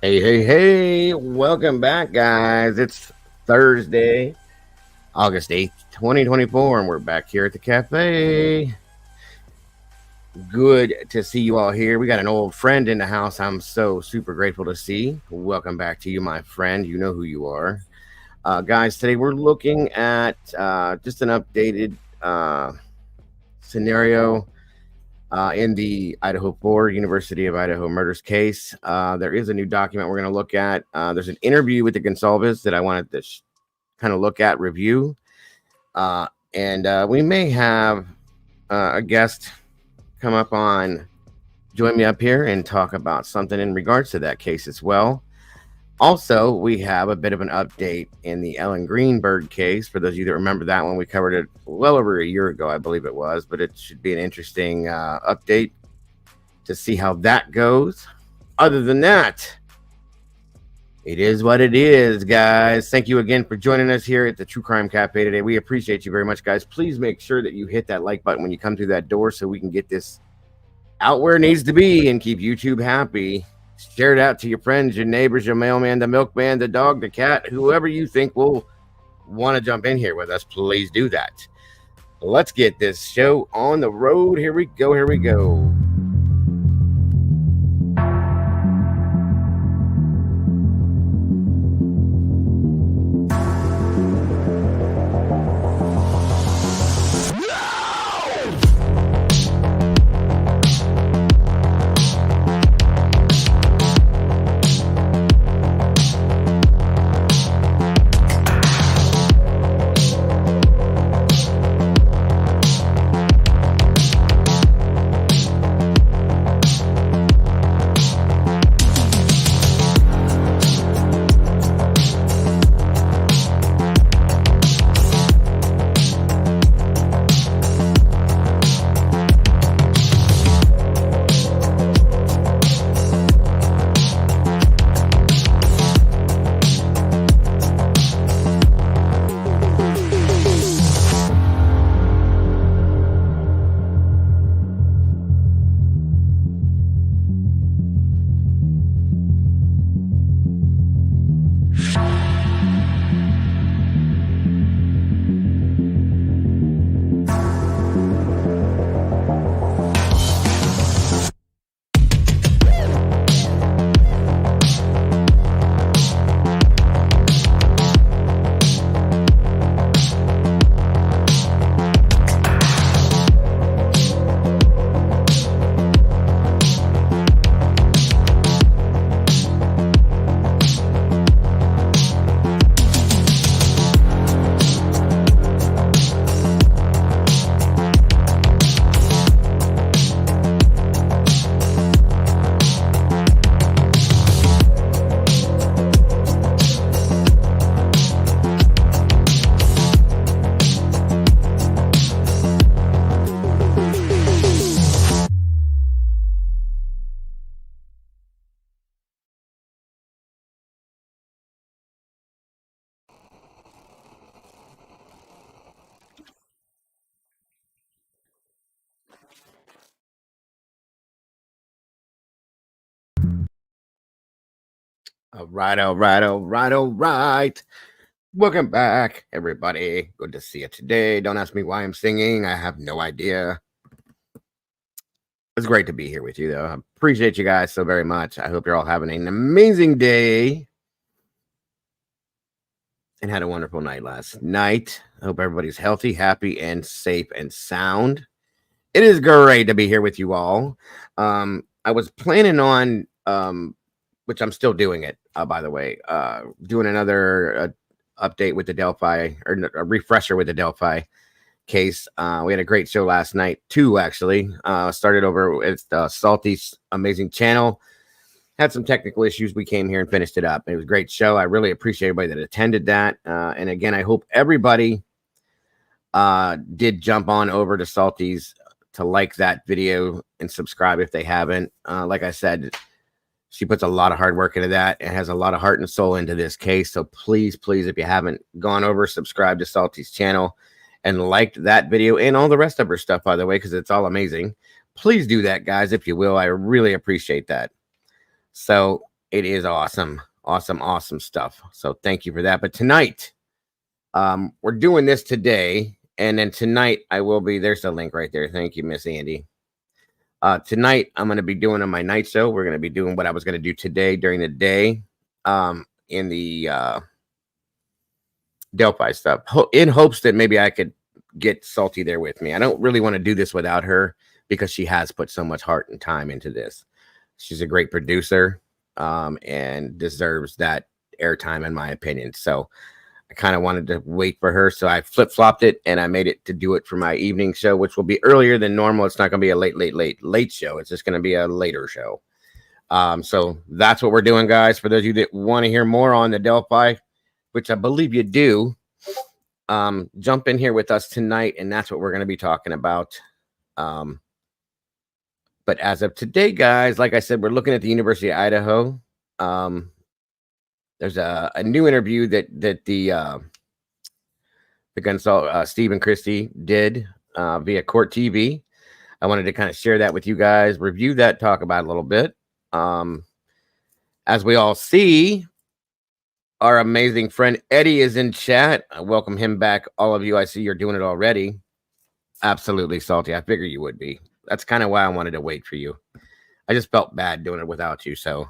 Hey, welcome back, guys. It's Thursday, August 8th, 2024, and we're back here at the cafe. Good to see you all here. We got an old friend in the house I'm so super grateful to see. Welcome back to you, my friend. You know who you are. Guys, today we're looking at just an updated scenario in the Idaho 4 University of Idaho murders case. There is a new document we're going to look at. There's an interview with the Gonsalves that I wanted to kind of look at, review. And we may have a guest come up join me up here and talk about something in regards to that case as well. Also, we have a bit of an update in the Ellen Greenberg case. For those of you that remember that one, we covered it well over a year ago, I believe it was, but it should be an interesting update to see how that goes. Other than that, it is what it is, guys. Thank you again for joining us here at the True Crime Cafe today. We appreciate you very much, guys. Please make sure that you hit that like button when you come through that door so we can get this out where it needs to be and keep YouTube happy. Share it out to your friends, your neighbors, your mailman, the milkman, the dog, the cat, whoever you think will want to jump in here with us. Please do that. Let's get this show on the road. Here we go. All right. Welcome back, everybody. Good to see you today. Don't ask me why I'm singing. I have no idea. It's great to be here with you, though. I appreciate you guys so very much. I hope you're all having an amazing day and had a wonderful night last night. I hope everybody's healthy, happy, and safe and sound. It is great to be here with you all. I was planning on, which I'm still doing it, by the way, doing another update with the Delphi, or a refresher with the Delphi case. We had a great show last night, too, actually. Started over with Salty's amazing channel. Had some technical issues. We came here and finished it up. It was a great show. I really appreciate everybody that attended that. And again, I hope everybody did jump on over to Salty's to like that video and subscribe if they haven't. Like I said, she puts a lot of hard work into that and has a lot of heart and soul into this case. So please, if you haven't gone over, subscribe to Salty's channel and liked that video and all the rest of her stuff, by the way, because it's all amazing. Please do that, guys, if you will. I really appreciate that. So It is awesome. Awesome stuff. So thank you for that. But tonight, we're doing this today. And then tonight I will be, there's the link right there. Thank you, Miss Andy. Tonight I'm going to be doing on my night show. We're going to be doing what I was going to do today during the day, in the Delphi stuff, in hopes that maybe I could get Salty there with me. I don't really want to do this without her because she has put so much heart and time into this. She's a great producer, and deserves that airtime, in my opinion. So I kind of wanted to wait for her. So I flip-flopped it and I made it to do it for my evening show, which will be earlier than normal. It's not going to be a late show. It's just going to be a later show. So that's what we're doing, guys. For those of you that want to hear more on the Delphi, which I believe you do, jump in here with us tonight, and that's what we're going to be talking about. But as of today, guys, like I said, we're looking at the University of Idaho. There's a new interview that the Gonzalez, Stephen Christie did via Court TV. I wanted to kind of share that with you guys, review that, talk about it a little bit. As we all see, our amazing friend Eddie is in chat. I welcome him back. All of you, I see you're doing it already. Absolutely, Salty. I figured you would be. That's kind of why I wanted to wait for you. I just felt bad doing it without you. So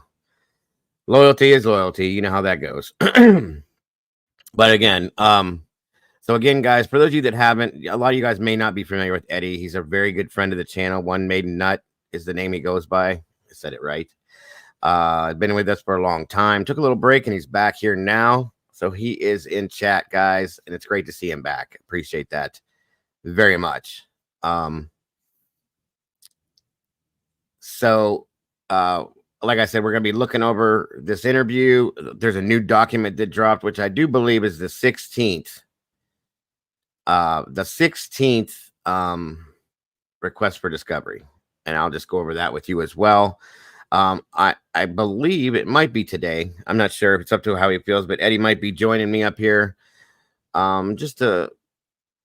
loyalty is loyalty. You know how that goes. But again, so again, guys, for those of you that haven't, a lot of you guys may not be familiar with Eddie. He's a very good friend of the channel. One Maiden Nut is the name he goes by. I said it right. Been with us for a long time. Took a little break and he's back here now. So he is in chat, guys, and it's great to see him back. Appreciate that very much. So, like I said, we're going to be looking over this interview. There's a new document that dropped, which I do believe is the 16th. The 16th request for discovery. And I'll just go over that with you as well. I believe it might be today. I'm not sure if it's up to how he feels, but Eddie might be joining me up here just to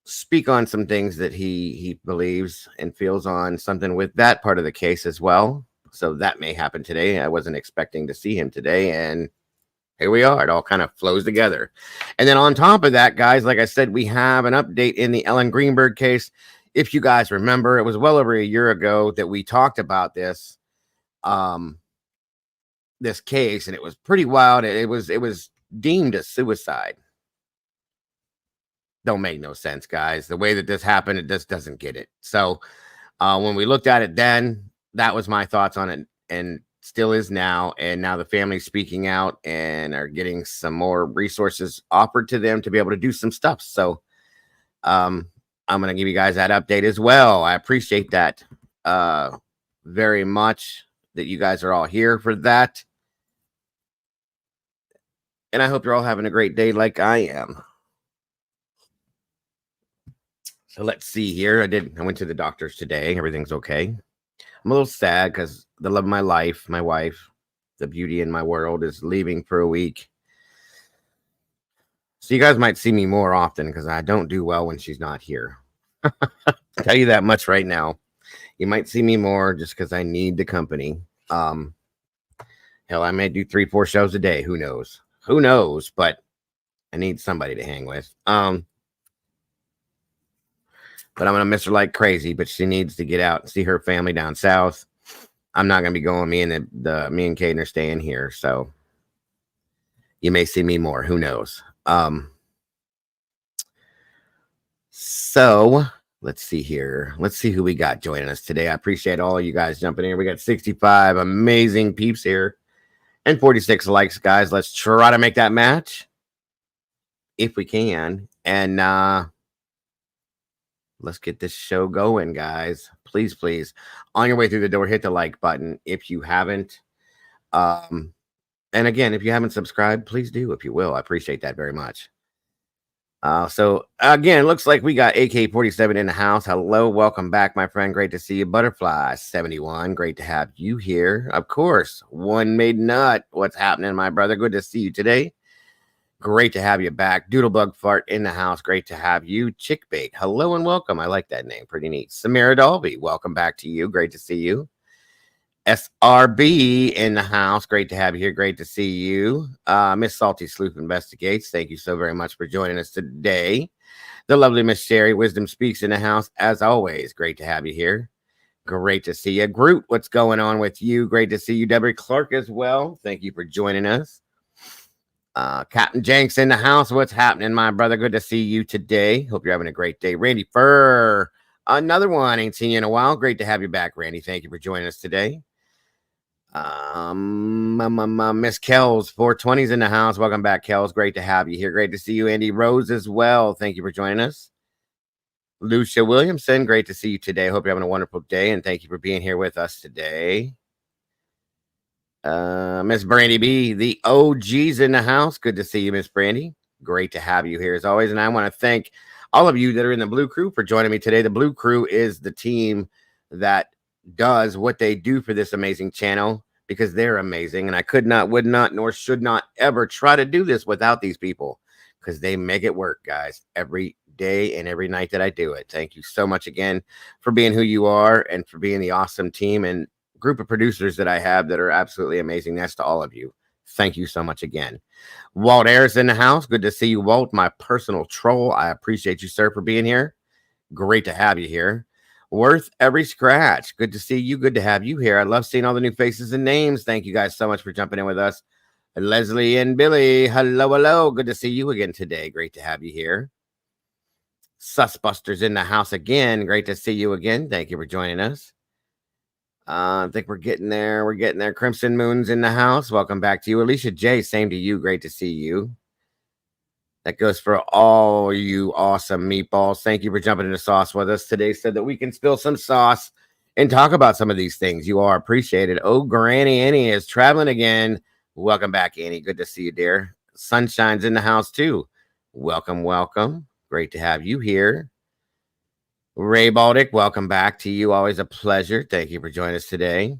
speak on some things that he believes and feels on something with that part of the case as well. So that may happen today. I wasn't expecting to see him today, and here we are. It all kind of flows together. And then on top of that, guys, like I said, we have an update in the Ellen Greenberg case. If you guys remember, it was well over a year ago that we talked about this this case, and it was pretty wild. It was deemed a suicide. Don't make no sense, guys. The way that this happened, it just doesn't get it. So when we looked at it then, that was my thoughts on it, and still is now. And now the family's speaking out and are getting some more resources offered to them to be able to do some stuff. So I'm going to give you guys that update as well. I appreciate that very much, that you guys are all here for that. And I hope you're all having a great day like I am. So let's see here. I went to the doctor's today. Everything's okay. I'm a little sad because the love of my life, my wife, the beauty in my world, is leaving for a week. So you guys might see me more often because I don't do well when she's not here. I'll tell you that much right now. You might see me more just because I need the company. Hell, I may do 3-4 shows a day. Who knows? Who knows? But I need somebody to hang with. But I'm going to miss her like crazy, but she needs to get out and see her family down south. I'm not going to be going. Me and Caden are staying here. So you may see me more. Who knows? So let's see here. Let's see who we got joining us today. I appreciate all of you guys jumping in. We got 65 amazing peeps here and 46 likes, guys. Let's try to make that match if we can. And, let's get this show going, guys. Please, please. On your way through the door, hit the like button if you haven't. And again, if you haven't subscribed, please do, if you will. I appreciate that very much. So again, looks like we got AK-47 in the house. Hello, welcome back, my friend. Great to see you. Butterfly 71. Great to have you here. Of course, One Maiden Nut. What's happening, my brother? Good to see you today. Great to have you back. Doodlebug Fart in the house. Great to have you. Chickbait. Hello and welcome. I like that name. Pretty neat. Samira Dolby. Welcome back to you. Great to see you. SRB in the house. Great to have you here. Great to see you. Miss Salty Sleuth Investigates. Thank you so very much for joining us today. The lovely Miss Sherry Wisdom Speaks in the house. As always, great to have you here. Great to see you. Groot, what's going on with you? Great to see you. Deborah Clark as well. Thank you for joining us. Captain Jenks in the house. What's happening, my brother? Good to see you today. Hope you're having a great day. Randy Furr, another one. Ain't seen you in a while. Great to have you back, Randy. Thank you for joining us today. Miss Kells 420's in the house. Welcome back, Kells. Great to have you here. Great to see you, Andy Rose, as well. Thank you for joining us. Lucia Williamson, great to see you today. Hope you're having a wonderful day, and thank you for being here with us today. Miss Brandy B, the OG's in the house. Good to see you, Miss Brandy. Great to have you here as always. And I want to thank all of you that are in the Blue Crew for joining me today. The Blue Crew is the team that does what they do for this amazing channel because they're amazing. And I could not, would not, nor should not ever try to do this without these people because they make it work, guys, every day and every night that I do it. Thank you so much again for being who you are and for being the awesome team and group of producers that I have that are absolutely amazing. That's to all of you. Thank you so much again. Walt Ayers in the house. Good to see you, Walt, my personal troll. I appreciate you, sir, for being here. Great to have you here. Worth every scratch. Good to see you. Good to have you here. I love seeing all the new faces and names. Thank you guys so much for jumping in with us. Leslie and Billy. Hello, hello. Good to see you again today. Great to have you here. Susbusters in the house again. Great to see you again. Thank you for joining us. I think we're getting there. We're getting there. Crimson Moon's in the house. Welcome back to you. Alicia J, same to you. Great to see you. That goes for all you awesome meatballs. Thank you for jumping into sauce with us today so that we can spill some sauce and talk about some of these things. You are appreciated. Oh, Granny Annie is traveling again. Welcome back, Annie. Good to see you, dear. Sunshine's in the house, too. Welcome, welcome. Great to have you here. Ray Baldick, welcome back to you. Always a pleasure. Thank you for joining us today.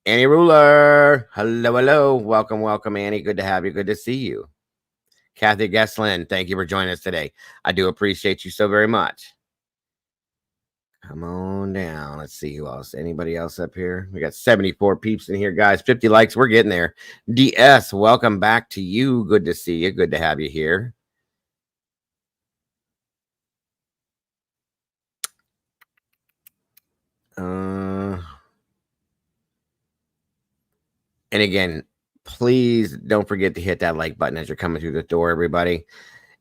Annie Ruler. Hello, hello. Welcome, welcome, Annie. Good to have you. Good to see you. Kathy Gesslin, thank you for joining us today. I do appreciate you so very much. Come on down. Let's see who else. Anybody else up here? We got 74 peeps in here, guys. 50 likes. We're getting there. DS, welcome back to you. Good to see you. Good to have you here. And again, please don't forget to hit that like button as you're coming through the door, everybody.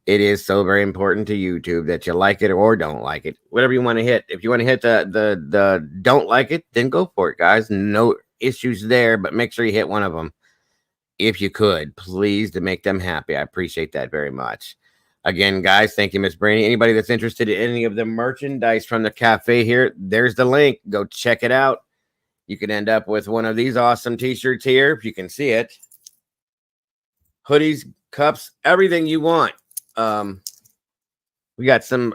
It is so very important to YouTube that you like it or don't like it. Whatever you want to hit. If you want to hit the don't like it, then go for it, guys. No issues there, but make sure you hit one of them. If you could, please, to make them happy. I appreciate that very much. Again, guys, thank you, Miss Brandy. Anybody that's interested in any of the merchandise from the cafe here, there's the link. Go check it out. You can end up with one of these awesome t-shirts here, if you can see it. Hoodies, cups, everything you want. We got some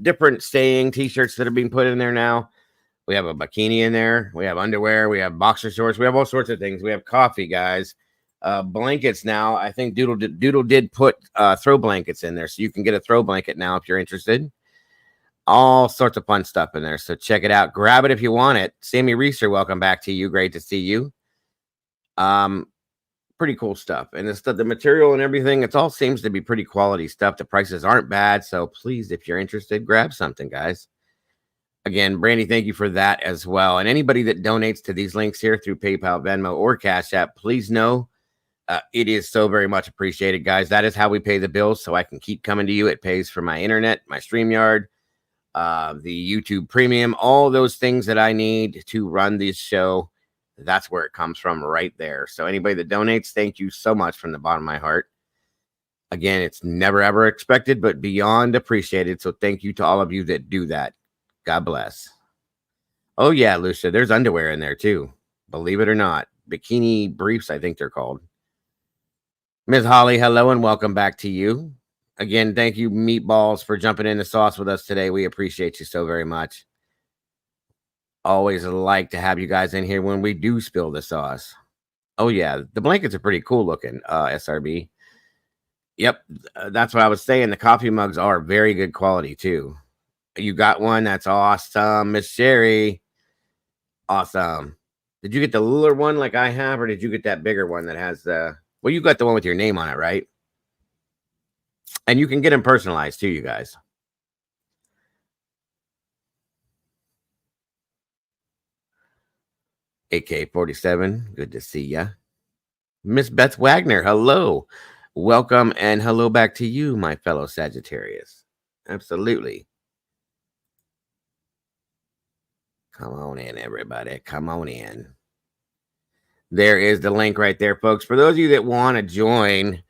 different staying t-shirts that are being put in there now. We have a bikini in there. We have underwear. We have boxer shorts. We have all sorts of things. We have coffee, guys. Blankets now. I think Doodle did put throw blankets in there, so you can get a throw blanket now if you're interested. All sorts of fun stuff in there. So check it out. Grab it if you want it. Sammy Reeser, welcome back to you. Great to see you. Pretty cool stuff. And the material and everything, it all seems to be pretty quality stuff. The prices aren't bad. So please, if you're interested, grab something, guys. Again, Brandy, thank you for that as well. And anybody that donates to these links here through PayPal, Venmo, or Cash App, please know it is so very much appreciated, guys. That is how we pay the bills so I can keep coming to you. It pays for my internet, my StreamYard, the YouTube Premium, all those things that I need to run this show. That's where it comes from right there. So anybody that donates, thank you so much from the bottom of my heart. Again, it's never, ever expected, but beyond appreciated. So thank you to all of you that do that. God bless. Oh, yeah, Lucia, there's underwear in there, too. Believe it or not. Bikini briefs, I think they're called. Ms. Holly, hello and welcome back to you. Again, thank you, Meatballs, for jumping in the sauce with us today. We appreciate you so very much. Always like to have you guys in here when we do spill the sauce. Oh, yeah, the blankets are pretty cool looking, SRB. Yep, that's what I was saying. The coffee mugs are very good quality, too. You got one? That's awesome. Miss Sherry. Awesome. Did you get the littler one like I have, or did you get that bigger one that has the? Well, you got the one with your name on it, right? And you can get them personalized too, you guys. AK-47, good to see ya. Miss Beth Wagner, hello. Welcome and hello back to you, my fellow Sagittarius. Absolutely. Come on in, everybody. Come on in. There is the link right there, folks. For those of you that want to join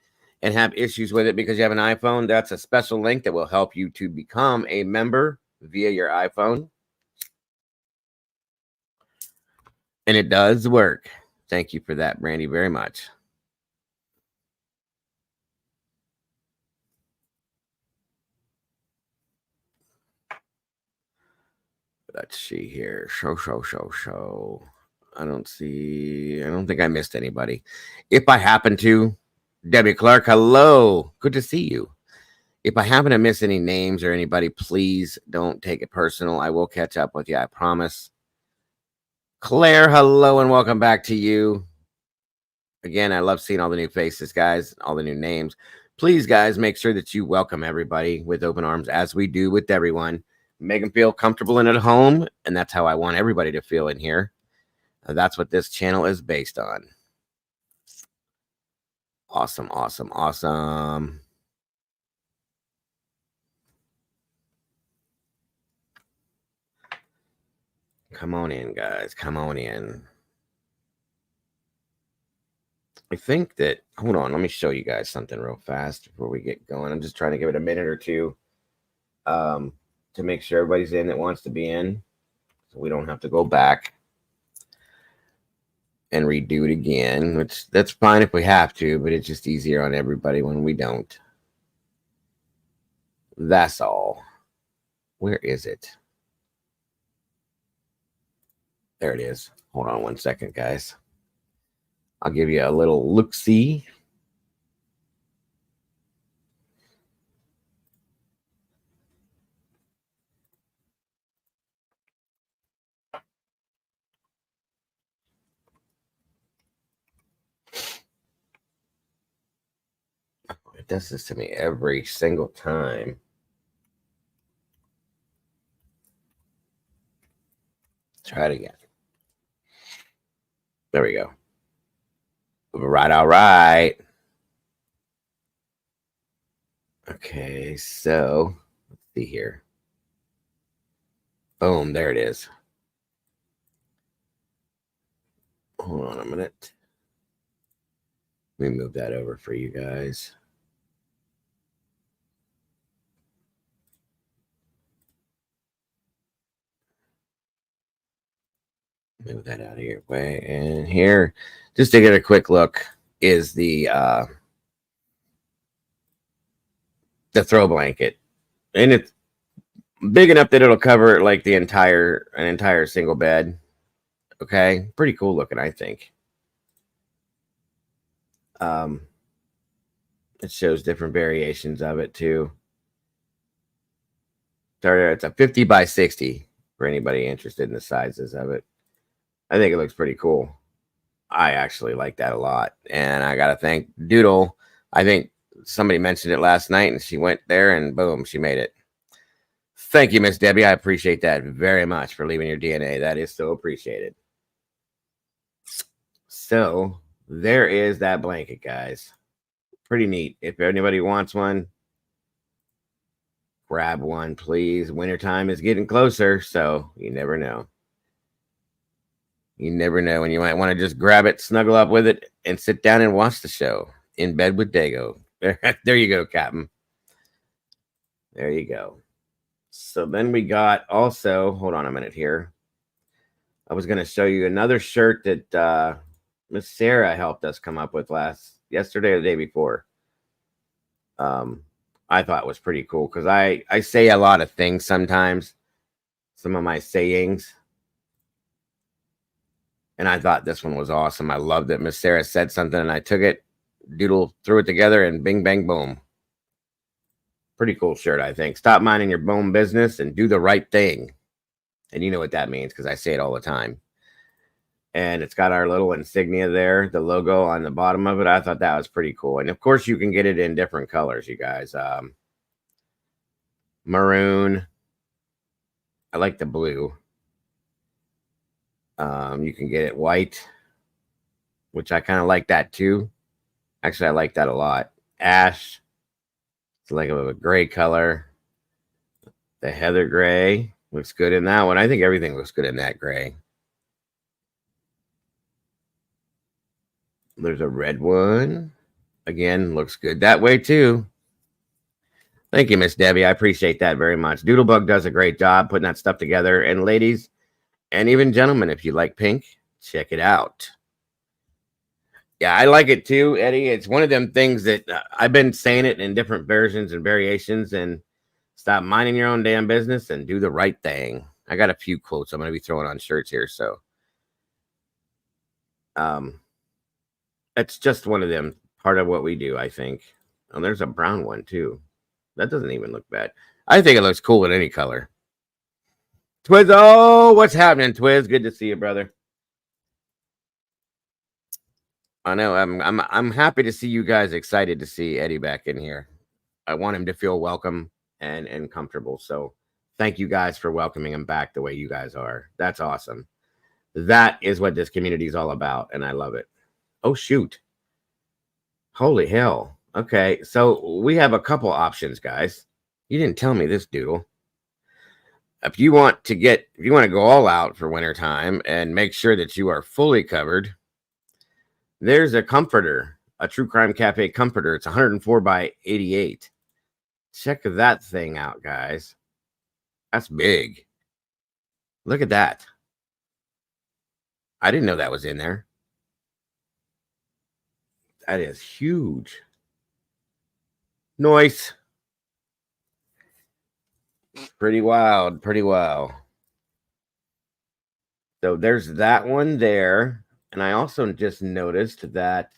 and have issues with it because you have an iPhone, that's a special link that will help you to become a member via your iPhone. And it does work. Thank you for that, Brandy, very much. Let's see here. Show. I don't think I missed anybody. If I happen to, Debbie Clark, hello. Good to see you. If I happen to miss any names or anybody, please don't take it personal. I will catch up with you, I promise. Claire, hello and welcome back to you. Again, I love seeing all the new faces, guys, all the new names. Please, guys, make sure that you welcome everybody with open arms, as we do with everyone. Make them feel comfortable and at home, and that's how I want everybody to feel in here. That's what this channel is based on. Awesome. Come on in, guys. Come on in. I think that, hold on, let me show you guys something real fast before we get going. I'm just trying to give it a minute or two to make sure everybody's in that wants to be in, so we don't have to go back and redo it again, which that's fine if we have to, but it's just easier on everybody when we don't. That's all. Where is it? There it is. Hold on 1 second, guys. I'll give you a little look-see. It does this to me every single time. Try it again. There we go. All right. Okay, so let's see here. Boom, there it is. Hold on a minute. Let me move that over for you guys. Move that out of your way. And here, just to get a quick look, is the throw blanket. And it's big enough that it'll cover like an entire single bed. Okay, pretty cool looking, I think. It shows different variations of it too. It's a 50 by 60 for anybody interested in the sizes of it. I think it looks pretty cool. I actually like that a lot. And I got to thank Doodle. I think somebody mentioned it last night and she went there and boom, she made it. Thank you, Miss Debbie. I appreciate that very much for leaving your DNA. That is so appreciated. So there is that blanket, guys. Pretty neat. If anybody wants one, grab one, please. Wintertime is getting closer, so you never know. You never know when you might want to just grab it, snuggle up with it, and sit down and watch the show in bed with Dago. There you go, Captain. There you go. So then we got also, hold on a minute here. I was going to show you another shirt that Miss Sarah helped us come up with yesterday or the day before. I thought was pretty cool because I say a lot of things sometimes, some of my sayings. And I thought this one was awesome. I loved it. Miss Sarah said something and I took it, Doodle threw it together, and bing, bang, boom. Pretty cool shirt, I think. Stop minding your bone business and do the right thing. And you know what that means because I say it all the time. and it's got our little insignia there, the logo on the bottom of it. I thought that was pretty cool. And of course, you can get it in different colors, you guys. Maroon. I like the blue. You can get it white, which I kind of like that too. Actually, I like that a lot. Ash. It's like a gray color. The heather gray looks good in that one. I think everything looks good in that gray. There's a red one. Again, looks good that way too. Thank you, Miss Debbie. I appreciate that very much. Doodlebug does a great job putting that stuff together. And ladies, and even gentlemen, if you like pink, check it out. Yeah, I like it too, Eddie. It's one of them things that I've been saying it in different versions and variations. And stop minding your own damn business and do the right thing. I got a few quotes I'm going to be throwing on shirts here. So, it's just one of them, part of what we do, I think. Oh, there's a brown one too. That doesn't even look bad. I think it looks cool in any color. Twiz, oh, what's happening, Twiz? Good to see you, brother. I know. I'm happy to see you guys excited to see Eddie back in here. I want him to feel welcome and comfortable. So thank you guys for welcoming him back the way you guys are. That's awesome. That is what this community is all about, and I love it. Oh, shoot. Holy hell. Okay, so we have a couple options, guys. You didn't tell me this, Doodle. If you want to go all out for wintertime and make sure that you are fully covered, there's a comforter, a True Crime Cafe comforter. It's 104 by 88. Check that thing out, guys. That's big. Look at that. I didn't know that was in there. That is huge. Nice. Pretty wild. Pretty wild. So there's that one there. And I also just noticed that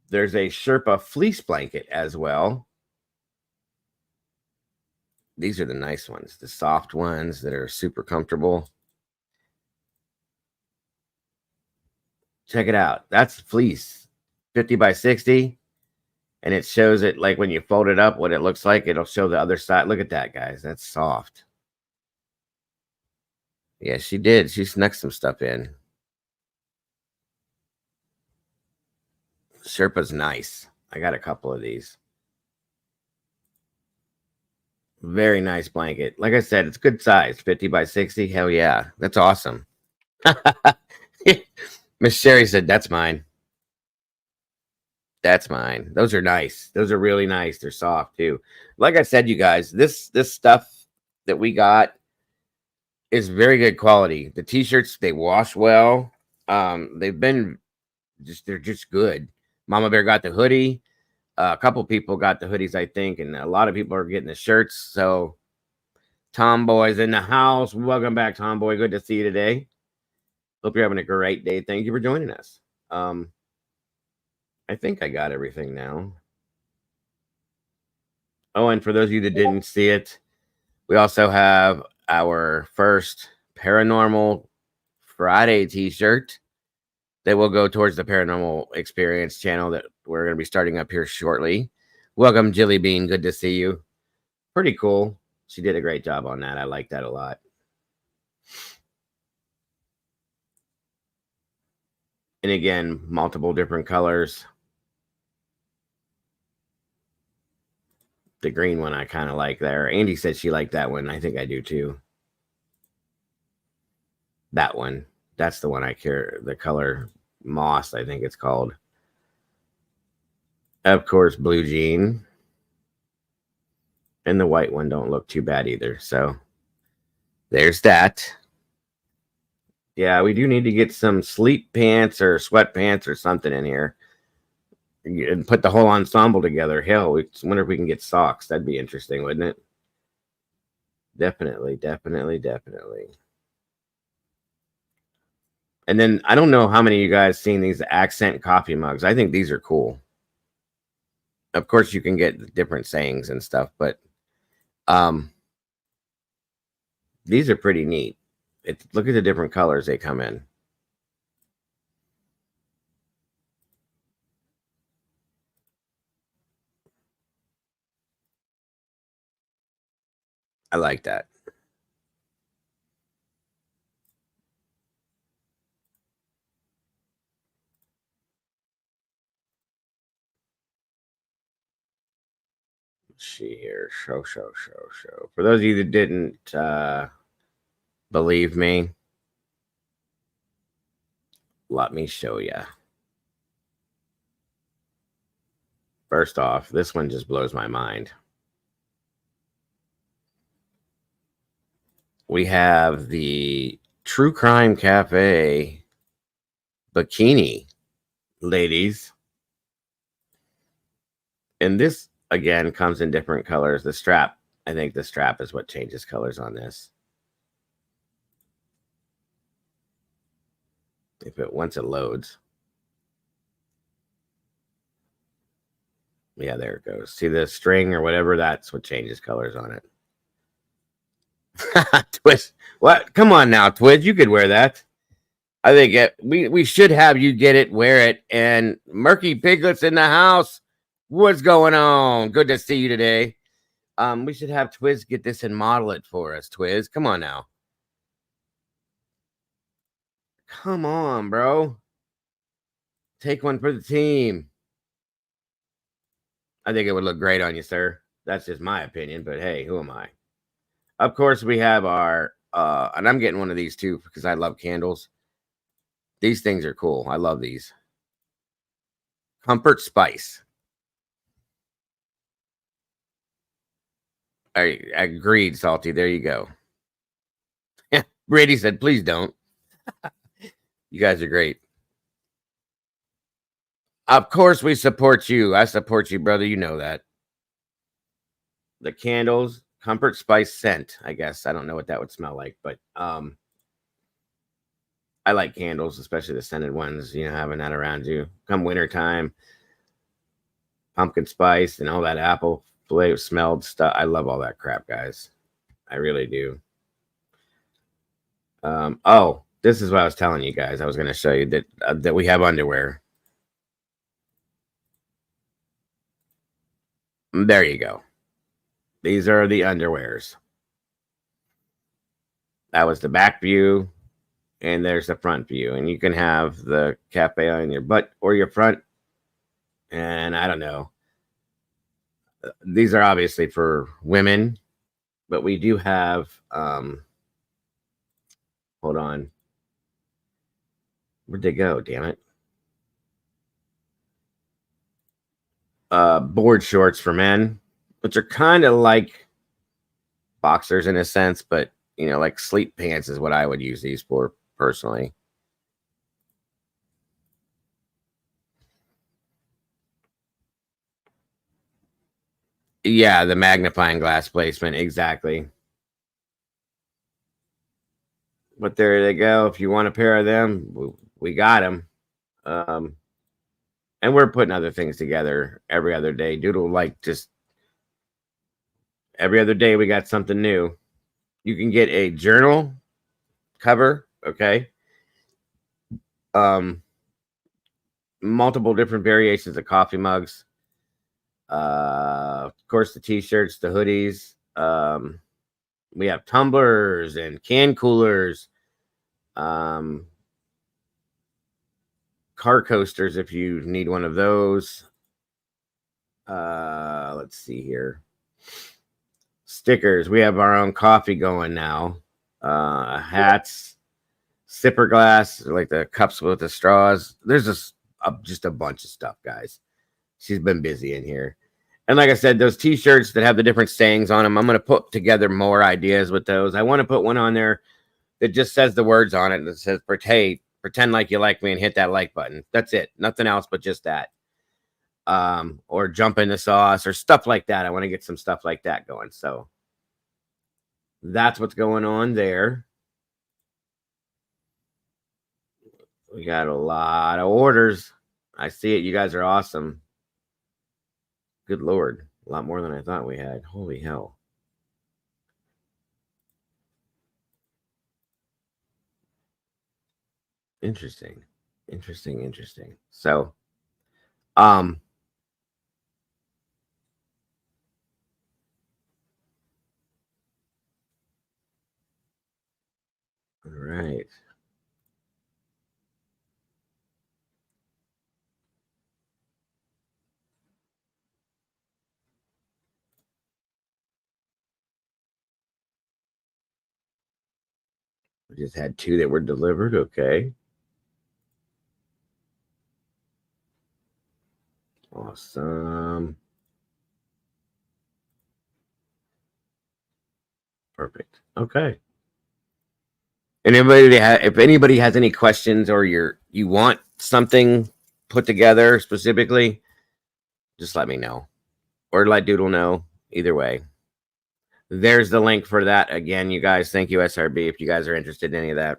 there's a Sherpa fleece blanket as well. These are the nice ones, the soft ones that are super comfortable. Check it out. That's fleece, 50 by 60. And it shows it like when you fold it up, what it looks like. It'll show the other side. Look at that, guys. That's soft. Yeah, she did. She snuck some stuff in. Sherpa's nice. I got a couple of these. Very nice blanket. Like I said, it's good size, 50 by 60. Hell yeah. That's awesome. Miss Sherry said, that's mine. That's mine. Those are nice. Those are really nice. They're soft too. Like I said, you guys, this stuff that we got is very good quality. The t-shirts, they wash well. They've been they're just good. Mama Bear got the hoodie. A couple people got the hoodies, I think, and a lot of people are getting the shirts. So Tomboy's in the house. Welcome back, Tomboy. Good to see you today. Hope you're having a great day. Thank you for joining us. I think I got everything now. Oh, and for those of you that didn't see it, we also have our first Paranormal Friday t-shirt that will go towards the Paranormal Experience channel that we're going to be starting up here shortly. Welcome, Jilly Bean. Good to see you. Pretty cool. She did a great job on that. I like that a lot. And again, multiple different colors. The green one I kind of like there. Andy said she liked that one. I think I do too. That one. That's the one I care. The color moss, I think it's called. Of course, blue jean. And the white one don't look too bad either. So there's that. Yeah, we do need to get some sleep pants or sweatpants or something in here. And put the whole ensemble together. Hell, I wonder if we can get socks. That'd be interesting, wouldn't it? Definitely. And then I don't know how many of you guys seen these accent coffee mugs. I think these are cool. Of course, you can get different sayings and stuff, but These are pretty neat. Look at the different colors they come in. I like that. Let's see here. Show. For those of you that didn't believe me, let me show you. First off, this one just blows my mind. We have the True Crime Cafe bikini, ladies. And this, again, comes in different colors. The strap, I think the strap is what changes colors on this. Once it loads. Yeah, there it goes. See the string or whatever? That's what changes colors on it. Twist. What? Come on now, Twist. You could wear that. I think we should have you get it, wear it. And Murky Piglet's in the house. What's going on? Good to see you today. We should have Twiz get this and model it for us. Twiz, come on now. Come on, bro. Take one for the team. I think it would look great on you, sir. That's just my opinion, but hey, who am I? Of course, we have our and I'm getting one of these too because I love candles. These things are cool. I love these. Comfort Spice. I agreed, Salty. There you go. Brady said, please don't. You guys are great. Of course, we support you. I support you, brother. You know that. The candles, Comfort Spice scent, I guess. I don't know what that would smell like, but I like candles, especially the scented ones, having that around you. Come wintertime, pumpkin spice and all that apple flavor smelled stuff. I love all that crap, guys. I really do. Oh, this is what I was telling you guys. I was going to show you that we have underwear. There you go. These are the underwears. That was the back view, and there's the front view. And you can have the cafe on your butt or your front. And I don't know. These are obviously for women, but we do have hold on. Where'd they go? Damn it. Board shorts for men, which are kind of like boxers in a sense, but like sleep pants is what I would use these for personally. Yeah, the magnifying glass placement, exactly. But there they go. If you want a pair of them, we got them. And we're putting other things together every other day. Doodle, like, just every other day we got something new. You can get a journal cover, okay? Multiple different variations of coffee mugs. Of course, the t-shirts, the hoodies. We have tumblers and can coolers. Car coasters if you need one of those. Let's see here. Stickers. We have our own coffee going now. Hats, sipper glass, like the cups with the straws. There's just a bunch of stuff, guys. She's been busy in here. And like I said, those t-shirts that have the different sayings on them, I'm going to put together more ideas with those. I want to put one on there that just says the words on it that says, hey, pretend like you like me and hit that like button. That's it. Nothing else but just that. Or jump in the sauce or stuff like that. I want to get some stuff like that going. So that's what's going on there. We got a lot of orders. I see it. You guys are awesome. Good Lord. A lot more than I thought we had. Holy hell. Interesting. Interesting. So, um, all right. We just had two that were delivered. Okay. Awesome. Perfect. Okay. And if anybody has any questions or you want something put together specifically, just let me know or let Doodle know. Either way, there's the link for that. Again, you guys, thank you, SRB, if you guys are interested in any of that.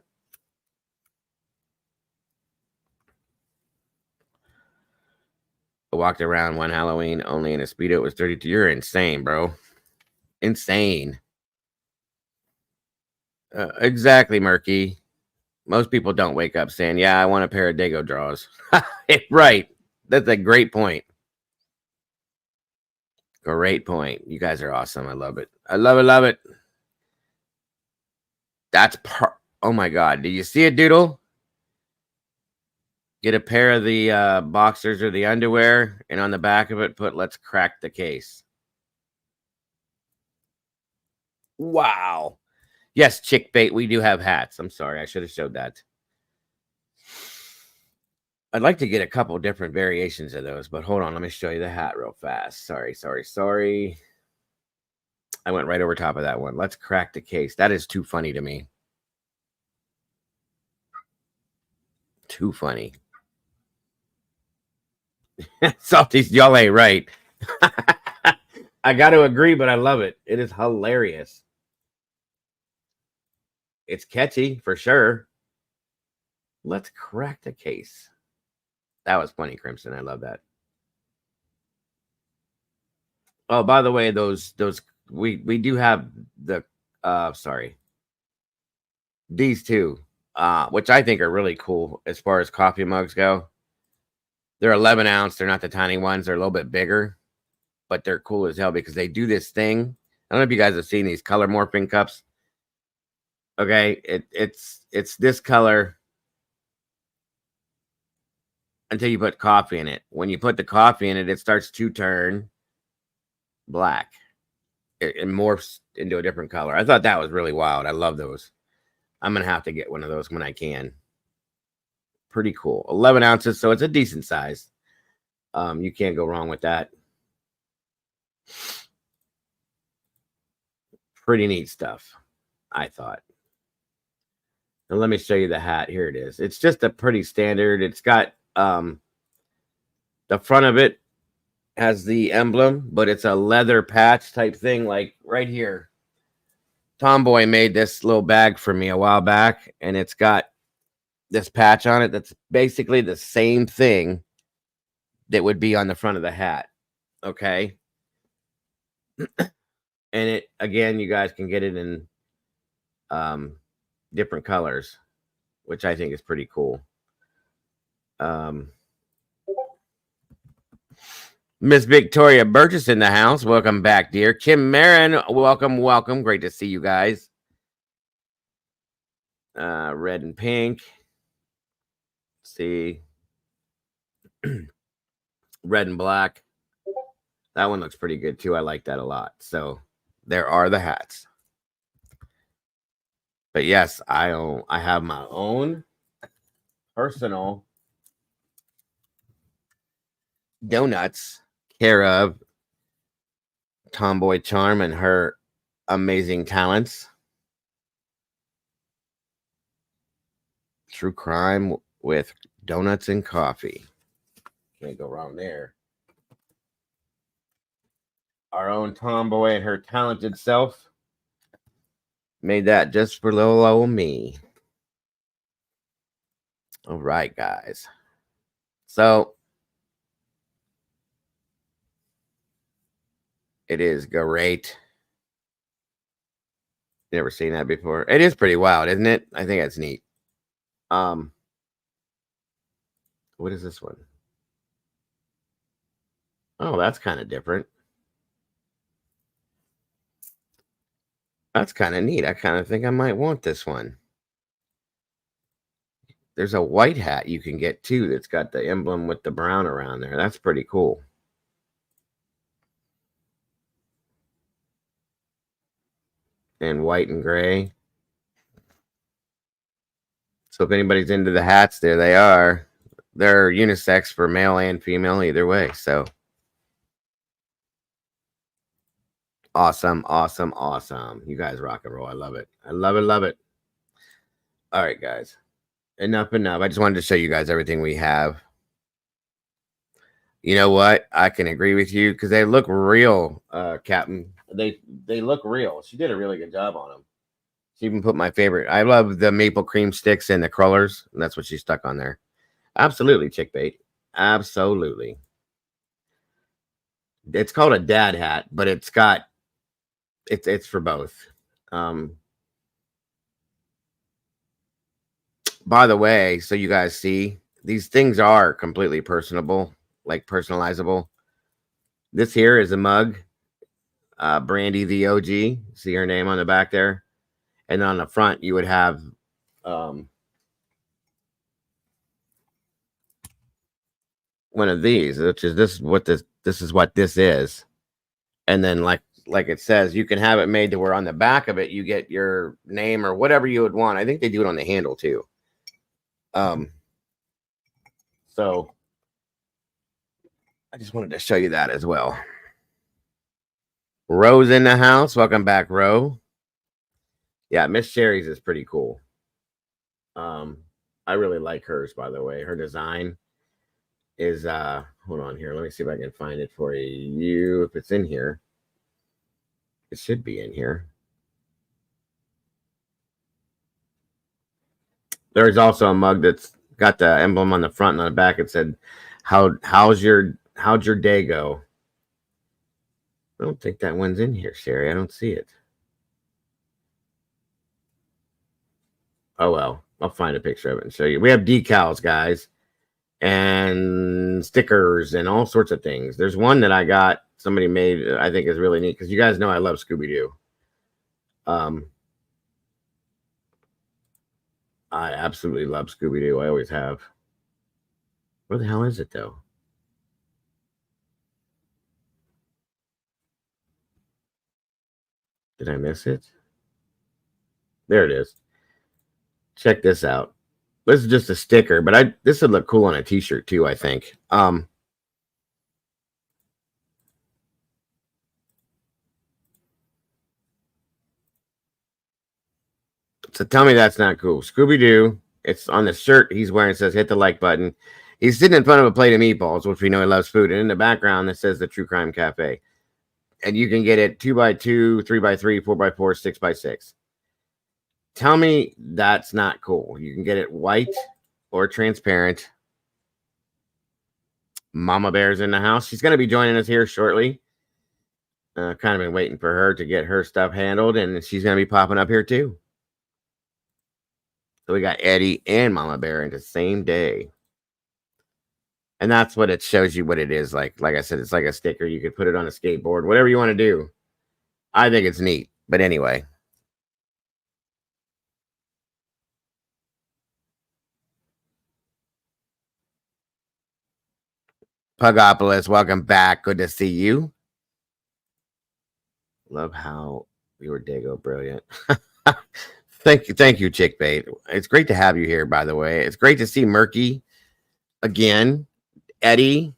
I walked around one Halloween only in a Speedo. It was 32. You're insane, bro. Insane. Exactly, Murky. Most people don't wake up saying, "Yeah, I want a pair of Dago draws." Right. That's a great point. Great point. You guys are awesome. I love it. I love it. That's oh my god. Do you see it, Doodle? Get a pair of the boxers or the underwear, and on the back of it, put "Let's crack the case." Wow. Yes, chick bait. We do have hats. I'm sorry. I should have showed that. I'd like to get a couple different variations of those, but hold on. Let me show you the hat real fast. Sorry. I went right over top of that one. Let's crack the case. That is too funny to me. Too funny. Salties, y'all ain't right. I got to agree, but I love it. It is hilarious. It's catchy for sure. Let's crack the case. That was funny, Crimson. I love that. Oh, by the way, those we do have the sorry. These two, which I think are really cool as far as coffee mugs go. They're 11 ounce. They're not the tiny ones. They're a little bit bigger, but they're cool as hell because they do this thing. I don't know if you guys have seen these color morphing cups. Okay, it's this color until you put coffee in it. When you put the coffee in it, it starts to turn black. It morphs into a different color. I thought that was really wild. I love those. I'm gonna have to get one of those when I can. Pretty cool. 11 ounces, so it's a decent size. You can't go wrong with that. Pretty neat stuff, I thought. And let me show you the hat. Here it is. It's just a pretty standard. It's got the front of it has the emblem, but it's a leather patch type thing, like right here. Tomboy made this little bag for me a while back, and it's got this patch on it that's basically the same thing that would be on the front of the hat. Okay. And it again, you guys can get it in different colors, which I think is pretty cool. Miss Victoria Burgess in the house. Welcome back, dear. Kim Marin, welcome. Great to see you guys. Red and pink. Let's see. Red and black. That one looks pretty good too. I like that a lot. So there are the hats. But yes, I have my own personal donuts, care of Tomboy Charm and her amazing talents. True crime with donuts and coffee. Can't go wrong there. Our own Tomboy and her talented self made that just for little old me. All right, guys. So it is great. Never seen that before. It is pretty wild, isn't it? I think that's neat. What is this one? Oh, that's kind of different. That's kind of neat. I kind of think I might want this one. There's a white hat you can get too that's got the emblem with the brown around there. That's pretty cool. And white and gray. So if anybody's into the hats, there they are. They're unisex for male and female either way. So awesome, awesome, awesome. You guys rock and roll. I love it. I love it, love it. All right, guys. Enough. I just wanted to show you guys everything we have. You know what? I can agree with you because they look real, Captain. They look real. She did a really good job on them. She even put my favorite. I love the maple cream sticks and the crullers. And that's what she stuck on there. Absolutely, chick bait. Absolutely. It's called a dad hat, but it's for both. By the way, so you guys see, these things are completely personable, like personalizable. This here is a mug. Brandy the OG. See her name on the back there. And on the front, you would have one of these, which is this is what this is. And then like it says, you can have it made to where on the back of it you get your name or whatever you would want. I think they do it on the handle too. So I just wanted to show you that as well. Ro's in the house. Welcome back, Ro. Yeah, Miss Sherry's is pretty cool. I really like hers, by the way. Her design is hold on here. Let me see if I can find it for you. If it's in here. It should be in here. There's also a mug that's got the emblem on the front and on the back. It said, how'd your day go? I don't think that one's in here, Sherry. I don't see it. Oh well, I'll find a picture of it and show you. We have decals, guys, and stickers and all sorts of things. There's one that I got, somebody made, I think is really neat because you guys know I love Scooby-Doo. I absolutely love Scooby-Doo. I always have. Where the hell is it though? Did I miss it? There it is. Check this out. This is just a sticker, but this would look cool on a t-shirt too, I think. So tell me that's not cool. Scooby-Doo, it's on the shirt he's wearing. It says hit the like button. He's sitting in front of a plate of meatballs, which we know he loves food. And in the background, it says the True Crime Cafe. And you can get it 2x2, 3x3, 4x4, 6x6. Tell me that's not cool. You can get it white or transparent. Mama Bear's in the house. She's going to be joining us here shortly. Kind of been waiting for her to get her stuff handled, and she's going to be popping up here too. So we got Eddie and Mama Bear in the same day. And that's what it shows you what it is like. Like I said, it's like a sticker. You could put it on a skateboard, whatever you want to do. I think it's neat. But anyway. Pugopolis, welcome back. Good to see you. Love how your day go brilliant. Thank you, Chick Bait. It's great to have you here, by the way. It's great to see Murky again. Eddie,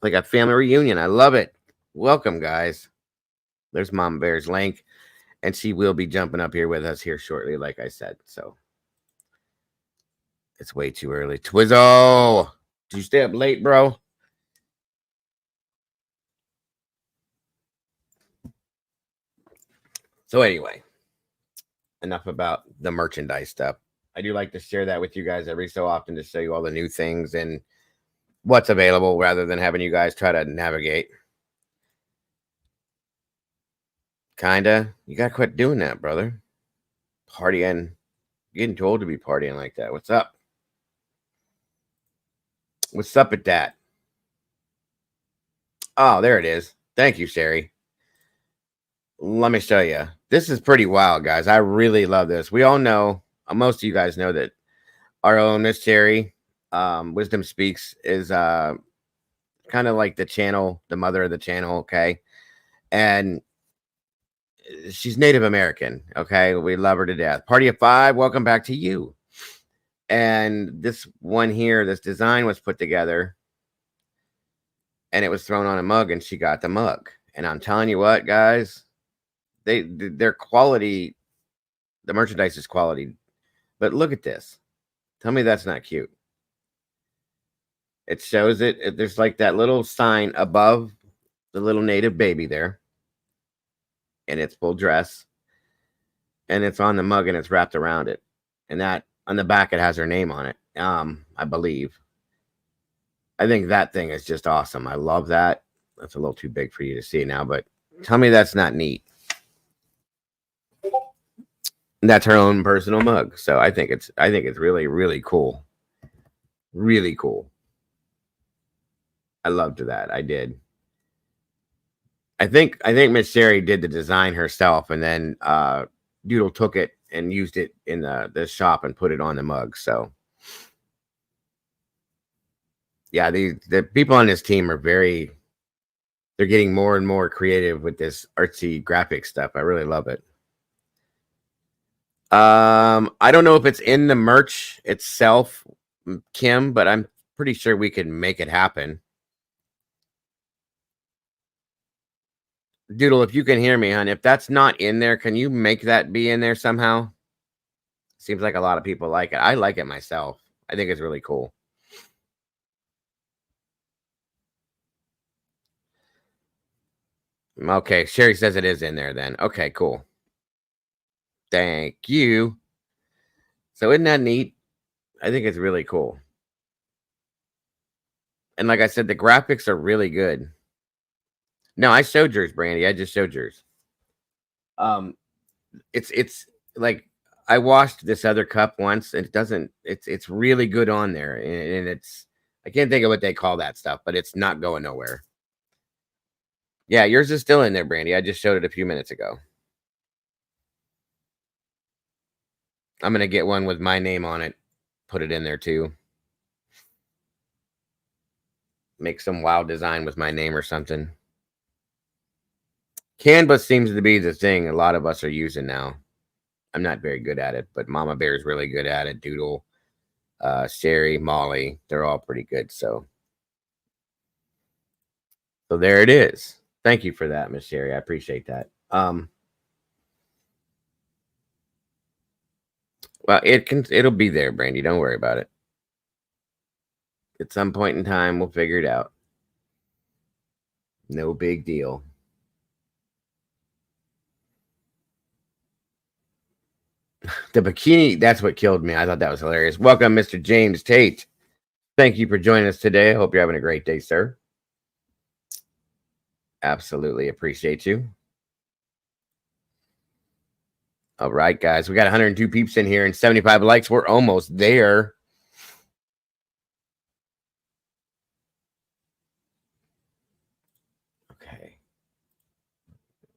like a family reunion. I love it. Welcome, guys. There's Mom Bear's link, and she will be jumping up here with us here shortly, like I said. So it's way too early. Twizzo, did you stay up late, bro? So anyway, enough about the merchandise stuff. I do like to share that with you guys every so often to show you all the new things and what's available rather than having you guys try to navigate. Kinda. You gotta quit doing that, brother. Partying. You're getting too old to be partying like that. What's up? What's up with that? Oh, there it is. Thank you, Sherry. Let me show you. This is pretty wild, guys. I really love this. We all know, most of you guys know that our own Miss Sherry, Wisdom Speaks, is kind of like the channel, the mother of the channel, okay? And she's Native American, okay? We love her to death. Party of Five, welcome back to you. And this one here, this design was put together and it was thrown on a mug and she got the mug. And I'm telling you what, guys, their quality, the merchandise is quality. But look at this. Tell me that's not cute. It shows it. There's like that little sign above the little native baby there. And it's full dress. And it's on the mug and it's wrapped around it. And that on the back it has her name on it. I believe. I think that thing is just awesome. I love that. That's a little too big for you to see now, but tell me that's not neat. And that's her own personal mug. So I think it's really, really cool. Really cool. I loved that. I did. I think Miss Sherry did the design herself, and then Doodle took it and used it in the shop and put it on the mug. So yeah, the people on this team are they're getting more and more creative with this artsy graphic stuff. I really love it. I don't know if it's in the merch itself, Kim, but I'm pretty sure we can make it happen. Doodle, if you can hear me, hon, if that's not in there, can you make that be in there somehow? Seems like a lot of people like it. I like it myself. I think it's really cool. Okay, Sherry says it is in there then. Okay, cool. Thank you. So isn't that neat? I think it's really cool. And like I said, the graphics are really good. No, I showed yours, Brandy. I just showed yours. It's like I washed this other cup once, and it's really good on there, and it's I can't think of what they call that stuff, but it's not going nowhere. Yeah, yours is still in there, Brandy. I just showed it a few minutes ago. I'm gonna get one with my name on it, put it in there too. Make some wild design with my name or something. Canvas seems to be the thing a lot of us are using now. I'm not very good at it, but Mama Bear is really good at it. Doodle, Sherry, Molly, they're all pretty good. So there it is. Thank you for that, Miss Sherry. I appreciate that. Well, it'll be there, Brandy. Don't worry about it. At some point in time, we'll figure it out. No big deal. The bikini, that's what killed me. I thought that was hilarious. Welcome, Mr. James Tate. Thank you for joining us today. I hope you're having a great day, sir. Absolutely appreciate you. All right, guys. We got 102 peeps in here and 75 likes. We're almost there. Okay.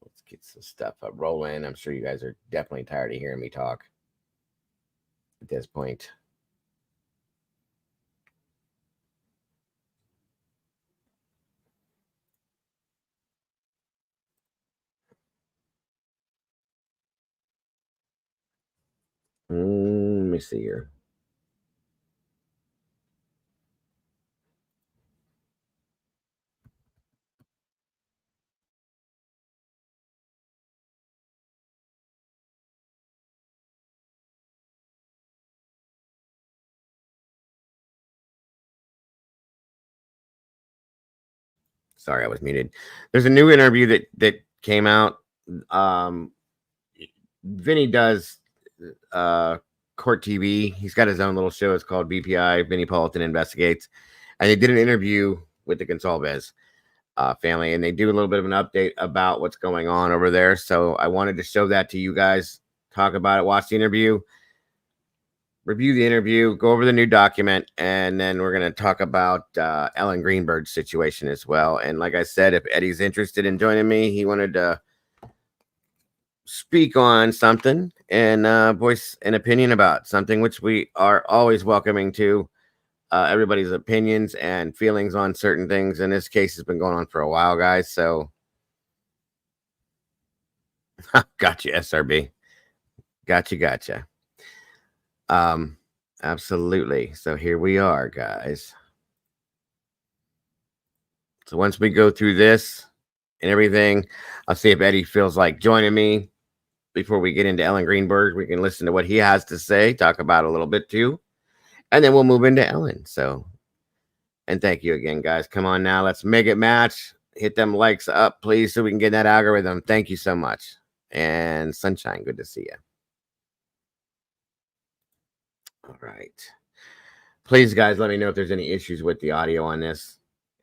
Let's get some stuff up rolling. I'm sure you guys are definitely tired of hearing me talk at this point. Let me see here. Sorry, I was muted. There's a new interview that came out. Vinny does Court TV. He's got his own little show. It's called BPI, Vinny Politan Investigates. And they did an interview with the Gonsalves family, and they do a little bit of an update about what's going on over there. So I wanted to show that to you guys, talk about it, watch the interview. review the interview, go over the new document, and then we're going to talk about Ellen Greenberg's situation as well. And like I said, if Eddie's interested in joining me, he wanted to speak on something and voice an opinion about something, which we are always welcoming to. Everybody's opinions and feelings on certain things. In this case, has been going on for a while, guys. So, gotcha, SRB. Gotcha. Absolutely. So here we are, guys. So once we go through this and everything, I'll see if Eddie feels like joining me before we get into Ellen Greenberg. We can listen to what he has to say, talk about it a little bit too. And then we'll move into Ellen. So, and thank you again, guys. Come on now. Let's make it match. Hit them likes up, please, so we can get that algorithm. Thank you so much. And Sunshine, good to see you. All right. Please, guys, let me know if there's any issues with the audio on this,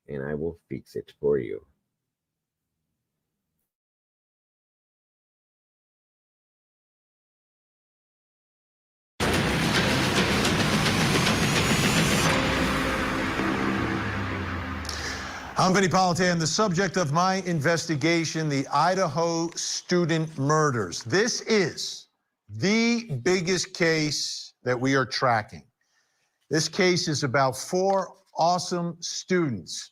and I will fix it for you. I'm Vinny Polite, and the subject of my investigation, the Idaho student murders. This is the biggest case that we are tracking. This case is about 4 awesome students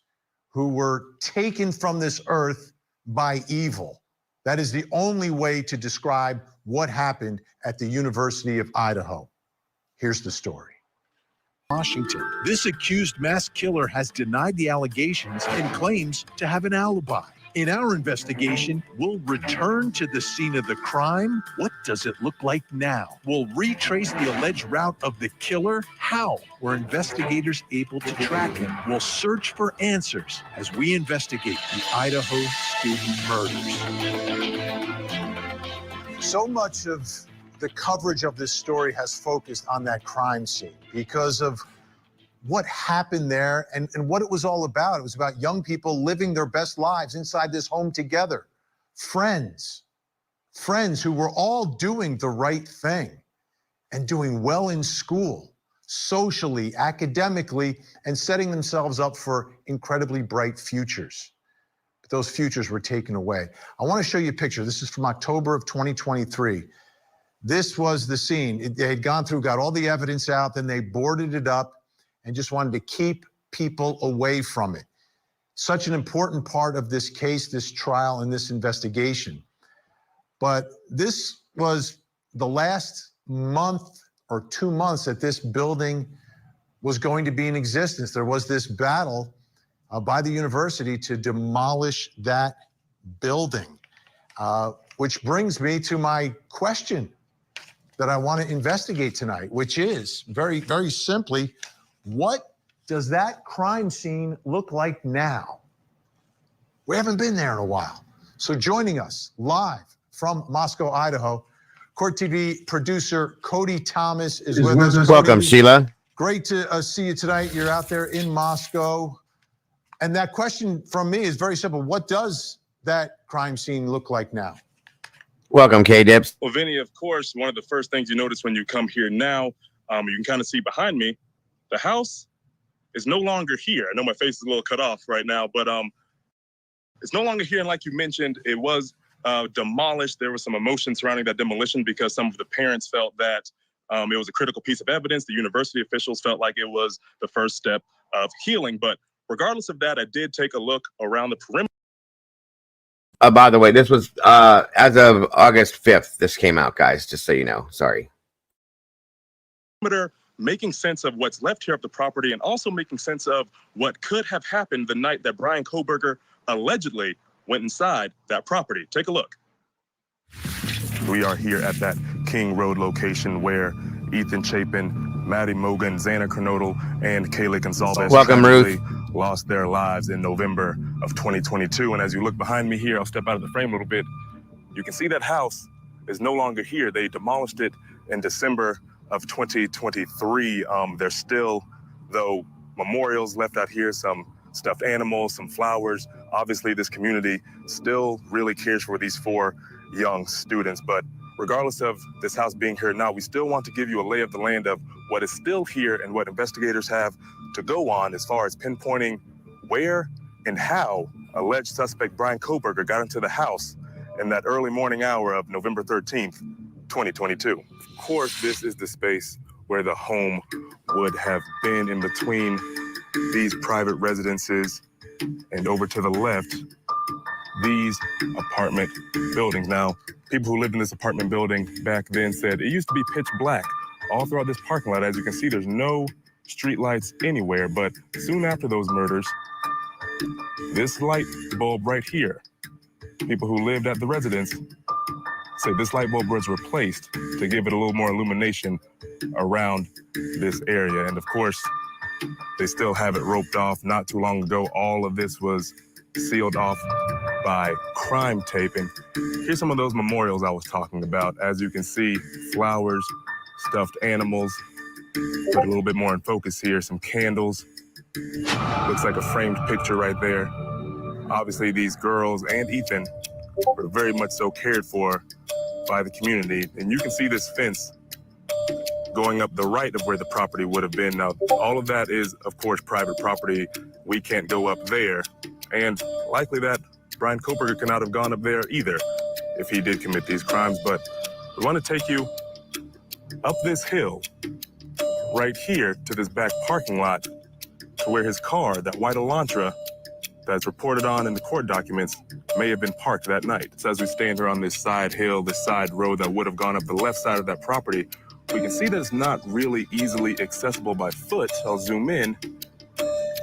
who were taken from this earth by evil. That is the only way to describe what happened at the University of Idaho. Here's the story. Washington. This accused mass killer has denied the allegations and claims to have an alibi. In our investigation, we'll return to the scene of the crime. What does it look like now? We'll retrace the alleged route of the killer. How were investigators able to track him? We'll search for answers as we investigate the Idaho student murders. So much of the coverage of this story has focused on that crime scene because of what happened there and what it was all about. It was about young people living their best lives inside this home together. Friends who were all doing the right thing and doing well in school, socially, academically, and setting themselves up for incredibly bright futures. But those futures were taken away. I want to show you a picture. This is from October of 2023. This was the scene. They had gone through, got all the evidence out, then they boarded it up and just wanted to keep people away from it. Such an important part of this case, this trial, and this investigation. But this was the last month or 2 months that this building was going to be in existence. There was this battle by the university to demolish that building, which brings me to my question that I want to investigate tonight, which is very, very simply, what does that crime scene look like now? We haven't been there in a while. So joining us live from Moscow, Idaho, Court TV producer Cody Thomas is with us. Welcome, Cody, Sheila. Great to see you tonight. You're out there in Moscow. And that question from me is very simple. What does that crime scene look like now? Welcome, K-Dips. Well, Vinny, of course, one of the first things you notice when you come here now, you can kind of see behind me, the house is no longer here. I know my face is a little cut off right now, but it's no longer here. And like you mentioned, it was demolished. There was some emotion surrounding that demolition because some of the parents felt that it was a critical piece of evidence. The university officials felt like it was the first step of healing. But regardless of that, I did take a look around the perimeter. By the way, this was as of August 5th. This came out, guys, just so you know. Sorry. Making sense of what's left here of the property and also making sense of what could have happened the night that Brian Kohberger allegedly went inside that property. Take a look. We are here at that King Road location where Ethan Chapin, Maddie Mogan, Xana Kernodle, and Kaylee Gonzalez Welcome, Ruth. Lost their lives in November of 2022. And as you look behind me here, I'll step out of the frame a little bit. You can see that house is no longer here. They demolished it in December of 2023. There's still, though, memorials left out here, some stuffed animals, some flowers. Obviously, this community still really cares for these 4 young students, but regardless of this house being here now, we still want to give you a lay of the land of what is still here and what investigators have to go on as far as pinpointing where and how alleged suspect Brian Kohberger got into the house in that early morning hour of November 13th, 2022. Of course, this is the space where the home would have been, in between these private residences and over to the left, these apartment buildings. Now, people who lived in this apartment building back then said it used to be pitch black all throughout this parking lot. As you can see, there's no street lights anywhere, but soon after those murders, this light bulb right here, people who lived at the residence said this light bulb was replaced to give it a little more illumination around this area. And of course, they still have it roped off. Not too long ago, all of this was sealed off by crime tape. And here's some of those memorials I was talking about. As you can see, flowers, stuffed animals. Put a little bit more in focus here, some candles. Looks like a framed picture right there. Obviously, these girls and Ethan were very much so cared for by the community. And you can see this fence going up the right of where the property would have been. Now, all of that is, of course, private property. We can't go up there. And likely that Brian Kohberger could not have gone up there either if he did commit these crimes. But we want to take you up this hill right here to this back parking lot to where his car, that white Elantra that's reported on in the court documents, may have been parked that night. So as we stand here on this side hill, this side road that would have gone up the left side of that property, we can see that it's not really easily accessible by foot. I'll zoom in.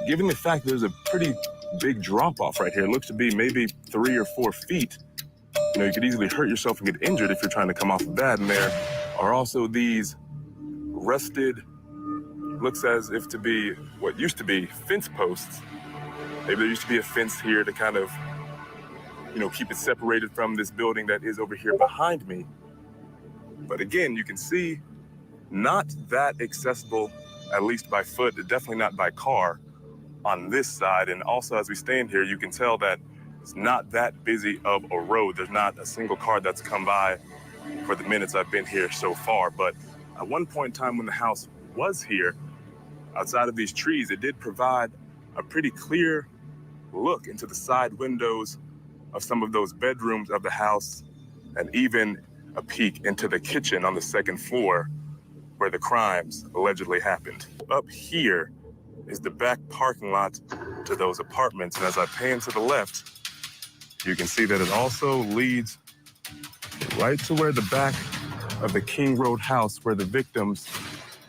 Given the fact there's a pretty big drop off right here, it looks to be maybe 3 or 4 feet. You know, you could easily hurt yourself and get injured if you're trying to come off of that. And there are also these rusted, looks as if to be what used to be fence posts. Maybe there used to be a fence here to kind of, you know, keep it separated from this building that is over here behind me. But again, you can see not that accessible, at least by foot, definitely not by car on this side. And also as we stand here, you can tell that it's not that busy of a road. There's not a single car that's come by for the minutes I've been here so far. But at one point in time when the house was here, outside of these trees, it did provide a pretty clear look into the side windows of some of those bedrooms of the house, and even a peek into the kitchen on the second floor where the crimes allegedly happened. Up here is the back parking lot to those apartments. And as I pan to the left, you can see that it also leads right to where the back of the King Road house where the victims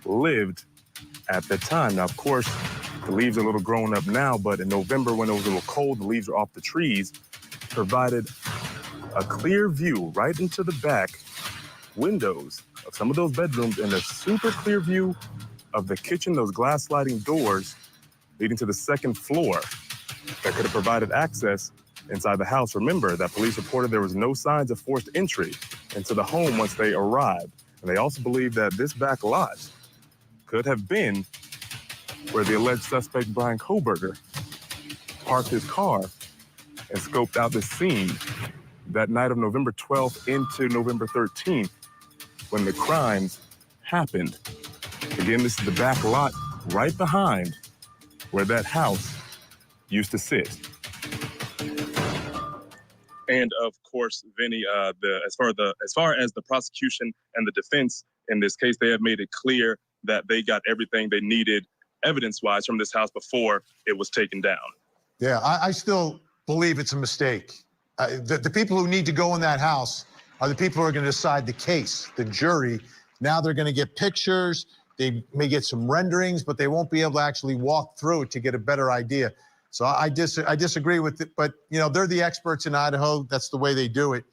lived at the time. Now, of course, the leaves are a little grown up now, but in November when it was a little cold, the leaves were off the trees, provided a clear view right into the back windows of some of those bedrooms and a super clear view of the kitchen, those glass sliding doors leading to the second floor that could have provided access inside the house. Remember that police reported there was no signs of forced entry into the home once they arrived. And they also believe that this back lot could have been where the alleged suspect Brian Kohberger parked his car and scoped out the scene that night of November 12th into November 13th when the crimes happened. Again, this is the back lot right behind where that house used to sit. And of course, Vinny, as far as the prosecution and the defense in this case, they have made it clear that they got everything they needed evidence-wise from this house before it was taken down. Yeah, I still believe it's a mistake. The people who need to go in that house are the people who are going to decide the case, the jury. Now they're going to get pictures. They may get some renderings, but they won't be able to actually walk through it to get a better idea. So I disagree with it, but you know, they're the experts in Idaho. That's the way they do it.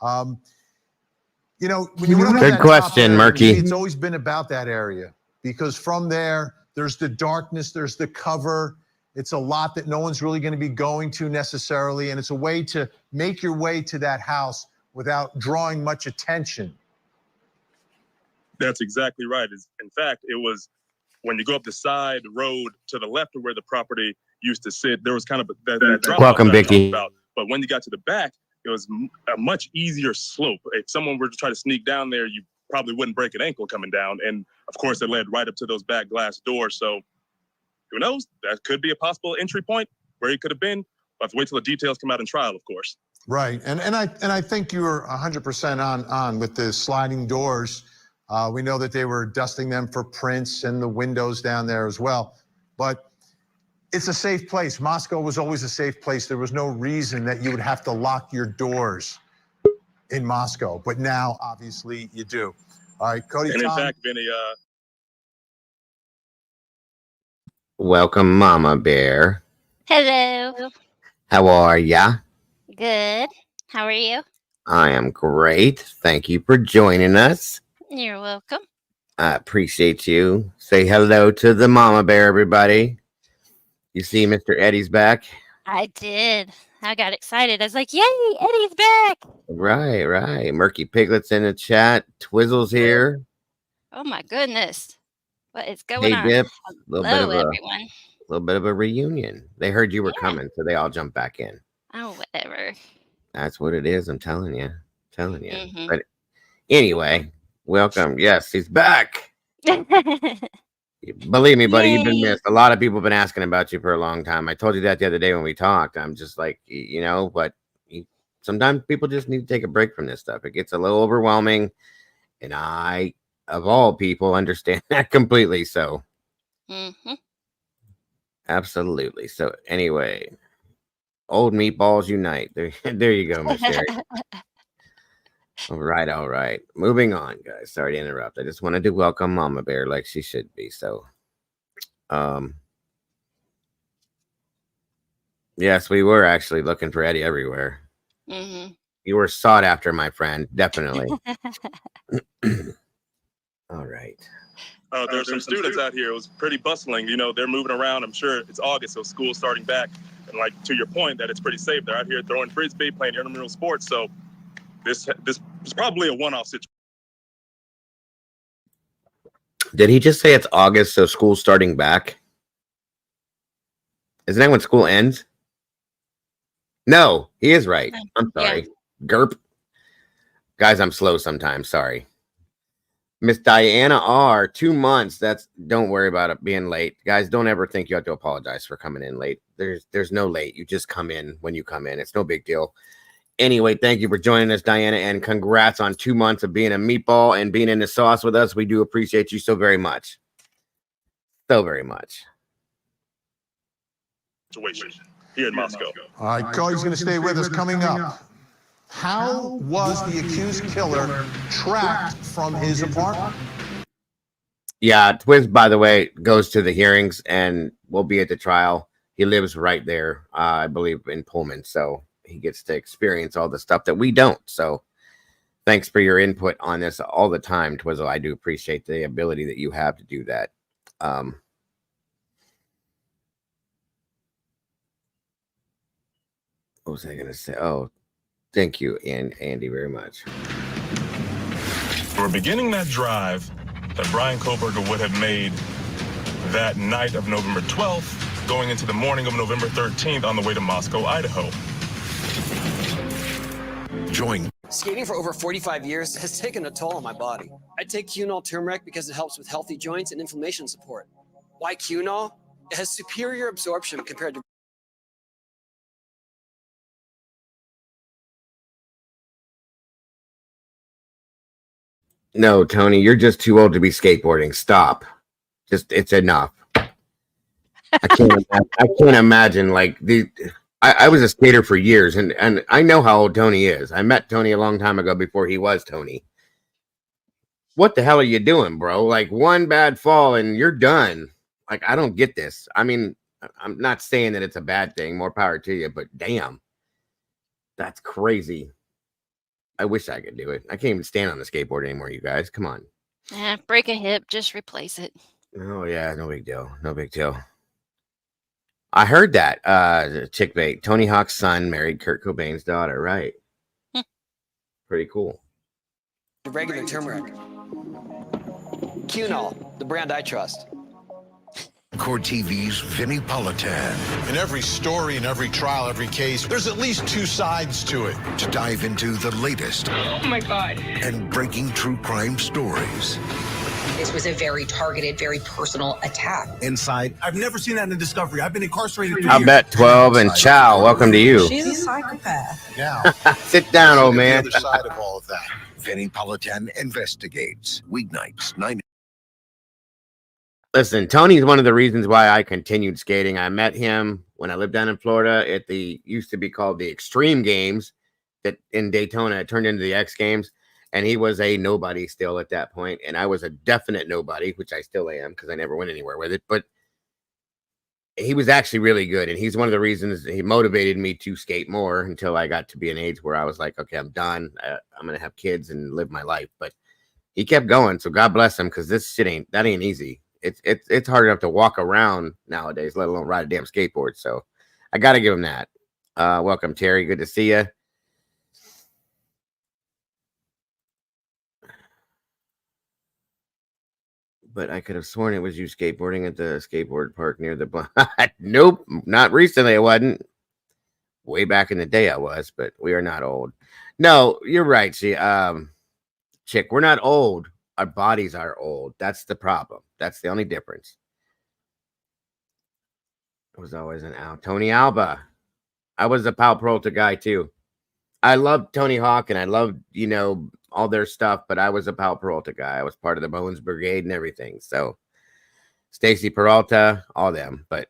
You know, when you look at Good that question, top area, Murky. it's always been about that area because from there, there's the darkness, there's the cover. It's a lot that no one's really going to be going to necessarily, and it's a way to make your way to that house without drawing much attention. That's exactly right. In fact, it was when you go up the side road to the left of where the property used to sit, there was kind of that drop Welcome, off that I Vicky. talked about. But when you got to the back, it was a much easier slope. If someone were to try to sneak down there, you probably wouldn't break an ankle coming down. And of course, it led right up to those back glass doors. So who knows? That could be a possible entry point where he could have been. We'll have to wait till the details come out in trial, of course. Right, and I think you were 100% on with the sliding doors. We know that they were dusting them for prints and the windows down there as well. But it's a safe place. Moscow was always a safe place. There was no reason that you would have to lock your doors in Moscow. But now, obviously, you do. All right, Cody. And in Tom, fact, Vinny, Welcome, Mama Bear. Hello. How are ya? Good. How are you? I am great. Thank you for joining us. You're welcome. I appreciate you. Say hello to the Mama Bear, everybody. You see Mr. Eddie's back? I did. I got excited. I was like, yay, Eddie's back. Right. Murky Piglet's in the chat. Twizzle's here. Oh my goodness. What is going Hey, on? Dip. Hello, everyone. Little bit of a reunion. They heard you were coming, so they all jumped back in. Oh, whatever. That's what it is. I'm telling you. Mhm. But anyway, welcome. Yes, he's back. Believe me, buddy, you've been Yay. missed. A lot of people have been asking about you for a long time. I told you that the other day when we talked. I'm just like, but sometimes people just need to take a break from this stuff. It gets a little overwhelming, and I, of all people, understand that completely. So, absolutely. So, anyway, old meatballs unite. There you go, Miss Sherry. All right. Moving on, guys. Sorry to interrupt. I just wanted to welcome Mama Bear like she should be. So, yes, we were actually looking for Eddie everywhere. You were sought after, my friend. Definitely. All right. There's some students out here. It was pretty bustling. They're moving around. I'm sure it's August, so school's starting back. And like to your point, that it's pretty safe. They're out here throwing frisbee, playing intramural sports. So this is probably a one-off situation. Did he just say it's August, so school's starting back? Isn't that when school ends? No, he is right. I'm sorry. Yeah. Gerp. Guys, I'm slow sometimes. Sorry. Miss Diana R, 2 months. Don't worry about it being late. Guys, don't ever think you have to apologize for coming in late. There's no late. You just come in when you come in. It's no big deal. Anyway, thank you for joining us, Diana, and congrats on 2 months of being a meatball and being in the sauce with us. We do appreciate you so very much. So very much. Situation here in Moscow. All right, Cody's going to stay with us coming up. How was the accused killer tracked from his apartment? Yeah, Twiz, by the way, goes to the hearings and will be at the trial. He lives right there, I believe, in Pullman. So he gets to experience all the stuff that we don't. So thanks for your input on this all the time, Twizzle. I do appreciate the ability that you have to do that. What was I going to say? Oh, thank you, Andy, very much. We're beginning that drive that Brian Koberger would have made that night of November 12th, going into the morning of November 13th on the way to Moscow, Idaho. Join. Skating for over 45 years has taken a toll on my body. I take Cunol turmeric because it helps with healthy joints and inflammation support. Why Cunol? It has superior absorption compared to No, Tony, you're just too old to be skateboarding. Stop. It's enough. I can't imagine like I was a skater for years and I know how old Tony is. I met Tony a long time ago before he was Tony. What the hell are you doing, bro? Like one bad fall and you're done. Like, I don't get this. I mean, I'm not saying that it's a bad thing. More power to you, but damn. That's crazy. I wish I could do it. I can't even stand on the skateboard anymore, you guys. Come on. Break a hip, just replace it. Oh, yeah. No big deal. No big deal. I heard that. Chick bait. Tony Hawk's son married Kurt Cobain's daughter, right? Pretty cool. Regular turmeric. Cunol, the brand I trust. Court TV's Vinny Politan. In every story, in every trial, every case, there's at least two sides to it. To dive into the latest. Oh my God. And breaking true crime stories. This was a very targeted, very personal attack. Inside. I've never seen that in a Discovery. I've been incarcerated 2 I years. bet 12 and Chow, welcome to you. She's a psychopath. Now, sit down, old man. The other side of all of that. Vinny Politan investigates. Weeknights, 9. Listen, Tony's one of the reasons why I continued skating. I met him when I lived down in Florida at the used to be called the Extreme Games that in Daytona it turned into the X Games. And he was a nobody still at that point. And I was a definite nobody, which I still am because I never went anywhere with it. But he was actually really good. And he's one of the reasons he motivated me to skate more until I got to be an age where I was like, okay, I'm done. I'm going to have kids and live my life. But he kept going. So God bless him, because this shit ain't easy. It's hard enough to walk around nowadays, let alone ride a damn skateboard. So I got to give him that. Welcome, Terry. Good to see you. But I could have sworn it was you skateboarding at the skateboard park near the Nope, not recently. I wasn't. Way back in the day I was, but we are not old. No, you're right. See, Chick, we're not old. Our bodies are old. That's the problem. That's the only difference. It was always an Tony Alba. I was a Pal Peralta guy too. I loved Tony Hawk and I loved, all their stuff, but I was a Pal Peralta guy. I was part of the Bones Brigade and everything. So Stacy Peralta, all them. But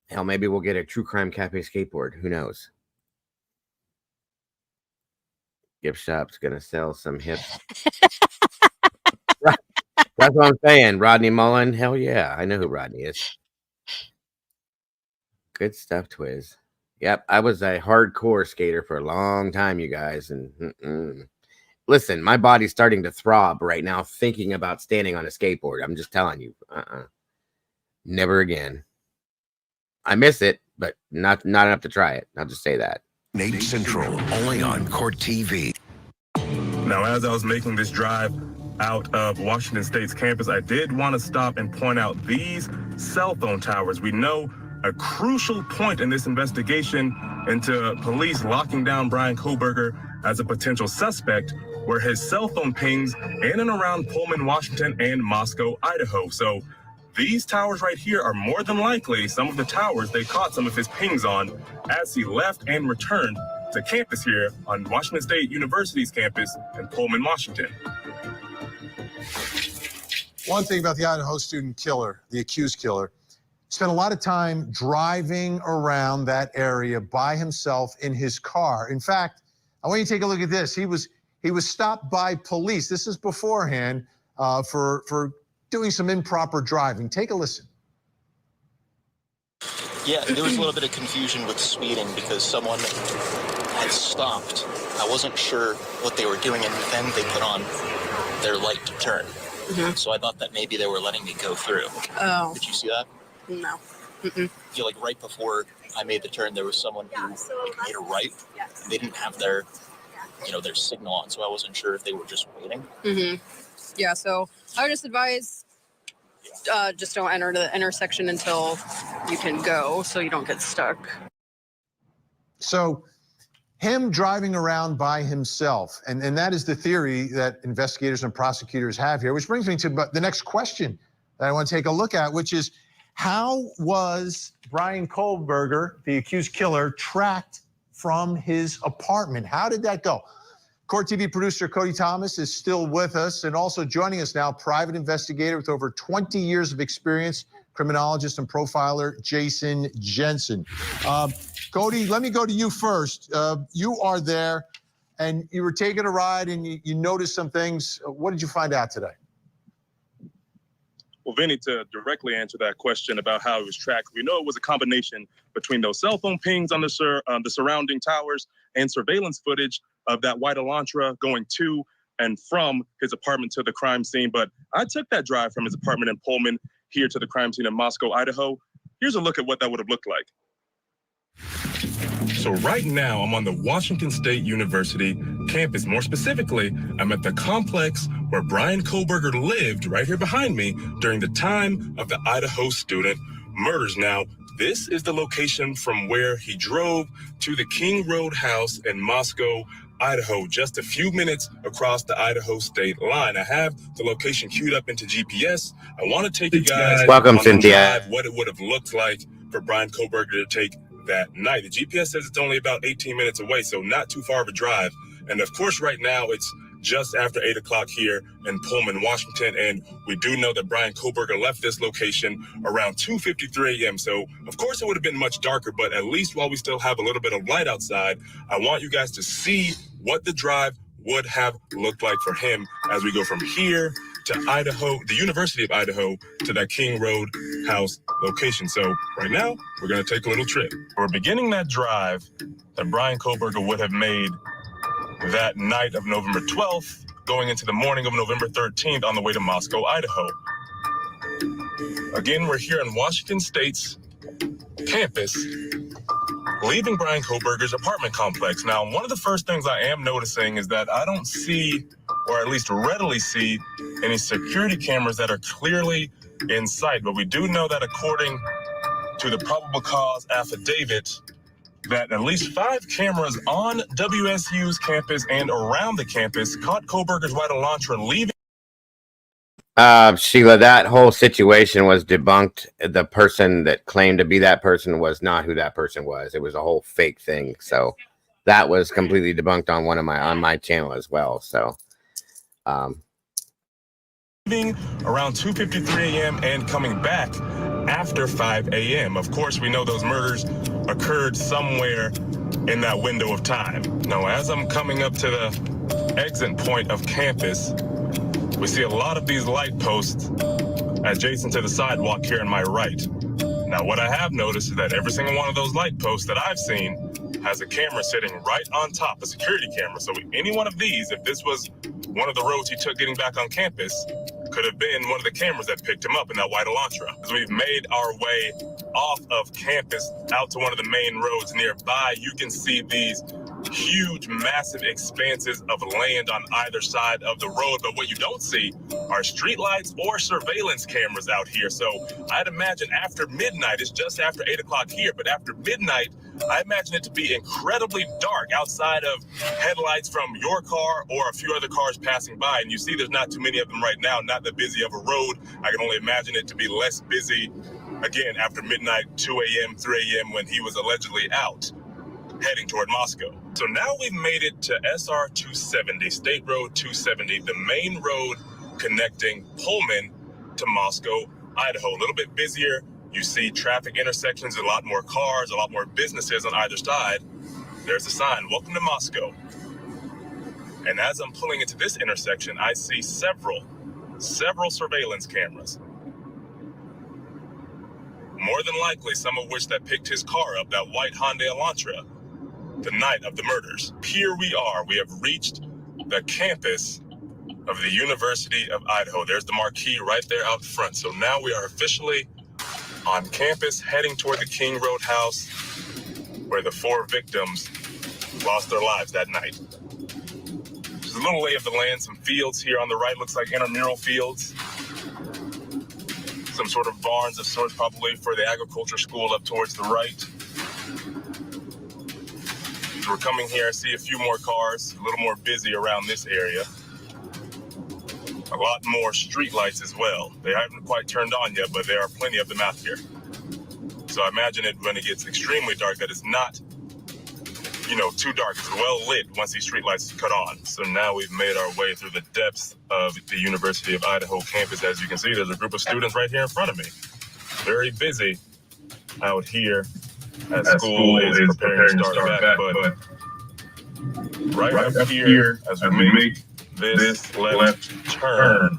hell, maybe we'll get a True Crime Cafe skateboard. Who knows? Gift shop's gonna sell some hip. That's what I'm saying. Rodney Mullen. Hell yeah. I know who Rodney is. Good stuff, Twiz. Yep, I was a hardcore skater for a long time, you guys. And listen, my body's starting to throb right now thinking about standing on a skateboard. I'm just telling you. Never again. I miss it, but not enough to try it. I'll just say that. 8 Central, only on Court TV. Now, as I was making this drive out of Washington State's campus, I did want to stop and point out these cell phone towers. We know a crucial point in this investigation into police locking down Bryan Kohberger as a potential suspect were his cell phone pings in and around Pullman, Washington, and Moscow, Idaho. So these towers right here are more than likely some of the towers they caught some of his pings on as he left and returned to campus here on Washington State University's campus in Pullman, Washington. One thing about the Idaho student killer, the accused killer, spent a lot of time driving around that area by himself in his car. In fact, I want you to take a look at this. He was stopped by police. This is beforehand for doing some improper driving. Take a listen. Yeah, there was a little bit of confusion with speeding because someone had stopped. I wasn't sure what they were doing, and then they put on their light to turn. Mm-hmm. So I thought that maybe they were letting me go through. Oh. Did you see that? No. I feel like right before I made the turn, there was someone who made a right. And they didn't have their, their signal on, so I wasn't sure if they were just waiting. Mm-hmm. Yeah, so I would just advise just don't enter the intersection until you can go so you don't get stuck. So him driving around by himself, and that is the theory that investigators and prosecutors have here, which brings me to the next question that I want to take a look at, which is, how was Bryan Kohberger, the accused killer, tracked from his apartment? How did that go? Court TV producer Cody Thomas is still with us, and also joining us now, private investigator with over 20 years of experience, criminologist and profiler Jason Jensen. Cody, let me go to you first. You are there, and you were taking a ride, and you noticed some things. What did you find out today? Well, Vinny, to directly answer that question about how it was tracked, we know it was a combination between those cell phone pings on the surrounding towers and surveillance footage of that white Elantra going to and from his apartment to the crime scene. But I took that drive from his apartment in Pullman here to the crime scene in Moscow, Idaho. Here's a look at what that would have looked like. So right now, I'm on the Washington State University campus. More specifically, I'm at the complex where Bryan Kohberger lived right here behind me during the time of the Idaho student murders. Now, this is the location from where he drove to the King Road house in Moscow, Idaho, just a few minutes across the Idaho state line. I have the location queued up into GPS. I want to take you guys Welcome, on Cynthia. the drive, what it would have looked like for Bryan Kohberger to take that night. The GPS says it's only about 18 minutes away, so not too far of a drive. And of course, right now, it's just after 8 o'clock here in Pullman, Washington. And we do know that Bryan Kohberger left this location around 2:53 a.m. So, of course, it would have been much darker, but at least while we still have a little bit of light outside, I want you guys to see what the drive would have looked like for him as we go from here to Idaho, the University of Idaho, to that King Road house location. So right now, we're going to take a little trip. We're beginning that drive that Bryan Kohberger would have made that night of November 12th, going into the morning of November 13th on the way to Moscow, Idaho. Again, we're here in Washington State's campus, leaving Bryan Kohberger's apartment complex. Now, one of the first things I am noticing is that I don't see, or at least readily see, any security cameras that are clearly in sight. But we do know that according to the probable cause affidavit, that at least 5 cameras on WSU's campus and around the campus caught Kohberger's white Elantra leaving. Sheila, that whole situation was debunked. The person that claimed to be that person was not who that person was. It was a whole fake thing. So that was completely debunked on on my channel as well. So around 2:53 a.m. and coming back after 5 a.m. Of course, we know those murders occurred somewhere in that window of time. Now, as I'm coming up to the exit point of campus, we see a lot of these light posts adjacent to the sidewalk here on my right. Now, what I have noticed is that every single one of those light posts that I've seen has a camera sitting right on top, a security camera. So any one of these, if this was one of the roads he took getting back on campus, could have been one of the cameras that picked him up in that white Elantra. As we've made our way off of campus out to one of the main roads nearby, you can see these huge, massive expanses of land on either side of the road. But what you don't see are streetlights or surveillance cameras out here. So I'd imagine after midnight, it's just after 8 o'clock here, but after midnight, I imagine it to be incredibly dark outside of headlights from your car or a few other cars passing by. And you see there's not too many of them right now, not that busy of a road. I can only imagine it to be less busy, again, after midnight, 2 a.m., 3 a.m., when he was allegedly out heading toward Moscow. So now we've made it to SR 270, State Road 270, the main road connecting Pullman to Moscow, Idaho. A little bit busier. You see traffic intersections, a lot more cars, a lot more businesses on either side. There's a sign, welcome to Moscow. And as I'm pulling into this intersection, I see several surveillance cameras. More than likely, some of which that picked his car up, that white Hyundai Elantra, the night of the murders. Here we are. We have reached the campus of the University of Idaho. There's the marquee right there out front. So now we are officially on campus, heading toward the King Road house, where the 4 victims lost their lives that night. There's a little lay of the land, some fields here on the right, looks like intramural fields. Some sort of barns of sorts, probably for the agriculture school up towards the right. As we're coming here, I see a few more cars, a little more busy around this area. A lot more street lights as well. They haven't quite turned on yet, but there are plenty of them out here. So I imagine it when it gets extremely dark that it's not, too dark. It's well lit once these street lights cut on. So now we've made our way through the depths of the University of Idaho campus. As you can see, there's a group of students right here in front of me. Very busy out here as school is preparing to start back. But right up here, as we make this left turn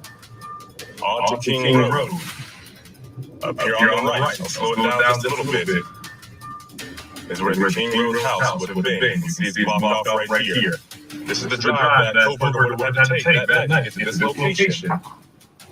onto King Road. Up here on the right, I'll slow it down just a little bit. Is where the King Road house would have been. You see it's blocked off right here. This is the drive that Kohberger would have had to take that night to get to this location.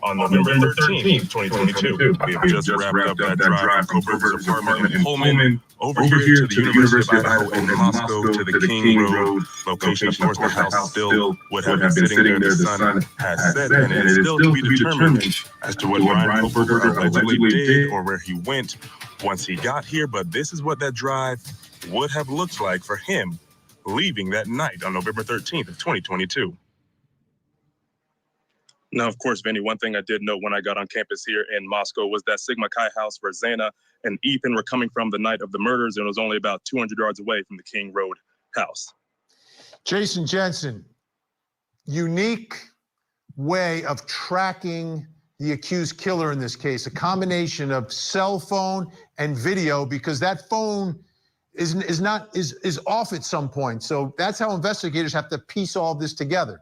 on November 13th, 2022. We have just wrapped up that drive from Coburger's apartment in Pullman over here to the University of Idaho in Moscow to the King Road location. Of course, the house still would have been sitting there. The sun has set, and it is still to be determined as to what Brian Koberger allegedly did or where he went once he got here. But this is what that drive would have looked like for him leaving that night on November 13th of 2022. Now, of course, Vinny, one thing I did know when I got on campus here in Moscow was that Sigma Chi house where Xana and Ethan were coming from the night of the murders, and it was only about 200 yards away from the King Road house. Jason Jensen, unique way of tracking the accused killer in this case, a combination of cell phone and video, because that phone is off at some point. So that's how investigators have to piece all this together.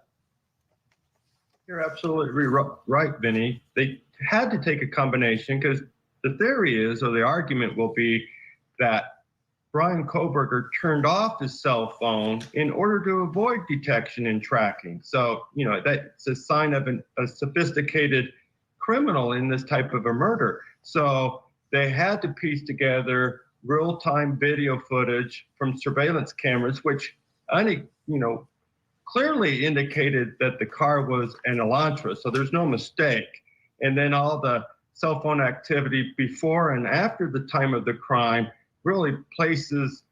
You're absolutely right, Vinny. They had to take a combination because the theory is, or the argument will be, that Brian Koberger turned off his cell phone in order to avoid detection and tracking. So, you know, that's a sign of a sophisticated criminal in this type of a murder. So they had to piece together real-time video footage from surveillance cameras, which clearly indicated that the car was an Elantra, so there's no mistake. And then all the cell phone activity before and after the time of the crime really places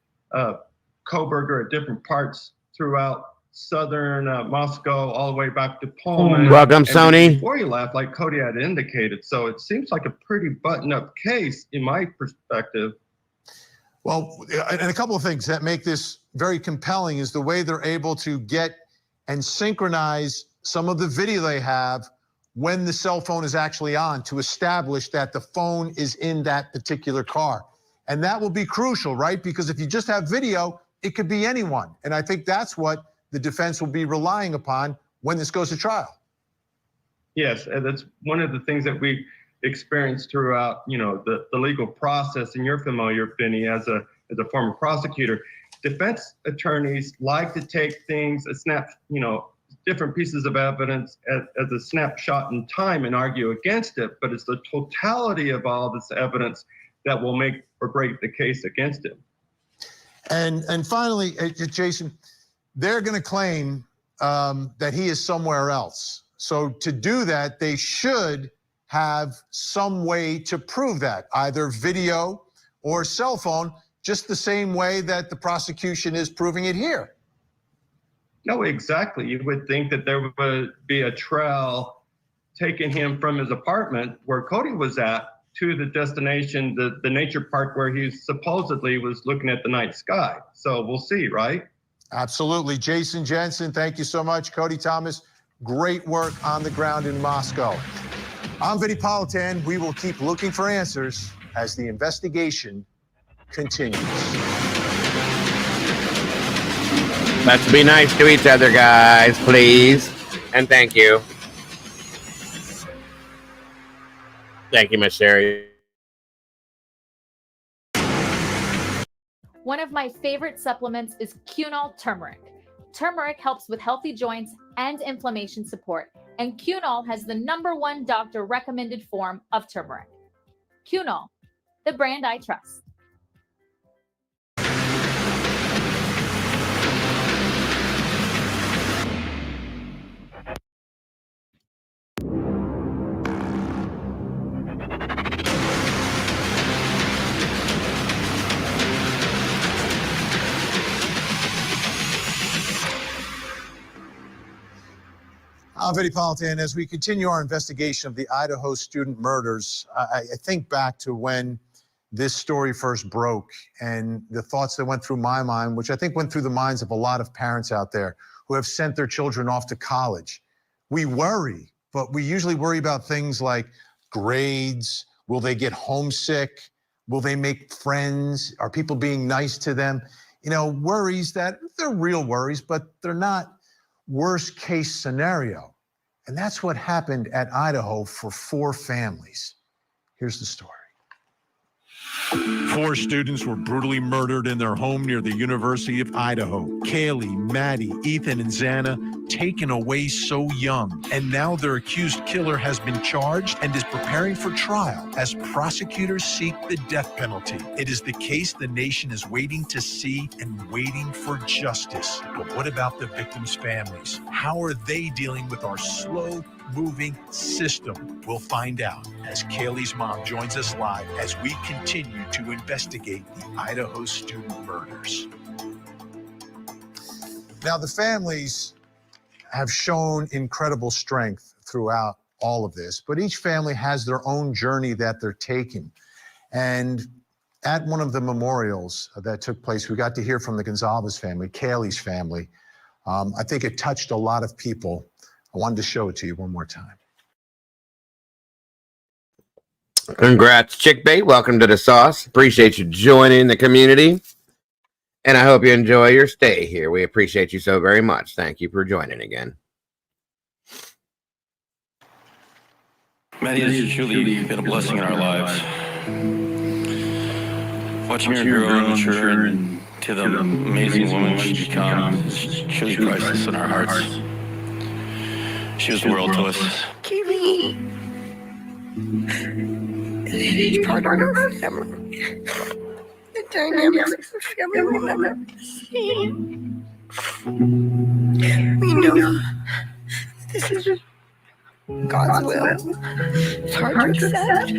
Koberger at different parts throughout southern Moscow, all the way back to Pullman. Welcome, Sony. Before you left, like Cody had indicated. So it seems like a pretty buttoned-up case in my perspective. Well, and a couple of things that make this very compelling is the way they're able to get and synchronize some of the video they have when the cell phone is actually on to establish that the phone is in that particular car. And that will be crucial, right? Because if you just have video, it could be anyone. And I think that's what the defense will be relying upon when this goes to trial. Yes, and that's one of the things that we experienced throughout, the legal process. And you're familiar, Vinny, as a former prosecutor. Defense attorneys like to take things, different pieces of evidence as a snapshot in time and argue against it. But it's the totality of all this evidence that will make or break the case against him. And finally, Jason, they're going to claim that he is somewhere else. So to do that, they should have some way to prove that, either video or cell phone, just the same way that the prosecution is proving it here. No, exactly. You would think that there would be a trail taking him from his apartment where Cody was at to the destination, the nature park where he supposedly was looking at the night sky. So we'll see, right? Absolutely. Jason Jensen, thank you so much. Cody Thomas, great work on the ground in Moscow. I'm Vinny Politan. We will keep looking for answers as the investigation continues. Let's be nice to each other, guys, please. And thank you. Thank you, Miss Sherry. One of my favorite supplements is Cunol Turmeric. Turmeric helps with healthy joints and inflammation support, and Cunol has the #1 doctor recommended form of turmeric. Cunol, the brand I trust. I'm Vinny Politan. As we continue our investigation of the Idaho student murders, I think back to when this story first broke and the thoughts that went through my mind, which I think went through the minds of a lot of parents out there who have sent their children off to college. We worry, but we usually worry about things like grades. Will they get homesick? Will they make friends? Are people being nice to them? Worries that they're real worries, but they're not worst case scenario. And that's what happened at Idaho for 4 families. Here's the story. 4 students were brutally murdered in their home near the University of Idaho. Kaylee, Maddie, Ethan, and Xana taken away so young. And now their accused killer has been charged and is preparing for trial as prosecutors seek the death penalty. It is the case the nation is waiting to see and waiting for justice. But what about the victims' families? How are they dealing with our slow-moving system? We'll find out as Kaylee's mom joins us live as we continue to investigate the Idaho student murders. Now, the families have shown incredible strength throughout all of this, but each family has their own journey that they're taking. And at one of the memorials that took place, we got to hear from the Gonzalez family, Kaylee's family. I think it touched a lot of people. I wanted to show it to you one more time. Congrats, Chickbait. Welcome to the sauce. Appreciate you joining the community. And I hope you enjoy your stay here. We appreciate you so very much. Thank you for joining again. Maddie has truly been a blessing in our lives. Watching her grow and mature into the amazing woman she's become is truly priceless in our hearts. She was the world to us. Kaylee is a huge part of our family. The dynamics of family will never be the same. We know this is God's will. It's hard to accept.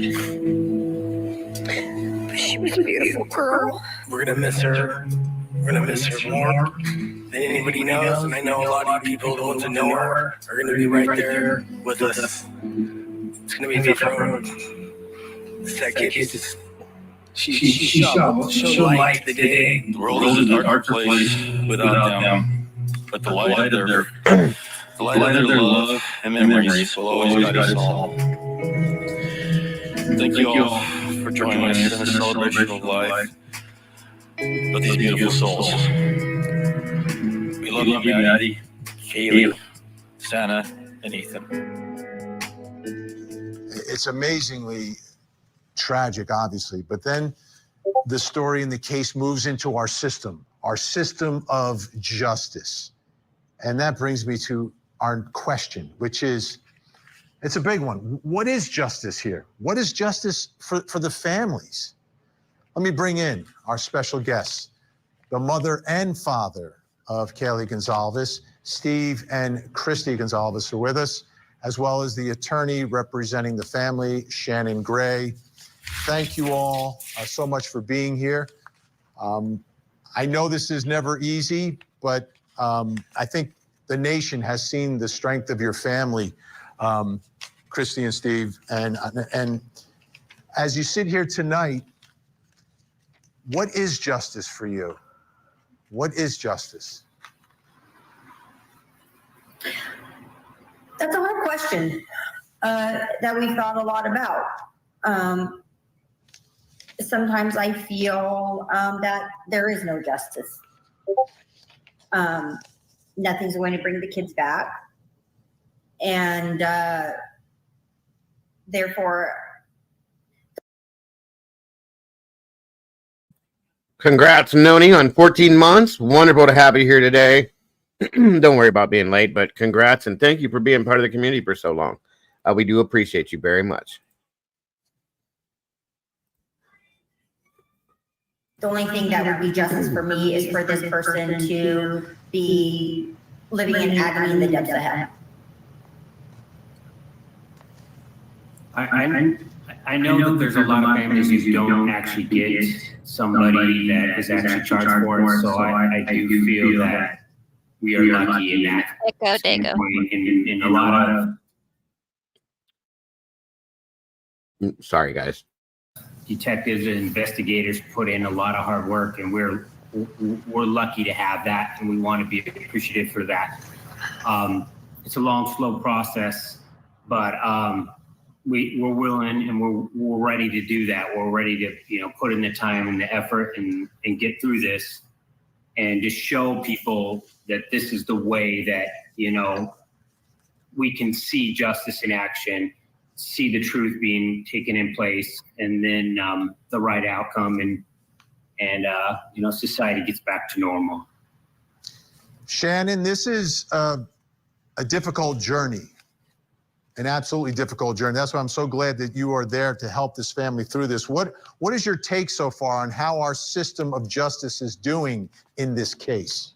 But she was a beautiful girl. We're gonna miss her. We're gonna miss her more than anybody knows, and I know a lot of people, the ones that know her, are gonna be right there with us. It's gonna be a tough road. That kid is she'll light the day. The world is a dark place without them, but the light of their love and memories will always guide us all. Thank you all for joining us in the celebration of life with these beautiful souls. We love you, Maddie, Kaylee, Santa, and Ethan. It's amazingly tragic, obviously, but then the story in the case moves into our system of justice. And that brings me to our question, which is, it's a big one. What is justice here? What is justice for the families? Let me bring in our special guests, the mother and father of Kaylee Gonzalez. Steve and Christy Gonzalez are with us, as well as the attorney representing the family, Shannon Gray. Thank you all so much for being here. I know this is never easy, but I think the nation has seen the strength of your family, Christy and Steve. And as you sit here tonight, what is justice for you? What is justice? That's a hard question that we've thought a lot about. Sometimes I feel that there is no justice. Nothing's going to bring the kids back. And therefore... Congrats, Noni, on 14 months. Wonderful to have you here today. Don't worry about being late, but congrats and thank you for being part of the community for so long. We do appreciate you very much. The only thing that would be justice for me is for this person to be living in agony in the depths of hell. I know that there's a lot of families who don't actually get somebody that is actually charged for it, so I do feel that we are lucky in that. In a lot of sorry, guys. Detectives and investigators put in a lot of hard work, and we're lucky to have that, and we want to be appreciative for that. It's a long, slow process, but we're willing and we're ready to do that. We're ready to put in the time and the effort and get through this, and just show people that this is the way that we can see justice in action see the truth being taken in place, and then the right outcome, and society gets back to normal. Shannon, this is a difficult journey, an absolutely difficult journey. That's why I'm so glad that you are there to help this family through this. What is your take so far on how our system of justice is doing in this case?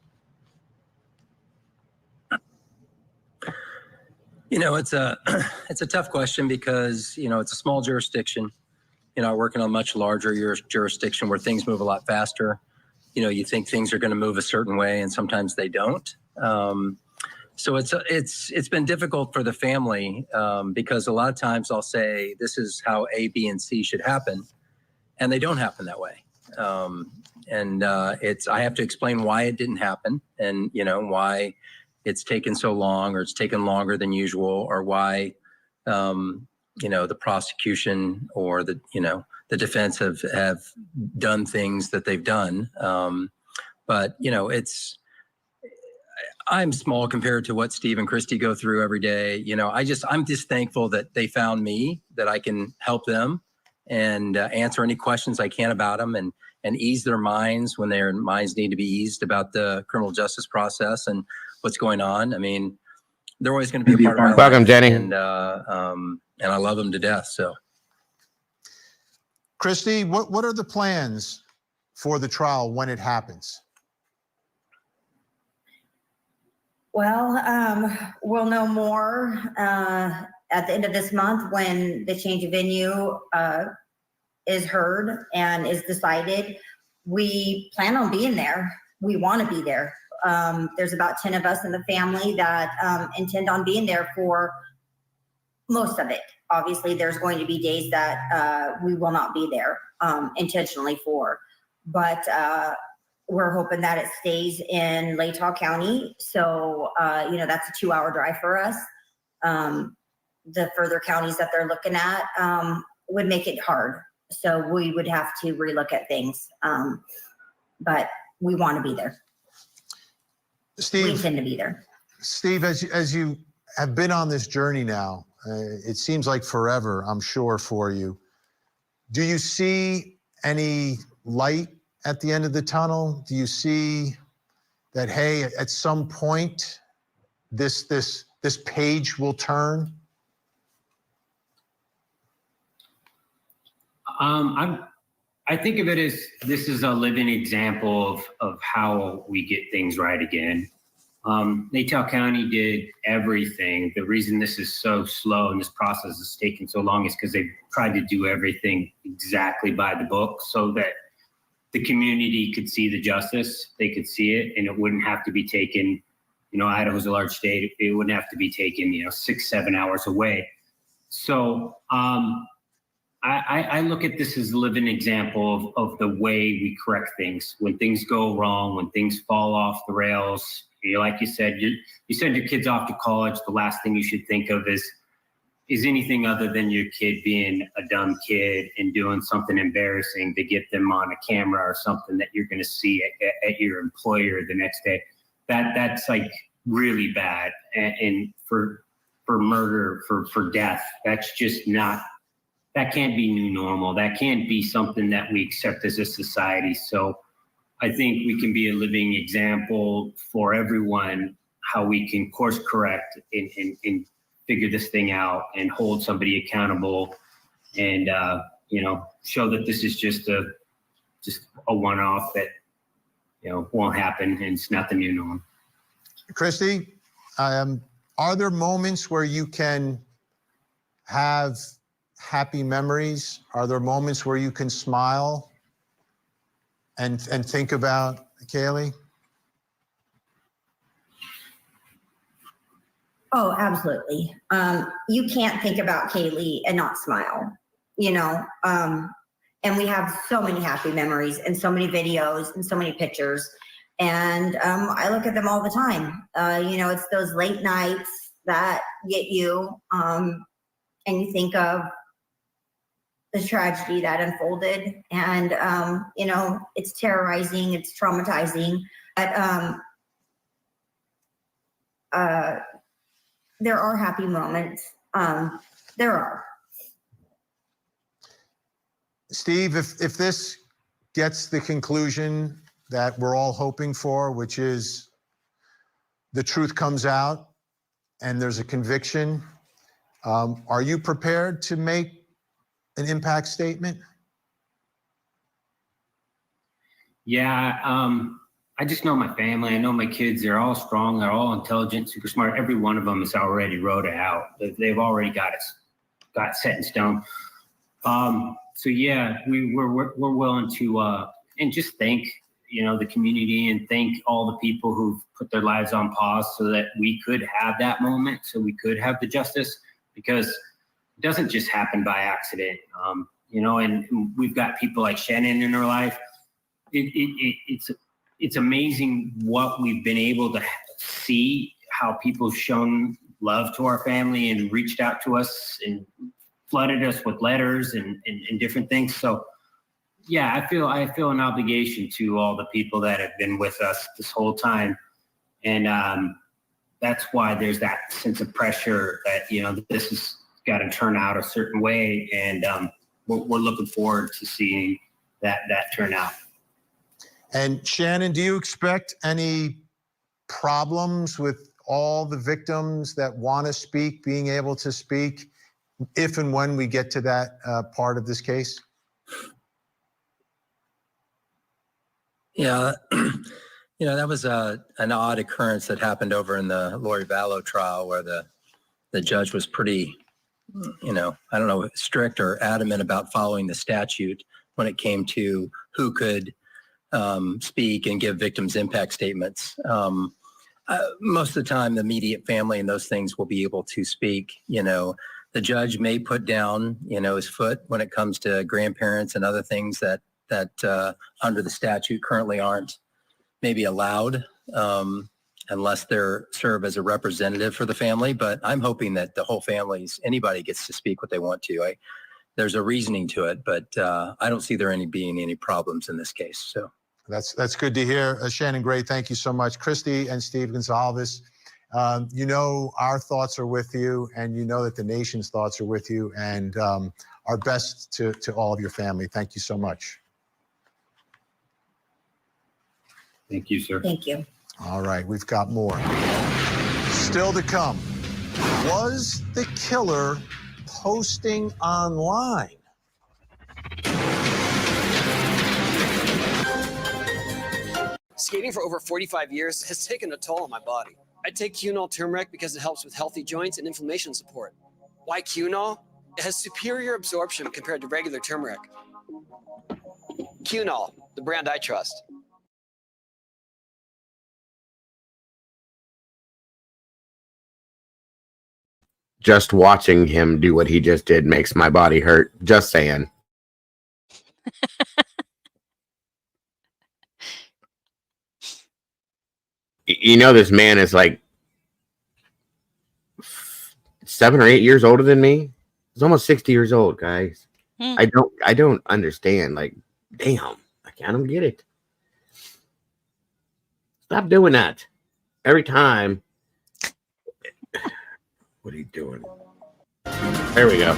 It's a tough question because, it's a small jurisdiction. I work in a much larger jurisdiction where things move a lot faster. You think things are going to move a certain way, and sometimes they don't. So it's been difficult for the family because a lot of times I'll say this is how A, B, and C should happen, and they don't happen that way. I have to explain why it didn't happen, and why it's taken so long, or it's taken longer than usual, or why the prosecution or the defense have done things that they've done. But I'm small compared to what Steve and Christy go through every day. I'm just thankful that they found me, that I can help them and answer any questions I can about them, and ease their minds when their minds need to be eased about the criminal justice process and what's going on. I mean, they're always going to be a part of my life. Welcome, Jenny. And I love them to death. So, Christy, what are the plans for the trial when it happens? Well, we'll know more at the end of this month when the change of venue is heard and is decided. We plan on being there. We want to be there. There's about 10 of us in the family that intend on being there for most of it. Obviously, there's going to be days that we will not be there intentionally for, but we're hoping that it stays in Latah County. So, that's a 2-hour drive for us. The further counties that they're looking at would make it hard. So we would have to relook at things. But we want to be there. Steve, we intend to be there. Steve, as you have been on this journey now, it seems like forever, I'm sure, for you. Do you see any light at the end of the tunnel? Do you see that, hey, at some point, this page will turn? I think of it as this is a living example of how we get things right again. Latah County did everything. The reason this is so slow and this process is taking so long is because they tried to do everything exactly by the book so that the community could see the justice, they could see it, and it wouldn't have to be taken, Idaho's a large state, it wouldn't have to be taken, 6-7 hours away. So I look at this as a living example of the way we correct things. When things go wrong, when things fall off the rails, like you said, you send your kids off to college, the last thing you should think of is anything other than your kid being a dumb kid and doing something embarrassing to get them on a camera or something that you're going to see at your employer the next day. That's like really bad. And for murder, for death, that's just not, that can't be new normal. That can't be something that we accept as a society. So I think we can be a living example for everyone, how we can course correct and figure this thing out and hold somebody accountable and, show that this is just a one-off that, won't happen and it's not the new norm. Christy, are there moments where you can have happy memories? Are there moments where you can smile and think about Kaylee? Oh, absolutely. You can't think about Kaylee and not smile, and we have so many happy memories and so many videos and so many pictures. And I look at them all the time. It's those late nights that get you, and you think of the tragedy that unfolded, and it's terrorizing, it's traumatizing, but there are happy moments. There are, Steve, if this gets the conclusion that we're all hoping for, which is the truth comes out and there's a conviction, are you prepared to make an impact statement? Yeah, I just know my family. I know my kids. They're all strong. They're all intelligent, super smart. Every one of them has already wrote it out. They've already got set in stone. So yeah, we're willing to and just thank the community and thank all the people who've put their lives on pause so that we could have that moment, so we could have the justice, because it doesn't just happen by accident. And we've got people like Shannon in our life. It's amazing what we've been able to see, how people have shown love to our family and reached out to us and flooded us with letters and different things. So yeah, I feel an obligation to all the people that have been with us this whole time. And that's why there's that sense of pressure that, this has got to turn out a certain way. And we're looking forward to seeing that turn out. And Shannon, do you expect any problems with all the victims that want to speak, being able to speak, if and when we get to that part of this case? Yeah, that was an odd occurrence that happened over in the Lori Vallow trial, where the judge was pretty, strict or adamant about following the statute when it came to who could speak and give victims impact statements. Most of the time, the immediate family and those things will be able to speak. The judge may put down, his foot when it comes to grandparents and other things that under the statute currently aren't maybe allowed unless they're serve as a representative for the family. But I'm hoping that the whole anybody gets to speak what they want to. There's a reasoning to it, but I don't see there being any problems in this case. So that's good to hear. Shannon Gray, thank you so much. Christy and Steve Gonzalez, our thoughts are with you, and that the nation's thoughts are with you, and our best to all of your family. Thank you so much. Thank you, sir. Thank you. All right, we've got more. Still to come. Was the killer posting online? Skating for over 45 years has taken a toll on my body. I take Cunol turmeric because it helps with healthy joints and inflammation support. Why Cunol? It has superior absorption compared to regular turmeric. Cunol, the brand I trust. Just watching him do what he just did makes my body hurt. Just saying. This man is like 7 or 8 years older than me. He's almost 60 years old, guys. I don't understand. Like, damn, I don't get it. Stop doing that. Every time. What are you doing? There we go.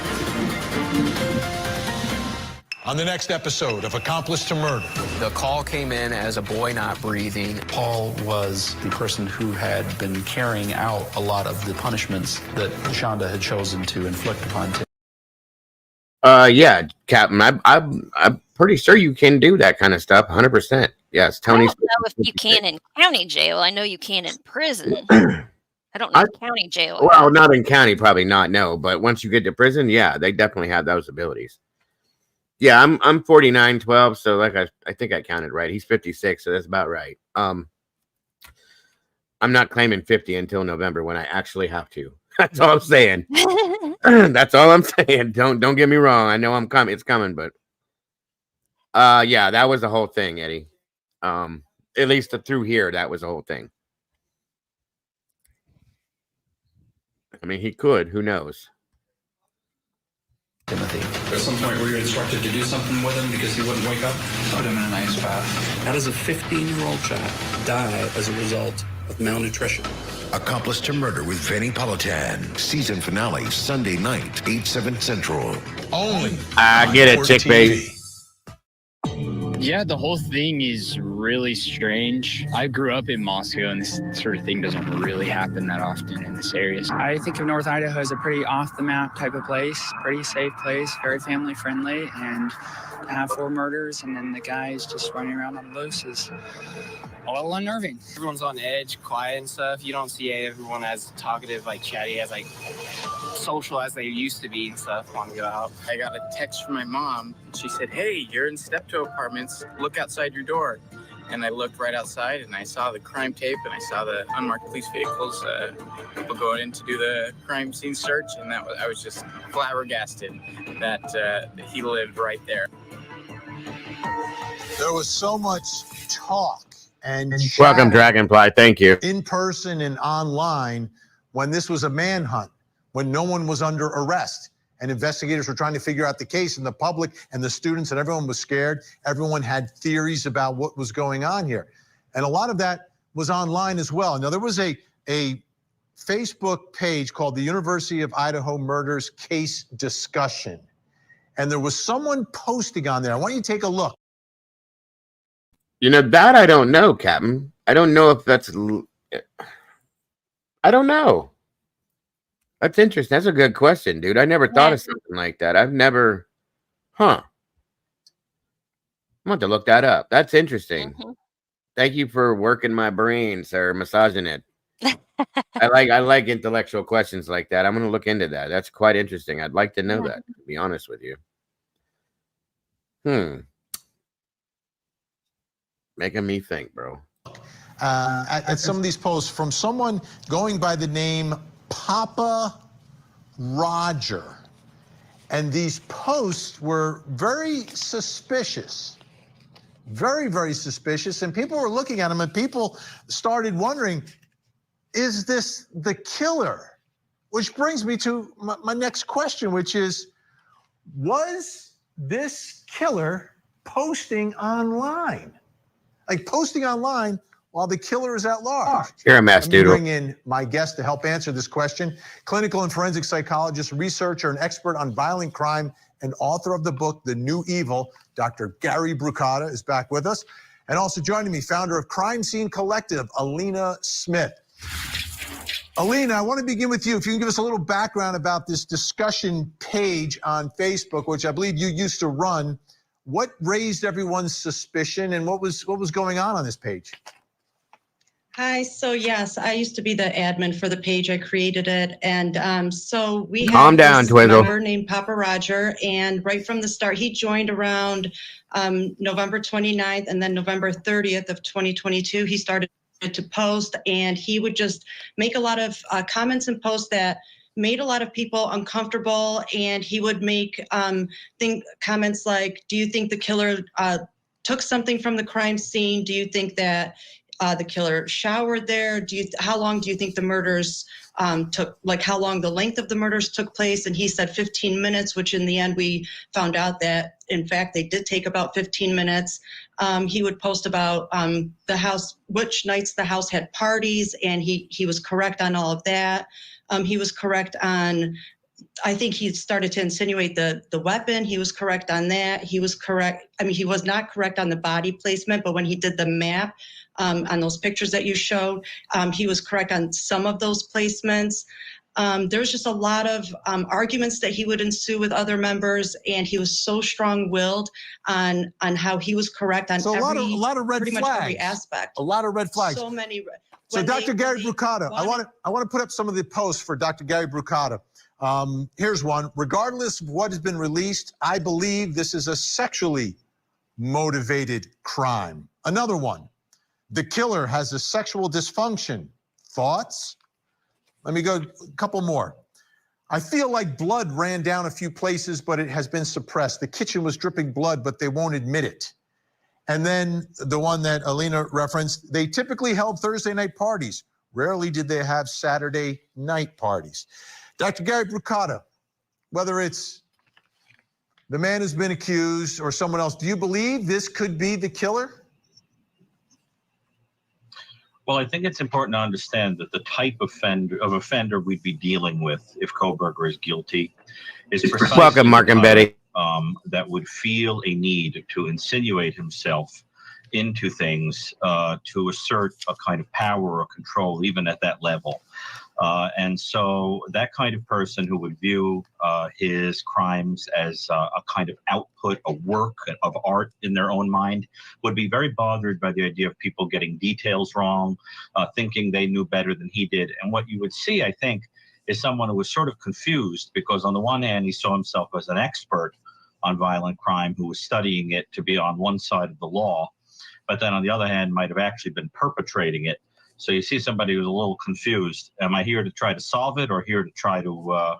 On the next episode of Accomplice to Murder. The call came in as a boy not breathing. Paul was the person who had been carrying out a lot of the punishments that Shonda had chosen to inflict upon Tim. Yeah, Captain. I'm pretty sure you can do that kind of stuff. 100%. Yes, Tony. I don't know if you can in county jail. I know you can in prison. I don't know county jail. Well, not in county, probably not. No, but once you get to prison, yeah, they definitely have those abilities. Yeah, I'm 49-12, so like I think I counted right. He's 56, so that's about right. I'm not claiming 50 until November when I actually have to. That's all I'm saying. That's all I'm saying. Don't get me wrong. I know it's coming, but yeah, that was the whole thing, Eddie. At least through here, that was the whole thing. I mean, he could. Who knows? Timothy. At some point, were you instructed to do something with him because he wouldn't wake up? Put him in an ice bath. How does a 15-year-old child die as a result of malnutrition? Accomplice to Murder with Vinnie Politan. Season finale Sunday night, 8/7 Central. Only. I get it, chick bait. Yeah, the whole thing is really strange. I grew up in Moscow, and this sort of thing doesn't really happen that often in this area. I think of North Idaho as a pretty off-the-map type of place, pretty safe place, very family-friendly, and to have 4 murders and then the guys just running around on the loose is a little unnerving. Everyone's on edge, quiet and stuff. You don't see everyone as talkative, like chatty, as like social as they used to be and stuff. Want to go out. I got a text from my mom. She said, "Hey, you're in Steptoe Apartments. Look outside your door." And I looked right outside and I saw the crime tape and I saw the unmarked police vehicles, people going in to do the crime scene search, and I was just flabbergasted that he lived right there. There was so much talk and Welcome, Dragonfly. Thank you. in person and online when this was a manhunt, when no one was under arrest. And investigators were trying to figure out the case, and the public and the students and everyone was scared. Everyone had theories about what was going on here. And a lot of that was online as well. Now, there was a Facebook page called the University of Idaho Murders Case Discussion. And there was someone posting on there. I want you to take a look. You know, that I don't know, Captain. I don't know if that's... I don't know. That's interesting. That's a good question, dude. I never thought of something like that. I've never... Huh. I'm going to look that up. That's interesting. Thank you for working my brain, sir. Massaging it. I like intellectual questions like that. I'm going to look into that. That's quite interesting. I'd like to know that, to be honest with you. Making me think, bro. At some of these posts from someone going by the name Papa Roger. And these posts were very suspicious. Very, very suspicious. And people were looking at them and people started wondering, is this the killer? Which brings me to my next question, which is, was this killer posting online? Like posting online while the killer is at large? You're a mess, dude. Bring in my guest to help answer this question. Clinical and forensic psychologist, researcher, and expert on violent crime, and author of the book, The New Evil, Dr. Gary Brucata is back with us. And also joining me, founder of Crime Scene Collective, Alina Smith. Alina, I want to begin with you. If you can give us a little background about this discussion page on Facebook, which I believe you used to run. What raised everyone's suspicion and what was going on this page? Hi, so yes, I used to be the admin for the page. I created it. And so we Calm had down, this Twizzle. member named Papa Roger. And right from the start, he joined around November 29th and then November 30th of 2022. He started to post and he would just make a lot of comments and posts that made a lot of people uncomfortable. And he would make comments like, do you think the killer took something from the crime scene? Do you think that the killer showered there? How long do you think the murders took, like how long the length of the murders took place? And he said 15 minutes, which in the end we found out that in fact they did take about 15 minutes. He would post about the house, which nights the house had parties, and he was correct on all of that. He was correct on, I think he started to insinuate the weapon. He was correct on that. He was correct. I mean, he was not correct on the body placement, but when he did the map on those pictures that you showed, he was correct on some of those placements. There was just a lot of arguments that he would ensue with other members, and he was so strong-willed on how he was correct on So a lot of red pretty flags. much every aspect. A lot of red flags. So many. So Dr. Gary Brucata, I want to put up some of the posts for Dr. Gary Brucata. Here's one. Regardless of what has been released, I believe this is a sexually motivated crime. Another one. The killer has a sexual dysfunction. Thoughts? Let me go a couple more. I feel like blood ran down a few places, but it has been suppressed. The kitchen was dripping blood, but they won't admit it. And then the one that Alina referenced, they typically held Thursday night parties. Rarely did they have Saturday night parties. Dr. Gary Brucata, whether it's the man who's been accused or someone else, do you believe this could be the killer? Well, I think it's important to understand that the type of offender we'd be dealing with if Kohberger is guilty is precisely Welcome, Mark and Betty. that would feel a need to insinuate himself into things to assert a kind of power or control, even at that level. And so that kind of person who would view his crimes as a kind of output, a work of art in their own mind, would be very bothered by the idea of people getting details wrong, thinking they knew better than he did. And what you would see, I think, is someone who was sort of confused, because on the one hand, he saw himself as an expert on violent crime who was studying it to be on one side of the law, but then on the other hand, might have actually been perpetrating it. So you see somebody who's a little confused. Am I here to try to solve it, or here to try to,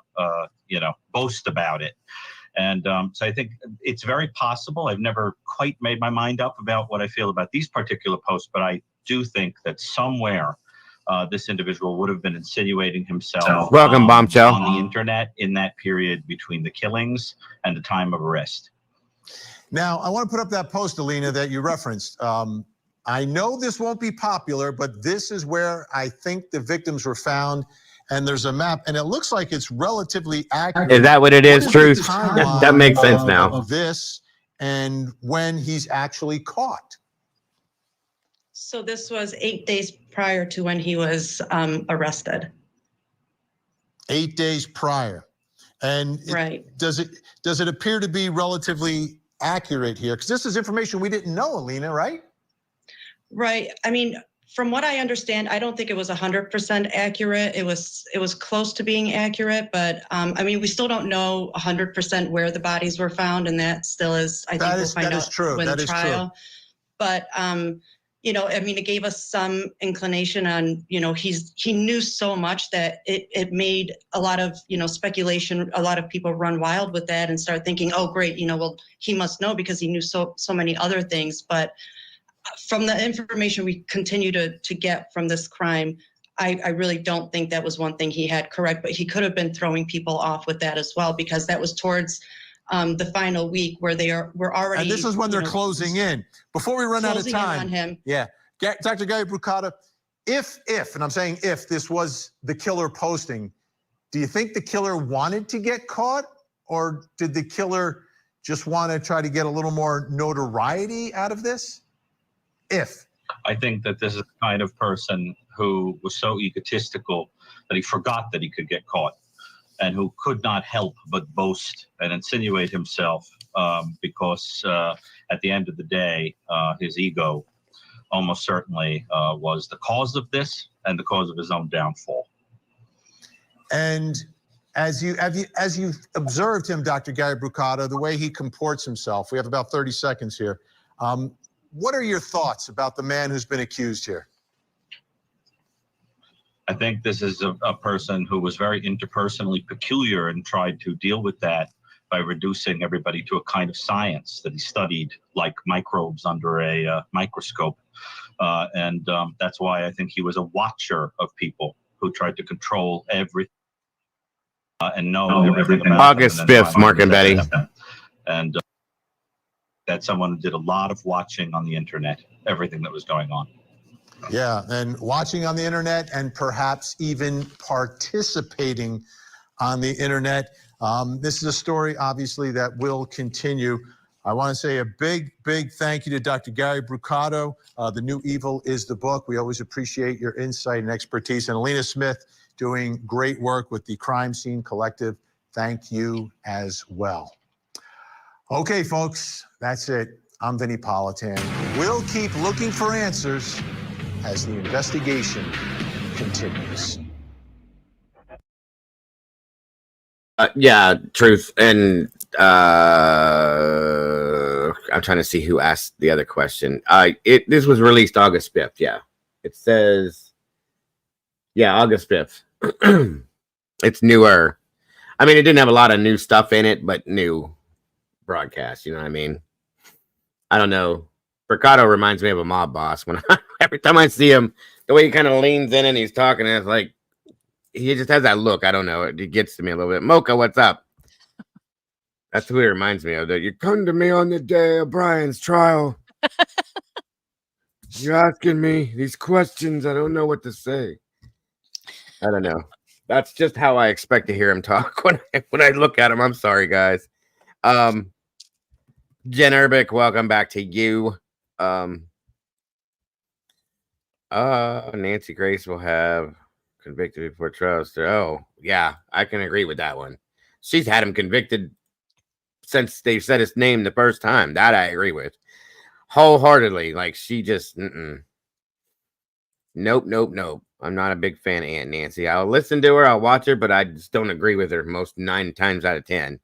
boast about it? And so I think it's very possible. I've never quite made my mind up about what I feel about these particular posts, but I do think that somewhere this individual would have been insinuating himself Welcome, Bombshell, on the internet in that period between the killings and the time of arrest. Now, I want to put up that post, Alina, that you referenced. I know this won't be popular, but this is where I think the victims were found. And there's a map, and it looks like it's relatively accurate. Is that what it is, Truth? That makes sense now. Of this and when he's actually caught. So this was 8 days prior to when he was arrested. 8 days prior. And right. Does it appear to be relatively accurate here? Because this is information we didn't know, Alina, right? Right. I mean, from what I understand, I don't think it was 100% accurate. It was close to being accurate, but I mean, we still don't know 100% where the bodies were found, and that still is. I think we'll find out when the trial. But you know, I mean, it gave us some inclination on, you know, he knew so much that it made a lot of, you know, speculation. A lot of people run wild with that and start thinking, oh, great, you know, well, he must know because he knew so many other things. But from the information we continue to get from this crime, I really don't think that was one thing he had correct, but he could have been throwing people off with that as well, because that was towards the final week where we're already. And this is when they're closing in. Before we run out of time. On him. Yeah. Dr. Gary Brucato, if, and I'm saying if this was the killer posting, do you think the killer wanted to get caught, or did the killer just want to try to get a little more notoriety out of this? I think that this is the kind of person who was so egotistical that he forgot that he could get caught, and who could not help but boast and insinuate himself because at the end of the day, his ego almost certainly was the cause of this and the cause of his own downfall. And as you've observed him, Dr. Gary Brucato, the way he comports himself, we have about 30 seconds here. What are your thoughts about the man who's been accused here? I think this is a person who was very interpersonally peculiar and tried to deal with that by reducing everybody to a kind of science that he studied like microbes under a microscope. And that's why I think he was a watcher of people who tried to control everything and know everything about August 5th, Mark and Betty. And that someone did a lot of watching on the internet, everything that was going on. Yeah, and watching on the internet and perhaps even participating on the internet. This is a story, obviously, that will continue. I want to say a big, big thank you to Dr. Gary Brucato. The New Evil is the book. We always appreciate your insight and expertise. And Alina Smith doing great work with the Crime Scene Collective. Thank you as well. Okay, folks, that's it. I'm Vinnie Politan. We'll keep looking for answers as the investigation continues. Yeah, Truth. And I'm trying to see who asked the other question. This was released August 5th. Yeah, it says, yeah, August 5th. It's newer. I mean, it didn't have a lot of new stuff in it, but new broadcast. You know what I mean? I don't know. Brucato reminds me of a mob boss. When every time I see him, the way he kind of leans in and he's talking, and it's like he just has that look. I don't know. It gets to me a little bit. Mocha, what's up? That's who he reminds me of. That you come to me on the day of Brian's trial. You're asking me these questions. I don't know what to say. I don't know. That's just how I expect to hear him talk when I look at him. I'm sorry, guys. Jen Urbick, welcome back to you. Nancy Grace will have convicted before trial. Oh, yeah, I can agree with that one. She's had him convicted since they said his name the first time. That I agree with wholeheartedly. Like, she just, nope. I'm not a big fan of Aunt Nancy. I'll listen to her, I'll watch her, but I just don't agree with her most 9 times out of 10.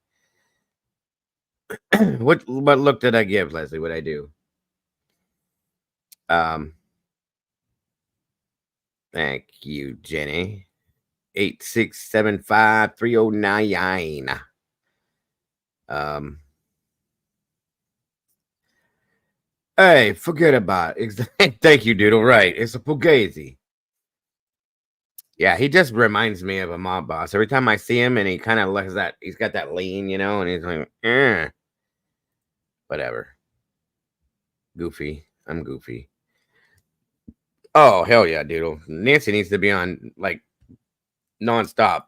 What look did I give, Leslie? What I do? Thank you, Jenny. 8675-3099. Hey, forget about it. Thank you, Doodle. Right. It's a Fugazi. Yeah, he just reminds me of a mob boss. Every time I see him and he kind of looks that, he's got that lean, you know, and he's like, whatever. Goofy. I'm goofy. Oh, hell yeah, Doodle. Nancy needs to be on, like, nonstop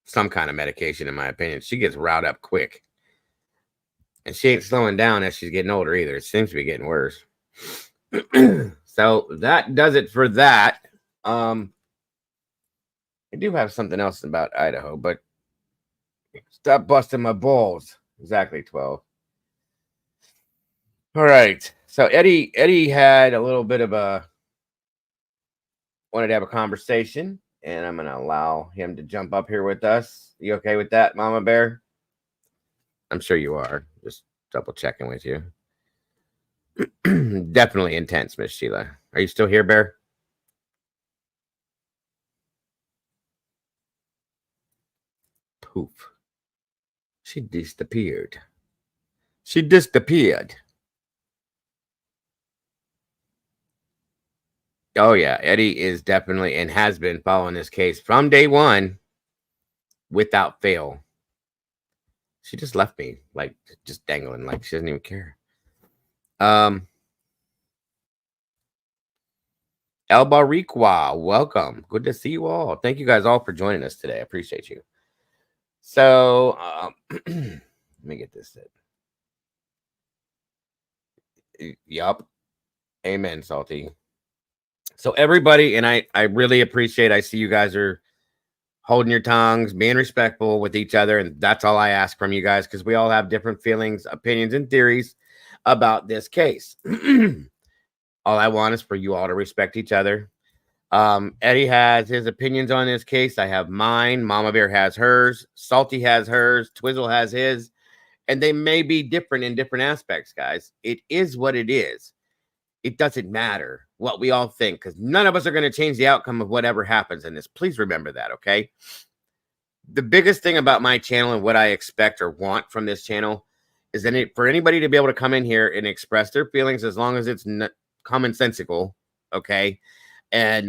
some kind of medication, in my opinion. She gets riled up quick. And she ain't slowing down as she's getting older either. It seems to be getting worse. So that does it for that. I do have something else about Idaho, but stop busting my balls. Exactly 12. All right. So Eddie had a little bit of wanted to have a conversation, and I'm going to allow him to jump up here with us. You okay with that, Mama Bear? I'm sure you are. Just double checking with you. Definitely intense, Miss Sheila. Are you still here, Bear? Poof. She disappeared. Oh, yeah. Eddie is definitely and has been following this case from day one without fail. She just left me, like, just dangling, like she doesn't even care. El Bariqua, welcome. Good to see you all. Thank you guys all for joining us today. I appreciate you. So, let me get this in. Yup. Amen, Salty. So everybody, and I really appreciate, I see you guys are holding your tongues, being respectful with each other, and that's all I ask from you guys, because we all have different feelings, opinions, and theories about this case. All I want is for you all to respect each other. Eddie has his opinions on this case. I have mine. Mama Bear has hers. Salty has hers. Twizzle has his. And they may be different in different aspects, guys. It is what it is. It doesn't matter what we all think, because none of us are going to change the outcome of whatever happens in this. Please remember that, okay? The biggest thing about my channel and what I expect or want from this channel is that for anybody to be able to come in here and express their feelings, as long as it's commonsensical, okay, and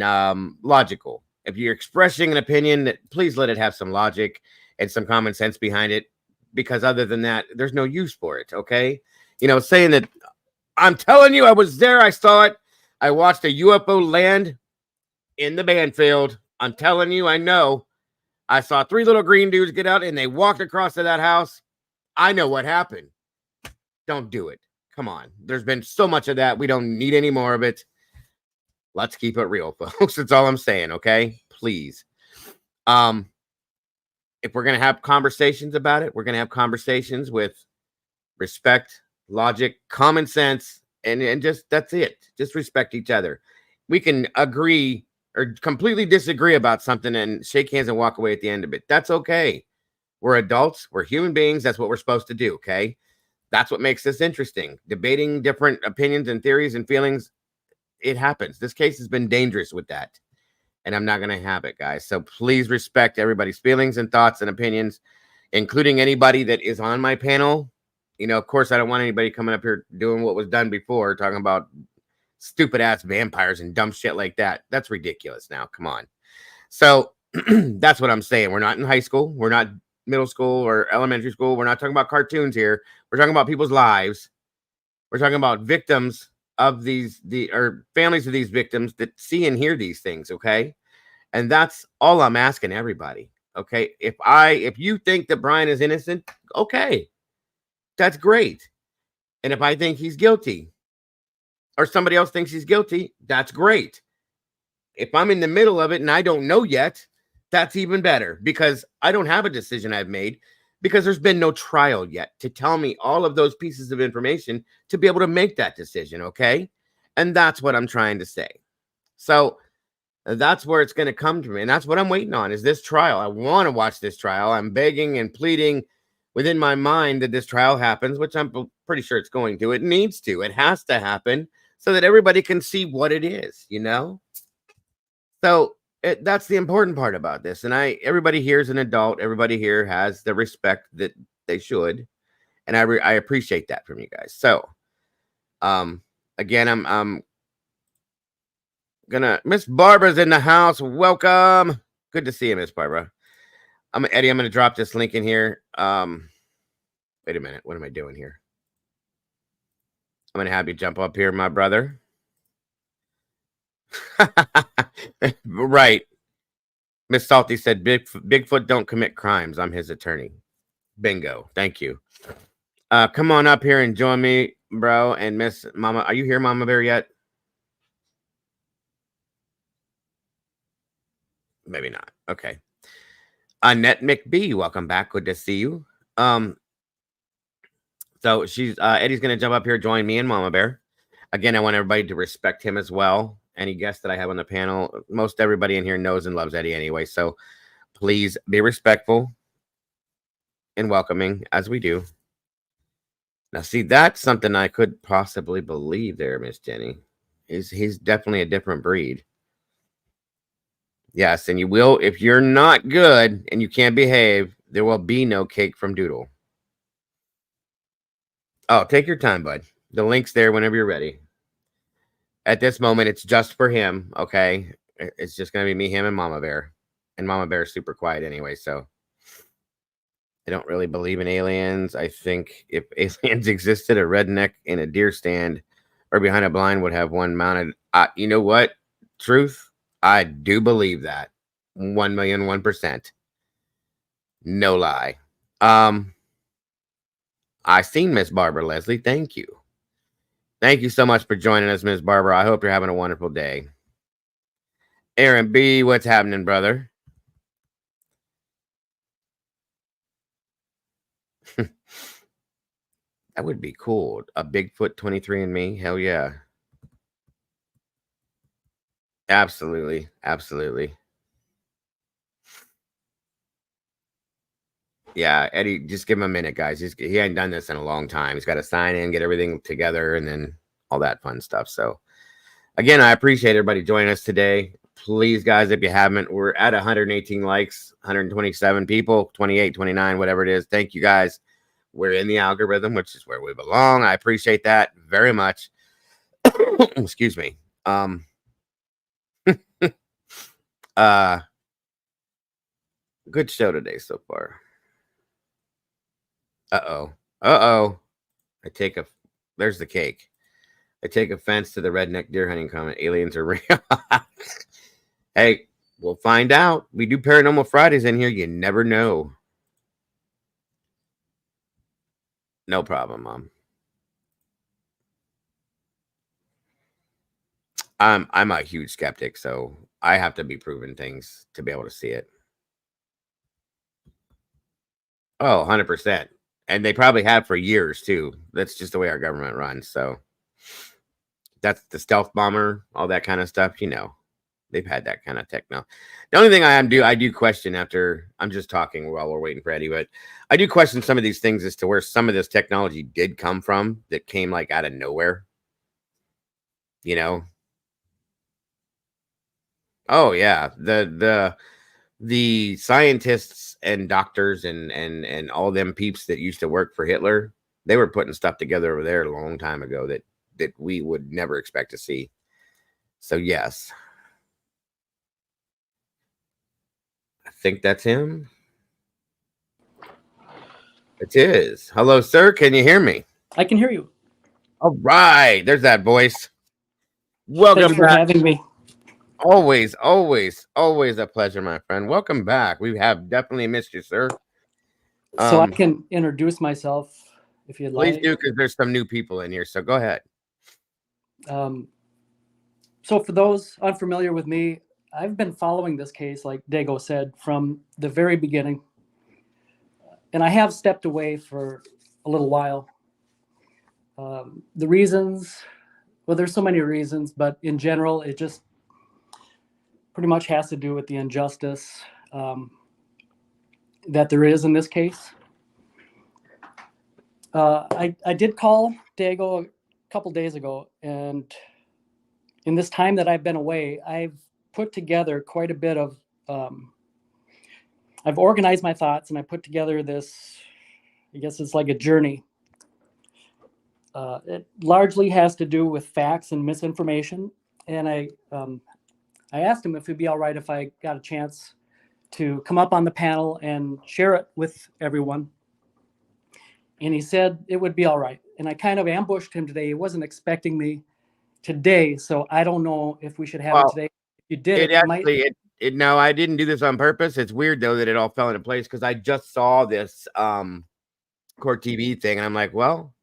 logical. If you're expressing an opinion, please let it have some logic and some common sense behind it, because other than that, there's no use for it, okay? You know, saying that, I'm telling you, I was there, I saw it, I watched a UFO land in the Banfield. I'm telling you, I know. I saw 3 little green dudes get out and they walked across to that house. I know what happened. Don't do it. Come on. There's been so much of that. We don't need any more of it. Let's keep it real, folks. That's all I'm saying, okay? Please. If we're going to have conversations about it, we're going to have conversations with respect, logic, common sense, and just that's it. Just respect each other. We can agree or completely disagree about something and shake hands and walk away at the end of it. That's okay. We're adults. We're human beings. That's what we're supposed to do, okay? That's what makes this interesting. Debating different opinions and theories and feelings, it happens. This case has been dangerous with that, and I'm not going to have it, guys. So please respect everybody's feelings and thoughts and opinions, including anybody that is on my panel. You know, of course, I don't want anybody coming up here doing what was done before, talking about stupid ass vampires and dumb shit like that. That's ridiculous now. Come on. So that's what I'm saying. We're not in high school. We're not middle school or elementary school. We're not talking about cartoons here. We're talking about people's lives. We're talking about victims of or families of these victims that see and hear these things. Okay. And that's all I'm asking everybody. Okay. If you think that Brian is innocent, okay. that's great. And if I think he's guilty or somebody else thinks he's guilty, that's great. If I'm in the middle of it and I don't know yet, that's even better because I don't have a decision I've made because there's been no trial yet to tell me all of those pieces of information to be able to make that decision, okay? And that's what I'm trying to say. So that's where it's going to come to me. And that's what I'm waiting on is this trial. I want to watch this trial. I'm begging and pleading within my mind that this trial happens, which I'm pretty sure it's going to. It needs to. It has to happen so that everybody can see what it is, you know? So that's the important part about this. And everybody here is an adult. Everybody here has the respect that they should. And I appreciate that from you guys. So, again, I'm gonna, Miss Barbara's in the house. Welcome. Good to see you, Miss Barbara. Eddie, I'm gonna drop this link in here. Wait a minute. What am I doing here? I'm gonna have you jump up here, my brother. Right. Miss Salty said Bigfoot don't commit crimes. I'm his attorney. Bingo. Thank you. Come on up here and join me, bro. And Miss Mama, are you here, Mama Bear, yet? Maybe not. Okay. Annette McBee, welcome back. Good to see you. So she's Eddie's gonna jump up here, join me and Mama Bear. Again, I want everybody to respect him as well. Any guests that I have on the panel, most everybody in here knows and loves Eddie anyway. So please be respectful and welcoming as we do. Now, see, that's something I could possibly believe there, Miss Jenny. He's definitely a different breed. Yes, and you will, if you're not good and you can't behave, there will be no cake from Doodle. Oh, take your time, bud. The link's there whenever you're ready. At this moment, it's just for him, okay? It's just going to be me, him, and Mama Bear. And Mama Bear is super quiet anyway, so. I don't really believe in aliens. I think if aliens existed, a redneck in a deer stand or behind a blind would have one mounted. You know what? Truth, I do believe that. 1,000,001%. No lie. I seen Miss Barbara Leslie. Thank you. Thank you so much for joining us, Miss Barbara. I hope you're having a wonderful day. Aaron B., what's happening, brother? That would be cool. A Bigfoot 23andMe. Hell yeah. Absolutely. Absolutely. Yeah, Eddie, just give him a minute, guys. He hadn't done this in a long time. He's got to sign in, get everything together, and then all that fun stuff. So, again, I appreciate everybody joining us today. Please, guys, if you haven't, we're at 118 likes, 127 people, 28, 29, whatever it is. Thank you, guys. We're in the algorithm, which is where we belong. I appreciate that very much. Excuse me. Good show today so far. Uh-oh. There's the cake. I take offense to the redneck deer hunting comment. Aliens are real. Hey, we'll find out. We do Paranormal Fridays in here. You never know. No problem, Mom. I'm a huge skeptic, so I have to be proven things to be able to see it. Oh, 100%. And they probably have for years, too. That's just the way our government runs. So that's the stealth bomber, all that kind of stuff. You know, they've had that kind of techno. The only thing I do question after, I'm just talking while we're waiting for Eddie, but I do question some of these things as to where some of this technology did come from that came like out of nowhere. You know? Oh, yeah. The scientists and doctors and all them peeps that used to work for Hitler, they were putting stuff together over there a long time ago that we would never expect to see. So yes, I think that's him. It is. Hello, sir. Can you hear me? I can hear you. All right. There's that voice. Welcome Thanks for back. having me. Always a pleasure, my friend. Welcome back. We have definitely missed you, sir. So I can introduce myself. if you'd Please like. do, because there's some new people in here. So go ahead. So for those unfamiliar with me, I've been following this case, like Dago said, from the very beginning. And I have stepped away for a little while. The reasons, well, there's so many reasons, but in general, it just pretty much has to do with the injustice that there is in this case. I did call Dago a couple days ago, and in this time that I've been away, I've put together quite a bit of, I've organized my thoughts, and I put together this, I guess it's like a journey. It largely has to do with facts and misinformation. And I asked him if it'd be all right if I got a chance to come up on the panel and share it with everyone. And he said it would be all right. And I kind of ambushed him today. He wasn't expecting me today, so I don't know if we should have it today. If you did, no, I didn't do this on purpose. It's weird though that it all fell into place because I just saw this Court TV thing, and I'm like, well,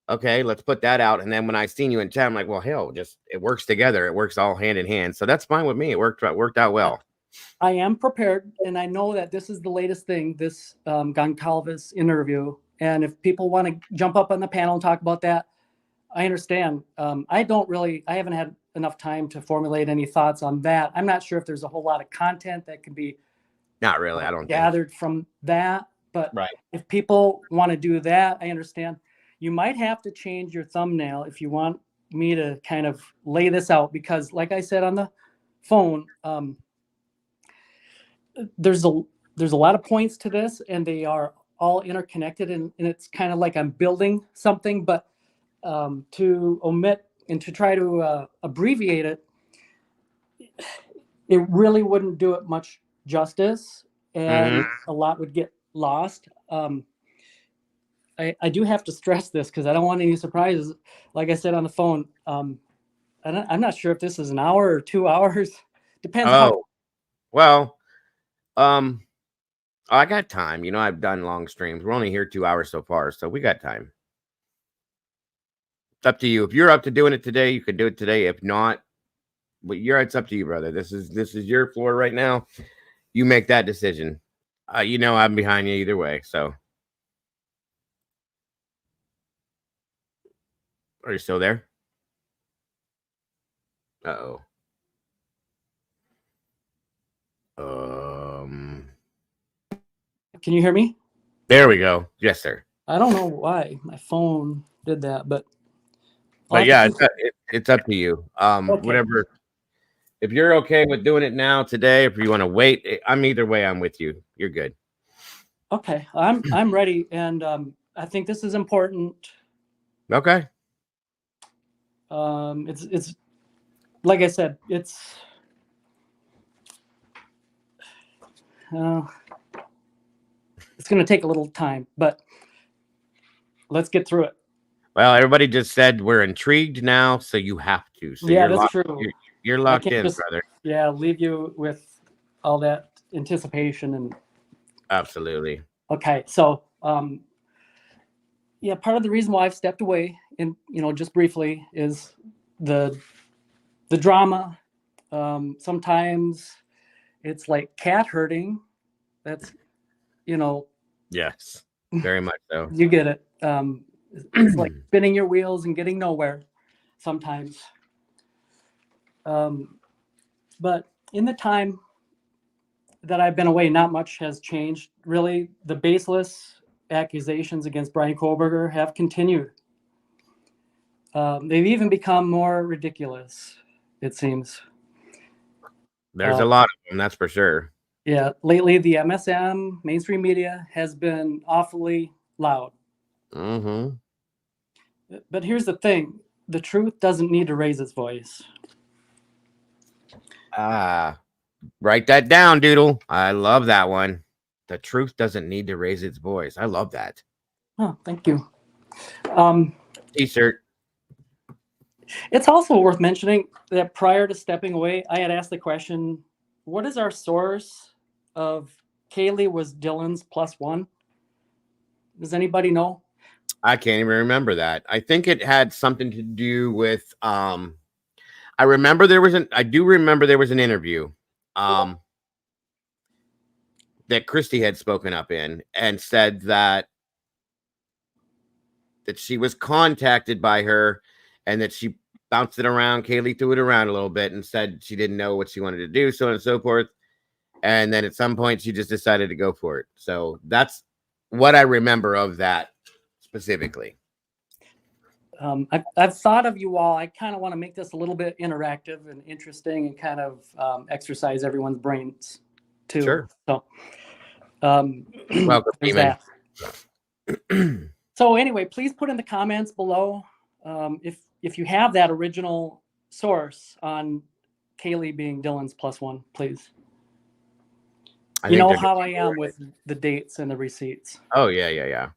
okay, let's put that out. And then when I seen you in chat, I'm like, well, hell, just it works together. It works all hand in hand. So that's fine with me. It worked out well. I am prepared, and I know that this is the latest thing, this Goncalves interview. And if people want to jump up on the panel and talk about that, I understand. I haven't had enough time to formulate any thoughts on that. I'm not sure if there's a whole lot of content that can be not really, I don't gathered from that. But right. If people want to do that, I understand. You might have to change your thumbnail if you want me to kind of lay this out, because like I said on the phone, there's a lot of points to this, and they are all interconnected, and it's kind of like I'm building something, but to omit and to try to abbreviate it, it really wouldn't do it much justice, and a lot would get lost. I do have to stress this because I don't want any surprises. Like I said on the phone, I'm not sure if this is an hour or 2 hours. Depends how. Well, I got time. You know, I've done long streams. We're only here 2 hours so far, so we got time. It's up to you. If you're up to doing it today, you can do it today. If not, but it's up to you, brother. This is your floor right now. You make that decision. You know I'm behind you either way. So, are you still there? Uh-oh. Can you hear me? There we go. Yes, sir. I don't know why my phone did that, but yeah, it's up to you. Okay. Whatever. If you're okay with doing it now today, if you want to wait, I'm either way. I'm with you. You're good. Okay, I'm ready, and I think this is important. Okay. It's like I said, it's going to take a little time, but let's get through it. Well, everybody just said we're intrigued now, so you have to. So yeah, that's true. You're locked in, brother. Yeah, leave you with all that anticipation and. Absolutely. Okay, so yeah, part of the reason why I've stepped away, and just briefly, is the drama. Sometimes it's like cat herding. That's Yes, very much so. You get it. It's like spinning your wheels and getting nowhere sometimes. But in the time that I've been away, not much has changed. Really, the baseless accusations against Brian Kohlberger have continued. They've even become more ridiculous, it seems. There's a lot of them, that's for sure. Yeah, lately the MSM, mainstream media, has been awfully loud. Mm-hmm. But here's the thing. The truth doesn't need to raise its voice. Write that down, Doodle. I love that one. The truth doesn't need to raise its voice. I love that. Oh, thank you. T-shirt. It's also worth mentioning that prior to stepping away, I had asked the question, what is our source of Kaylee was Dylan's +1? Does anybody know? I can't even remember that. I think it had something to do with I remember there was I do remember there was an interview that Christy had spoken up in and said that she was contacted by her and that she bounced it around. Kaylee threw it around a little bit and said she didn't know what she wanted to do, so on and so forth. And then at some point she just decided to go for it. So that's what I remember of that specifically. I've thought of you all. I kind of want to make this a little bit interactive and interesting and kind of exercise everyone's brains too. Sure. So, welcome, there's Demon. that. So anyway, please put in the comments below if you have that original source on Kaylee being Dylan's +1, please. You know how I am with the dates and the receipts. Oh, yeah.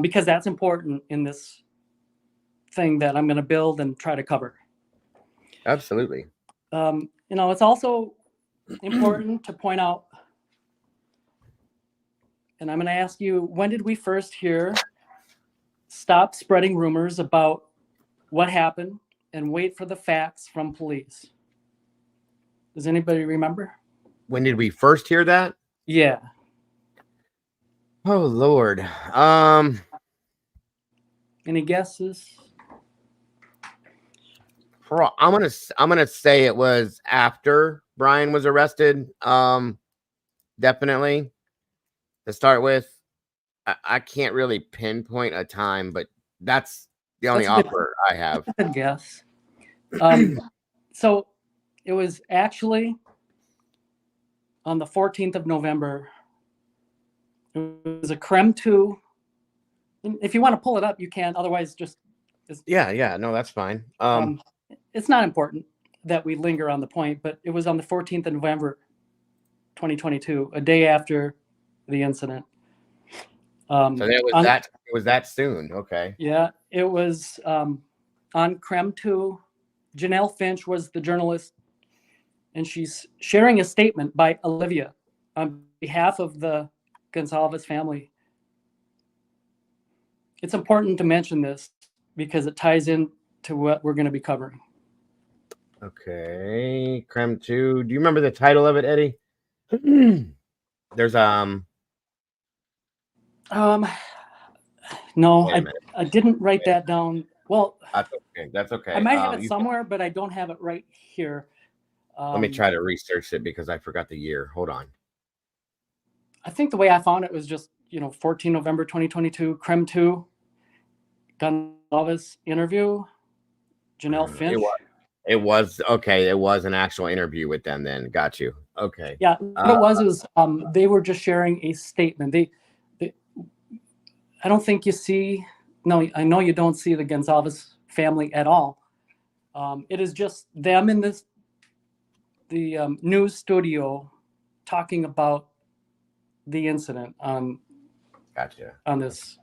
Because that's important in this thing that I'm going to build and try to cover. Absolutely. It's also important to point out, and I'm going to ask you, when did we first hear stop spreading rumors about what happened and wait for the facts from police? Does anybody remember? When did we first hear that? Yeah. Oh, Lord. Any guesses? I'm gonna say it was after Brian was arrested. Definitely. To start with, I can't really pinpoint a time, but that's the only offer I have. Good guess. So it was actually on the 14th of November. It was a Creme 2. If you want to pull it up, you can. Otherwise, just yeah. No, that's fine. It's not important that we linger on the point, but it was on the 14th of November, 2022, a day after the incident. So it was that soon. Okay. Yeah, it was on Creme 2. Janelle Finch was the journalist, and she's sharing a statement by Olivia on behalf of the Gonsalves family. It's important to mention this because it ties in to what we're going to be covering. Okay, Creme 2. Do you remember the title of it, Eddie? There's no, I didn't write that down. Well, that's okay. I might have it somewhere, but I don't have it right here. Let me try to research it because I forgot the year. Hold on. I think the way I found it was just 14 November 2022, Creme 2, Gonsalves interview, Janelle Finch. It was okay. It was an actual interview with them. Then got you. Okay. Yeah, what it was they were just sharing a statement. They I don't think you see. No, I know you don't see the Gonsalves family at all. It is just them in the news studio talking about the incident on. Gotcha. On this.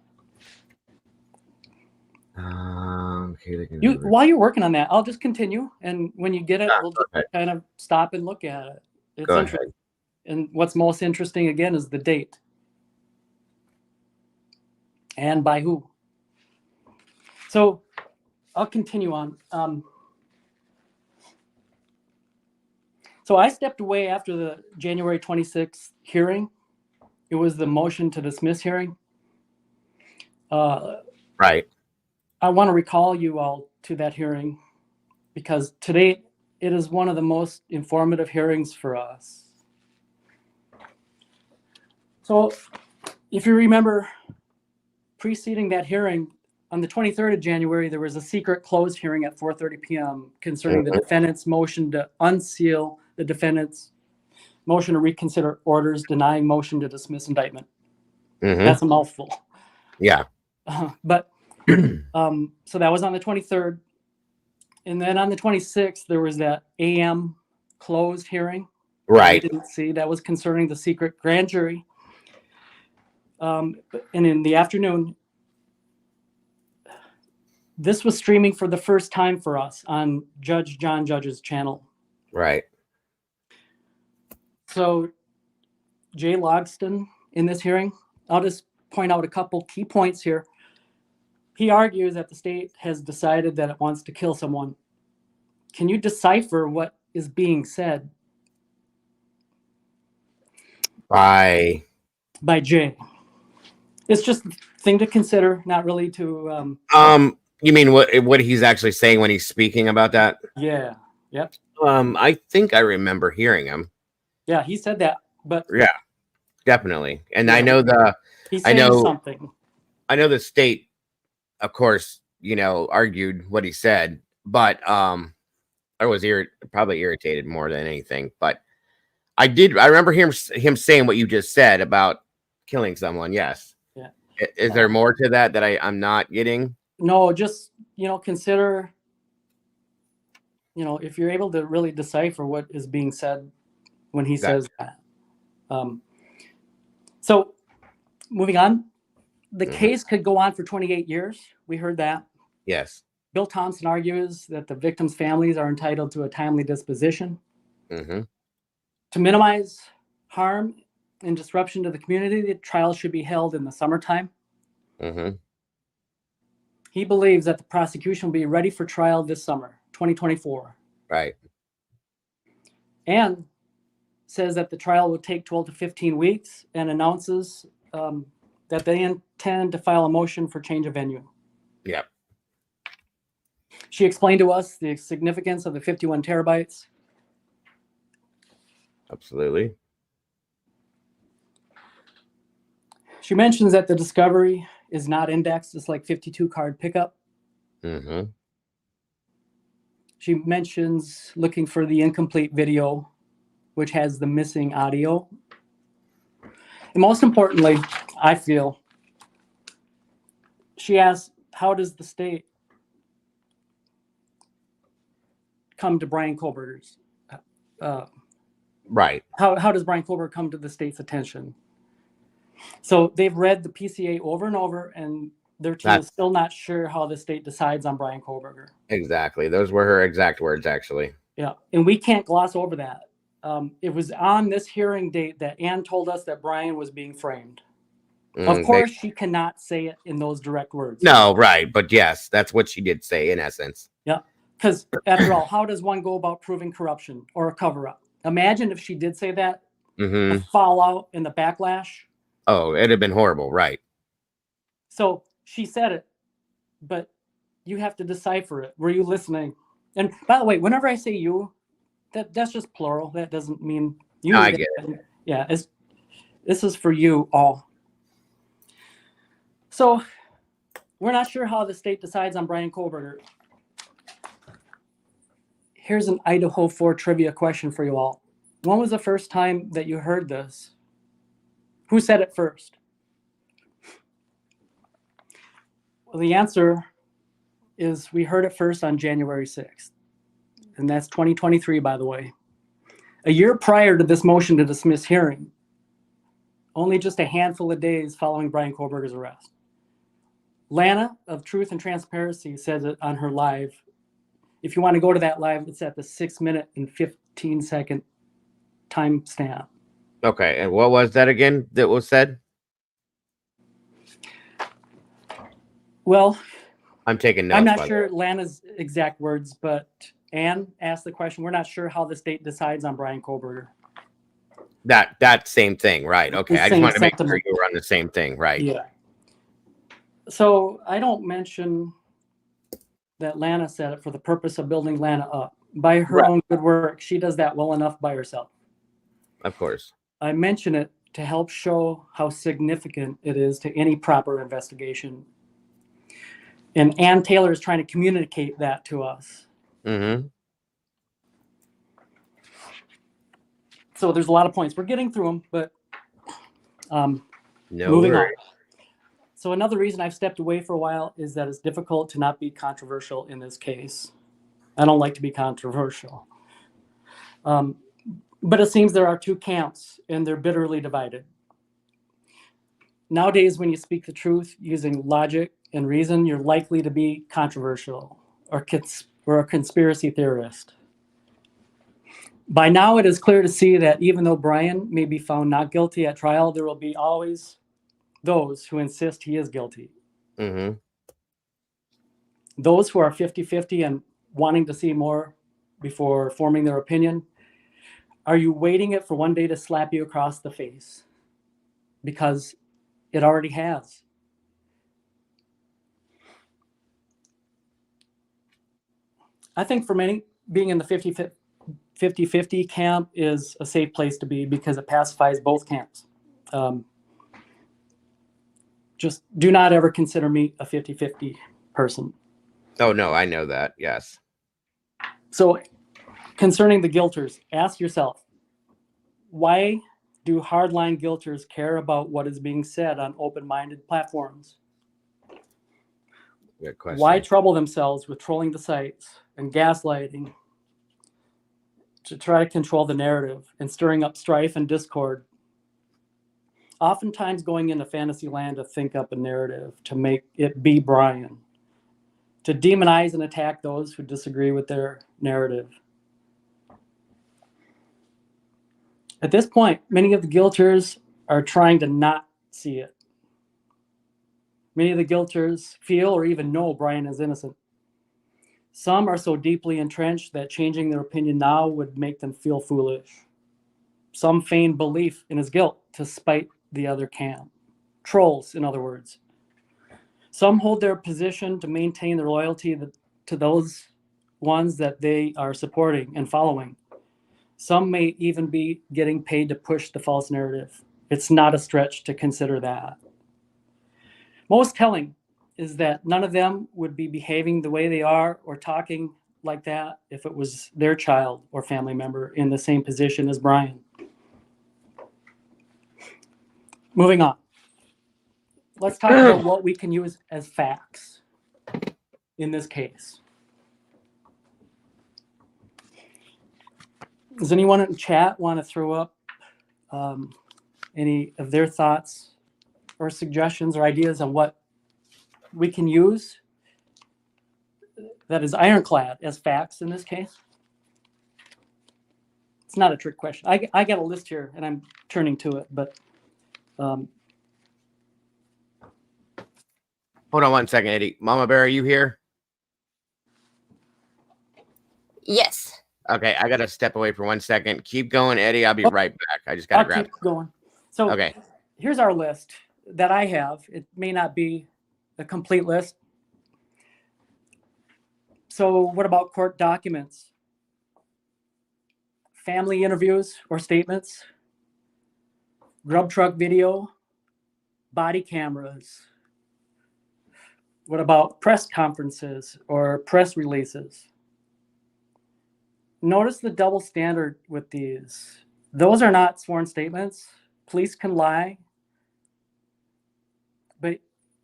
Okay. While you're working on that, I'll just continue, and when you get it, we'll just kind of stop and look at it. It's Go interesting. ahead. And what's most interesting again is the date and by who. So I'll continue on. So I stepped away after the January 26th hearing. It was the motion to dismiss hearing. Right. I want to recall you all to that hearing because today it is one of the most informative hearings for us. So if you remember preceding that hearing, on the 23rd of January, there was a secret closed hearing at 4:30 p.m. concerning the defendant's motion to unseal the defendant's motion to reconsider orders denying motion to dismiss indictment. That's a mouthful. Yeah. But so that was on the 23rd. And then on the 26th, there was that AM closed hearing. Right. I didn't see. That was concerning the secret grand jury. And in the afternoon, this was streaming for the first time for us on Judge John Judge's channel. Right. So Jay Logston in this hearing, I'll just point out a couple key points here. He argues that the state has decided that it wants to kill someone. Can you decipher what is being said? By Jay. It's just a thing to consider, not really to... You mean what he's actually saying when he's speaking about that? Yeah. Yep. I think I remember hearing him. Yeah, he said that, but... Yeah, definitely. And Yeah. I know He's saying something. I know the state, of course, argued what he said, but I was probably irritated more than anything. But I remember him saying what you just said about killing someone. Yes. Yeah. Is there more to that I'm not getting? No, just, consider, if you're able to really decipher what is being said when he says that. So moving on, the case could go on for 28 years. We heard that. Yes. Bill Thompson argues that the victims' families are entitled to a timely disposition. Mm-hmm. To minimize harm and disruption to the community, the trial should be held in the summertime. Mm-hmm. He believes that the prosecution will be ready for trial this summer, 2024. Right. And says that the trial will take 12 to 15 weeks and announces that they intend to file a motion for change of venue. Yep. She explained to us the significance of the 51 terabytes. Absolutely. She mentions that the discovery is not indexed. It's like 52 card pickup. Mm-hmm. She mentions looking for the incomplete video, which has the missing audio. And most importantly, I feel, she asked, how does the state come to Brian Kohlberger's? Right. How does Brian Kohlberger come to the state's attention? So they've read the PCA over and over, and their team is still not sure how the state decides on Brian Kohlberger. Exactly. Those were her exact words, actually. Yeah, and we can't gloss over that. It was on this hearing date that Ann told us that Brian was being framed. Of course, she cannot say it in those direct words. No, right. But yes, that's what she did say in essence. Yeah, because after all, how does one go about proving corruption or a cover-up? Imagine if she did say that, Mm-hmm. the fallout and the backlash. Oh, it'd have been horrible, right? So she said it, but you have to decipher it. Were you listening? And by the way, whenever I say you, that's just plural. That doesn't mean you. No, I get it. Yeah, this is for you all. So we're not sure how the state decides on Brian Kohlberger. Here's an Idaho 4 trivia question for you all. When was the first time that you heard this? Who said it first? Well, the answer is we heard it first on January 6th. And that's 2023, by the way. A year prior to this motion to dismiss hearing, only just a handful of days following Brian Kohlberger's arrest. Lana of Truth and Transparency says it on her live. If you want to go to that live, it's at the 6-minute and 15-second timestamp. Okay, and what was that again that was said? Well, I'm taking notes. I'm not sure Lana's exact words, but Ann asked the question. We're not sure how the state decides on Brian Kohlberger. That same thing, right? Okay, I just wanted to make sure sentiment. you were on the same thing, right? Yeah. So I don't mention that Lana said it for the purpose of building Lana up. By her own good work, she does that well enough by herself. Of course. I mention it to help show how significant it is to any proper investigation. And Ann Taylor is trying to communicate that to us. Mm-hmm. So there's a lot of points. We're getting through them, but No moving worries. on. So another reason I've stepped away for a while is that it's difficult to not be controversial in this case. I don't like to be controversial. But it seems there are two camps, and they're bitterly divided. Nowadays, when you speak the truth using logic and reason, you're likely to be controversial or a conspiracy theorist. By now, it is clear to see that even though Brian may be found not guilty at trial, there will be always those who insist he is guilty. Mm-hmm. Those who are 50-50 and wanting to see more before forming their opinion, are you waiting it for one day to slap you across the face? Because it already has. I think for many, being in the 50-50 camp is a safe place to be because it pacifies both camps. Just do not ever consider me a 50-50 person. Oh, no, I know that. Yes. So concerning the guilters, ask yourself, why do hardline guilters care about what is being said on open-minded platforms? Good question. Why trouble themselves with trolling the sites and gaslighting to try to control the narrative and stirring up strife and discord? Oftentimes going into fantasy land to think up a narrative to make it be Brian, to demonize and attack those who disagree with their narrative. At this point, many of the guilters are trying to not see it. Many of the guilters feel or even know Brian is innocent. Some are so deeply entrenched that changing their opinion now would make them feel foolish. Some feign belief in his guilt to spite the other camp. Trolls, in other words. Some hold their position to maintain their loyalty to those ones that they are supporting and following. Some may even be getting paid to push the false narrative. It's not a stretch to consider that. Most telling is that none of them would be behaving the way they are or talking like that if it was their child or family member in the same position as Brian. Moving on. Let's talk about what we can use as facts in this case. Does anyone in chat want to throw up any of their thoughts or suggestions or ideas on what we can use that is ironclad as facts in this case? It's not a trick question. I got a list here and I'm turning to it, but hold on one second, Eddie. Mama Bear, are you here? Yes. Okay, I gotta step away for 1 second. Keep going, Eddie. I'll be right back. I just gotta grab. Keep going. So okay, here's our list that I have. It may not be a complete list. So what about court documents? Family interviews or statements? Grub truck video? Body cameras? What about press conferences or press releases? Notice the double standard with these. Those are not sworn statements. Police can lie, but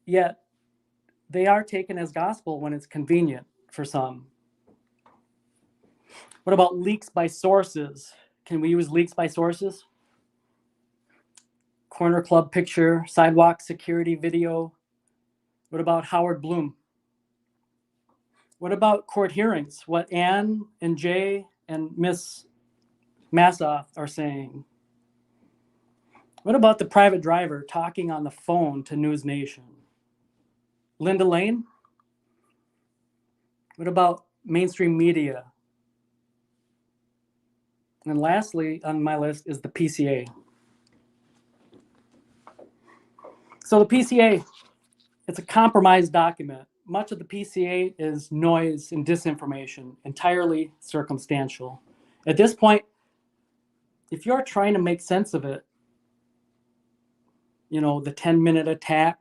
yet they are taken as gospel when it's convenient for some. What about leaks by sources? Can we use leaks by sources? Corner club picture, sidewalk security video. What about Howard Bloom? What about court hearings? What Ann and Jay and Miss Massoff are saying? What about the private driver talking on the phone to News Nation? Linda Lane? What about mainstream media? And lastly on my list is the PCA. So the PCA, it's a compromised document. Much of the PCA is noise and disinformation, entirely circumstantial. At this point, if you're trying to make sense of it, you know, the 10-minute attack,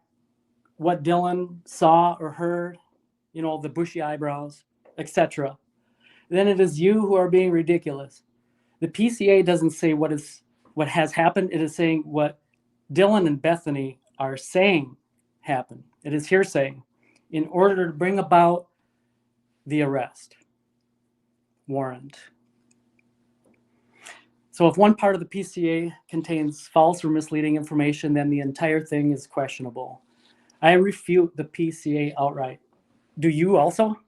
what Dylan saw or heard, you know, the bushy eyebrows, etc., then it is you who are being ridiculous. The PCA doesn't say what has happened. It is saying what Dylan and Bethany are saying happened. It is hearsay in order to bring about the arrest warrant. So if one part of the PCA contains false or misleading information, then the entire thing is questionable. I refute the PCA outright. Do you also?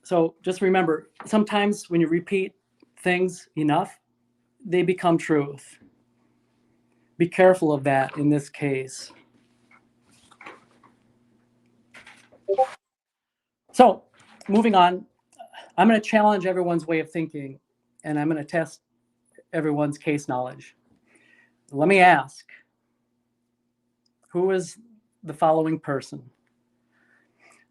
So just remember, sometimes when you repeat things enough, they become truth. Be careful of that in this case. So, moving on, I'm going to challenge everyone's way of thinking, and I'm going to test everyone's case knowledge. Let me ask, who is the following person?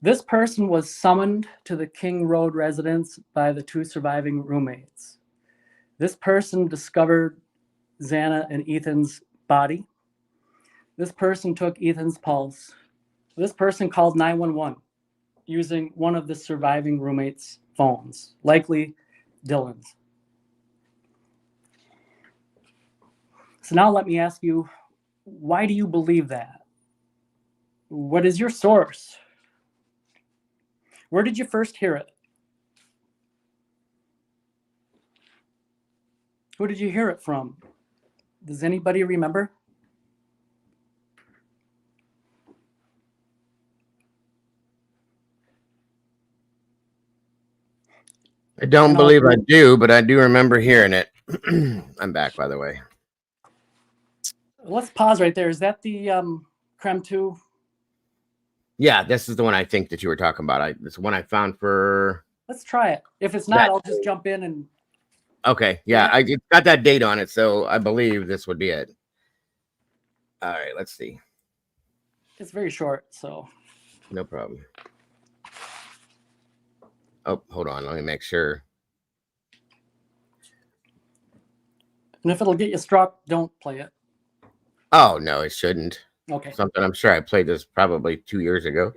This person was summoned to the King Road residence by the two surviving roommates. This person discovered Xana and Ethan's body. This person took Ethan's pulse. This person called 911 using one of the surviving roommates' phones, likely Dylan's. So now let me ask you, why do you believe that? What is your source? Where did you first hear it? Who did you hear it from? Does anybody remember? I don't believe I do, but I do remember hearing it. I'm back, by the way. Let's pause right there. Is that the Creme 2? Yeah, this is the one I think that you were talking about. This is one I found for... Let's try it. If it's not, I'll just jump in and... Okay, yeah, I got that date on it, so I believe this would be it. All right, let's see. It's very short, so... No problem. Oh, hold on. Let me make sure. And if it'll get you struck, don't play it. Oh, no, it shouldn't. Okay. Something I'm sure I played this probably 2 years ago.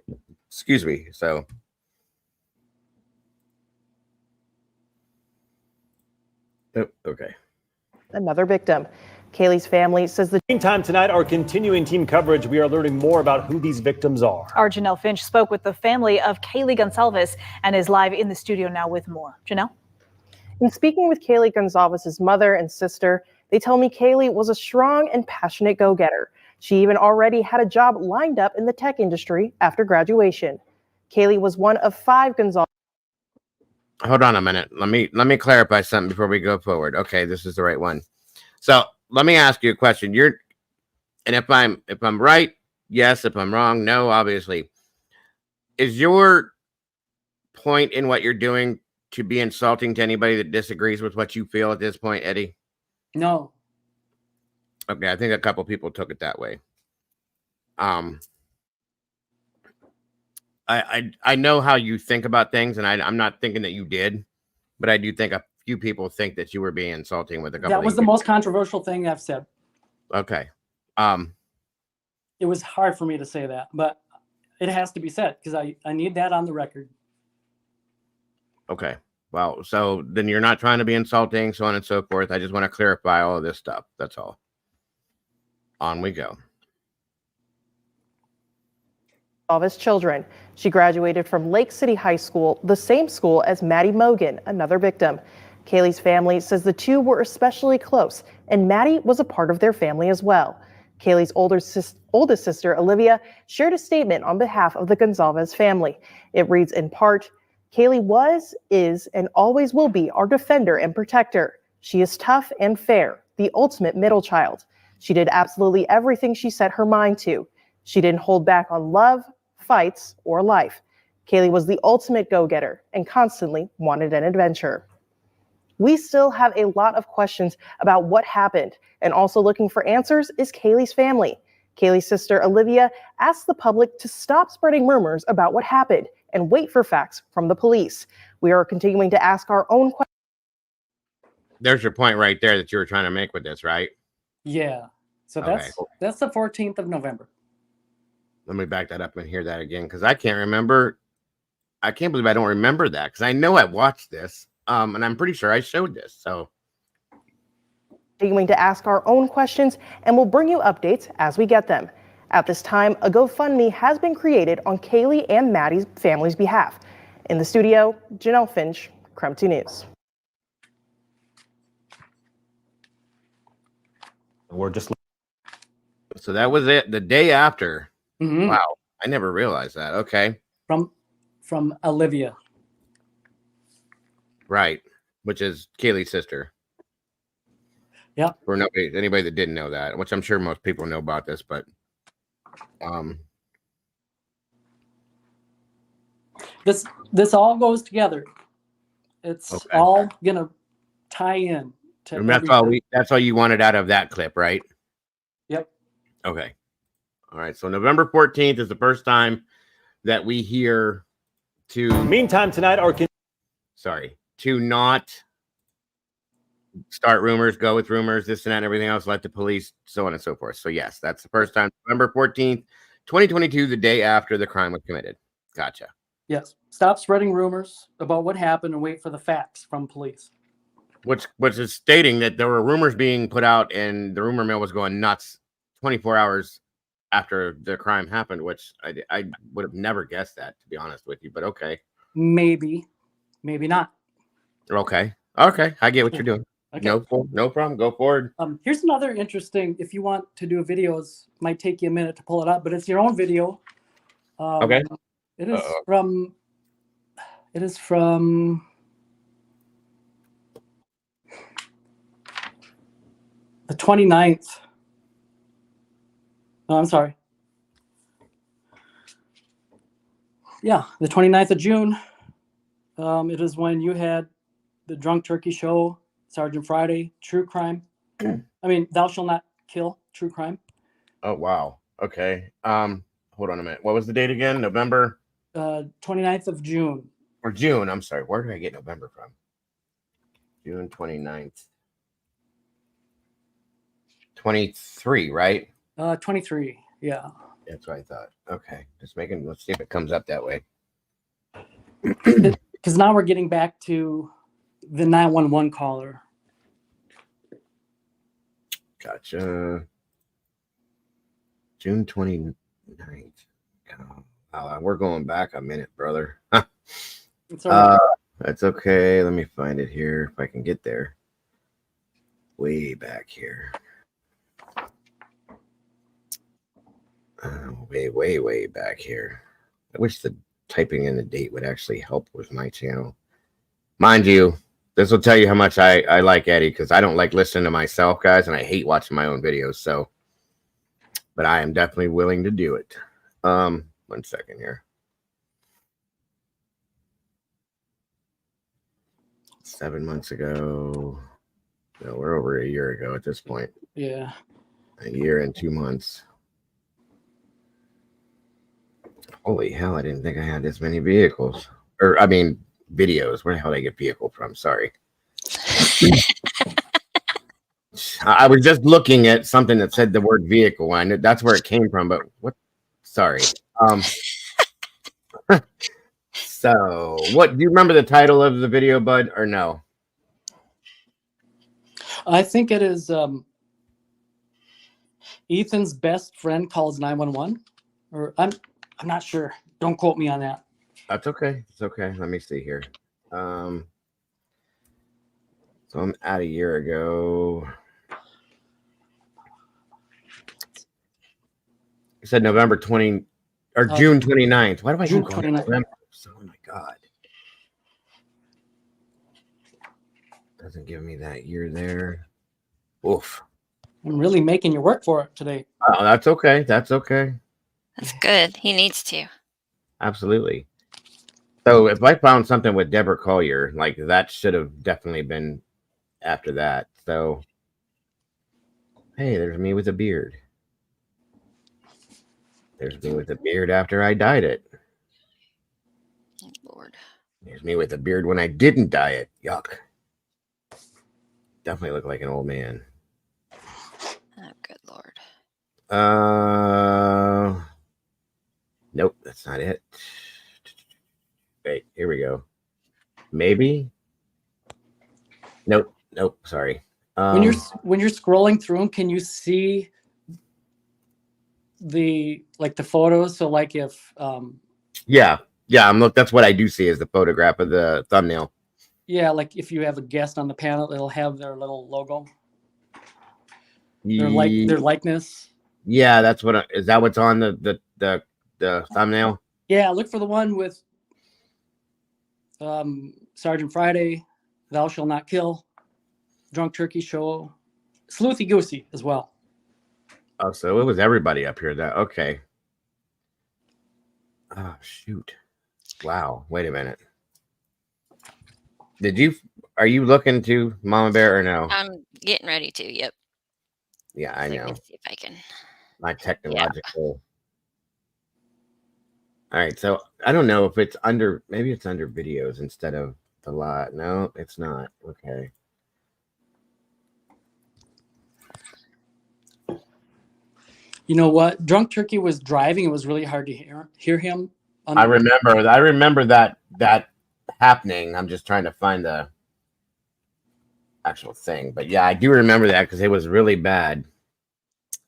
Excuse me. So. Oh, okay. Another victim. Kaylee's family says the meantime tonight, our continuing team coverage, we are learning more about who these victims are. Our Janelle Finch spoke with the family of Kaylee Gonsalves and is live in the studio now with more. Janelle? In speaking with Kaylee Gonsalves' mother and sister, they tell me Kaylee was a strong and passionate go-getter. She even already had a job lined up in the tech industry after graduation. Kaylee was one of 5 Gonsalves. Hold on a minute. Let me clarify something before we go forward. Okay, this is the right one. So let me ask you a question. And if I'm right, yes. If I'm wrong, no. Obviously, is your point in what you're doing to be insulting to anybody that disagrees with what you feel at this point, Eddie? No. Okay, I think a couple people took it that way. I know how you think about things, and I'm not thinking that you did, but I do think a few people think that you were being insulting with a couple. That was the most controversial thing I've said. Okay. It was hard for me to say that, but it has to be said because I need that on the record. Okay. Well, so then you're not trying to be insulting, so on and so forth. I just want to clarify all of this stuff. That's all. On we go. Of his children. She graduated from Lake City High School, the same school as Maddie Mogan, another victim. Kaylee's family says the two were especially close, and Maddie was a part of their family as well. Kaylee's oldest sister, Olivia, shared a statement on behalf of the Gonsalves family. It reads in part, Kaylee was, is, and always will be our defender and protector. She is tough and fair, the ultimate middle child. She did absolutely everything she set her mind to. She didn't hold back on love, fights, or life. Kaylee was the ultimate go-getter and constantly wanted an adventure. We still have a lot of questions about what happened, and also looking for answers is Kaylee's family. Kaylee's sister, Olivia, asked the public to stop spreading rumors about what happened and wait for facts from the police. We are continuing to ask our own questions. There's your point right there that you were trying to make with this, right? Yeah. So Okay. that's the 14th of November. Let me back that up and hear that again, because I can't remember. I can't believe I don't remember that, because I know I watched this, and I'm pretty sure I showed this. So Continuing to ask our own questions, and we'll bring you updates as we get them. At this time, a GoFundMe has been created on Kaylee and Maddie's family's behalf. In the studio, Janelle Finch, Creme 2 News. We're just. So that was it. The day after. Mm-hmm. Wow, I never realized that. Okay. From Olivia. Right, which is Kaylee's sister. Yeah. For anybody that didn't know that, which I'm sure most people know about this, but this all goes together. It's okay. all gonna tie in to And everything. that's all you wanted out of that clip, right? Yep. Okay. All right. So November 14th is the first time that we hear Meantime, tonight, to not start rumors, go with rumors, this and that, and everything else, let the police, so on and so forth. So yes, that's the first time, November 14th, 2022, the day after the crime was committed. Gotcha. Yes. Stop spreading rumors about what happened and wait for the facts from police. Which is stating that there were rumors being put out and the rumor mill was going nuts 24 hours after the crime happened, which I would have never guessed that, to be honest with you, but okay. Maybe not. Okay. I get what you're doing. Okay. No problem. Go forward. Here's another interesting, if you want to do videos, might take you a minute to pull it up, but it's your own video. Okay. It is from the 29th. No, I'm sorry. Yeah, the 29th of June. It is when you had the Drunk Turkey Show, Sergeant Friday, True Crime. Thou Shall Not Kill, True Crime. Oh, wow. Okay. Hold on a minute. What was the date again? November? 29th of June. Or June. I'm sorry. Where did I get November from? June 29th. 23, right? 23. Yeah. That's what I thought. Okay. Let's see if it comes up that way. Because now we're getting back to the 911 caller. Gotcha. June 29th. We're going back a minute, brother. It's all right. That's okay. Let me find it here if I can get there. Way back here. Way back here. I wish the typing in the date would actually help with my channel. Mind you, this will tell you how much I like Eddie, because I don't like listening to myself, guys, and I hate watching my own videos. So, but I am definitely willing to do it. 1 second here. 7 months ago. No, we're over a year ago at this point. Yeah. A year and 2 months. Holy hell, I didn't think I had this many vehicles. Videos. Where the hell did I get vehicle from? Sorry. I was just looking at something that said the word vehicle. I knew that's where it came from, but what? Sorry. So, what do you remember the title of the video, bud, or no? I think it is Ethan's best friend calls 911, or I'm not sure. Don't quote me on that. That's okay. It's okay. Let me see here. So I'm at a year ago. You said November 20 or June 29th. Why do I June keep going 29th. November? Oh my God. Doesn't give me that year there. Oof. I'm really making you work for it today. Oh, that's okay. That's okay. That's good. He needs to. Absolutely. So if I found something with Deborah Collier, like that should have definitely been after that. So, hey, there's me with a beard. There's me with a beard after I dyed it. Lord. There's me with a beard when I didn't dye it. Yuck. Definitely look like an old man. Oh, good Lord. Nope, that's not it. Wait, here we go. Maybe. Nope. Sorry. When you're scrolling through them, can you see the photos? So like if yeah, that's what I do see is the photograph of the thumbnail. Yeah, like if you have a guest on the panel, it'll have their little logo. Their likeness. Yeah, that's what. Is that what's on the thumbnail? Yeah, look for the one with Sergeant Friday, Thou Shall Not Kill, Drunk Turkey Show, sleuthy goosey as well. Oh, so it was everybody up here. That okay. Oh shoot! Wow. Wait a minute. Are you looking to Mama Bear or no? I'm getting ready to. Yep. Yeah, I So know. let's see if I can. My technological. All right, so I don't know if it's under. Maybe it's under videos instead of the lot. No, it's not. Okay. You know what? Drunk Turkey was driving. It was really hard to hear him. I remember that happening. I'm just trying to find the actual thing, but yeah, I do remember that because it was really bad.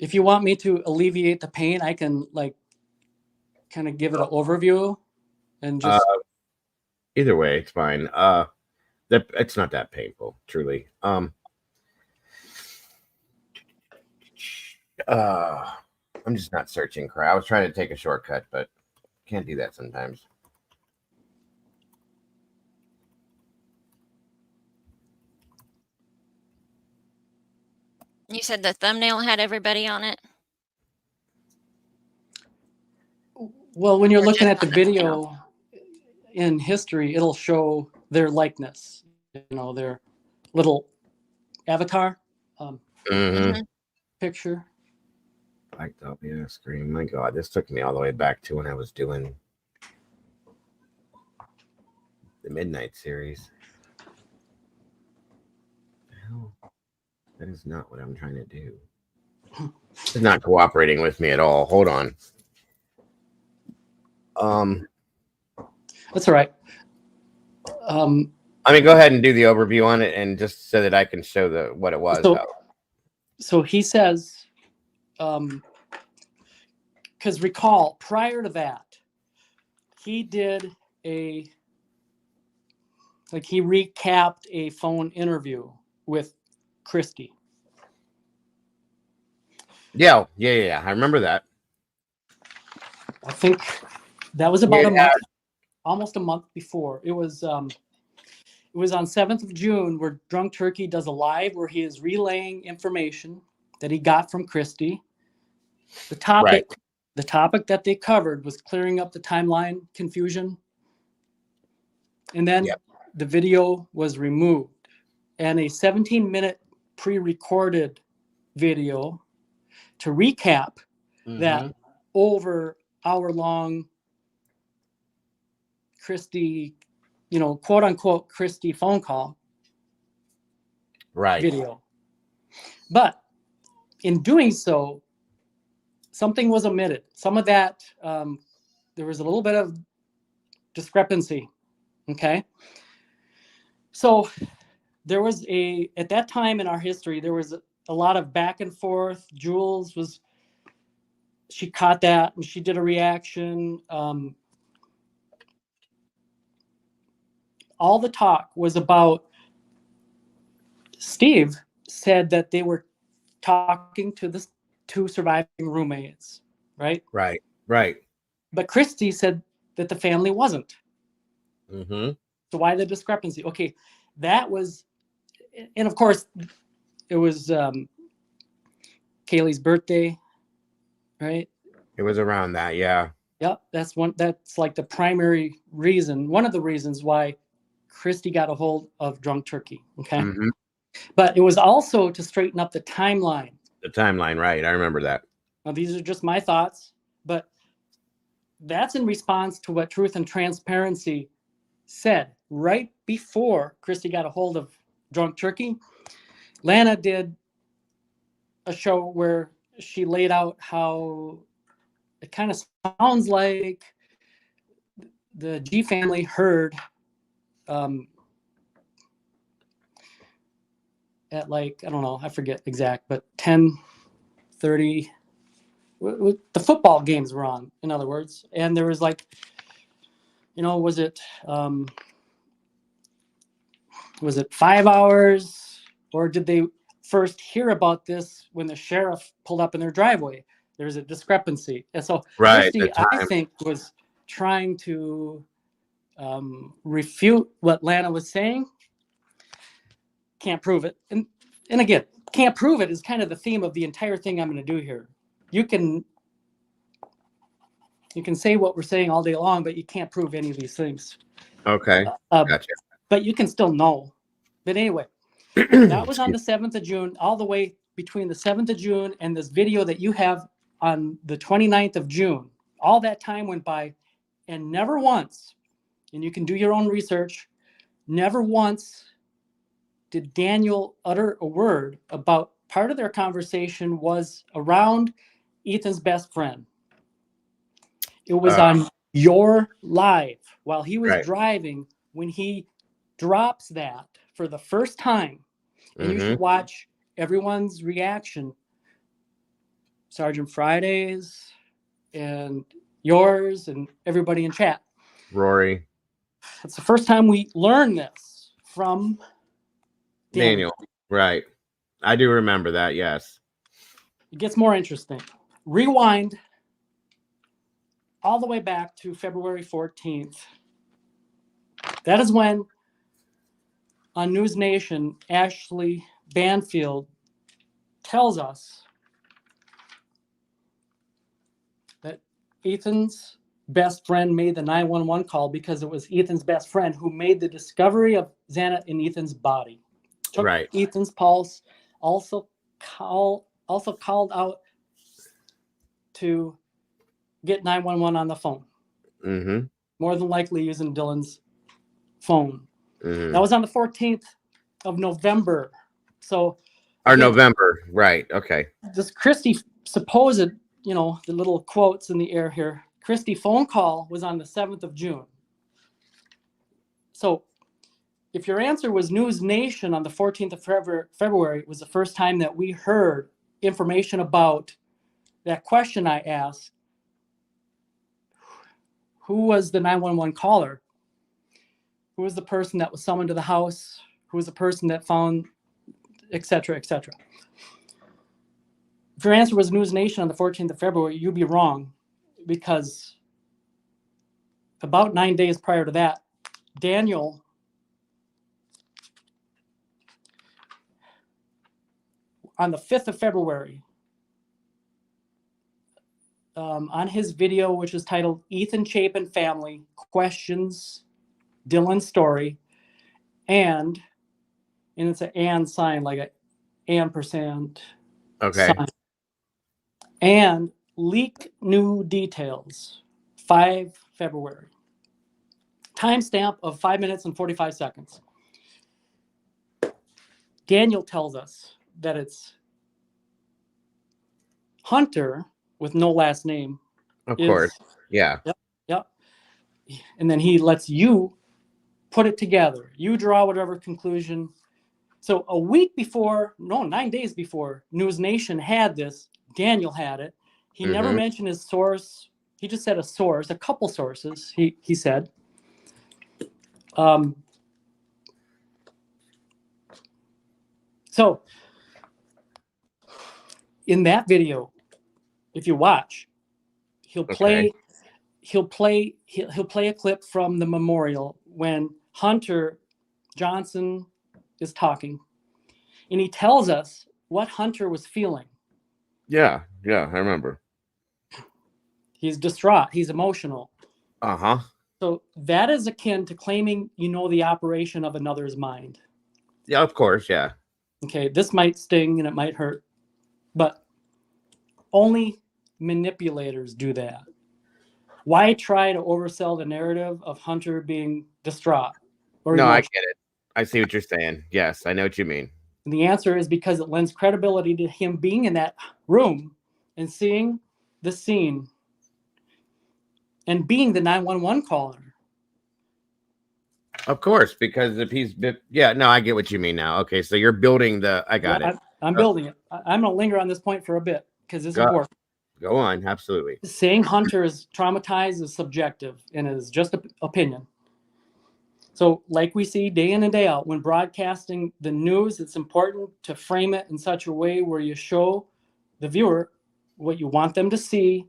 If you want me to alleviate the pain, I can like kind of give it an overview and just. Either way, it's fine. It's not that painful, truly. I'm just not searching. I was trying to take a shortcut, but can't do that sometimes. You said the thumbnail had everybody on it? Well, when you're Or looking just at the on the thumbnail? video in history, it'll show their likeness, their little avatar picture. Like the yeah, screen. My God, this took me all the way back to when I was doing the Midnight series. Hell, that is not what I'm trying to do. It's not cooperating with me at all. Hold on. That's all right. I mean, go ahead and do the overview on it, and just so that I can show what it was. So he says, because recall prior to that, he did he recapped a phone interview with Christy. Yeah. I remember that. I think that was about a month, almost a month before. It was on 7th of June where Drunk Turkey does a live where he is relaying information that he got from Christy. The topic that they covered was clearing up the timeline confusion. And then the video was removed, and a 17-minute pre-recorded video to recap that over hour-long Christy, quote unquote Christy phone call video. But in doing so, something was omitted. Some of that, there was a little bit of discrepancy. Okay. So there was at that time in our history, there was a lot of back and forth. Jules she caught that and she did a reaction. All the talk was about Steve said that they were talking to the two surviving roommates, right? Right. But Christy said that the family wasn't. Mm-hmm. So why the discrepancy? Okay, that was, and of course, it was Kaylee's birthday, right? It was around that, yeah. Yep, that's like the primary reason, one of the reasons why Christy got a hold of Drunk Turkey, okay? Mm-hmm. But it was also to straighten up the timeline. The timeline, right. I remember that. Now, these are just my thoughts, but that's in response to what Truth and Transparency said right before Christy got a hold of Drunk Turkey. Lana did a show where she laid out how it kind of sounds like the G family heard at like, I don't know, I forget exact, but 10:30, the football games were on, in other words. And there was like, was it 5 hours, or did they first hear about this when the sheriff pulled up in their driveway? There's a discrepancy. And so Christy, I think, was trying to refute what Lana was saying. Can't prove it. And again, can't prove it is kind of the theme of the entire thing I'm going to do here. You can say what we're saying all day long, but you can't prove any of these things. Okay. Gotcha. But you can still know. But anyway, that was on the 7th of June, all the way between the 7th of June and this video that you have on the 29th of June. All that time went by, and never once, and you can do your own research, never once did Daniel utter a word about part of their conversation was around Ethan's best friend. It was on your live while he was driving when he drops that for the first time. And you should watch everyone's reaction. Sergeant Friday's and yours and everybody in chat. Rory. It's the first time we learned this from Daniel. Right. I do remember that, yes. It gets more interesting. Rewind all the way back to February 14th. That is when on News Nation, Ashley Banfield tells us that Ethan's best friend made the 911 call because it was Ethan's best friend who made the discovery of Xana in Ethan's body. Took Ethan's pulse, also called out to get 911 on the phone. More than likely using Dylan's phone. That was on the 14th of November. So November, right? Okay. This Christie supposed, the little quotes in the air here. Christie phone call was on the 7th of June. So if your answer was News Nation on the 14th of February, it was the first time that we heard information about that question I asked. Who was the 911 caller? Who was the person that was summoned to the house? Who was the person that found, et cetera, et cetera? If your answer was News Nation on the 14th of February, you'd be wrong, because about 9 days prior to that, Daniel on the 5th of February, on his video, which is titled Ethan Chapin Family Questions Dylan's Story, and it's an and sign, like a ampersand sign. And leaked new details, 5 February. Timestamp of 5 minutes and 45 seconds. Daniel tells us that it's Hunter with no last name. Of course. Yeah. Yep. And then he lets you put it together. You draw whatever conclusion. So 9 days before News Nation had this, Daniel had it. He never mentioned his source. He just said a source, a couple sources, he said. So in that video, if you watch, he'll play a clip from the memorial when Hunter Johnson is talking, and he tells us what Hunter was feeling. Yeah, I remember. He's distraught. He's emotional. So that is akin to claiming you know the operation of another's mind. Yeah, of course, yeah. Okay, this might sting and it might hurt, but only manipulators do that. Why try to oversell the narrative of Hunter being distraught? No, emotional? I get it. I see what you're saying. Yes, I know what you mean. And the answer is because it lends credibility to him being in that room and seeing the scene and being the 911 caller. Of course, because if he's, I get what you mean now. Okay, so you're building I got it. I'm building it. I'm going to linger on this point for a bit because it's important. Go on, absolutely. Saying Hunter is traumatized is subjective and is just an opinion. So like we see day in and day out, when broadcasting the news, it's important to frame it in such a way where you show the viewer what you want them to see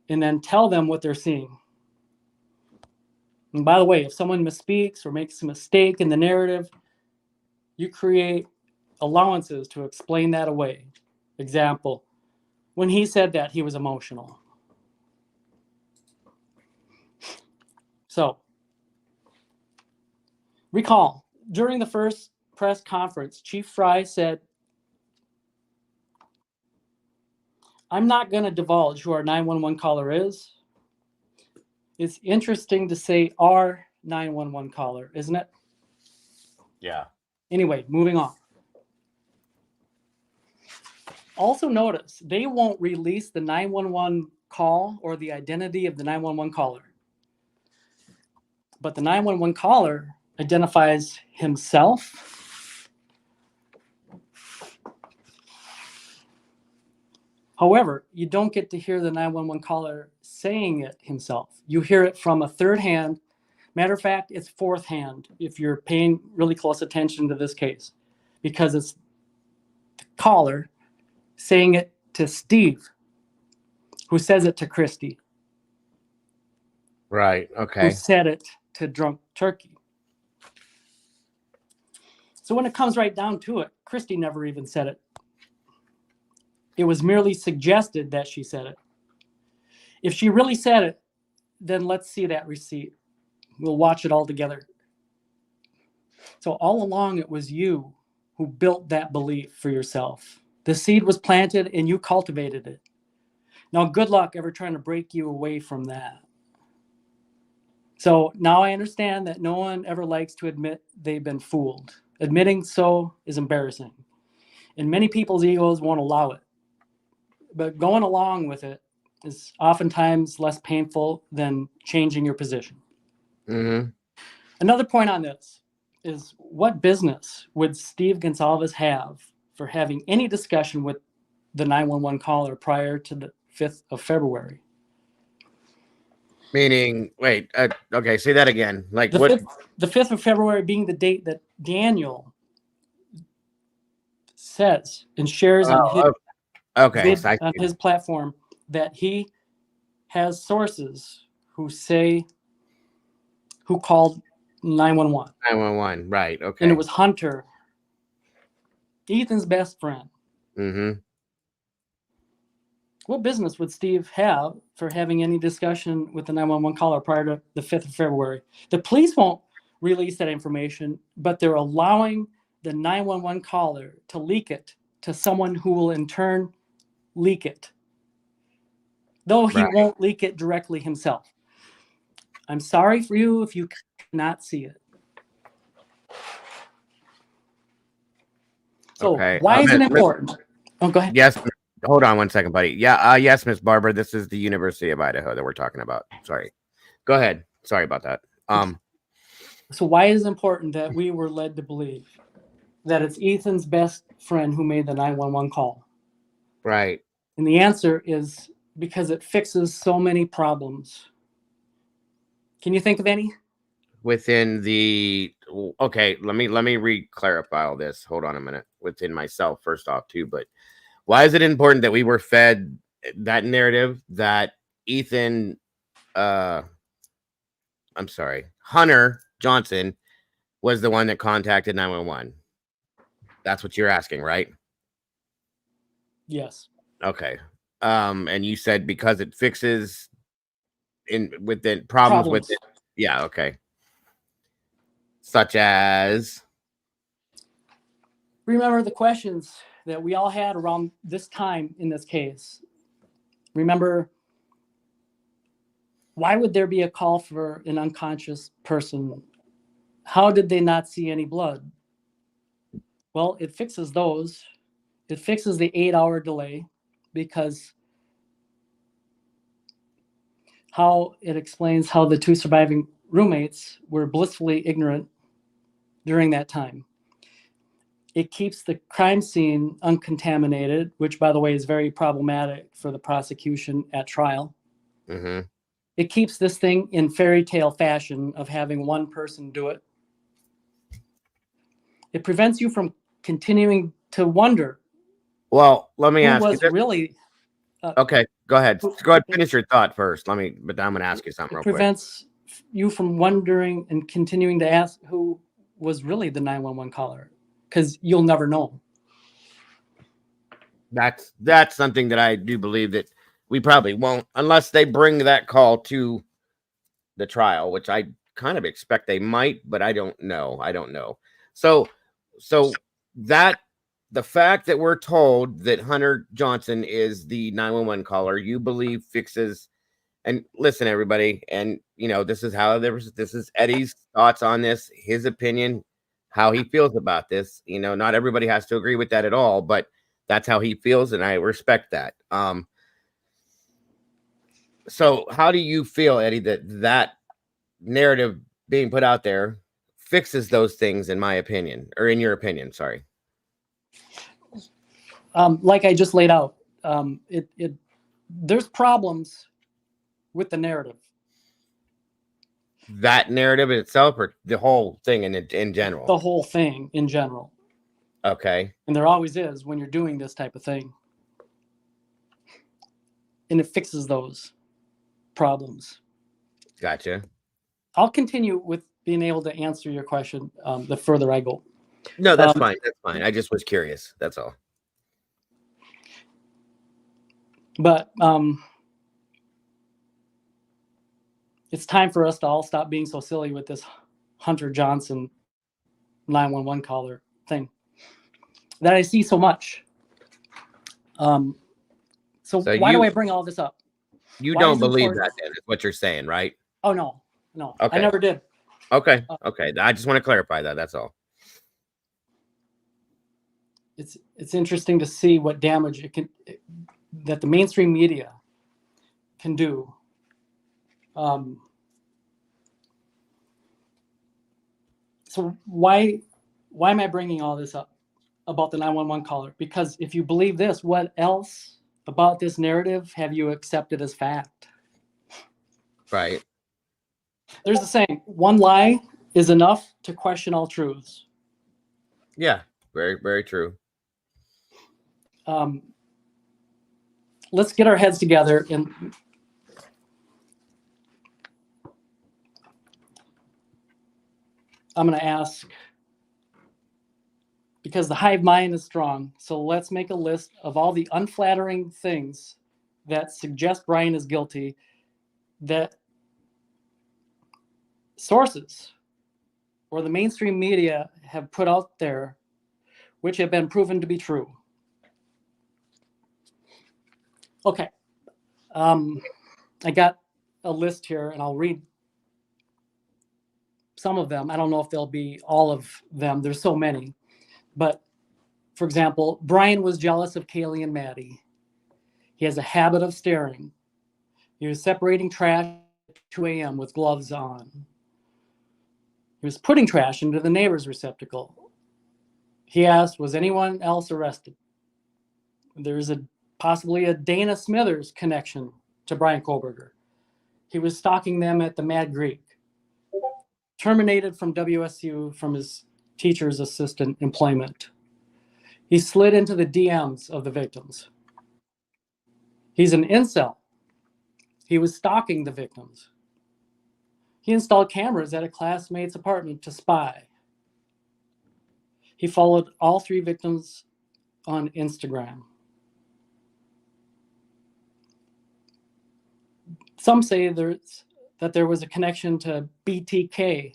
and then tell them what they're seeing. And by the way, if someone misspeaks or makes a mistake in the narrative, you create allowances to explain that away. Example, when he said that, he was emotional. So, recall, during the first press conference, Chief Fry said, "I'm not going to divulge who our 911 caller is." It's interesting to say our 911 caller, isn't it? Yeah. Anyway, moving on. Also notice, they won't release the 911 call or the identity of the 911 caller. But the 911 caller identifies himself. However, you don't get to hear the 911 caller saying it himself. You hear it from a third hand. Matter of fact, it's fourth hand if you're paying really close attention to this case, because it's the caller saying it to Steve, who says it to Christy. Right. Who Okay. said it to Drunk Turkey. So when it comes right down to it, Christy never even said it. It was merely suggested that she said it. If she really said it, then let's see that receipt. We'll watch it all together. So all along, it was you who built that belief for yourself. The seed was planted and you cultivated it. Now, good luck ever trying to break you away from that. So now I understand that no one ever likes to admit they've been fooled. Admitting so is embarrassing. And many people's egos won't allow it. But going along with it is oftentimes less painful than changing your position. Mm-hmm. Another point on this is, what business would Steve Gonsalves have for having any discussion with the 911 caller prior to the 5th of February? Meaning, wait, okay, say that again. Like The what? 5th of February being the date that Daniel says and shares on his, okay, so on his platform that he has sources who called 911. 911, right? Okay. And it was Hunter, Ethan's best friend. Mm-hmm. What business would Steve have for having any discussion with the 911 caller prior to the 5th of February? The police won't release that information, but they're allowing the 911 caller to leak it to someone who will in turn leak it, though he won't leak it directly himself. I'm sorry for you if you cannot see it. So why is it important? Oh, go ahead. Yes. Hold on one second, buddy. Yeah. Yes, Miss Barber. This is the University of Idaho that we're talking about. Sorry. Go ahead. Sorry about that. So why is it important that we were led to believe that it's Ethan's best friend who made the 911 call? Right. And the answer is because it fixes so many problems. Can you think of any? Within the okay, let me re-clarify all this. Hold on a minute. Within myself, first off, too. But why is it important that we were fed that narrative that Ethan, I'm sorry, Hunter Johnson was the one that contacted 911? That's what you're asking, right? Yes. Okay. And you said because it fixes within problems with it. Yeah. Okay. Such as, remember the questions that we all had around this time in this case. Remember, why would there be a call for an unconscious person? How did they not see any blood? Well, it fixes those. It fixes the 8-hour delay, because how it explains how the two surviving roommates were blissfully ignorant during that time. It keeps the crime scene uncontaminated, which, by the way, is very problematic for the prosecution at trial. mm-hmm. It keeps this thing in fairy tale fashion of having one person do it. It prevents you from continuing to wonder. Well, let me who ask was you. Really. Okay, go ahead. Go ahead. Finish your thought first. But I'm going to ask you something real quick. It prevents you from wondering and continuing to ask who was really the 911 caller, because you'll never know. That's something that I do believe that we probably won't, unless they bring that call to the trial, which I kind of expect they might, but I don't know. So that the fact that we're told that Hunter Johnson is the 911 caller, you believe fixes. And listen, everybody, and this is Eddie's thoughts on this, his opinion, how he feels about this. Not everybody has to agree with that at all, but that's how he feels, and I respect that. So how do you feel, Eddie, that narrative being put out there fixes those things, in my opinion, or in your opinion? Sorry. Like I just laid out, there's problems with the narrative. That narrative in itself, or the whole thing in general? The whole thing in general. Okay. And there always is when you're doing this type of thing. And it fixes those problems. Gotcha. I'll continue with being able to answer your question the further I go. No, that's fine. That's fine. I just was curious. That's all. But it's time for us to all stop being so silly with this Hunter Johnson 911 caller thing that I see so much. So why do I bring all this up? You don't believe that, then, is what you're saying, right? Oh, no. Okay. I never did. Okay. I just want to clarify that. That's all. It's interesting to see what damage that the mainstream media can do. So why am I bringing all this up about the 911 caller? Because if you believe this, what else about this narrative have you accepted as fact? Right. There's the saying, one lie is enough to question all truths. Yeah, very, very true. Let's get our heads together and I'm going to ask, because the hive mind is strong, so let's make a list of all the unflattering things that suggest Brian is guilty, that sources or the mainstream media have put out there, which have been proven to be true. Okay. I got a list here, and I'll read some of them. I don't know if they'll be all of them. There's so many. But, for example, Brian was jealous of Kaylee and Maddie. He has a habit of staring. He was separating trash at 2 a.m. with gloves on. He was putting trash into the neighbor's receptacle. He asked, was anyone else arrested? There's possibly a Dana Smithers connection to Brian Kohlberger. He was stalking them at the Mad Greek. Terminated from WSU from his teacher's assistant employment. He slid into the DMs of the victims. He's an incel. He was stalking the victims. He installed cameras at a classmate's apartment to spy. He followed all 3 victims on Instagram. Some say that there was a connection to BTK.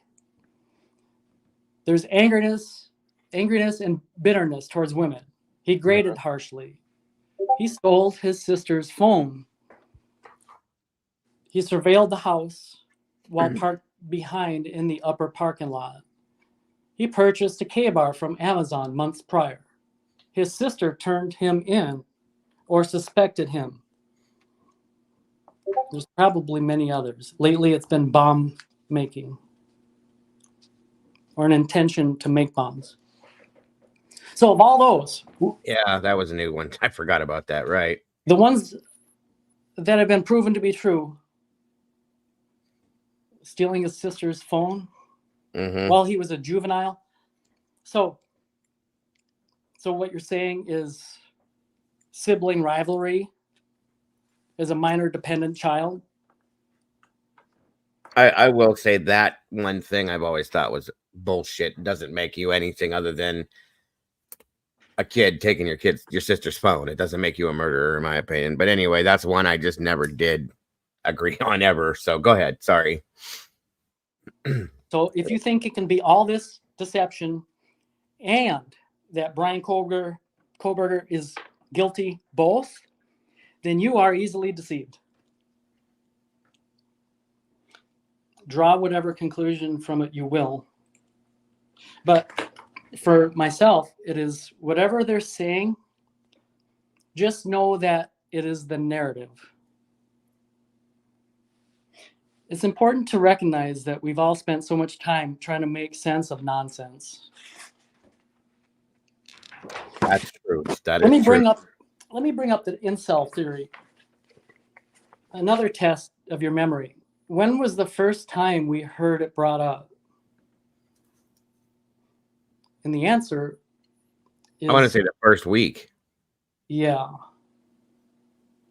There's angriness and bitterness towards women. He graded harshly. He stole his sister's phone. He surveilled the house while parked behind in the upper parking lot. He purchased a K-bar from Amazon months prior. His sister turned him in or suspected him. There's probably many others. Lately, it's been bomb making or an intention to make bombs. So of all those... Yeah, that was a new one. I forgot about that, right? The ones that have been proven to be true, stealing his sister's phone while he was a juvenile. So what you're saying is sibling rivalry as a minor dependent child? I will say that one thing I've always thought was bullshit. Doesn't make you anything other than a kid taking your sister's phone. It doesn't make you a murderer, in my opinion. But anyway, that's one I just never did agree on ever. So go ahead. Sorry. So if you think it can be all this deception and that Brian Koberger is guilty both, then you are easily deceived. Draw whatever conclusion from it you will. But for myself, it is whatever they're saying, just know that it is the narrative. It's important to recognize that we've all spent so much time trying to make sense of nonsense. That's true. Let me bring up the incel theory. Another test of your memory. When was the first time we heard it brought up? And the answer is, I want to say the first week. Yeah.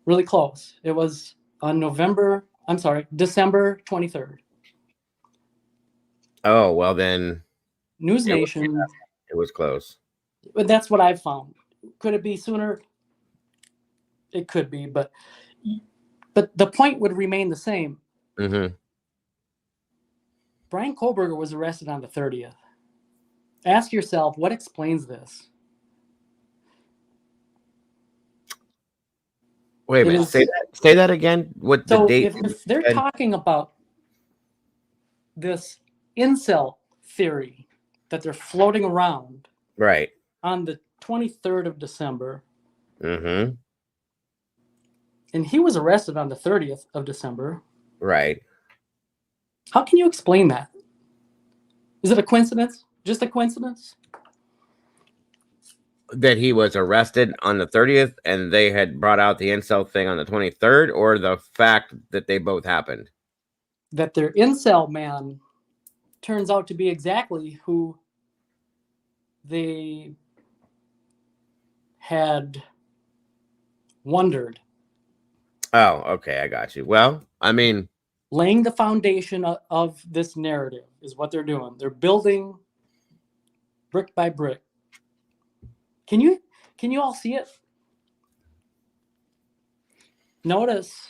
Really close. It was on December 23rd. Oh, well then. News Nation. It was close. But that's what I've found. Could it be sooner? It could be, but the point would remain the same. Mm-hmm. Brian Koberger was arrested on the 30th. Ask yourself, what explains this? Wait a minute. Say that again. What the date? If they're talking about this incel theory that they're floating around, right, on the 23rd of December, mm-hmm, and he was arrested on the 30th of December, right? How can you explain that? Is it a coincidence? Just a coincidence? That he was arrested on the 30th and they had brought out the incel thing on the 23rd, or the fact that they both happened? That their incel man turns out to be exactly who they had wondered. Oh, okay, I got you. Well, I mean, laying the foundation of this narrative is what they're doing. They're building brick by brick. Can you all see it? Notice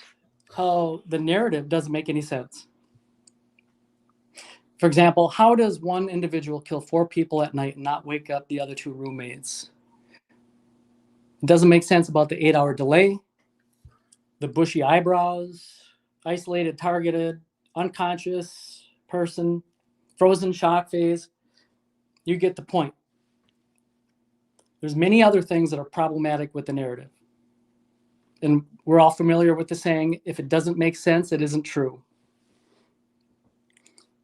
how the narrative doesn't make any sense. For example, how does one individual kill 4 people at night and not wake up the other 2 roommates? It doesn't make sense about the 8-hour delay, the bushy eyebrows, isolated, targeted, unconscious person, frozen shock phase. You get the point. There's many other things that are problematic with the narrative. And we're all familiar with the saying, if it doesn't make sense, it isn't true.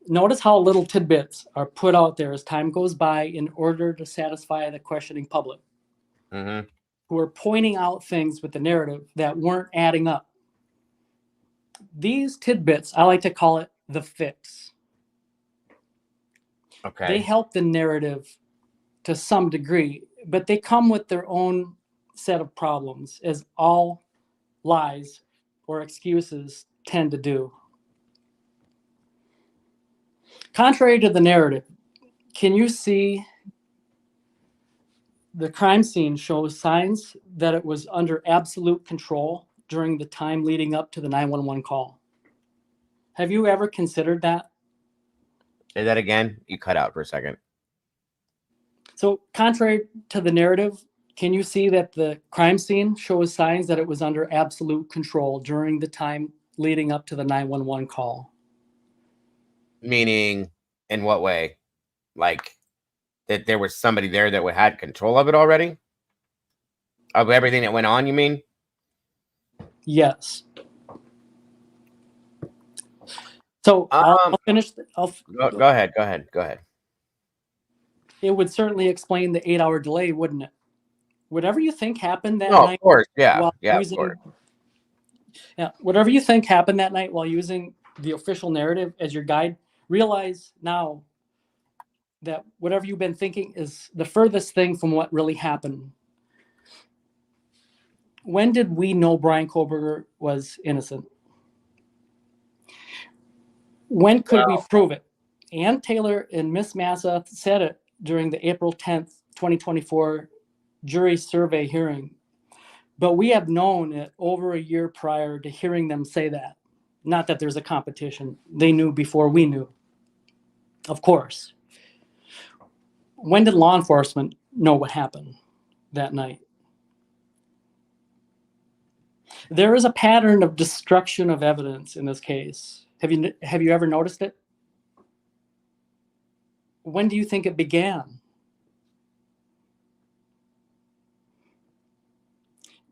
Notice how little tidbits are put out there as time goes by in order to satisfy the questioning public, mm-hmm, who are pointing out things with the narrative that weren't adding up. These tidbits, I like to call it the fix. Okay. They help the narrative to some degree, but they come with their own set of problems, as all lies or excuses tend to do. Contrary to the narrative, can you see the crime scene shows signs that it was under absolute control during the time leading up to the 911 call? Have you ever considered that? Say that again. You cut out for a second. So, contrary to the narrative, can you see that the crime scene shows signs that it was under absolute control during the time leading up to the 911 call? Meaning, in what way? Like, that there was somebody there that had control of it already? Of everything that went on, you mean? Yes. So, I'll finish. Go ahead. It would certainly explain the 8-hour delay, wouldn't it? Whatever you think happened that night. Of course, yeah. Of course. Yeah, whatever you think happened that night while using the official narrative as your guide, realize now that whatever you've been thinking is the furthest thing from what really happened. When did we know Brian Koberger was innocent? When could we prove it? Ann Taylor and Miss Massa said it during the April 10th, 2024 jury survey hearing, but we have known it over a year prior to hearing them say that. Not that there's a competition. They knew before we knew. Of course. When did law enforcement know what happened that night? There is a pattern of destruction of evidence in this case. Have you ever noticed it? When do you think it began?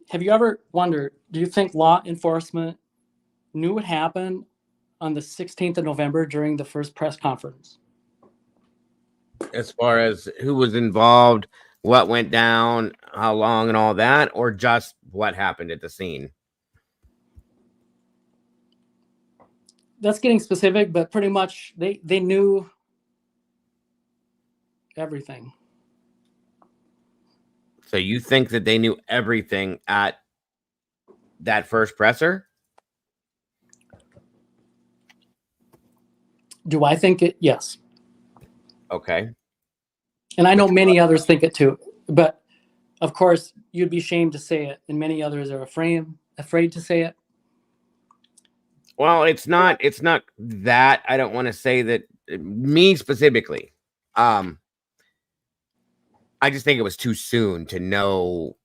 Have you ever wondered, do you think law enforcement knew what happened on the 16th of November during the first press conference? As far as who was involved, what went down, how long, and all that, or just what happened at the scene? That's getting specific, but pretty much they knew everything. So you think that they knew everything at that first presser? Do I think it? Yes. Okay. And I know many others think it too, but of course you'd be ashamed to say it, and many others are afraid to say it. Well, it's not that I don't want to say that me specifically. I just think it was too soon to know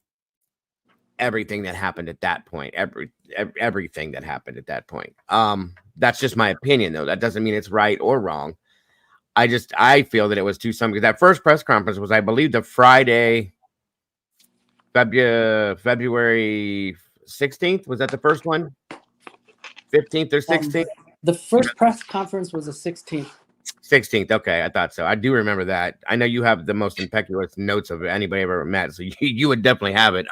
everything that happened at that point. Everything that happened at that point. That's just my opinion, though. That doesn't mean it's right or wrong. I feel that it was too soon because that first press conference was, I believe, the Friday, February 16th. Was that the first one? 15th or 16th? The first press conference was the 16th. 16th. Okay, I thought so. I do remember that. I know you have the most impeccable notes of anybody I've ever met, so you would definitely have it.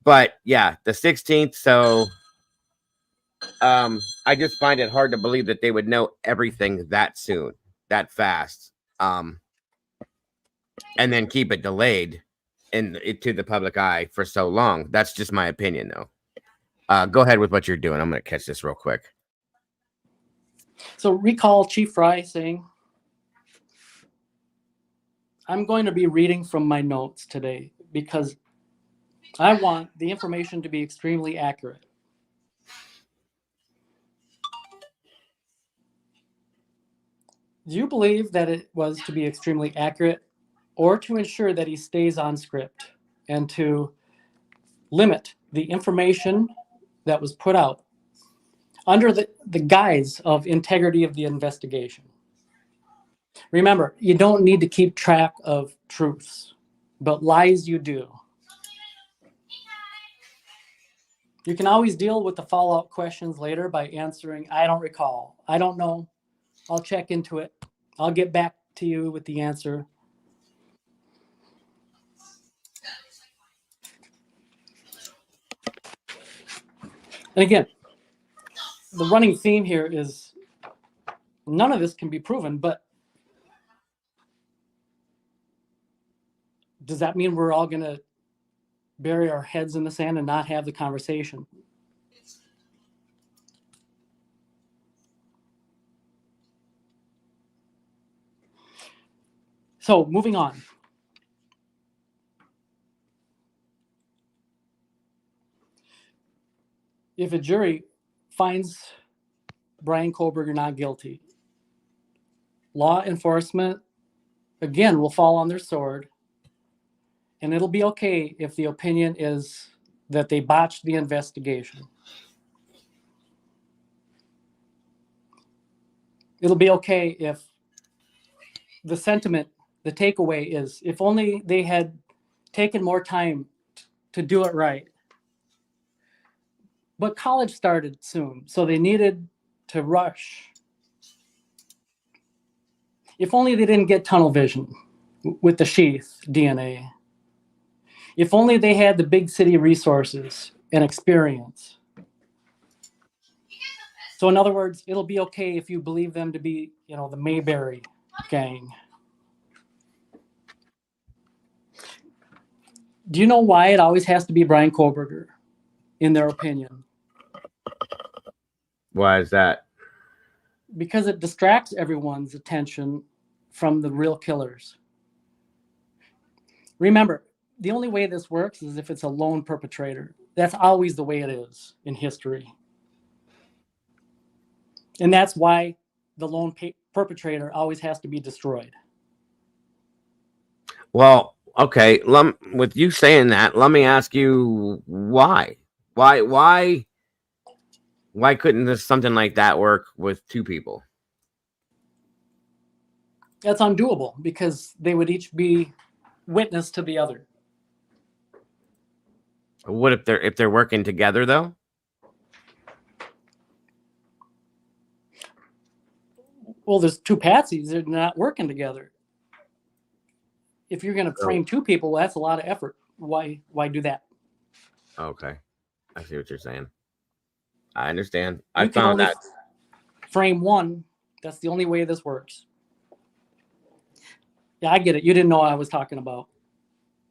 But yeah, the 16th. So I just find it hard to believe that they would know everything that soon, that fast, and then keep it delayed to the public eye for so long. That's just my opinion, though. Go ahead with what you're doing. I'm going to catch this real quick. So recall Chief Fry saying, I'm going to be reading from my notes today because I want the information to be extremely accurate. Do you believe that it was to be extremely accurate or to ensure that he stays on script and to limit the information that was put out under the guise of integrity of the investigation? Remember, you don't need to keep track of truths, but lies you do. You can always deal with the follow-up questions later by answering, I don't recall, I don't know, I'll check into it, I'll get back to you with the answer. And again, the running theme here is none of this can be proven, but does that mean we're all going to bury our heads in the sand and not have the conversation? So moving on. If a jury finds Brian Kohlberger not guilty, law enforcement, again, will fall on their sword, and it'll be okay if the opinion is that they botched the investigation. It'll be okay if the sentiment, the takeaway is, if only they had taken more time to do it right. But college started soon, so they needed to rush. If only they didn't get tunnel vision with the sheath DNA. If only they had the big city resources and experience. So in other words, it'll be okay if you believe them to be, the Mayberry gang. Do you know why it always has to be Brian Kohlberger, in their opinion? Why is that? Because it distracts everyone's attention from the real killers. Remember, the only way this works is if it's a lone perpetrator. That's always the way it is in history. And that's why the lone perpetrator always has to be destroyed. Well, okay. With you saying that, let me ask you why? Why couldn't this something like that work with two people? That's undoable because they would each be witness to the other. What if they're working together though? Well, there's two patsies. They're not working together. If you're going to frame two people, well, that's a lot of effort. Why do that? Okay, I see what you're saying. I understand. You I can found only that. Frame one. That's the only way this works. Yeah, I get it. You didn't know what I was talking about.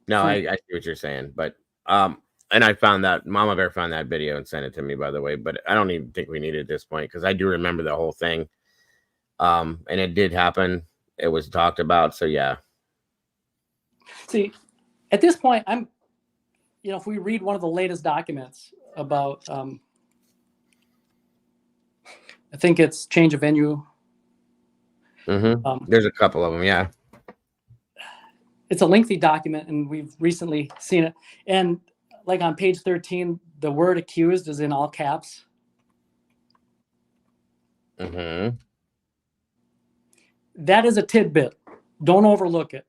No, I see what you're saying, but and I found that Mama Bear found that video and sent it to me, by the way. But I don't even think we need it at this point because I do remember the whole thing. And it did happen. It was talked about. So yeah. See, at this point, if we read one of the latest documents about, I think it's change of venue. There's a couple of them. Yeah. It's a lengthy document, and we've recently seen it. And like on page 13, the word accused is in all caps. That is a tidbit. Don't overlook it.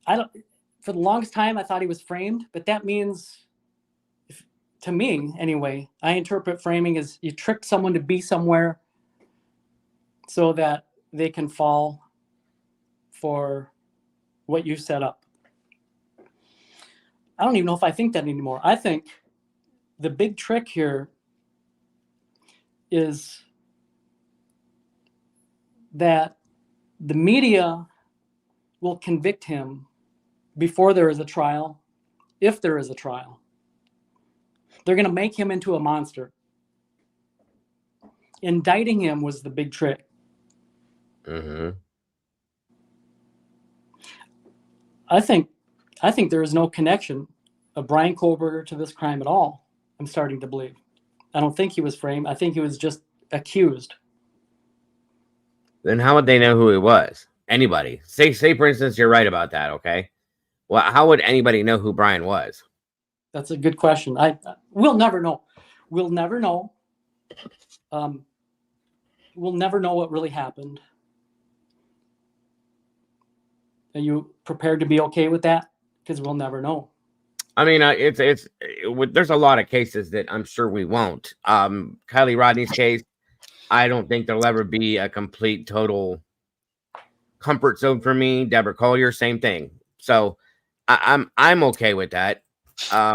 For the longest time, I thought he was framed, but that means, to me anyway, I interpret framing as you trick someone to be somewhere so that they can fall for what you set up. I don't even know if I think that anymore. I think the big trick here is that the media will convict him before there is a trial, if there is a trial. They're going to make him into a monster. Indicting him was the big trick. I think there is no connection of Brian Kohlberger to this crime at all. I'm starting to believe. I don't think he was framed. I think he was just accused. Then how would they know who it was? Anybody? Say for instance, you're right about that. Okay. Well, how would anybody know who Brian was? That's a good question. We'll never know. We'll never know. We'll never know what really happened. Are you prepared to be okay with that? Because we'll never know. I mean, there's a lot of cases that I'm sure we won't. Kylie Rodney's case, I don't think there'll ever be a complete, total comfort zone for me. Deborah Collier, same thing. So I'm okay with that.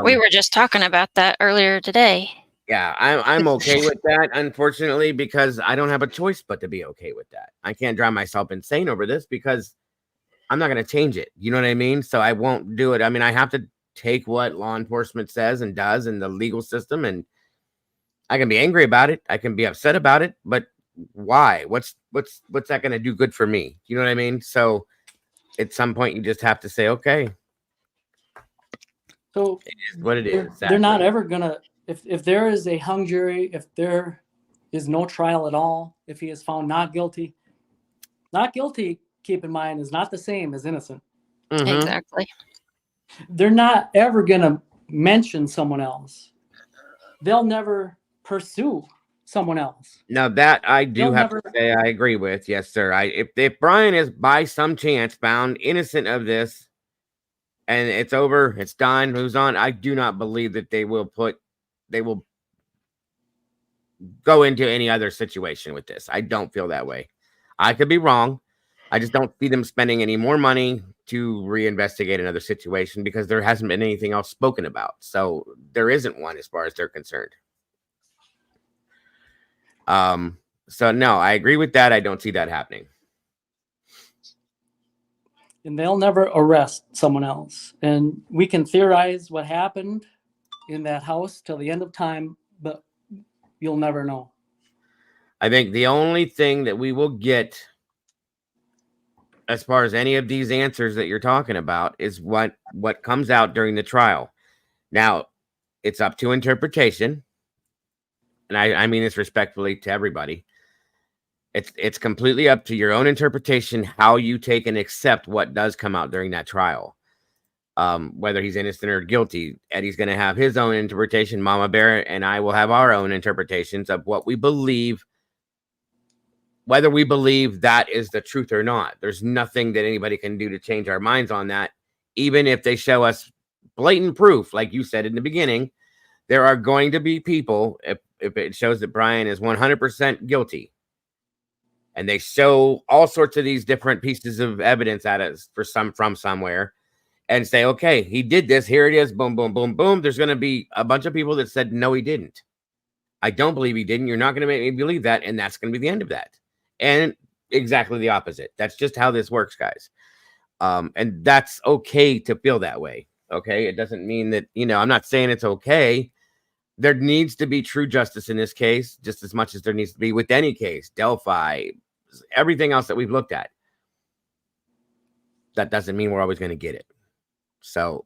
We were just talking about that earlier today. Yeah, I'm okay with that, unfortunately, because I don't have a choice but to be okay with that. I can't drive myself insane over this because I'm not going to change it. You know what I mean? So I won't do it. I mean, I have to take what law enforcement says and does in the legal system, and I can be angry about it. I can be upset about it, but why? What's that going to do good for me? You know what I mean? So at some point you just have to say, okay, so it is what it is. They're not ever going to, if there is a hung jury, if there is no trial at all, if he is found not guilty, keep in mind, is not the same as innocent. Exactly. They're not ever going to mention someone else. They'll never pursue someone else. Now that I do have to say I agree with. Yes, sir. If Brian is by some chance found innocent of this and it's over, it's done, moves on, I do not believe that they will go into any other situation with this. I don't feel that way. I could be wrong. I just don't see them spending any more money to reinvestigate another situation because there hasn't been anything else spoken about. So there isn't one as far as they're concerned. So no, I agree with that. I don't see that happening. And they'll never arrest someone else. And we can theorize what happened in that house till the end of time, but you'll never know. I think the only thing that we will get as far as any of these answers that you're talking about is what comes out during the trial. Now, it's up to interpretation, and I mean this respectfully to everybody. It's completely up to your own interpretation how you take and accept what does come out during that trial. Whether he's innocent or guilty, Eddie's going to have his own interpretation. Mama Bear and I will have our own interpretations of what we believe, whether we believe that is the truth or not. There's nothing that anybody can do to change our minds on that. Even if they show us blatant proof, like you said in the beginning, there are going to be people, if it shows that Brian is 100% guilty, and they show all sorts of these different pieces of evidence at us from somewhere, and say, okay, he did this, here it is, boom, boom, boom, boom. There's going to be a bunch of people that said, no, he didn't. I don't believe he didn't. You're not going to make me believe that, and that's going to be the end of that. And exactly the opposite. That's just how this works, guys. And that's okay to feel that way. Okay. It doesn't mean that, I'm not saying it's okay. There needs to be true justice in this case, just as much as there needs to be with any case, Delphi, everything else that we've looked at. That doesn't mean we're always going to get it. So,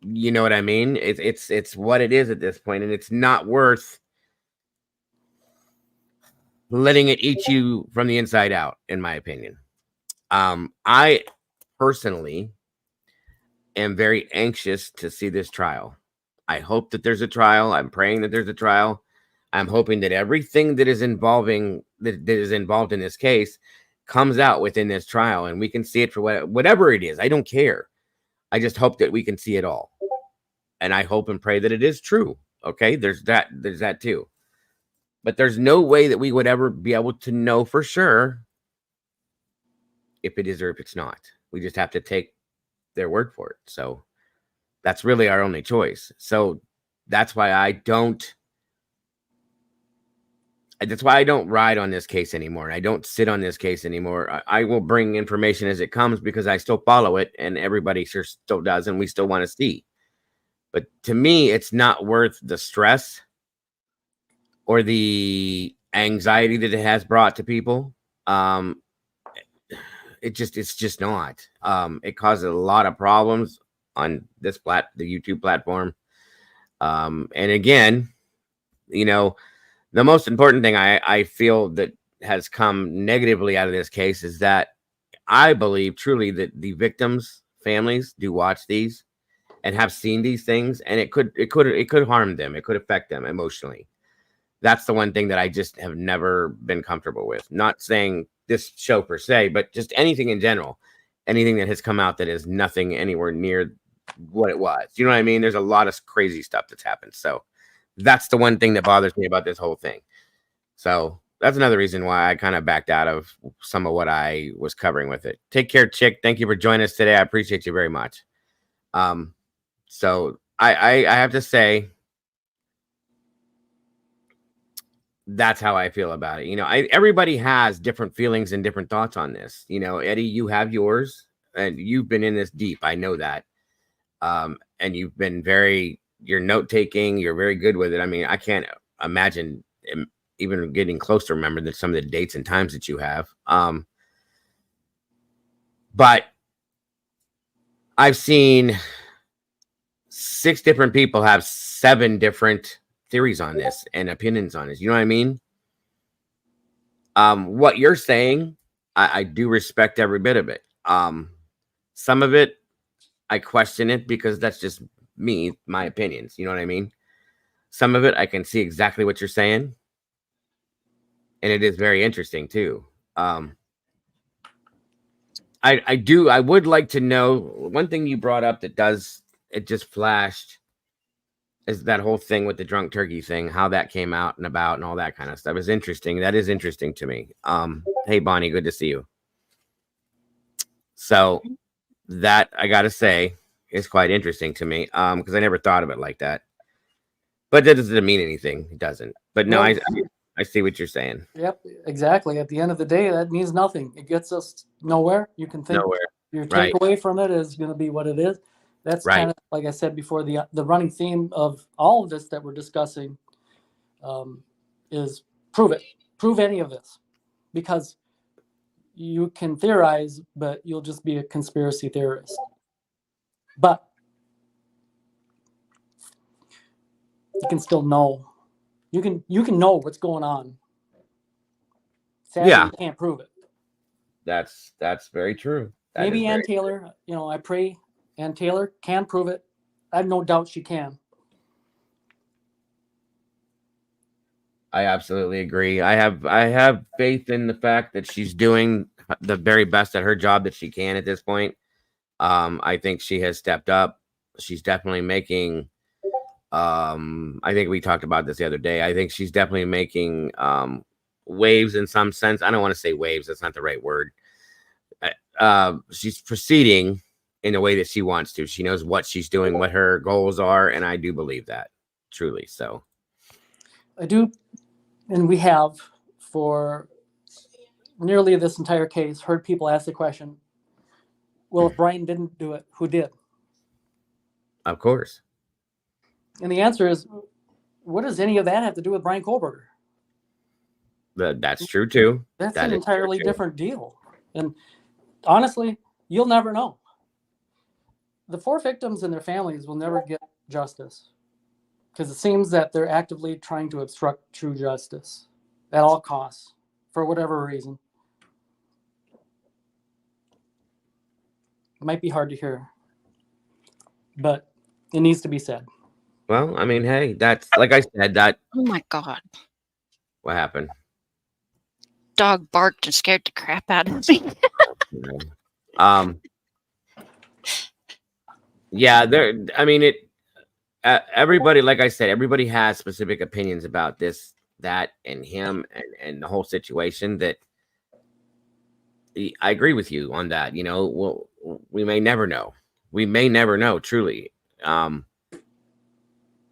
you know what I mean? It's what it is at this point, and it's not worth letting it eat you from the inside out, in my opinion. I personally am very anxious to see this trial. I hope that there's a trial. I'm praying that there's a trial. I'm hoping that everything that is involved in this case comes out within this trial, and we can see it for whatever it is. I don't care. I just hope that we can see it all, and I hope and pray that it is true. Okay, there's that too. But there's no way that we would ever be able to know for sure if it is or if it's not. We just have to take their word for it. So that's really our only choice. So that's why I don't ride on this case anymore. I don't sit on this case anymore. I will bring information as it comes because I still follow it, and everybody sure still does, and we still want to see. But to me, it's not worth the stress or the anxiety that it has brought to people. It's just not. It causes a lot of problems on the YouTube platform. And again, the most important thing I feel that has come negatively out of this case is that I believe truly that the victims' families do watch these and have seen these things, and it could harm them. It could affect them emotionally. That's the one thing that I just have never been comfortable with. Not saying this show per se, but just anything in general. Anything that has come out that is nothing anywhere near what it was. You know what I mean? There's a lot of crazy stuff that's happened. So that's the one thing that bothers me about this whole thing. So that's another reason why I kind of backed out of some of what I was covering with it. Take care, Chick. Thank you for joining us today. I appreciate you very much. So I have to say, that's how I feel about it. Everybody has different feelings and different thoughts on this. Eddie, you have yours, and you've been in this deep. I know that. And you've been you're note taking. You're very good with it. I mean, I can't imagine even getting close to remember some of the dates and times that you have. But I've seen 6 different people have 7 different theories on this and opinions on this. You know what I mean? What you're saying, I do respect every bit of it. Some of it, I question it because that's just me, my opinions. You know what I mean? Some of it, I can see exactly what you're saying. And it is very interesting too. I would like to know one thing you brought up it just flashed is that whole thing with the drunk turkey thing, how that came out and about and all that kind of stuff is interesting. That is interesting to me. Hey, Bonnie, good to see you. So that I got to say is quite interesting to me because I never thought of it like that. But that doesn't mean anything. It doesn't. But no, I see what you're saying. Yep, exactly. At the end of the day, that means nothing. It gets us nowhere. You can think nowhere. Your takeaway from it is going to be what it is. That's kind of, like I said before, the running theme of all of this that we're discussing is prove it. Prove any of this. Because you can theorize, but you'll just be a conspiracy theorist. But you can still know. You can know what's going on. Sadly, Yeah. you can't prove it. That's very true. That Maybe is Ann very Taylor, I pray Ann Taylor can prove it. I have no doubt she can. I absolutely agree. I have faith in the fact that she's doing the very best at her job that she can at this point. I think she has stepped up. She's definitely making I think we talked about this the other day. I think she's definitely making waves in some sense. I don't want to say waves, that's not the right word. She's proceeding in a way that she wants to. She knows what she's doing, what her goals are, and I do believe that, truly. So I do, and we have, for nearly this entire case, heard people ask the question, well, if Brian didn't do it, who did? of course. And the answer is, what does any of that have to do with Brian Kohlberger? That's true too. That's That an is entirely true, too. different deal. And honestly, you'll never know. The 4 victims and their families will never get justice, because it seems that they're actively trying to obstruct true justice at all costs, for whatever reason. It might be hard to hear, but it needs to be said. Well, I mean, hey, that's like I said, that Oh my God. what happened? Dog barked and scared the crap out of me. Yeah, I mean, everybody, like I said, everybody has specific opinions about this, that, and him, and the whole situation. That I agree with you on that. We may never know. We may never know, truly.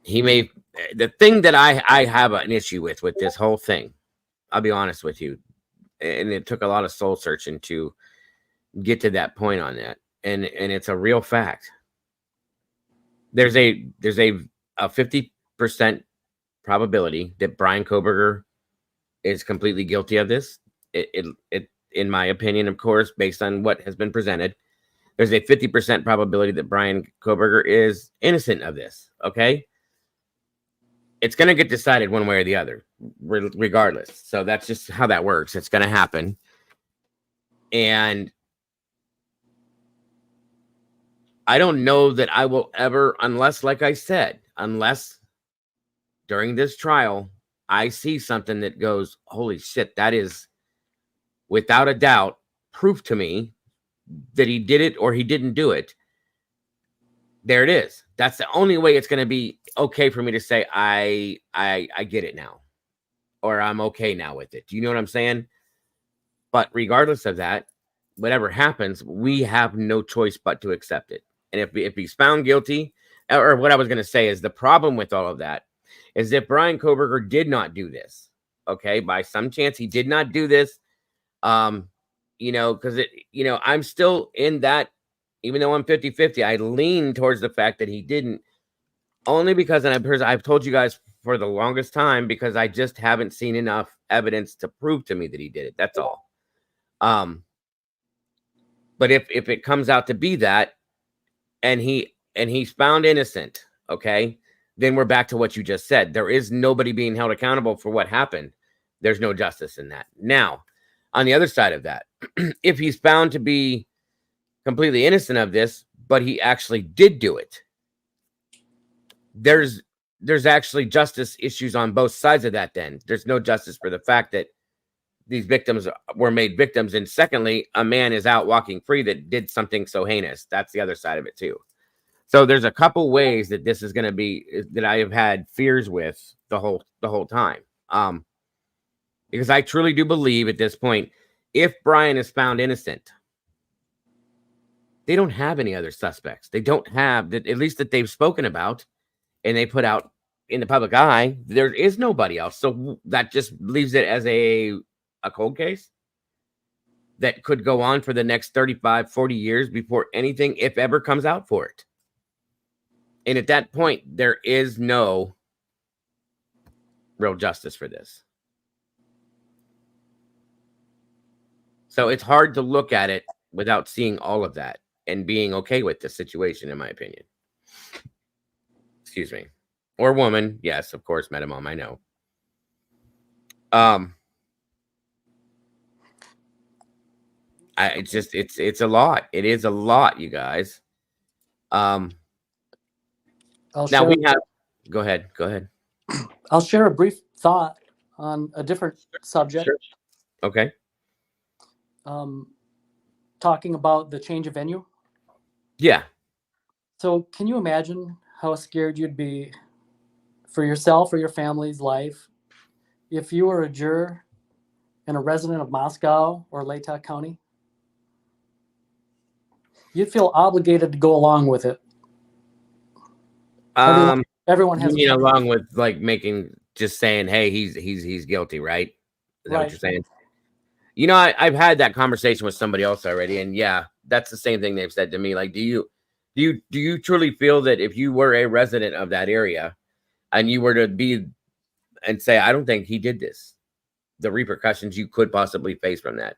He may. The thing that I have an issue with this whole thing, I'll be honest with you, and it took a lot of soul searching to get to that point on that, and it's a real fact. There's a 50% probability that Brian Kohlberger is completely guilty of this. It in my opinion, of course, based on what has been presented, there's a 50% probability that Brian Kohlberger is innocent of this. Okay, it's going to get decided one way or the other, regardless. So that's just how that works. It's going to happen, and I don't know that I will ever, unless, like I said, unless during this trial, I see something that goes, holy shit, that is without a doubt proof to me that he did it or he didn't do it. There it is. That's the only way it's going to be okay for me to say, I get it now, or I'm okay now with it. Do you know what I'm saying? But regardless of that, whatever happens, we have no choice but to accept it. And if he's found guilty, or what I was going to say is the problem with all of that is if Brian Kohlberger did not do this, okay, by some chance he did not do this, because I'm still in that, even though I'm 50-50, I lean towards the fact that he didn't, only because, and I've told you guys for the longest time, because I just haven't seen enough evidence to prove to me that he did it. That's all. But if it comes out to be that, and he's found innocent, okay, then we're back to what you just said. There is nobody being held accountable for what happened. There's no justice in that. Now, on the other side of that, if he's found to be completely innocent of this, but he actually did do it, there's actually justice issues on both sides of that. Then there's no justice for the fact that these victims were made victims, and secondly, a man is out walking free that did something so heinous. That's the other side of it too. So there's a couple ways that this is going to be, that I have had fears with the whole time. Because I truly do believe at this point, if Brian is found innocent, they don't have any other suspects. They don't have that, at least that they've spoken about and they put out in the public eye. There is nobody else. So that just leaves it as a cold case that could go on for the next 35, 40 years before anything, if ever, comes out for it. And at that point, there is no real justice for this. So it's hard to look at it without seeing all of that and being okay with the situation, in my opinion. Excuse me. Or woman. Yes, of course, Metamom, I know. It's a lot. It is a lot, you guys. Now we have, go ahead. I'll share a brief thought on a different subject. Sure. Okay. Talking about the change of venue. Yeah. So can you imagine how scared you'd be for yourself or your family's life if you were a juror and a resident of Moscow or Latah County? You'd feel obligated to go along with it. Everyone has. You mean along with like just saying, hey, he's guilty, right? Is that what you're saying? You know, I've had that conversation with somebody else already, and yeah, that's the same thing they've said to me. Like, do you truly feel that if you were a resident of that area and you were to be and say, I don't think he did this, the repercussions you could possibly face from that?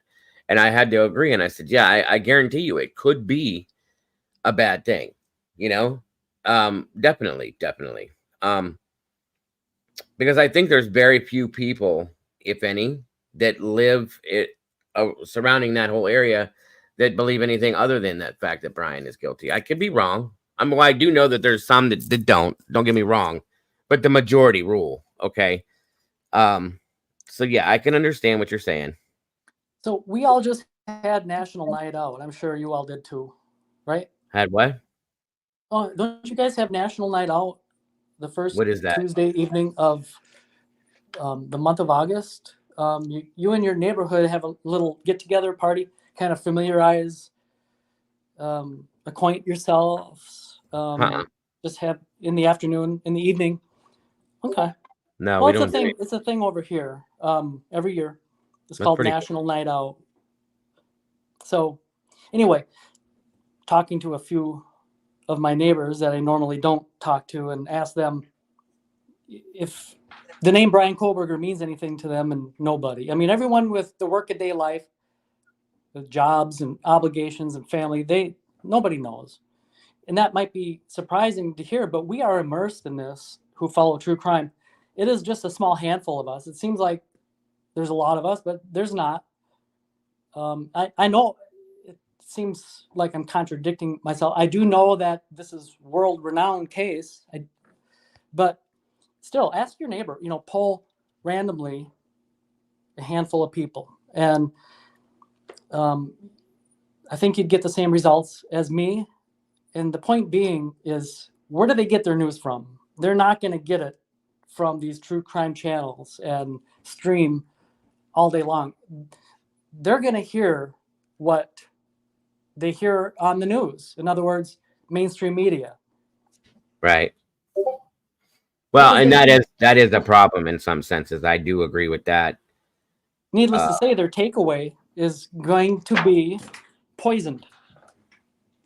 And I had to agree, and I said, yeah, I guarantee you it could be a bad thing, you know? Definitely. Because I think there's very few people, if any, that live surrounding that whole area that believe anything other than that fact that Brian is guilty. I could be wrong. I do know that there's some that don't get me wrong, but the majority rule. Okay. So yeah, I can understand what you're saying. So we all just had National Night Out. I'm sure you all did too, right? Had what? Oh, don't you guys have National Night Out the first What is that? Tuesday evening of the month of August? You and your neighborhood have a little get-together party, kind of familiarize, acquaint yourselves. Just have in the afternoon, in the evening. Okay. No, well, we it's don't. a thing. It's a thing over here. Every year, it's That's called pretty National Night Out. So, anyway, talking to a few of my neighbors that I normally don't talk to, and ask them if the name Brian Kohlberger means anything to them, and nobody. I mean, everyone with the workaday life, with jobs and obligations and family, nobody knows. And that might be surprising to hear, but we are immersed in this who follow true crime. It is just a small handful of us. It seems like there's a lot of us, but there's not. I know it seems like I'm contradicting myself. I do know that this is world-renowned case, but still, ask your neighbor. Poll randomly a handful of people, and I think you'd get the same results as me. And the point being is, where do they get their news from? They're not going to get it from these true crime channels and stream all day long. They're going to hear what they hear on the news. In other words, mainstream media. Right. Well, and that is a problem in some senses. I do agree with that. Needless to say, their takeaway is going to be poisoned.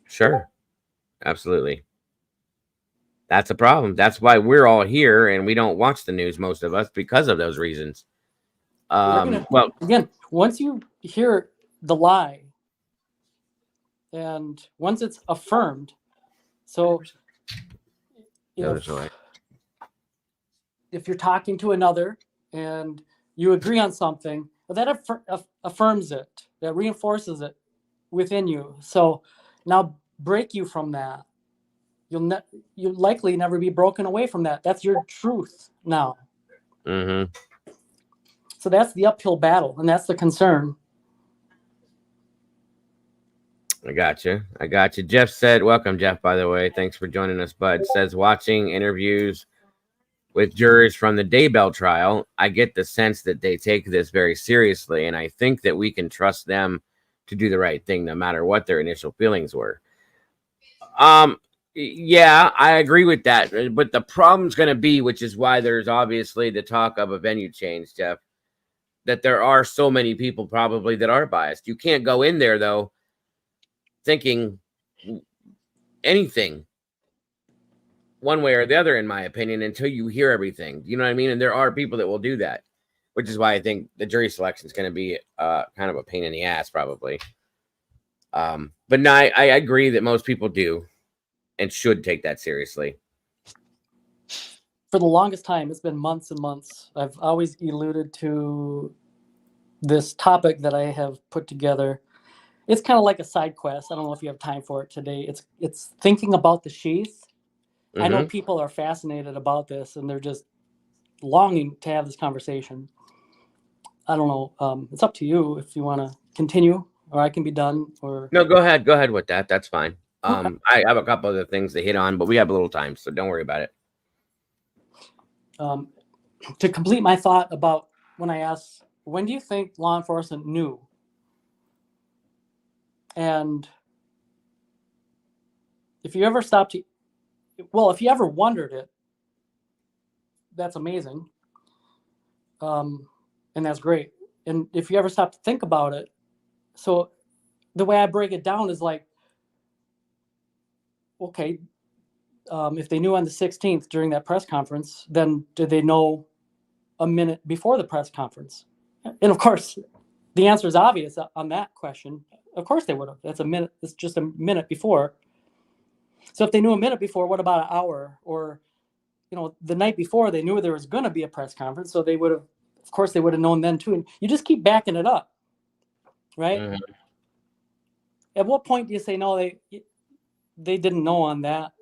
Sure. Absolutely. That's a problem. That's why we're all here and we don't watch the news, most of us, because of those reasons. Well, again, once you hear the lie and once it's affirmed, so if you're talking to another and you agree on something, well, that affirms it, that reinforces it within you. So now break you from that. You'll likely never be broken away from that. That's your truth now. Mm-hmm. So that's the uphill battle, and that's the concern. I got you. Jeff said, welcome, Jeff, by the way. Thanks for joining us, bud. Says, watching interviews with jurors from the Daybell trial, I get the sense that they take this very seriously, and I think that we can trust them to do the right thing no matter what their initial feelings were. Yeah, I agree with that. But the problem's going to be, which is why there's obviously the talk of a venue change, Jeff, that there are so many people probably that are biased. You can't go in there, though, thinking anything one way or the other, in my opinion, until you hear everything. You know what I mean? And there are people that will do that. which is why I think the jury selection is going to be kind of a pain in the ass, probably. But no, I agree that most people do and should take that seriously. For the longest time, it's been months and months. I've always alluded to this topic that I have put together. It's kind of like a side quest. I don't know if you have time for it today. It's thinking about the sheath. I know people are fascinated about this, and they're just longing to have this conversation. I don't know. It's up to you if you want to continue, or I can be done. Or no, go ahead. Go ahead with that. That's fine. I have a couple other things to hit on, but we have a little time, so don't worry about it. To complete my thought about when I asked, when do you think law enforcement knew? And if you ever stopped to, well, if you ever wondered it, that's amazing. And that's great. And if you ever stop to think about it, so the way I break it down is like, okay, if they knew on the 16th during that press conference, then did they know a minute before the press conference? And of course, the answer is obvious on that question. Of course they would have. That's a minute. It's just a minute before. So if they knew a minute before, what about an hour? Or, the night before, they knew there was going to be a press conference. So they would have, of course, they would have known then too. And you just keep backing it up, right? Mm-hmm. At what point do you say, no, they didn't know on that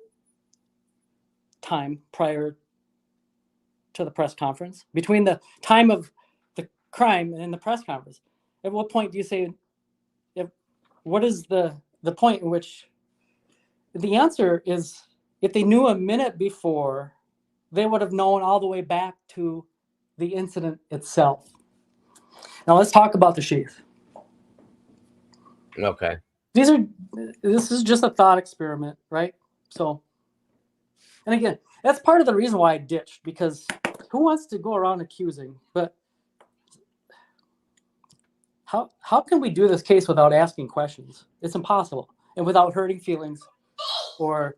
time prior to the press conference, between the time of the crime and the press conference? At what point do you say, what is the point in which the answer is, if they knew a minute before, they would have known all the way back to the incident itself. Now let's talk about the sheath. Okay. This is just a thought experiment, right? So, and again, that's part of the reason why I ditched, because who wants to go around accusing? But how can we do this case without asking questions? It's impossible. And without hurting feelings or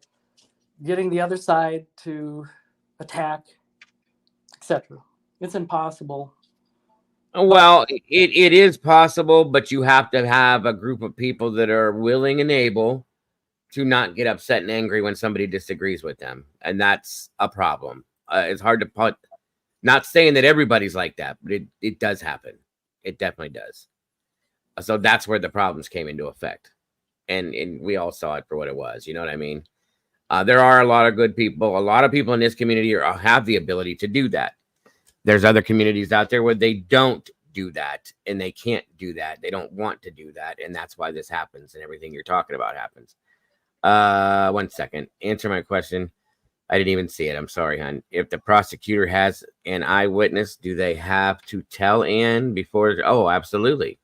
getting the other side to attack, etc. It's impossible. Well, it is possible, but you have to have a group of people that are willing and able to not get upset and angry when somebody disagrees with them. And that's a problem. It's hard to put, not saying that everybody's like that, but it does happen. It definitely does. So that's where the problems came into effect. And we all saw it for what it was. You know what I mean? There are a lot of good people. A lot of people in this community have the ability to do that. There's other communities out there where they don't do that, and they can't do that. They don't want to do that, and that's why this happens, and everything you're talking about happens. 1 second. Answer my question. I didn't even see it. I'm sorry, hon. If the prosecutor has an eyewitness, do they have to tell Ann before? Oh, absolutely.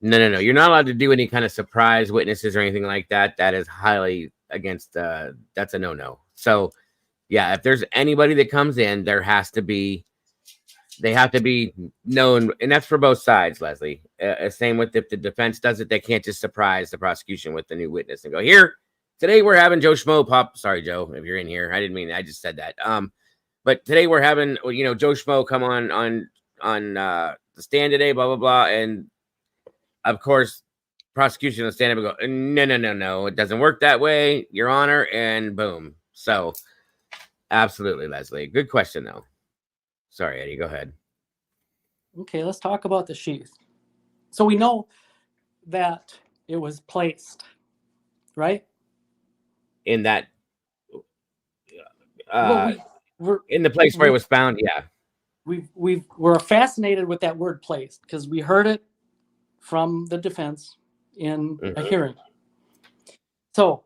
No. You're not allowed to do any kind of surprise witnesses or anything like that. That is highly against, that's a no-no. So, yeah, if there's anybody that comes in, they have to be known, and that's for both sides, Leslie. Same with if the defense does it, they can't just surprise the prosecution with the new witness and go, here, today we're having Joe Schmo pop. Sorry, Joe, if you're in here. I didn't mean, I just said that. But today we're having, Joe Schmo come on the stand today, blah, blah, blah. And of course, prosecution will stand up and go, no, it doesn't work that way, Your Honor, and boom. So, absolutely, Leslie. Good question, though. Sorry, Eddie, go ahead. Okay, let's talk about the sheath. So we know that it was placed, right? In that, we're in the place where it was found, yeah. We're fascinated with that word placed because we heard it from the defense in a hearing. So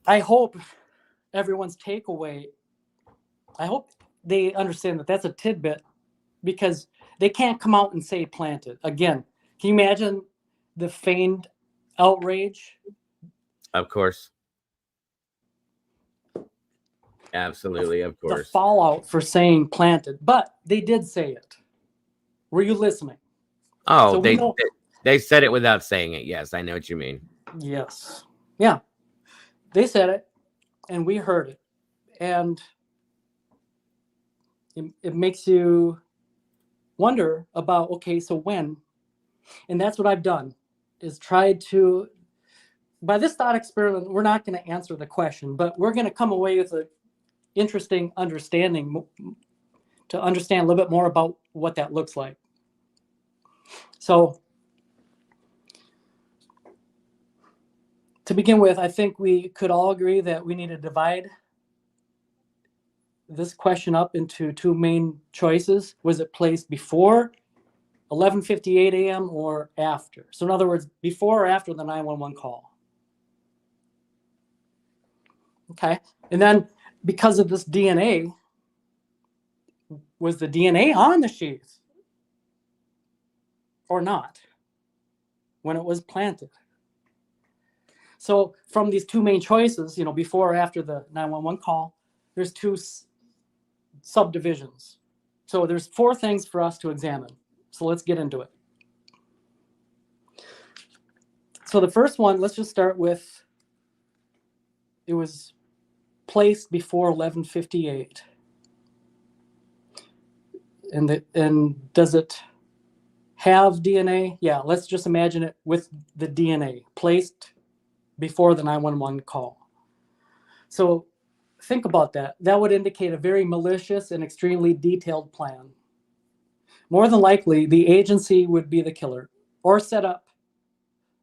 I hope everyone's takeaway, I hope they understand that that's a tidbit, because they can't come out and say planted. Again, can you imagine the feigned outrage? Of course. Absolutely, of course. The fallout for saying planted, but they did say it. Were you listening? Oh, so they said it without saying it. Yes, I know what you mean. Yes. Yeah. They said it, and we heard it. And it makes you wonder about, okay, so when? And that's what I've done, is tried to, by this thought experiment, we're not going to answer the question, but we're going to come away with an interesting understanding to understand a little bit more about what that looks like. So to begin with, I think we could all agree that we need to divide this question up into two main choices. Was it placed before 11:58 a.m. or after? So in other words, before or after the 911 call. Okay, and then because of this DNA, was the DNA on the sheath or not when it was planted? So from these two main choices, before or after the 911 call, there's two subdivisions. So there's 4 things for us to examine. So let's get into it. So the first one, let's just start with, it was placed before 11:58. And does it have DNA? Yeah, let's just imagine it with the DNA placed before the 911 call. So think about that. That would indicate a very malicious and extremely detailed plan. More than likely, the agency would be the killer or set up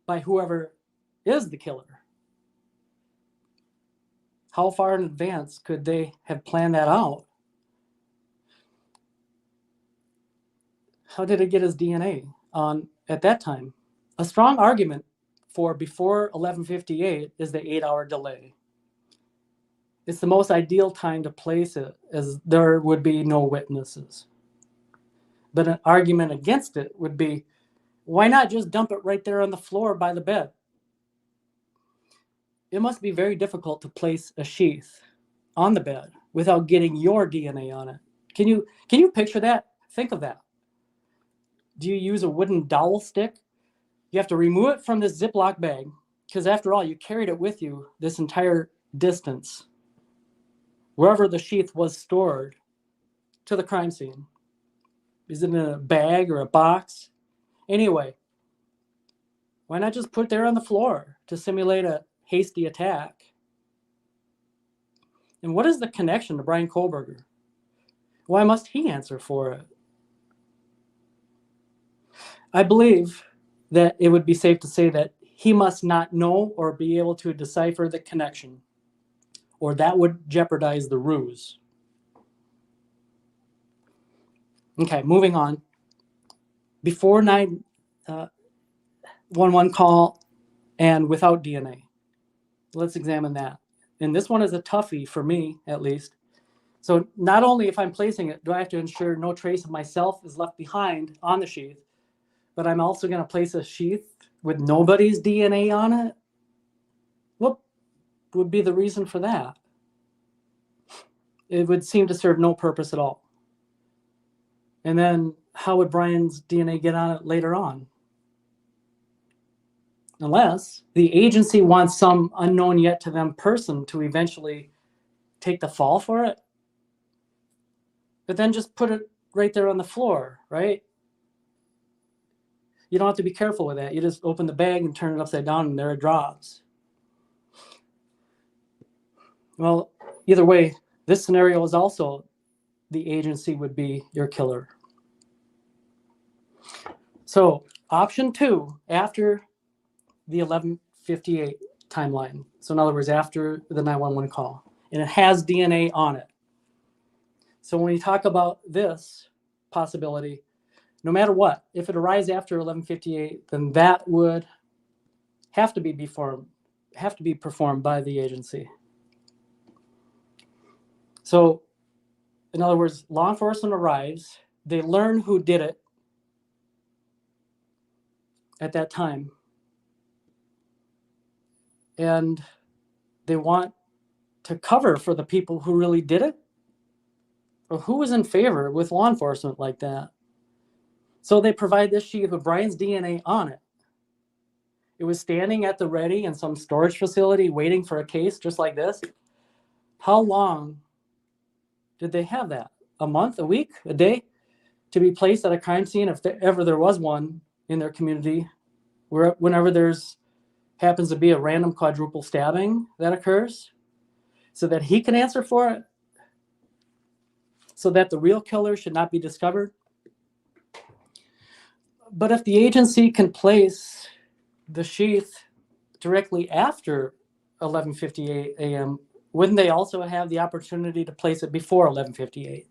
by whoever is the killer. How far in advance could they have planned that out? How did it get his DNA on at that time? A strong argument for before 11:58 is the 8-hour delay. It's the most ideal time to place it, as there would be no witnesses. But an argument against it would be, why not just dump it right there on the floor by the bed? It must be very difficult to place a sheath on the bed without getting your DNA on it. Can you picture that? Think of that. Do you use a wooden dowel stick? You have to remove it from this Ziploc bag, because after all, you carried it with you this entire distance, wherever the sheath was stored, to the crime scene. Is it in a bag or a box? Anyway, why not just put it there on the floor to simulate a hasty attack? And what is the connection to Brian Kohlberger? Why must he answer for it? I believe that it would be safe to say that he must not know or be able to decipher the connection, or that would jeopardize the ruse. Okay, moving on. Before 911 call and without DNA. Let's examine that. And this one is a toughie for me, at least. So not only if I'm placing it, do I have to ensure no trace of myself is left behind on the sheath, but I'm also going to place a sheath with nobody's DNA on it? What would be the reason for that? It would seem to serve no purpose at all. And then how would Brian's DNA get on it later on? Unless the agency wants some unknown yet to them person to eventually take the fall for it. But then just put it right there on the floor, right? You don't have to be careful with that. You just open the bag and turn it upside down and there it drops. Well, either way, this scenario is also the agency would be your killer. So option 2, after the 11:58 timeline. So in other words, after the 911 call, and it has DNA on it. So when we talk about this possibility, no matter what, if it arrives after 11:58, then that would have to be performed by the agency. So in other words, law enforcement arrives, they learn who did it at that time, and they want to cover for the people who really did it, or who was in favor with law enforcement like that. So they provide this sheath with Brian's DNA on it. It was standing at the ready in some storage facility waiting for a case just like this. How long did they have that? A month, a week, a day? to be placed at a crime scene if ever there was one in their community, whenever there's happens to be a random quadruple stabbing that occurs, so that he can answer for it, so that the real killer should not be discovered. But if the agency can place the sheath directly after 11:58 a.m., wouldn't they also have the opportunity to place it before 11:58?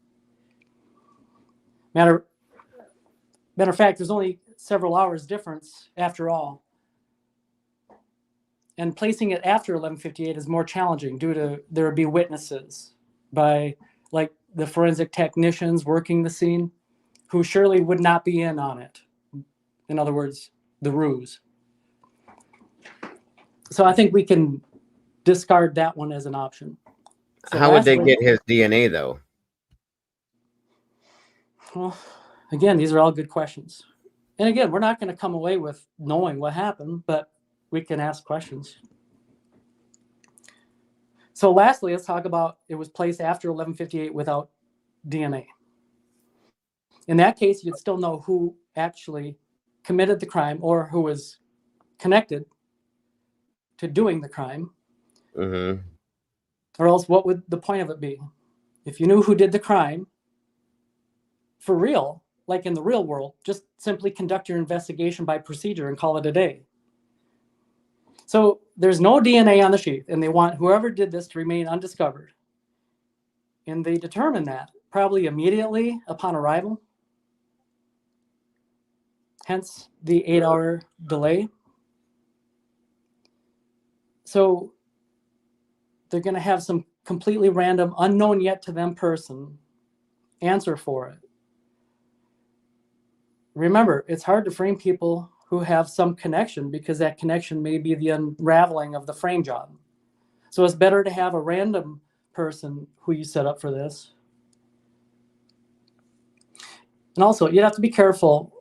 Matter of fact, there's only several hours difference after all. And placing it after 11:58 is more challenging due to there would be witnesses by like the forensic technicians working the scene who surely would not be in on it. In other words, the ruse. So I think we can discard that one as an option. So how would they get his DNA though? Well, again, these are all good questions. And again, we're not going to come away with knowing what happened, but we can ask questions. So lastly, let's talk about it was placed after 11:58 without DNA. In that case, you'd still know who actually committed the crime or who was connected to doing the crime. Mm-hmm. Or else what would the point of it be? If you knew who did the crime, for real, like in the real world, just simply conduct your investigation by procedure and call it a day. So there's no DNA on the sheath, and they want whoever did this to remain undiscovered. And they determine that probably immediately upon arrival. Hence the 8-hour delay. So they're going to have some completely random, unknown yet to them person answer for it. Remember, it's hard to frame people who have some connection because that connection may be the unraveling of the frame job. So it's better to have a random person who you set up for this. And also, you'd have to be careful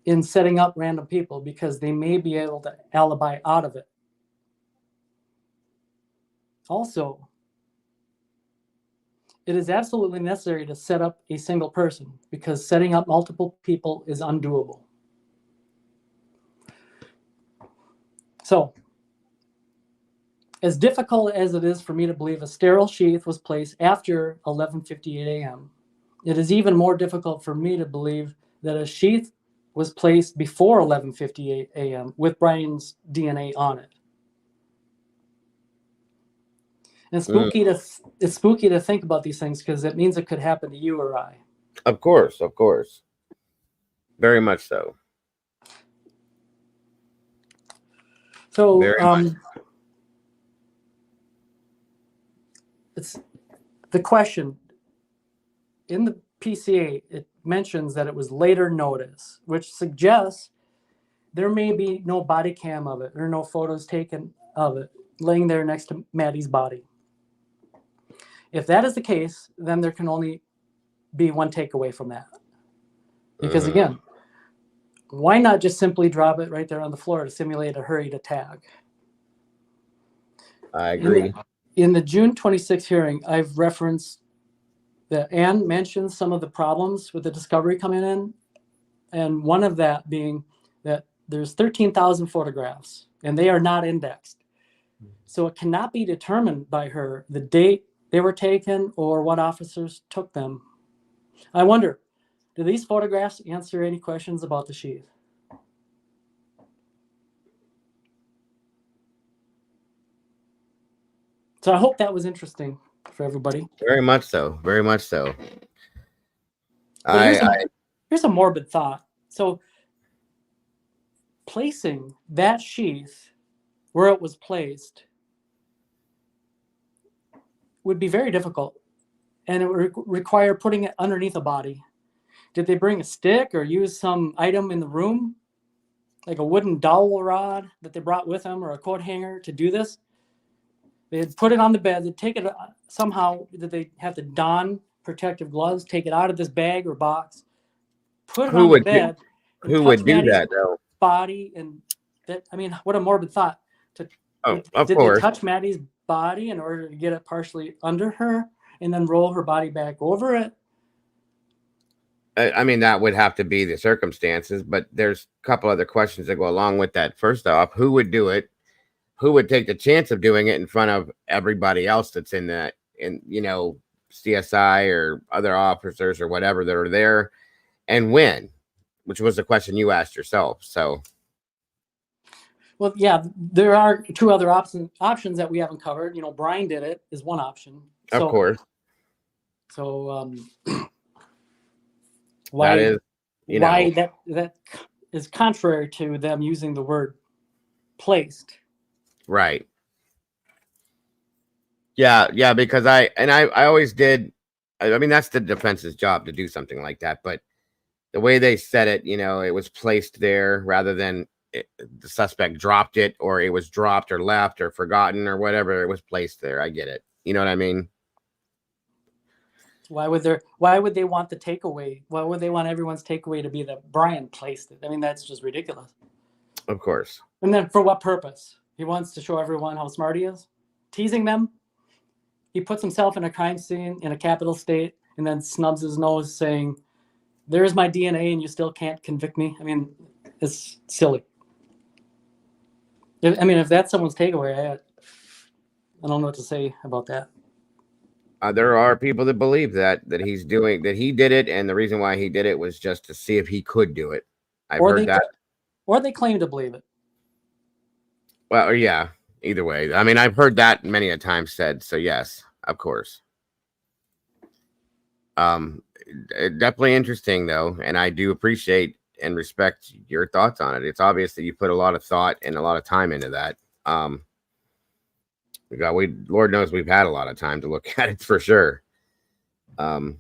in setting up random people because they may be able to alibi out of it. Also, it is absolutely necessary to set up a single person because setting up multiple people is undoable. So, as difficult as it is for me to believe a sterile sheath was placed after 11:58 a.m., it is even more difficult for me to believe that a sheath was placed before 11:58 a.m. with Brian's DNA on it. And it's spooky to think about these things because it means it could happen to you or I. Of course. Very much so. So Very it's the question in the PCA, it mentions that it was later notice, which suggests there may be no body cam of it or no photos taken of it laying there next to Maddie's body. If that is the case, then there can only be one takeaway from that. Because again, why not just simply drop it right there on the floor to simulate a hurried attack? I agree. In the June 26th hearing, I've referenced that Anne mentioned some of the problems with the discovery coming in. And one of that being that there's 13,000 photographs and they are not indexed. So it cannot be determined by her the date they were taken or what officers took them. I wonder, do these photographs answer any questions about the sheath? So I hope that was interesting for everybody. Very much so. Here's a morbid thought. So placing that sheath where it was placed would be very difficult, and it would require putting it underneath a body. Did they bring a stick or use some item in the room, like a wooden dowel rod that they brought with them or a coat hanger to do this? They'd put it on the bed. They'd take it somehow. Did they have to don protective gloves, take it out of this bag or box, put it on the bed? Who would do that though? Body and that. I mean, what a morbid thought. Did they touch Maddie's body in order to get it partially under her and then roll her body back over it? I mean, that would have to be the circumstances, but there's a couple other questions that go along with that. First off, who would do it? Who would take the chance of doing it in front of everybody else that's in that, in, CSI or other officers or whatever that are there, and when? Which was the question you asked yourself. So, Well, yeah, there are two other options that we haven't covered. Brian did it is one option. of course, So that is, why that is contrary to them using the word placed. right. Yeah, because I always did. I mean, that's the defense's job to do something like that. But the way they said it, it was placed there rather than the suspect dropped it, or it was dropped or left or forgotten or whatever. It was placed there. I get it. You know what I mean? Why would they want the takeaway? Why would they want everyone's takeaway to be that Brian placed it? I mean, that's just ridiculous. Of course. And then for what purpose? He wants to show everyone how smart he is? Teasing them? He puts himself in a crime scene in a capital state and then snubs his nose saying, "There's my DNA and you still can't convict me." I mean, it's silly. If that's someone's takeaway, I don't know what to say about that. There are people that believe that he did it, and the reason why he did it was just to see if he could do it. I've heard that. Or they claim to believe it. Well, yeah, either way. I mean, I've heard that many a time said, so yes, of course. Definitely interesting though, and I do appreciate and respect your thoughts on it. It's obvious that you put a lot of thought and a lot of time into that. Lord knows we've had a lot of time to look at it for sure. Was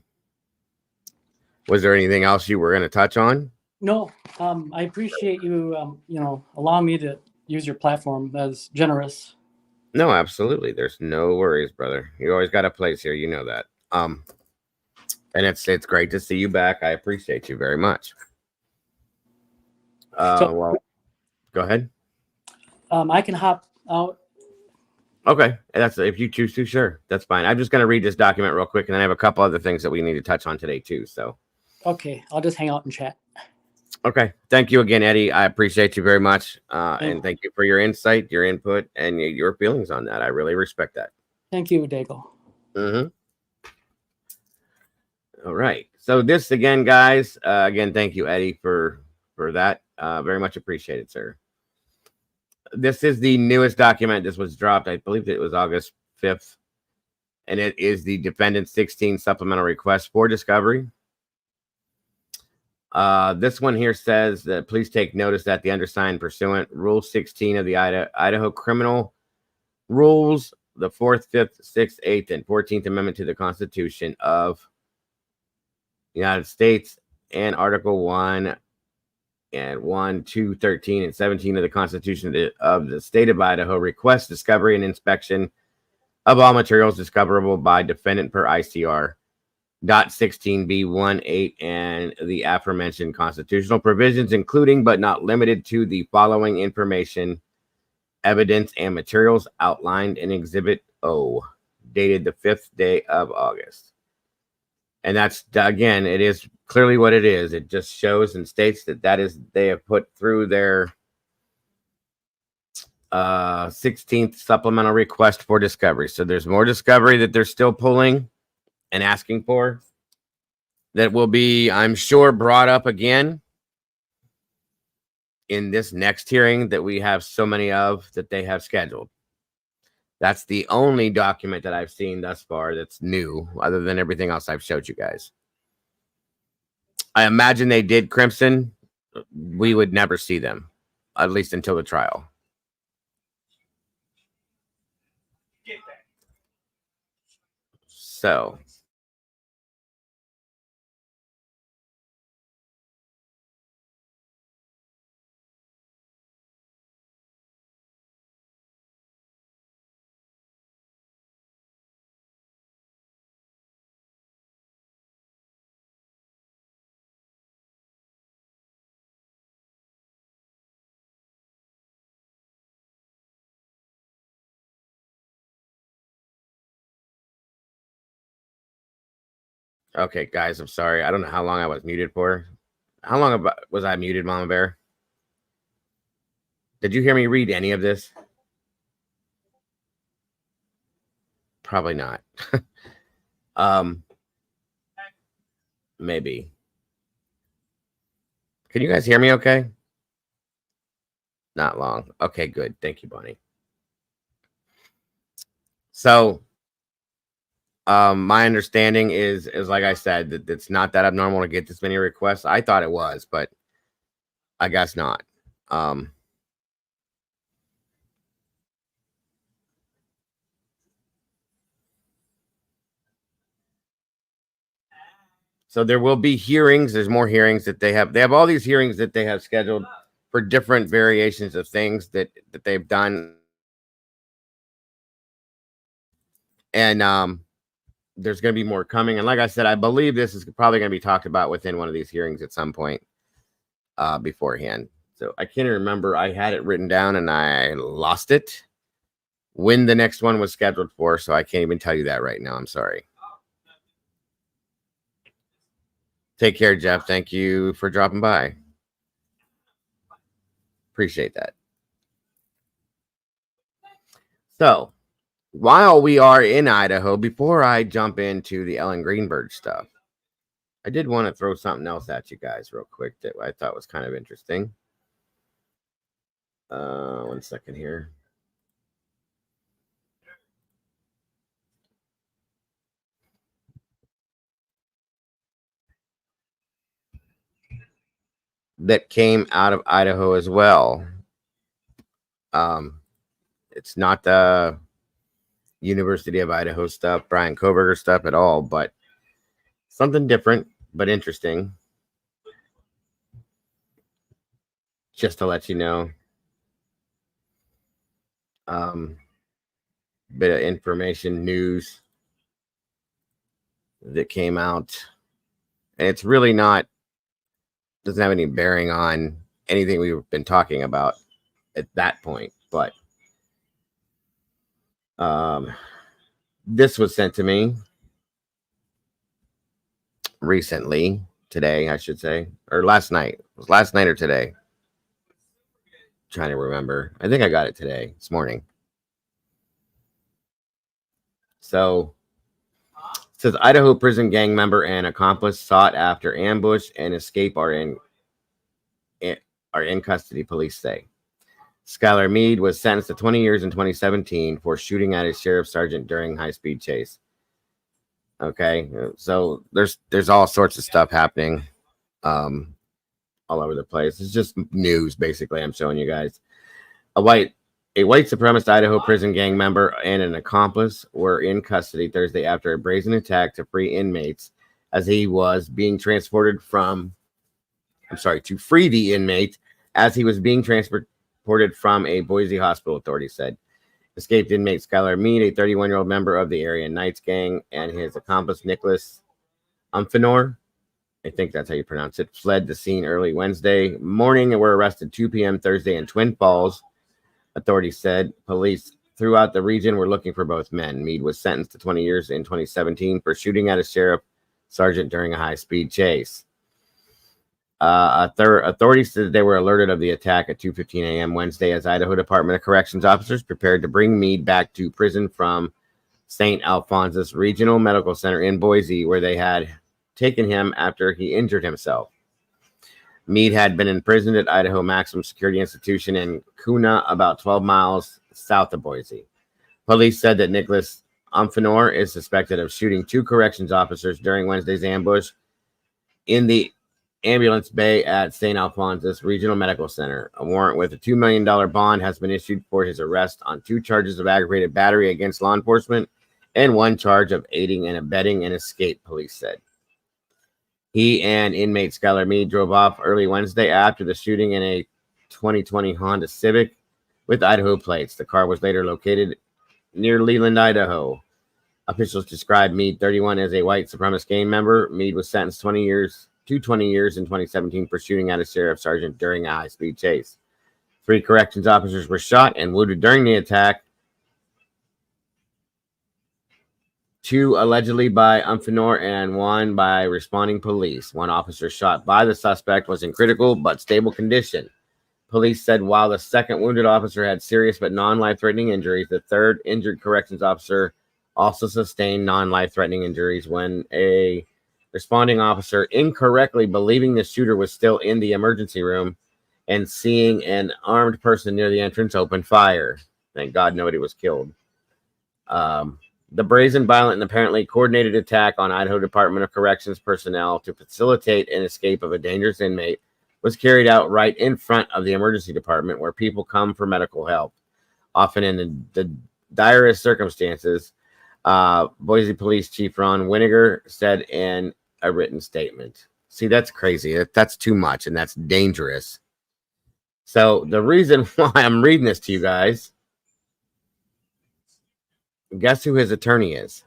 there anything else you were going to touch on? No, I appreciate you, allowing me to use your platform. That's generous. No, absolutely. There's no worries, brother. You always got a place here. You know that. And it's great to see you back. I appreciate you very much. Well, go ahead. I can hop out. Okay, that's if you choose to. Sure, that's fine. I'm just going to read this document real quick, and then I have a couple other things that we need to touch on today too. So, okay, I'll just hang out and chat. Okay, thank you again, Eddie. I appreciate you very much, and thank you for your insight, your input, and your feelings on that. I really respect that. Thank you, Dago. All right. So this again, guys. Again, thank you, Eddie, for that. Very much appreciated, sir. This is the newest document. This was dropped, I believe it was August 5th, and it is the defendant's 16 supplemental request for discovery. This one here says that please take notice that the undersigned pursuant Rule 16 of the Idaho Criminal Rules, the 4th, 5th, 6th, 8th, and 14th Amendment to the Constitution of the United States and Article 1 and 1, 2, 13, and 17 of the Constitution of the State of Idaho requests discovery and inspection of all materials discoverable by defendant per ICR. .16b18 and the aforementioned constitutional provisions, including but not limited to the following information, evidence, and materials outlined in Exhibit O, dated the 5th day of August. And that's, again, it is clearly what it is. It just shows and states that is they have put through their 16th supplemental request for discovery. So there's more discovery that they're still pulling and asking for that will be, I'm sure, brought up again in this next hearing that we have so many of that they have scheduled. That's the only document that I've seen thus far that's new, other than everything else I've showed you guys. I imagine they did Crimson. We would never see them, at least until the trial. So Okay, guys, I'm sorry. I don't know how long I was muted for. How long was I muted, Mama Bear? Did you hear me read any of this? Probably not. Maybe. Can you guys hear me okay? Not long. Okay, good. Thank you, Bonnie. So, my understanding is like I said, that it's not that abnormal to get this many requests. I thought it was, but I guess not. So there will be hearings. There's more hearings that they have. They have all these hearings that they have scheduled for different variations of things that they've done. And there's going to be more coming. And like I said, I believe this is probably going to be talked about within one of these hearings at some point beforehand. So I can't remember. I had it written down and I lost it when the next one was scheduled for. So I can't even tell you that right now. I'm sorry. Take care, Jeff. Thank you for dropping by. Appreciate that. So while we are in Idaho, before I jump into the Ellen Greenberg stuff, I did want to throw something else at you guys real quick that I thought was kind of interesting. 1 second here. That came out of Idaho as well. It's not the University of Idaho stuff, Brian Koberger stuff at all, but something different, but interesting. Just to let you know. Bit of information, news that came out. And it's really not, doesn't have any bearing on anything we've been talking about at that point, but this was sent to me recently, today, I should say, or last night. It was last night or today. Trying to remember. I think I got it today, this morning. So it says Idaho prison gang member and accomplice sought after ambush and escape are in custody, police say. Skylar Mead was sentenced to 20 years in 2017 for shooting at a sheriff's sergeant during high-speed chase. Okay, so there's all sorts of stuff happening all over the place. It's just news, basically, I'm showing you guys. A white supremacist Idaho prison gang member and an accomplice were in custody Thursday after a brazen attack to free inmates as he was being transported from, to free the inmate as he was being transported from a Boise hospital, authorities said. Escaped inmate Skylar Mead, a 31-year-old member of the Aryan Knights gang, and his accomplice Nicholas Umfenor, I think that's how you pronounce it, fled the scene early Wednesday morning and were arrested 2 p.m. Thursday in Twin Falls, authorities said. Police throughout the region were looking for both men. Mead was sentenced to 20 years in 2017 for shooting at a sheriff sergeant during a high-speed chase. Authorities said they were alerted of the attack at 2:15 a.m. Wednesday as Idaho Department of Corrections officers prepared to bring Mead back to prison from St. Alphonsus Regional Medical Center in Boise, where they had taken him after he injured himself. Mead had been imprisoned at Idaho Maximum Security Institution in Kuna, about 12 miles south of Boise. Police said that Nicholas Umfenor is suspected of shooting 2 corrections officers during Wednesday's ambush in the ambulance bay at St. Alphonsus Regional Medical Center. A warrant with a $2 million bond has been issued for his arrest on 2 charges of aggravated battery against law enforcement and 1 charge of aiding and abetting an escape, police said. He and inmate Skylar Mead drove off early Wednesday after the shooting in a 2020 Honda Civic with Idaho plates. The car was later located near Leland, Idaho. Officials described Mead, 31, as a white supremacist gang member. Mead was sentenced 20 years in 2017 for shooting at a sheriff sergeant during a high-speed chase. 3 corrections officers were shot and wounded during the attack. 2 allegedly by Umfanor and 1 by responding police. 1 officer shot by the suspect was in critical but stable condition. Police said while the second wounded officer had serious but non-life-threatening injuries, the third injured corrections officer also sustained non-life-threatening injuries when a responding officer, incorrectly believing the shooter was still in the emergency room and seeing an armed person near the entrance, opened fire. Thank God nobody was killed. The brazen, violent, and apparently coordinated attack on Idaho Department of Corrections personnel to facilitate an escape of a dangerous inmate was carried out right in front of the emergency department where people come for medical help, often in the direst circumstances. Boise Police Chief Ron Winiger said in a written statement. See, that's crazy. That's too much, and that's dangerous. So the reason why I'm reading this to you guys, guess who his attorney is?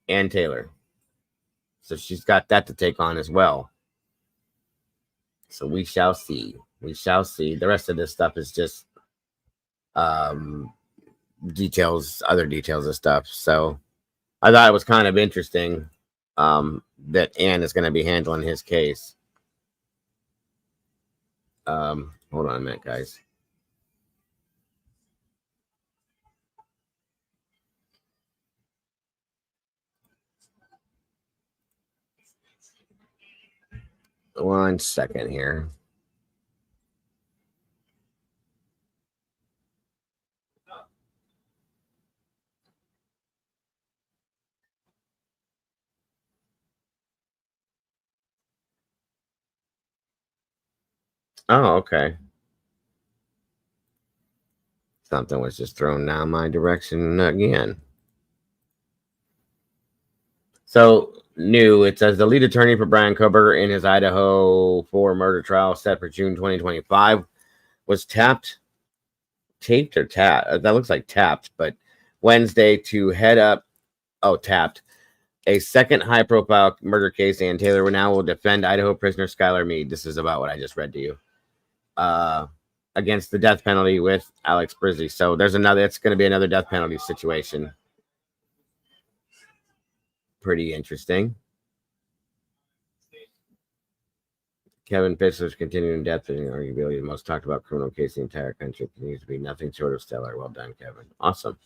Ann Taylor. So she's got that to take on as well. So we shall see. We shall see. The rest of this stuff is just details, other details of stuff. So I thought it was kind of interesting that Ann is going to be handling his case. Hold on a minute, guys. One second here. Oh, okay. Something was just thrown down my direction again. So, new, it says the lead attorney for Brian Koberger in his Idaho 4 murder trial set for June 2025 was taped, that looks like tapped, but Wednesday to head up, tapped, a second high-profile murder case. Ann Taylor now will defend Idaho prisoner Skylar Mead. This is about what I just read to you. Against the death penalty with Alex Brizzy. So there's another, it's going to be another death penalty situation. Pretty interesting. Kevin Fitzler's continuing death and arguably the most talked about criminal case in the entire country continues to be nothing short of stellar. Well done, Kevin. Awesome.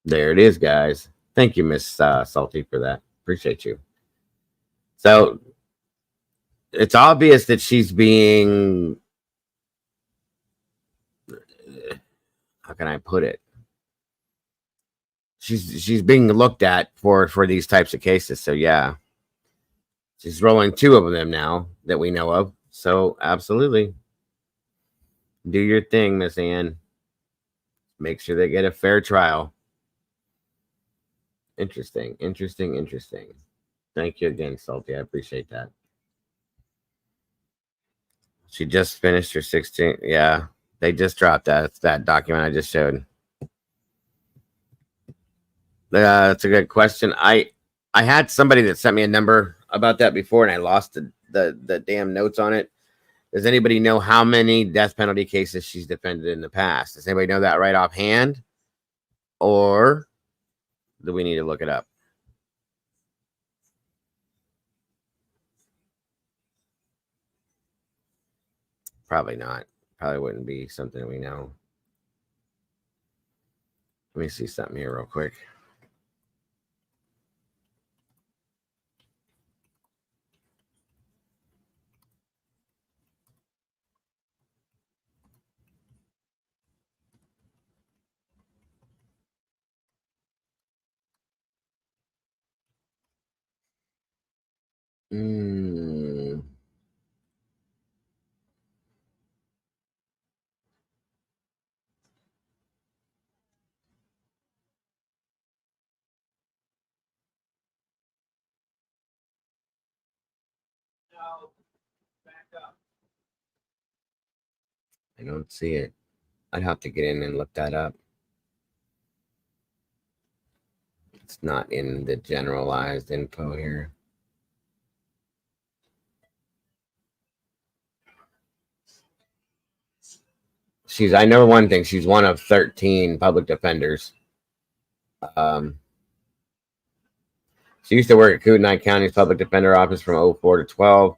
There it is, guys. Thank you, Miss Salty, for that. Appreciate you. So it's obvious that she's being, how can I put it? She's being looked at for these types of cases. So yeah, she's rolling 2 of them now that we know of. So absolutely, do your thing, Miss Ann. Make sure they get a fair trial. Interesting. Thank you again, Salty. I appreciate that. She just finished her 16th. Yeah, they just dropped that document I just showed. That's a good question. I had somebody that sent me a number about that before, and I lost the damn notes on it. Does anybody know how many death penalty cases she's defended in the past? Does anybody know that right offhand? Or do we need to look it up? Probably not. Probably wouldn't be something we know. Let me see something here real quick. I don't see it. I'd have to get in and look that up. It's not in the generalized info here. I know one thing, she's one of 13 public defenders. She used to work at Kootenai County's public defender office from 04 to 12,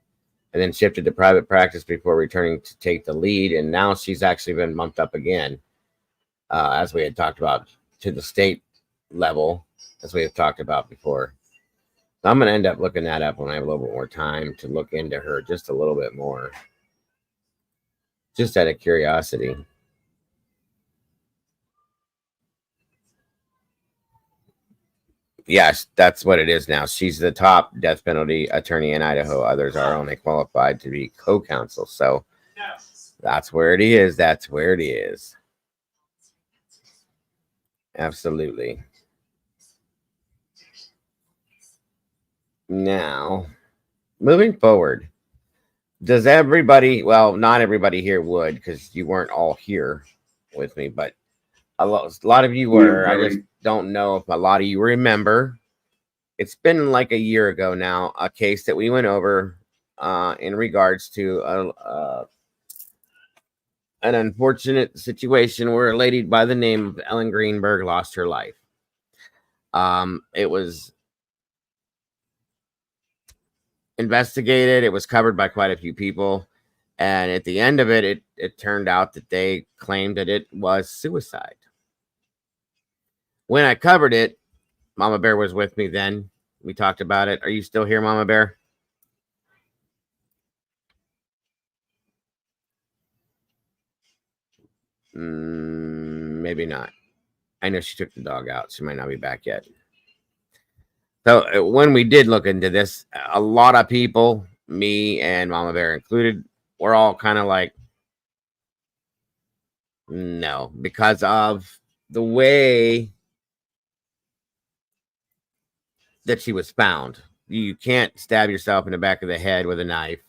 and then shifted to private practice before returning to take the lead. And now she's actually been bumped up again, as we had talked about, to the state level, as we have talked about before. So I'm going to end up looking that up when I have a little bit more time to look into her just a little bit more, just out of curiosity. Yes, that's what it is now. She's the top death penalty attorney in Idaho. Others are only qualified to be co-counsel. So that's where it is. That's where it is. Absolutely. Now, moving forward, does everybody, well, not everybody here would, because you weren't all here with me, but a lot of you were. I just don't know if a lot of you remember. It's been like a year ago now, a case that we went over in regards to an unfortunate situation where a lady by the name of Ellen Greenberg lost her life. It was investigated. It was covered by quite a few people. And at the end of it, it turned out that they claimed that it was suicide. When I covered it, Mama Bear was with me then. We talked about it. Are you still here, Mama Bear? Maybe not. I know she took the dog out. She might not be back yet. So when we did look into this, a lot of people, me and Mama Bear included, were all kind of like, no, because of the way that she was found. You can't stab yourself in the back of the head with a knife.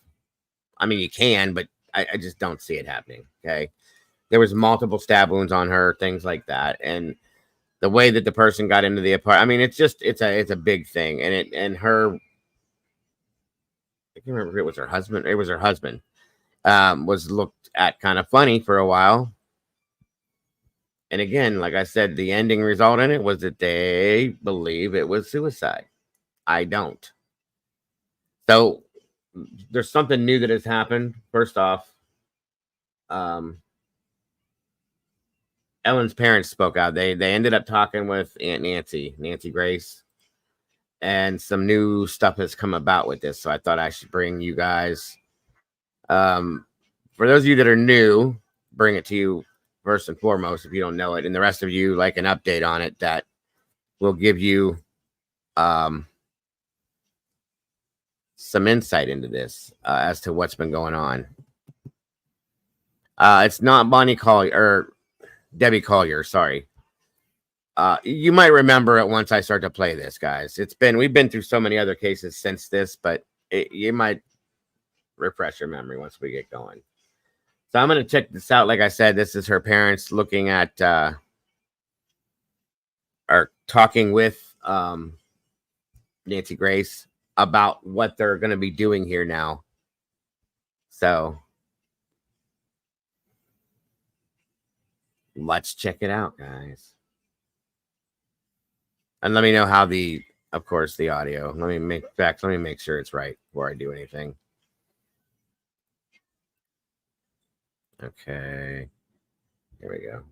I mean, you can, but I just don't see it happening. Okay. There was multiple stab wounds on her, things like that. And the way that the person got into the apartment, I mean, it's a big thing. And her, I can't remember if it was her husband. It was her husband, was looked at kind of funny for a while. And again, like I said, the ending result in it was that they believe it was suicide. I don't. So there's something new that has happened. First off, Ellen's parents spoke out. They ended up talking with Aunt Nancy Grace, and some new stuff has come about with this. So I thought I should bring you guys, for those of you that are new, bring it to you first and foremost if you don't know it, and the rest of you like an update on it that will give you some insight into this as to what's been going on. It's not Bonnie Collier or Debbie Collier, sorry. You might remember it once I start to play this, guys. We've been through so many other cases since this, but you might refresh your memory once we get going. So I'm going to check this out. Like I said, this is her parents looking at or talking with Nancy Grace about what they're going to be doing here now. So let's check it out, guys. And let me know how of course, the audio. Let me make sure it's right before I do anything. Okay. Here we go.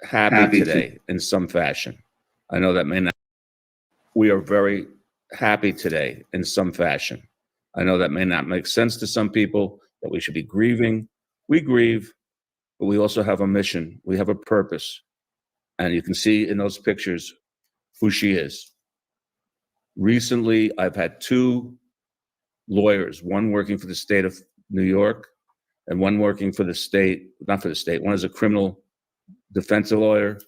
Happy today in some fashion. I know that may not. We are very happy today in some fashion. I know that may not make sense to some people, that we should be grieving. We grieve, but we also have a mission. We have a purpose. And you can see in those pictures who she is. Recently, I've had two lawyers, one working for the state of New York and one working for the state, not for the state, one is a criminal defense lawyer,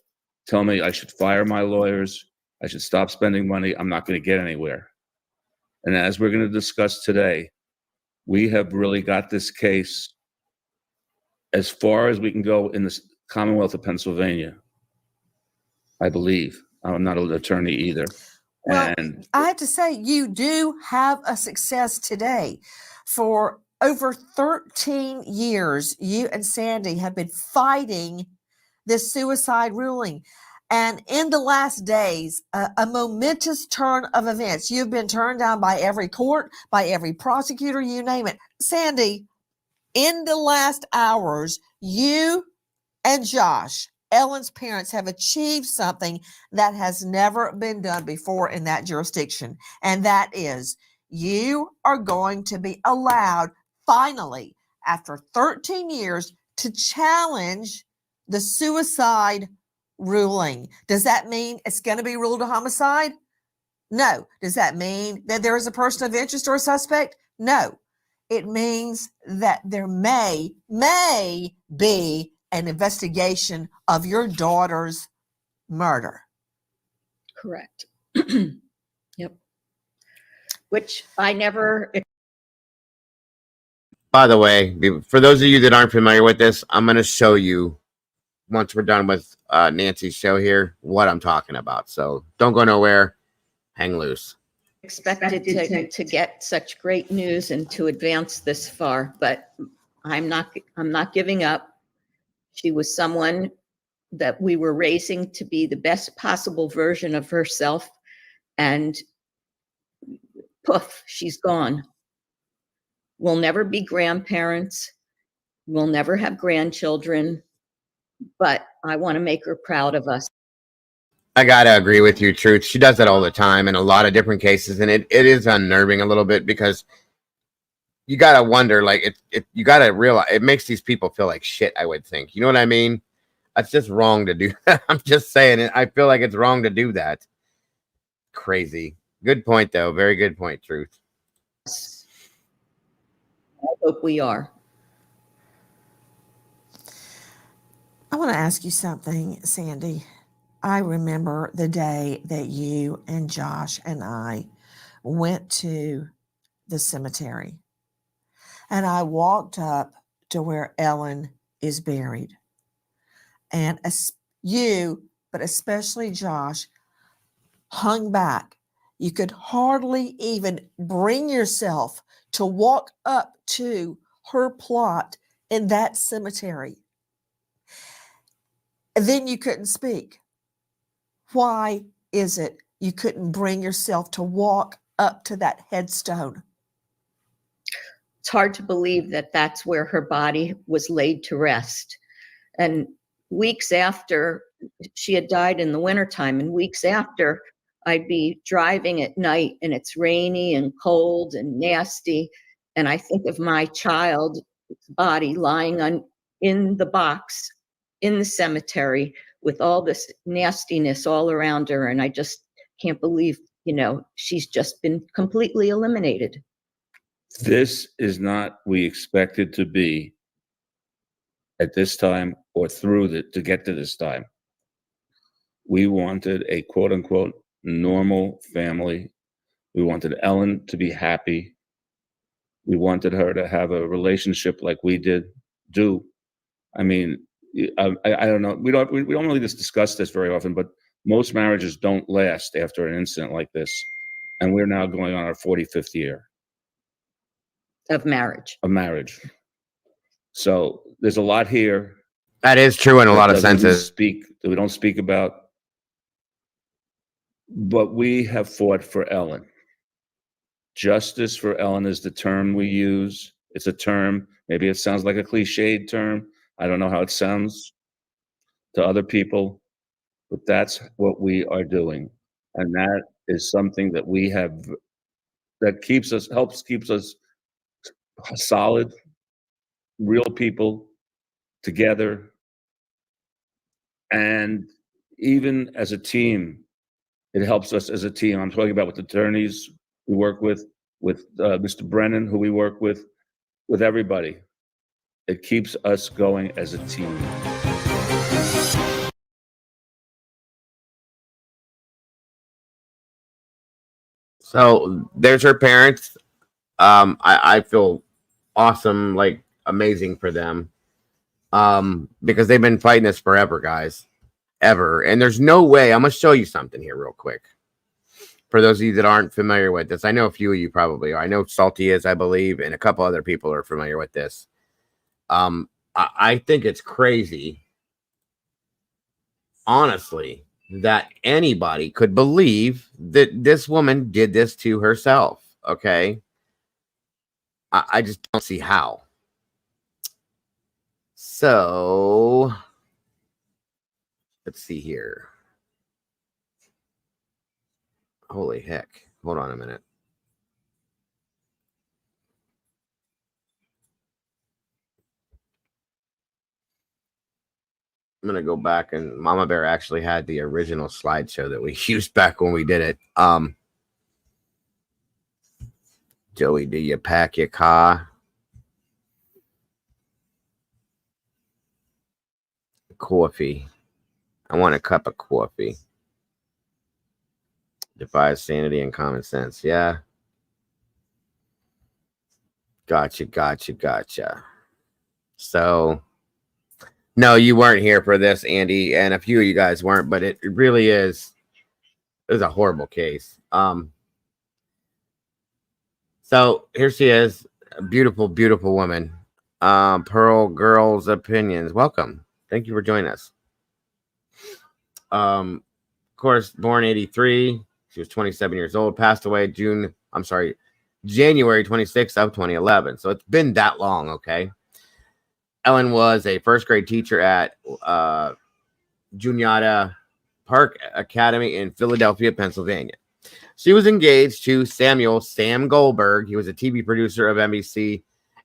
tell me I should fire my lawyers, I should stop spending money, I'm not going to get anywhere. And as we're going to discuss today, we have really got this case as far as we can go in the Commonwealth of Pennsylvania, I believe. I'm not an attorney either. Well, and I have to say, you do have a success today for over 13 years, you and Sandy have been fighting this suicide ruling. And in the last days, a momentous turn of events. You've been turned down by every court, by every prosecutor, you name it. Sandy, in the last hours, you and Josh, Ellen's parents, have achieved something that has never been done before in that jurisdiction. And that is, you are going to be allowed, finally, after 13 years, to challenge the suicide ruling. Does that mean it's going to be ruled a homicide? No. Does that mean that there is a person of interest or a suspect? No. It means that there may be an investigation of your daughter's murder. Correct. Yep. Which I never. By the way, for those of you that aren't familiar with this, I'm going to show you, once we're done with Nancy's show here, what I'm talking about. So don't go nowhere. Hang loose. Expected to get such great news and to advance this far, but I'm not giving up. She was someone that we were raising to be the best possible version of herself, and poof, she's gone. We'll never be grandparents. We'll never have grandchildren, but I want to make her proud of us. I gotta agree with you, Truth. She does that all the time in a lot of different cases, and it is unnerving a little bit, because you gotta wonder, like, you gotta realize it makes these people feel like shit, I would think. You know what I mean? That's just wrong to do. I'm just saying it. I feel like it's wrong to do that. Crazy. Good point, though. Very good point, Truth. I hope we are. I want to ask you something, Sandy. I remember the day that you and Josh and I went to the cemetery, and I walked up to where Ellen is buried. And you, but especially Josh, hung back. You could hardly even bring yourself to walk up to her plot in that cemetery. And then you couldn't speak. Why is it you couldn't bring yourself to walk up to that headstone? It's hard to believe that that's where her body was laid to rest. And weeks after, she had died in the wintertime, and weeks after, I'd be driving at night and it's rainy and cold and nasty. And I think of my child's body lying in the box in the cemetery with all this nastiness all around her. And I just can't believe, she's just been completely eliminated. This is not we expected to be at this time or to get to this time. We wanted a quote unquote normal family. We wanted Ellen to be happy. We wanted her to have a relationship like we do. I mean, I don't know. We don't really just discuss this very often, but most marriages don't last after an incident like this. And we're now going on our 45th year of marriage. So there's a lot here. That is true in a lot of senses. We don't speak about, but we have fought for Ellen. Justice for Ellen is the term we use. It's a term. Maybe it sounds like a cliched term. I don't know how it sounds to other people, but that's what we are doing. And that is something that we have, that keeps us solid, real people together. And even as a team, it helps us as a team. I'm talking about with attorneys we work with Mr. Brennan, who we work with everybody. It keeps us going as a team. So there's her parents. I feel awesome, like amazing for them. Because they've been fighting this forever, guys. Ever. And there's no way. I'm going to show you something here real quick. For those of you that aren't familiar with this, I know a few of you probably are. I know Salty is, I believe, and a couple other people are familiar with this. I think it's crazy, honestly, that anybody could believe that this woman did this to herself. Okay. I just don't see how. So let's see here. Holy heck. Hold on a minute. I'm going to go back, and Mama Bear actually had the original slideshow that we used back when we did it. Joey, do you pack your car? Coffee. I want a cup of coffee. Defies sanity and common sense. Yeah. Gotcha. So, no, you weren't here for this, Andy, and a few of you guys weren't, but it really is. It was a horrible case. So here she is, a beautiful, beautiful woman. Pearl Girls Opinions. Welcome. Thank you for joining us. Of course, born 83. She was 27 years old, passed away January 26th of 2011. So it's been that long, okay? Ellen was a first grade teacher at Juniata Park Academy in Philadelphia, Pennsylvania. She was engaged to Sam Goldberg. He was a TV producer of NBC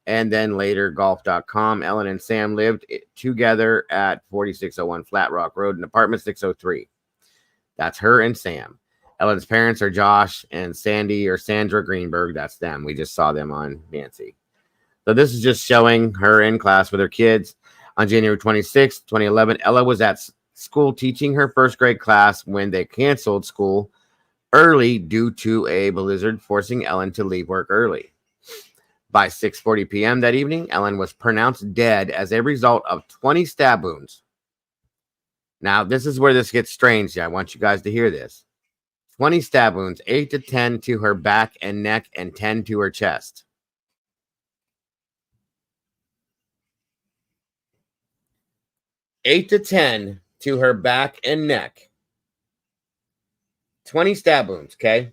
and then later golf.com. Ellen and Sam lived together at 4601 Flat Rock Road in apartment 603. That's her and Sam. Ellen's parents are Josh and Sandy or Sandra Greenberg. That's them. We just saw them on Nancy. So this is just showing her in class with her kids. On January 26, 2011, Ella was at school teaching her first grade class when they canceled school early due to a blizzard, forcing Ellen to leave work early. By 6:40 p.m. that evening, Ellen was pronounced dead as a result of 20 stab wounds. Now, this is where this gets strange. I want you guys to hear this. 20 stab wounds, 8 to 10 to her back and neck, and 10 to her chest. Eight to 10 to her back and neck. 20 stab wounds, okay?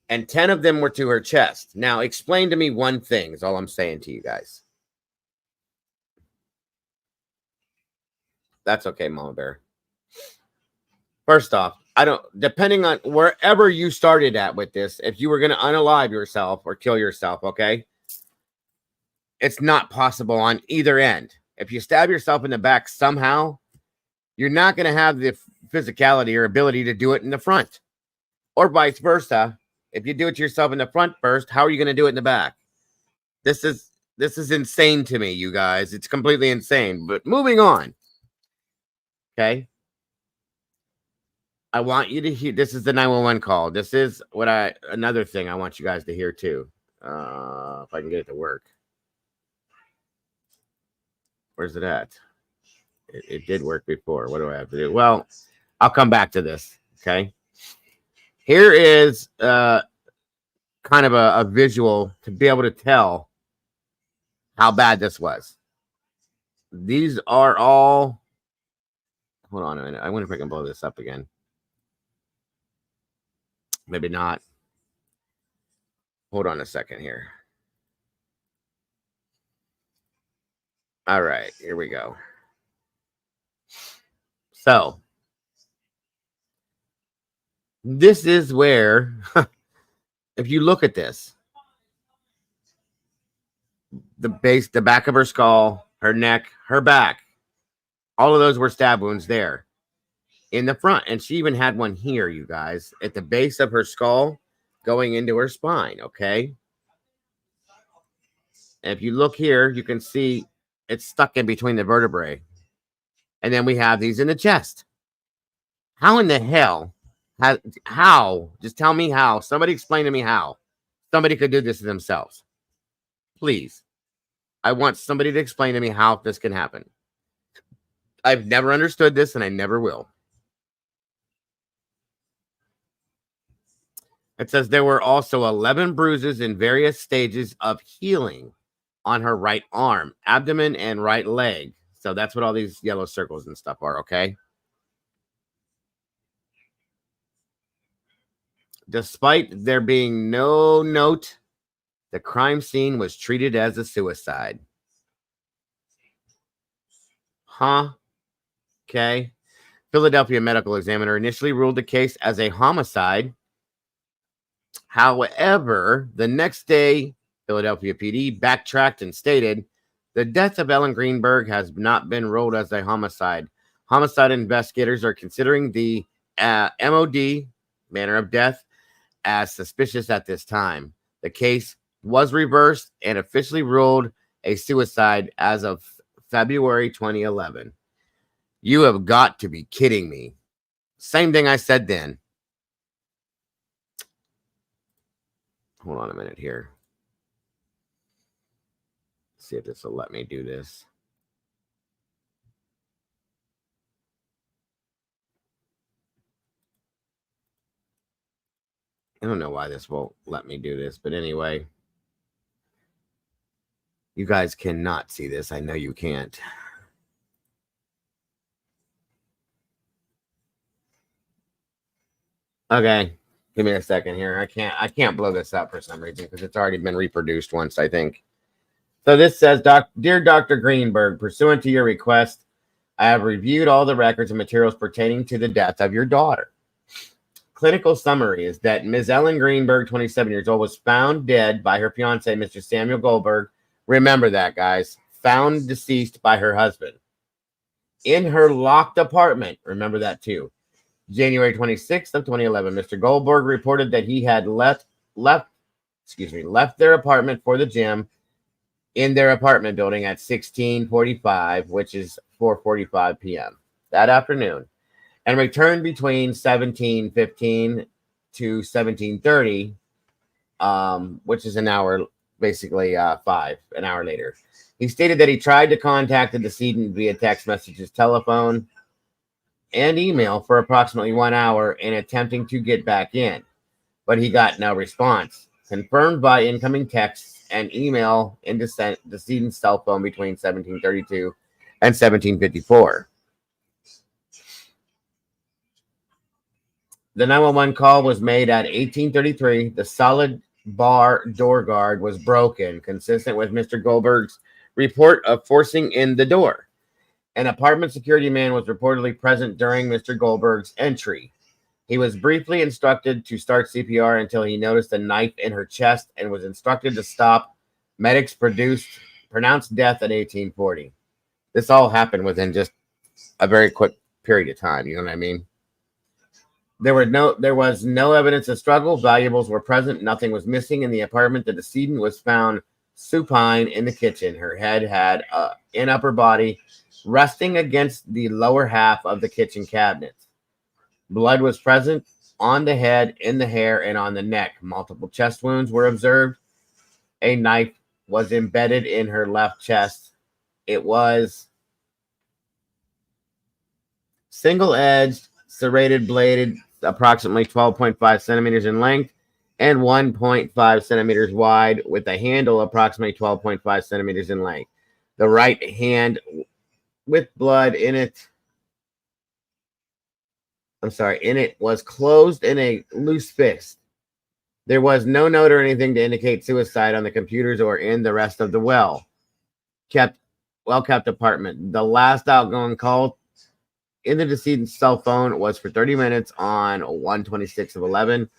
And 10 of them were to her chest. Now, explain to me one thing is all I'm saying to you guys. That's okay, Mama Bear. First off, depending on wherever you started at with this, if you were going to unalive yourself or kill yourself, okay? It's not possible on either end. If you stab yourself in the back somehow, you're not going to have the physicality or ability to do it in the front. Or vice versa. If you do it to yourself in the front first, how are you going to do it in the back? This is insane to me, you guys. It's completely insane. But moving on. Okay? I want you to hear. This is the 911 call. This is another thing I want you guys to hear too. If I can get it to work. Where's it at? It did work before. What do I have to do? Well, I'll come back to this. Okay. Here is kind of a visual to be able to tell how bad this was. These are all. Hold on a minute. I wonder if I can blow this up again. Maybe not. Hold on a second here. All right, here we go. So, this is where, if you look at this, the back of her skull, her neck, her back, all of those were stab wounds there in the front. And she even had one here, you guys, at the base of her skull going into her spine, okay? And if you look here, you can see it's stuck in between the vertebrae. And then we have these in the chest. How in the hell, just tell me how, somebody explain to me how somebody could do this to themselves. Please. I want somebody to explain to me how this can happen. I've never understood this and I never will. It says there were also 11 bruises in various stages of healing on her right arm, abdomen, and right leg. So that's what all these yellow circles and stuff are, okay? Despite there being no note, the crime scene was treated as a suicide. Huh? Okay. Philadelphia medical examiner initially ruled the case as a homicide. However, the next day, Philadelphia PD backtracked and stated the death of Ellen Greenberg has not been ruled as a homicide. Homicide investigators are considering the MOD, manner of death, as suspicious at this time. The case was reversed and officially ruled a suicide as of February 2011. You have got to be kidding me. Same thing I said then. Hold on a minute here. Let's see if this will let me do this. I don't know why this won't let me do this, but anyway. You guys cannot see this. I know you can't. Okay. Give me a second here. I can't blow this up for some reason because it's already been reproduced once, I think. So this says, Dear Dr. Greenberg, pursuant to your request, I have reviewed all the records and materials pertaining to the death of your daughter. Clinical summary is that Ms. Ellen Greenberg, 27 years old, was found dead by her fiance, Mr. Samuel Goldberg. Remember that, guys. Found deceased by her husband in her locked apartment. Remember that too. January 26th of 2011, Mr. Goldberg reported that he had left their apartment for the gym in their apartment building at 16:45, which is 4:45 p.m. that afternoon, and returned between 17:15 to 17:30, which is an hour, basically an hour later. He stated that he tried to contact the decedent via text messages, telephone, and email for approximately 1 hour in attempting to get back in, but he got no response. Confirmed by incoming texts and email in decedent's cell phone between 17:32 and 17:54. The 911 call was made at 18:33. The solid bar door guard was broken, consistent with Mr. Goldberg's report of forcing in the door. An apartment security man was reportedly present during Mr. Goldberg's entry. He was briefly instructed to start CPR until he noticed a knife in her chest and was instructed to stop. Medics pronounced death at 18:40. This all happened within just a very quick period of time. You know what I mean? There was no evidence of struggle. Valuables were present. Nothing was missing in the apartment. The decedent was found supine in the kitchen. Her head had an upper body resting against the lower half of the kitchen cabinets. Blood was present on the head, in the hair, and on the neck. Multiple chest wounds were observed. A knife was embedded in her left chest. It was single-edged, serrated bladed, approximately 12.5 centimeters in length and 1.5 centimeters wide, with a handle approximately 12.5 centimeters in length. The right hand with blood in it. In it was closed in a loose fist. There was no note or anything to indicate suicide on the computers or in the rest of the well-kept apartment. The last outgoing call in the decedent's cell phone was for 30 minutes on 1/26/11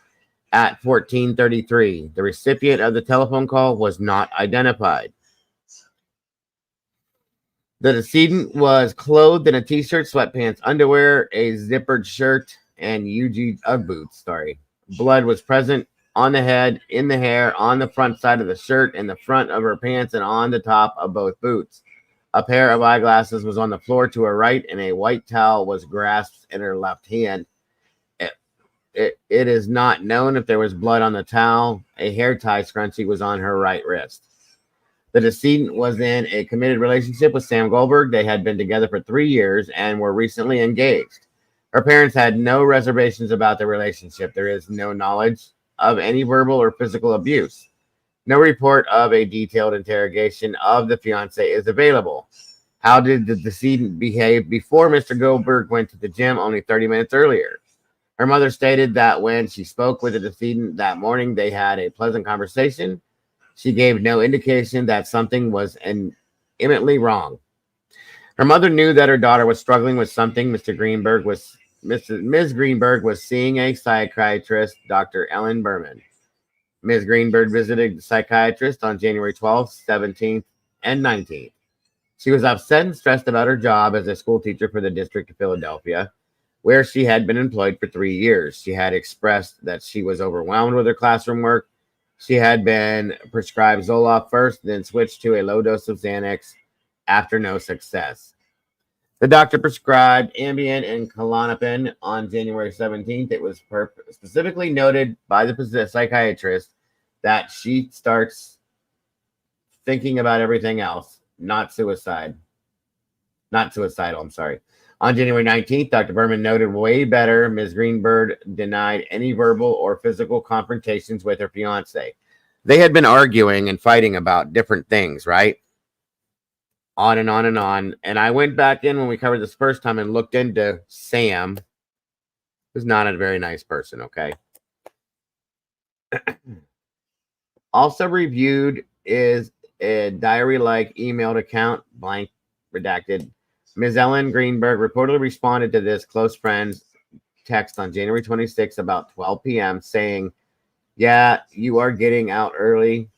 at 14:33. The recipient of the telephone call was not identified. The decedent was clothed in a t-shirt, sweatpants, underwear, a zippered shirt, and UGG boots. Blood was present on the head, in the hair, on the front side of the shirt, in the front of her pants, and on the top of both boots. A pair of eyeglasses was on the floor to her right, and a white towel was grasped in her left hand. It is not known if there was blood on the towel. A hair tie scrunchie was on her right wrist. The decedent was in a committed relationship with Sam Goldberg. They had been together for 3 years and were recently engaged. Her parents had no reservations about the relationship. There is no knowledge of any verbal or physical abuse. No report of a detailed interrogation of the fiance is available. How did the decedent behave before Mr. Goldberg went to the gym only 30 minutes earlier? Her mother stated that when she spoke with the decedent that morning, they had a pleasant conversation. She gave no indication that something was imminently wrong. Her mother knew that her daughter was struggling with something. Ms. Greenberg was seeing a psychiatrist, Dr. Ellen Berman. Ms. Greenberg visited the psychiatrist on January 12th, 17th, and 19th. She was upset and stressed about her job as a school teacher for the District of Philadelphia, where she had been employed for 3 years. She had expressed that she was overwhelmed with her classroom work. She had been prescribed Zoloft first, then switched to a low dose of Xanax after no success. The doctor prescribed Ambien and Klonopin on January 17th. It was specifically noted by the psychiatrist that she starts thinking about everything else, not suicidal, I'm sorry. On January 19th, Dr. Berman noted way better. Ms. Greenberg denied any verbal or physical confrontations with her fiance. They had been arguing and fighting about different things, right? On and on and on. And I went back in when we covered this first time and looked into Sam, who's not a very nice person, okay? Also reviewed is a diary-like emailed account, blank, redacted. Ms. Ellen Greenberg reportedly responded to this close friend's text on January 26th about 12 p.m. saying, yeah, you are getting out early.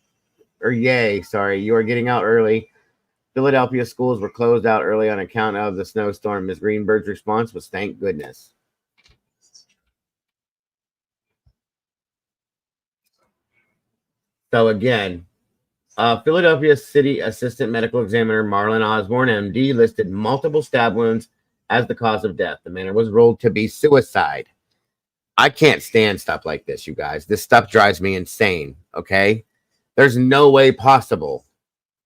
Or yay, sorry, you are getting out early. Philadelphia schools were closed out early on account of the snowstorm. Ms. Greenberg's response was, thank goodness. So again, Philadelphia City Assistant Medical Examiner Marlon Osborne, MD, listed multiple stab wounds as the cause of death. The manner was ruled to be suicide. I can't stand stuff like this, you guys. This stuff drives me insane, okay? There's no way possible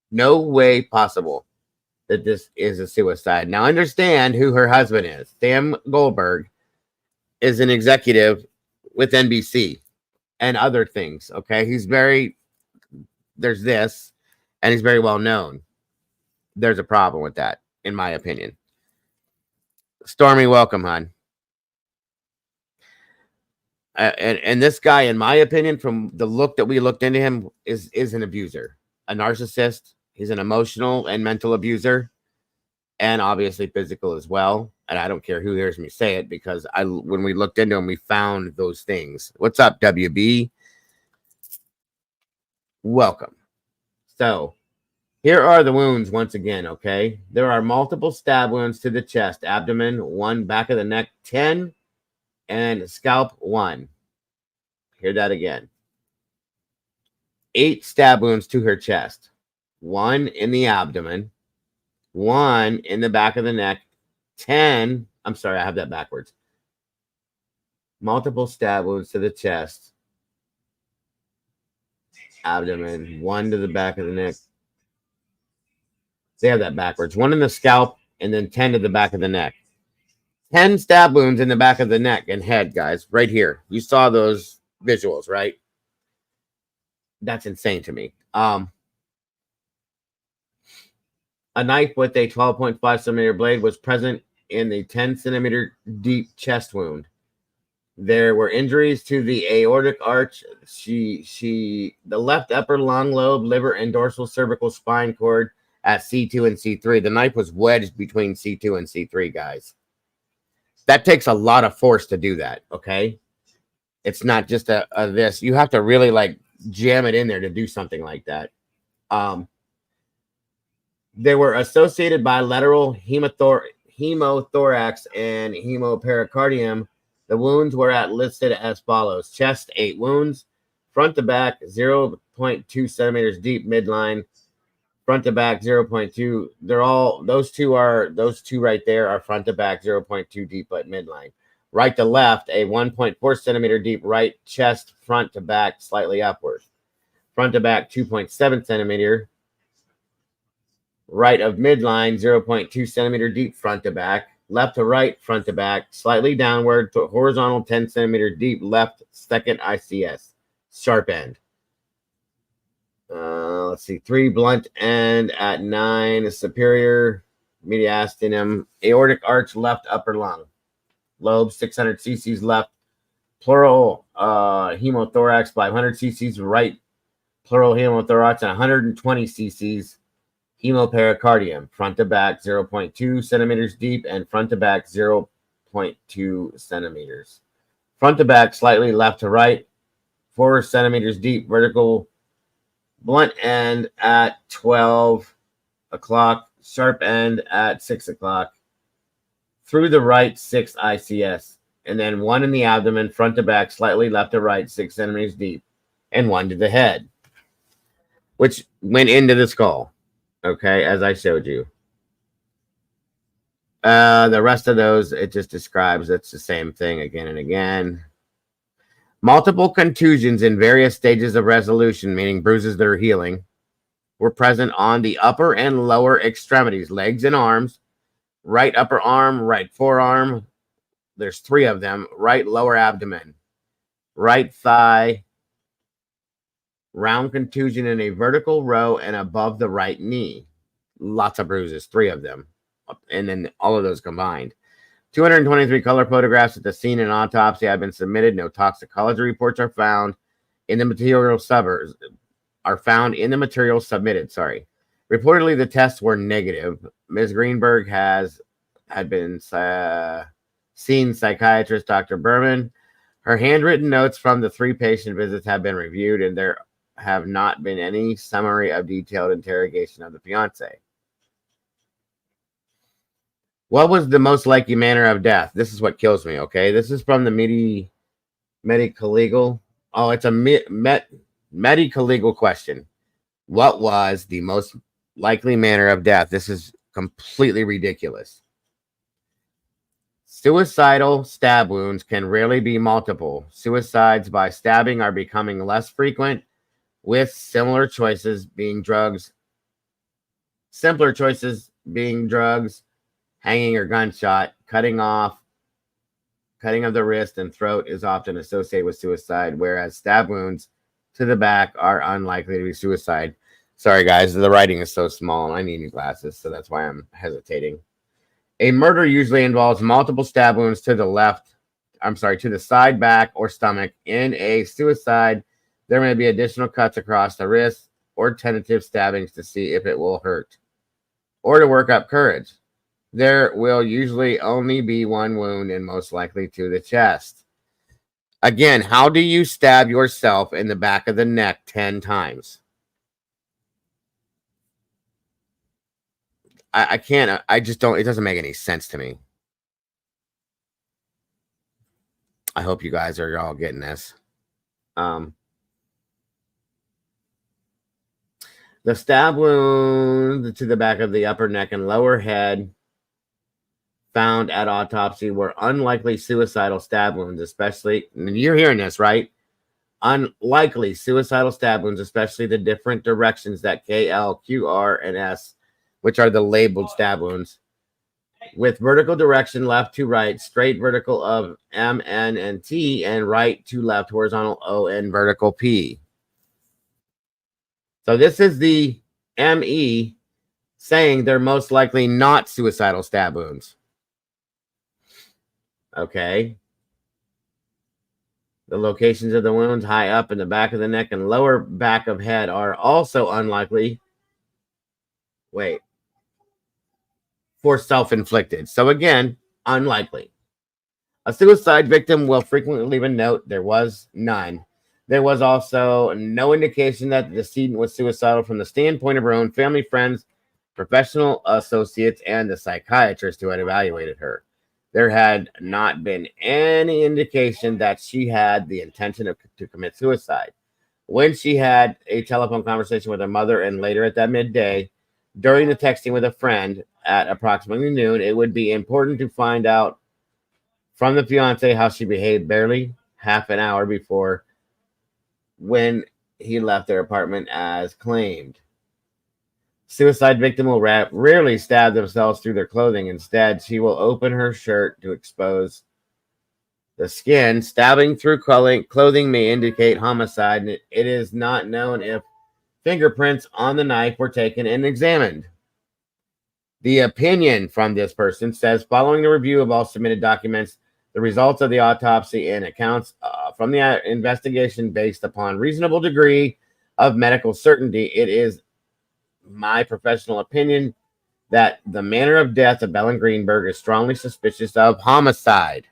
that this is a suicide. Now, understand who her husband is. Sam Goldberg is an executive with NBC and other things, okay? There's this, and he's very well known. There's a problem with that, in my opinion. Stormy, welcome, hon. And this guy, in my opinion, from the look that we looked into him, is an abuser, a narcissist. He's an emotional and mental abuser, and obviously physical as well. And I don't care who hears me say it, because when we looked into him, we found those things. What's up, WB? Welcome. So here are the wounds once again, okay? There are multiple stab wounds to the chest, abdomen, 1, back of the neck, 10, and scalp, 1. Hear that again. 8 stab wounds to her chest, 1 in the abdomen, 1 in the back of the neck, 10. I'm sorry, I have that backwards. Multiple stab wounds to the chest, abdomen, 1 to the back of the neck. They have that backwards. 1 in the scalp, and then 10 to the back of the neck. 10 stab wounds in the back of the neck and head, guys, right here. You saw those visuals, right? That's insane to me. A knife with a 12.5 centimeter blade was present in the 10 centimeter deep chest wound. There were injuries to the aortic arch, the left upper lung lobe, liver, and dorsal cervical spine cord at C2 and C3. The knife was wedged between C2 and C3, guys. That takes a lot of force to do that, okay? It's not just a this. You have to really, like, jam it in there to do something like that. There were associated bilateral hemothorax and hemopericardium. The wounds were listed as follows. Chest, 8 wounds. Front to back, 0.2 centimeters deep midline. Front to back, 0.2. Those two right there are front to back, 0.2 deep at midline. Right to left, a 1.4 centimeter deep right chest, front to back, slightly upward. Front to back, 2.7 centimeter. Right of midline, 0.2 centimeter deep front to back. Left to right, front to back, slightly downward to horizontal, 10 centimeter deep left second ICS. sharp end. Let's see, 3 blunt end at 9, superior mediastinum, aortic arch left upper lung, lobe 600 cc's left, pleural hemothorax 500 cc's right, pleural hemothorax and 120 cc's hemopericardium, front to back 0.2 centimeters deep and front to back 0.2 centimeters. Front to back slightly left to right, 4 centimeters deep, vertical blunt end at 12 o'clock, sharp end at 6 o'clock, through the right 6 ICS, and then 1 in the abdomen, front to back, slightly left to right, 6 centimeters deep, and 1 to the head, which went into the skull, okay, as I showed you. The rest of those, it just describes it's the same thing again and again. Multiple contusions in various stages of resolution, meaning bruises that are healing, were present on the upper and lower extremities, legs and arms, right upper arm, right forearm. There's 3 of them, right lower abdomen, right thigh, round contusion in a vertical row and above the right knee. Lots of bruises, 3 of them, and then all of those combined. 223 color photographs at the scene and autopsy have been submitted. No toxicology reports are found in the material submitted. Reportedly, the tests were negative. Ms. Greenberg had been seen psychiatrist Dr. Berman. Her handwritten notes from the 3 patient visits have been reviewed, and there have not been any summary of detailed interrogation of the fiance. What was the most likely manner of death? This is what kills me, okay? This is from the medical legal. Oh, it's a medical legal question. What was the most likely manner of death? This is completely ridiculous. Suicidal stab wounds can rarely be multiple. Suicides by stabbing are becoming less frequent, with simpler choices being drugs, hanging or gunshot. Cutting of the wrist and throat is often associated with suicide, whereas stab wounds to the back are unlikely to be suicide. Sorry, guys, the writing is so small and I need new glasses, so that's why I'm hesitating. A murder usually involves multiple stab wounds to the side, back, or stomach. In a suicide, there may be additional cuts across the wrist or tentative stabbings to see if it will hurt or to work up courage. There will usually only be 1 wound and most likely to the chest. Again, how do you stab yourself in the back of the neck 10 times? I can't. I just don't. It doesn't make any sense to me. I hope you guys are all getting this. The stab wound to the back of the upper neck and lower head found at autopsy were unlikely suicidal stab wounds, especially, and you're hearing this, right? Unlikely suicidal stab wounds, especially the different directions that K, L, Q, R, and S, which are the labeled stab wounds, with vertical direction left to right, straight vertical of M, N, and T, and right to left horizontal O and vertical P. So this is the ME saying they're most likely not suicidal stab wounds. Okay. The locations of the wounds high up in the back of the neck and lower back of head are also unlikely. Wait. For self-inflicted. So again, unlikely. A suicide victim will frequently leave a note. There was none. There was also no indication that the decedent was suicidal from the standpoint of her own family, friends, professional associates, and the psychiatrist who had evaluated her. There had not been any indication that she had the intention to commit suicide. When she had a telephone conversation with her mother and later at that midday, during the texting with a friend at approximately noon, it would be important to find out from the fiance how she behaved barely half an hour before when he left their apartment as claimed. Suicide victim will rarely stab themselves through their clothing. Instead, she will open her shirt to expose The skin stabbing through clothing may indicate homicide, and it is not known if fingerprints on the knife were taken and examined. The opinion from this person says, following the review of all submitted documents, the results of the autopsy and accounts from the investigation based upon reasonable degree of medical certainty, it is my professional opinion that the manner of death of Ellen Greenberg is strongly suspicious of homicide.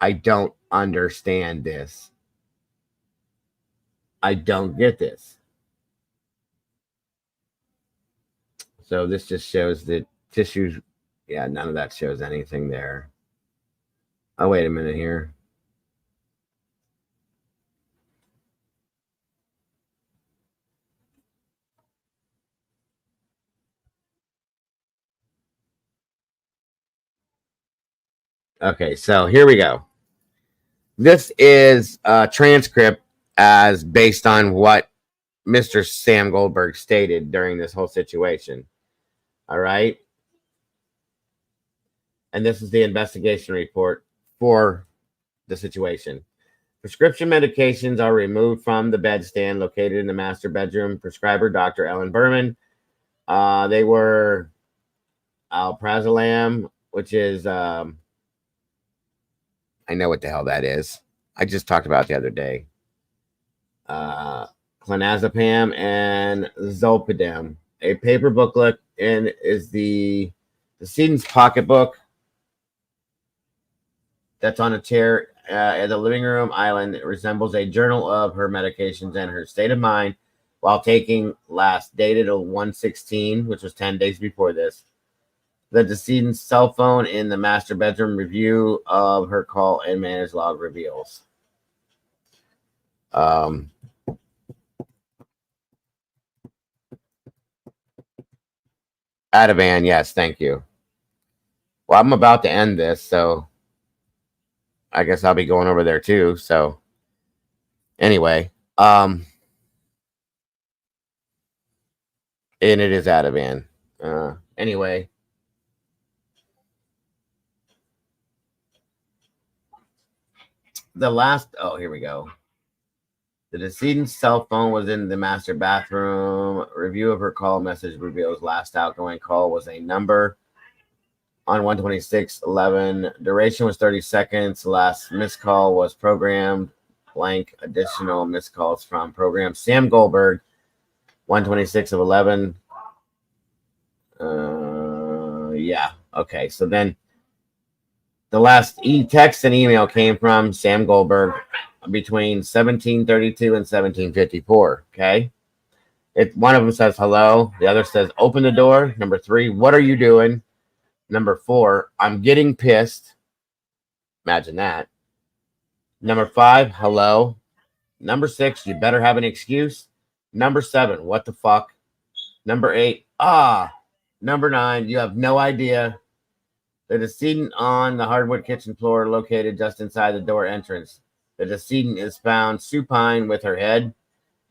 I don't understand this. I don't get this. So this just shows that tissues, yeah, none of that shows anything there. Oh, wait a minute here. Okay, so here we go. This is a transcript as based on what Mr. Sam Goldberg stated during this whole situation. All right. And this is the investigation report for the situation. Prescription medications are removed from the bedstand located in the master bedroom. Prescriber, Dr. Ellen Berman. They were alprazolam, which is, I know what the hell that is. I just talked about it the other day. Clonazepam and zolpidem. A paper booklet and is the decedent's pocketbook that's on a chair at the living room island. It resembles a journal of her medications and her state of mind while taking, last dated 1/16, which was 10 days before this. The decedent's cell phone in the master bedroom. Review of her call and manage log reveals. Ativan, yes, thank you. Well, I'm about to end this, so I guess I'll be going over there too. So anyway, and it is Ativan. Anyway. Here we go. The decedent's cell phone was in the master bathroom. Review of her call message reveals last outgoing call was a number on 126:11. Duration was 30 seconds. Last missed call was programmed blank. Additional missed calls from program Sam Goldberg, 126:11. Yeah. Okay. So then the last text and email came from Sam Goldberg between 17:32 and 17:54. Okay. One of them says hello. The other says open the door. Number 3, what are you doing? Number 4, I'm getting pissed. Imagine that. Number 5, hello. Number 6, you better have an excuse. Number 7, what the fuck? Number 8, Number 9, you have no idea. The decedent on the hardwood kitchen floor located just inside the door entrance. The decedent is found supine with her head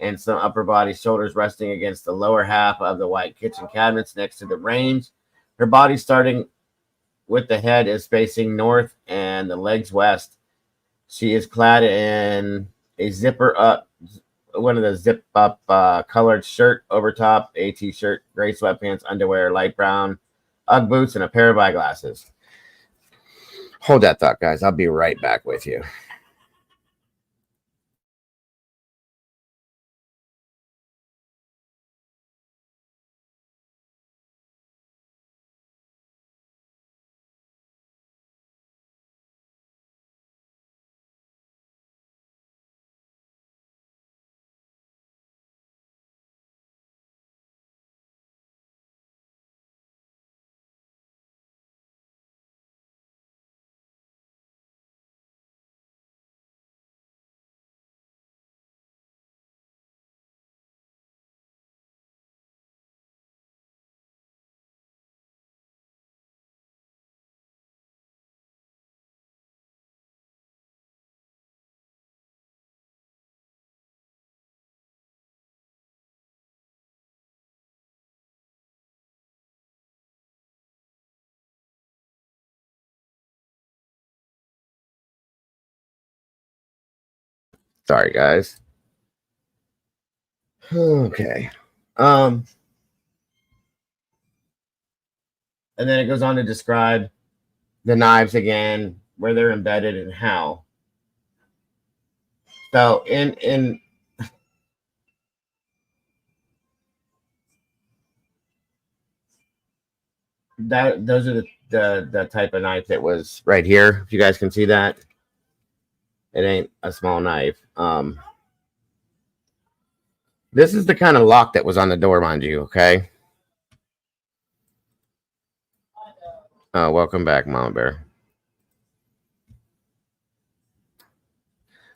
and some upper body shoulders resting against the lower half of the white kitchen cabinets next to the range. Her body starting with the head is facing north and the legs west. She is clad in a one of the zip up colored shirt over top, a t-shirt, gray sweatpants, underwear, light brown Ugg boots, and a pair of eyeglasses. Hold that thought, guys. I'll be right back with you. Sorry, guys. Okay. And then it goes on to describe the knives again, where they're embedded and how. So in that, those are the type of knife that was right here. If you guys can see that, it ain't a small knife. This is the kind of lock that was on the door, mind you. Okay. Welcome back, Mama Bear.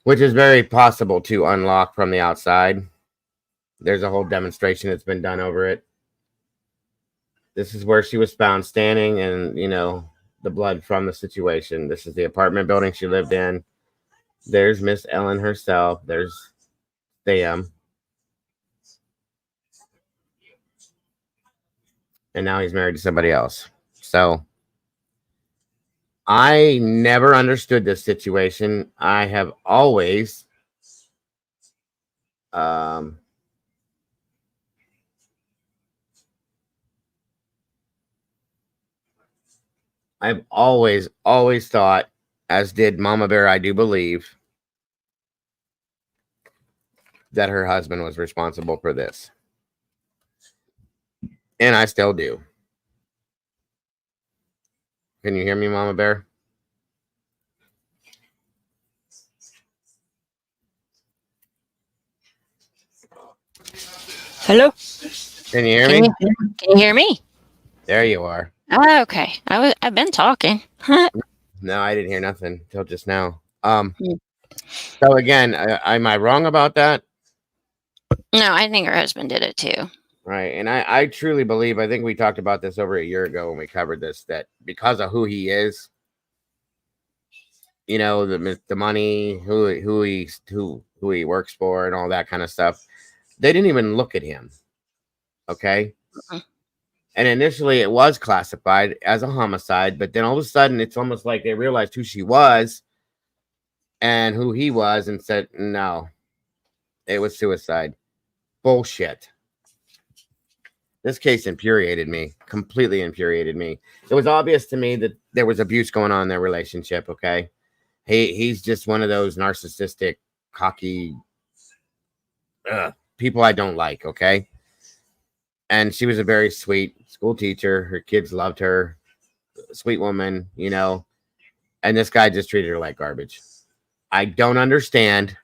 Which is very possible to unlock from the outside. There's a whole demonstration that's been done over it. This is where she was found standing, and you know, the blood from the situation. This is the apartment building she lived in. There's Miss Ellen herself. There's Sam. And now he's married to somebody else. So I never understood this situation. I have always I've always thought, as did Mama Bear, I do believe, that her husband was responsible for this. And I still do. Can you hear me, Mama Bear? Hello? Can you hear me? Can you hear me? There you are. Oh, okay. I've been talking. No, I didn't hear nothing till just now. So again, am I wrong about that? No, I think her husband did it too. Right. And I truly believe, I think we talked about this over a year ago when we covered this, that because of who he is, you know, the money, who he works for and all that kind of stuff, they didn't even look at him. Okay. And initially it was classified as a homicide, but then all of a sudden it's almost like they realized who she was and who he was and said, no, it was suicide. Bullshit. This case infuriated me, completely infuriated me. It was obvious to me that there was abuse going on in their relationship. Okay. He's just one of those narcissistic, cocky people I don't like. Okay. And she was a very sweet school teacher. Her kids loved her. Sweet woman, you know. And this guy just treated her like garbage. I don't understand.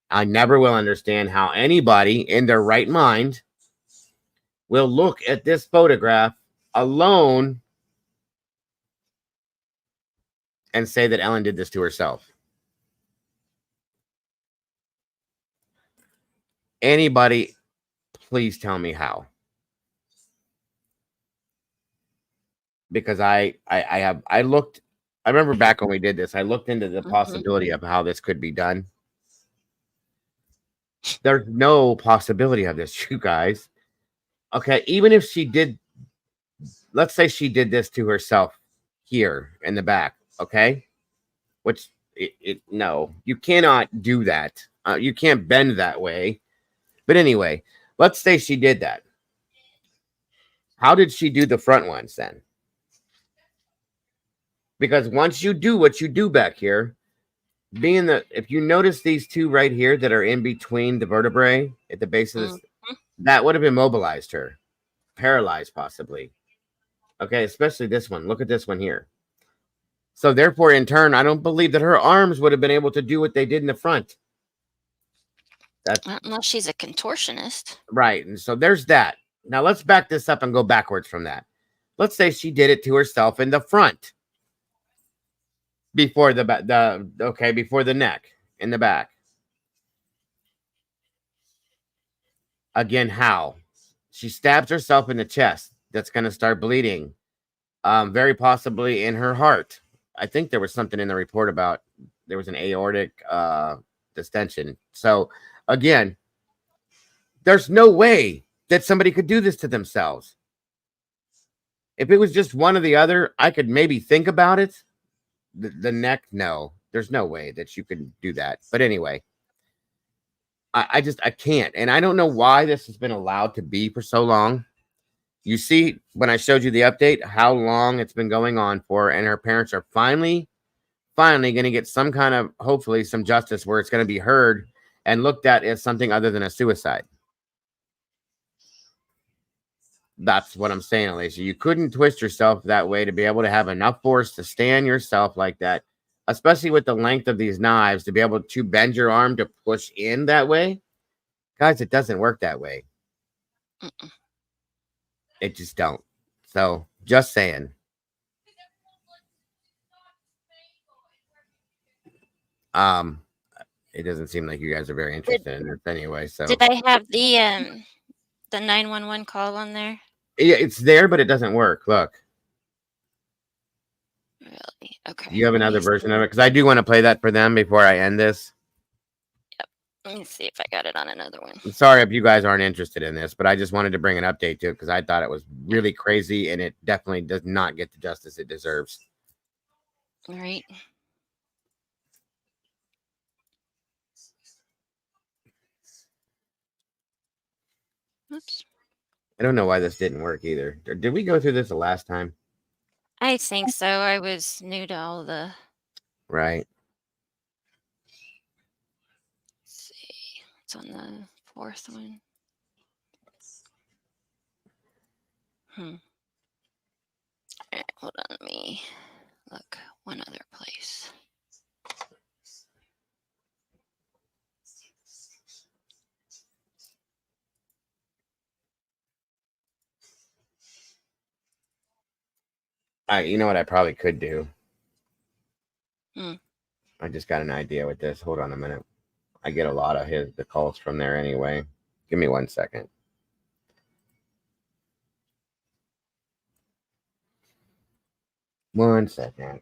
I never will understand how anybody in their right mind will look at this photograph alone and say that Ellen did this to herself. Anybody, please tell me how. Because I remember back when we did this, I looked into the possibility of how this could be done. There's no possibility of this, you guys. Okay, even if she did, let's say she did this to herself here in the back, okay? Which, no, you cannot do that. You can't bend that way. But anyway, let's say she did that. How did she do the front ones then? Because once you do what you do back here, if you notice these two right here that are in between the vertebrae at the base of this, that would have immobilized her, paralyzed possibly. Okay, especially this one. Look at this one here. So therefore, in turn, I don't believe that her arms would have been able to do what they did in the front. Unless she's a contortionist. Right. And so there's that. Now let's back this up and go backwards from that. Let's say she did it to herself in the front. Before before the neck, in the back. Again, how? She stabs herself in the chest. That's going to start bleeding. Very possibly in her heart. I think there was something in the report about there was an aortic distension. So again, there's no way that somebody could do this to themselves. If it was just one or the other, I could maybe think about it. The neck, no. There's no way that you can do that. But anyway, I can't. And I don't know why this has been allowed to be for so long. You see, when I showed you the update, how long it's been going on for, and her parents are finally going to get some kind of, hopefully, some justice where it's going to be heard and looked at as something other than a suicide. That's what I'm saying, Alicia. You couldn't twist yourself that way to be able to have enough force to stand yourself like that, especially with the length of these knives, to be able to bend your arm to push in that way. Guys, it doesn't work that way. It just don't. So, just saying. It doesn't seem like you guys are very interested in this anyway. So, did I have the 911 call on there? Yeah, it's there, but it doesn't work. Look. Really? Okay. You have another version of it? Because I do want to play that for them before I end this. Yep. Let me see if I got it on another one. I'm sorry if you guys aren't interested in this, but I just wanted to bring an update to it because I thought it was really crazy and it definitely does not get the justice it deserves. All right. Oops. I don't know why this didn't work either. Did we go through this the last time? I think so. I was new to all the. Right. Let's see. It's on the fourth one. All right, hold on. Let me look one other place. You know what I probably could do? Hmm. I just got an idea with this. Hold on a minute. I get a lot of the calls from there anyway. Give me 1 second. One second.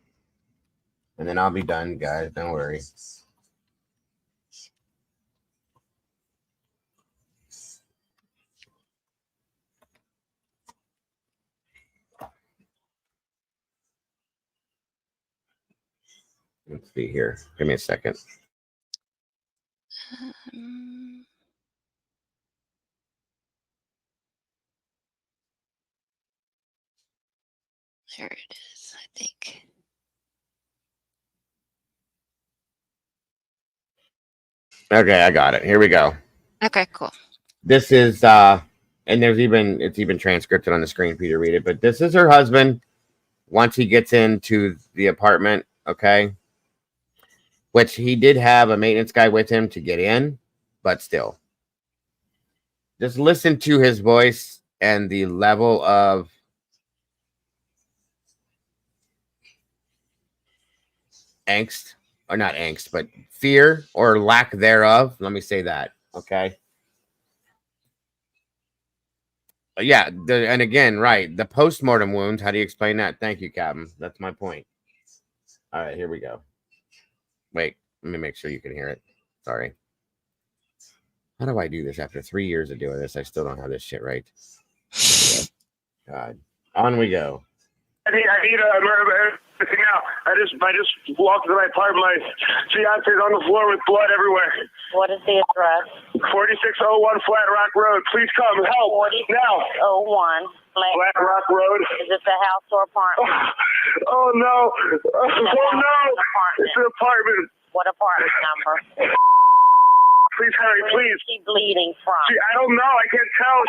And then I'll be done, guys. Don't worry. Let's see here. Give me a second. There it is, I think. Okay, I got it. Here we go. Okay, cool. This is and it's even transcripted on the screen for you to read it, but this is her husband once he gets into the apartment, okay? Which he did have a maintenance guy with him to get in, but still. Just listen to his voice and the level of angst, or not angst, but fear or lack thereof. Let me say that, okay? Yeah, and again, right, the post-mortem wounds. How do you explain that? Thank you, Captain. That's my point. All right, here we go. Wait, let me make sure you can hear it. Sorry. How do I do this after 3 years of doing this? I still don't have this shit right. God. On we go. I need everything now. I just walked to my apartment. My fiance's on the floor with blood everywhere. What is the address? 4601 Flat Rock Road. Please come help now. 4601 Flat Rock Road. Is this a house or apartment? Oh no! Oh no! It's an apartment. What apartment number? Please hurry, Where please. is she bleeding from? I don't know. I can't tell.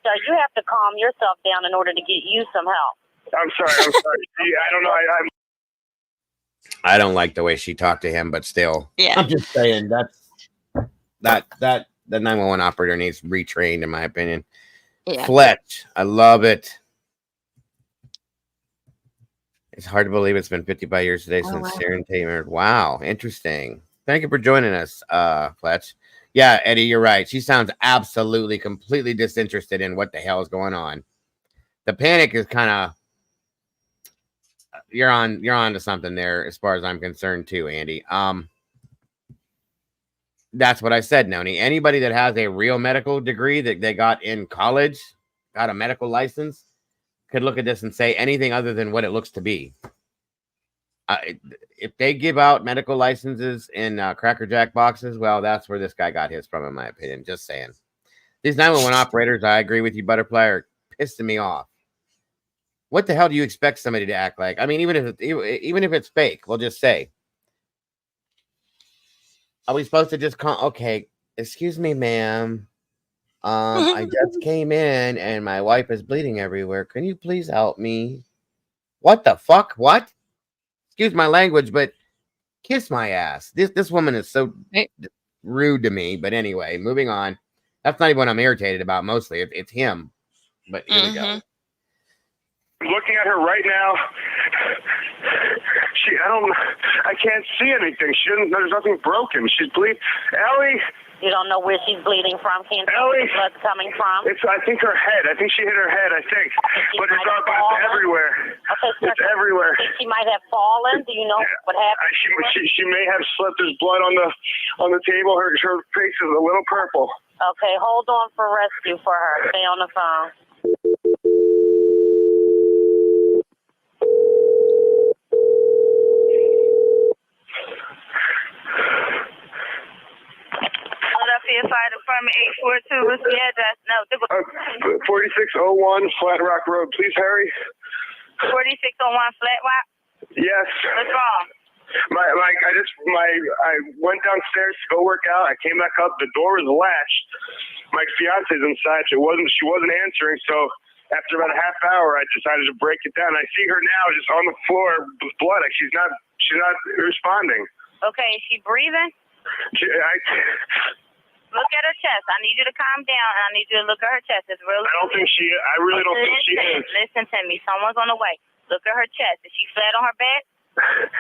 So you have to calm yourself down in order to get you some help. I'm sorry. I don't know. I don't like the way she talked to him, but still. Yeah. I'm just saying that the 911 operator needs retrained, in my opinion. Yeah. Fletch, I love it. It's hard to believe it's been 55 years today since Sharon Tamer. Wow, interesting. Thank you for joining us, Fletch. Yeah, Eddie, you're right. She sounds absolutely, completely disinterested in what the hell is going on. The panic is kind of you're on to something there, as far as I'm concerned, too, Andy. That's what I said, Noni. Anybody that has a real medical degree that they got in college, got a medical license, could look at this and say anything other than what it looks to be. If they give out medical licenses in Cracker Jack boxes, well, that's where this guy got his from, in my opinion. Just saying. These 911 operators, I agree with you, Butterfly, are pissing me off. What the hell do you expect somebody to act like? I mean, even if it's fake, we'll just say, are we supposed to just call? Okay, excuse me, ma'am. I just came in and my wife is bleeding everywhere. Can you please help me? What the fuck? What? Excuse my language, but kiss my ass. This woman is so rude to me. But anyway, moving on. That's not even what I'm irritated about. Mostly, it's him. But here we go. Looking at her right now, I can't see anything. There's nothing broken. She's bleeding. Ellie. You don't know where she's bleeding from? Can't see where the blood's coming from? I think her head. I think she hit her head, I think. But it's everywhere. Okay, it's everywhere. She might have fallen. Do you know what happened? She may have slipped. There's blood on the table. Her face is a little purple. Okay, hold on for rescue for her. Stay on the phone. Philadelphia Fire Department 842. What's the address? No. 4601 Flat Rock Road. Please hurry. 4601 Flat Rock? Yes. What's wrong? I went downstairs to go work out. I came back up. The door was latched. My fiance's inside. She wasn't answering. So after about a half hour, I decided to break it down. I see her now just on the floor with blood. Like she's not responding. Okay, is she breathing? Look at her chest. I need you to calm down, and I need you to look at her chest. It's really. I really don't think she is. Listen to me. Someone's on the way. Look at her chest. Is she flat on her back?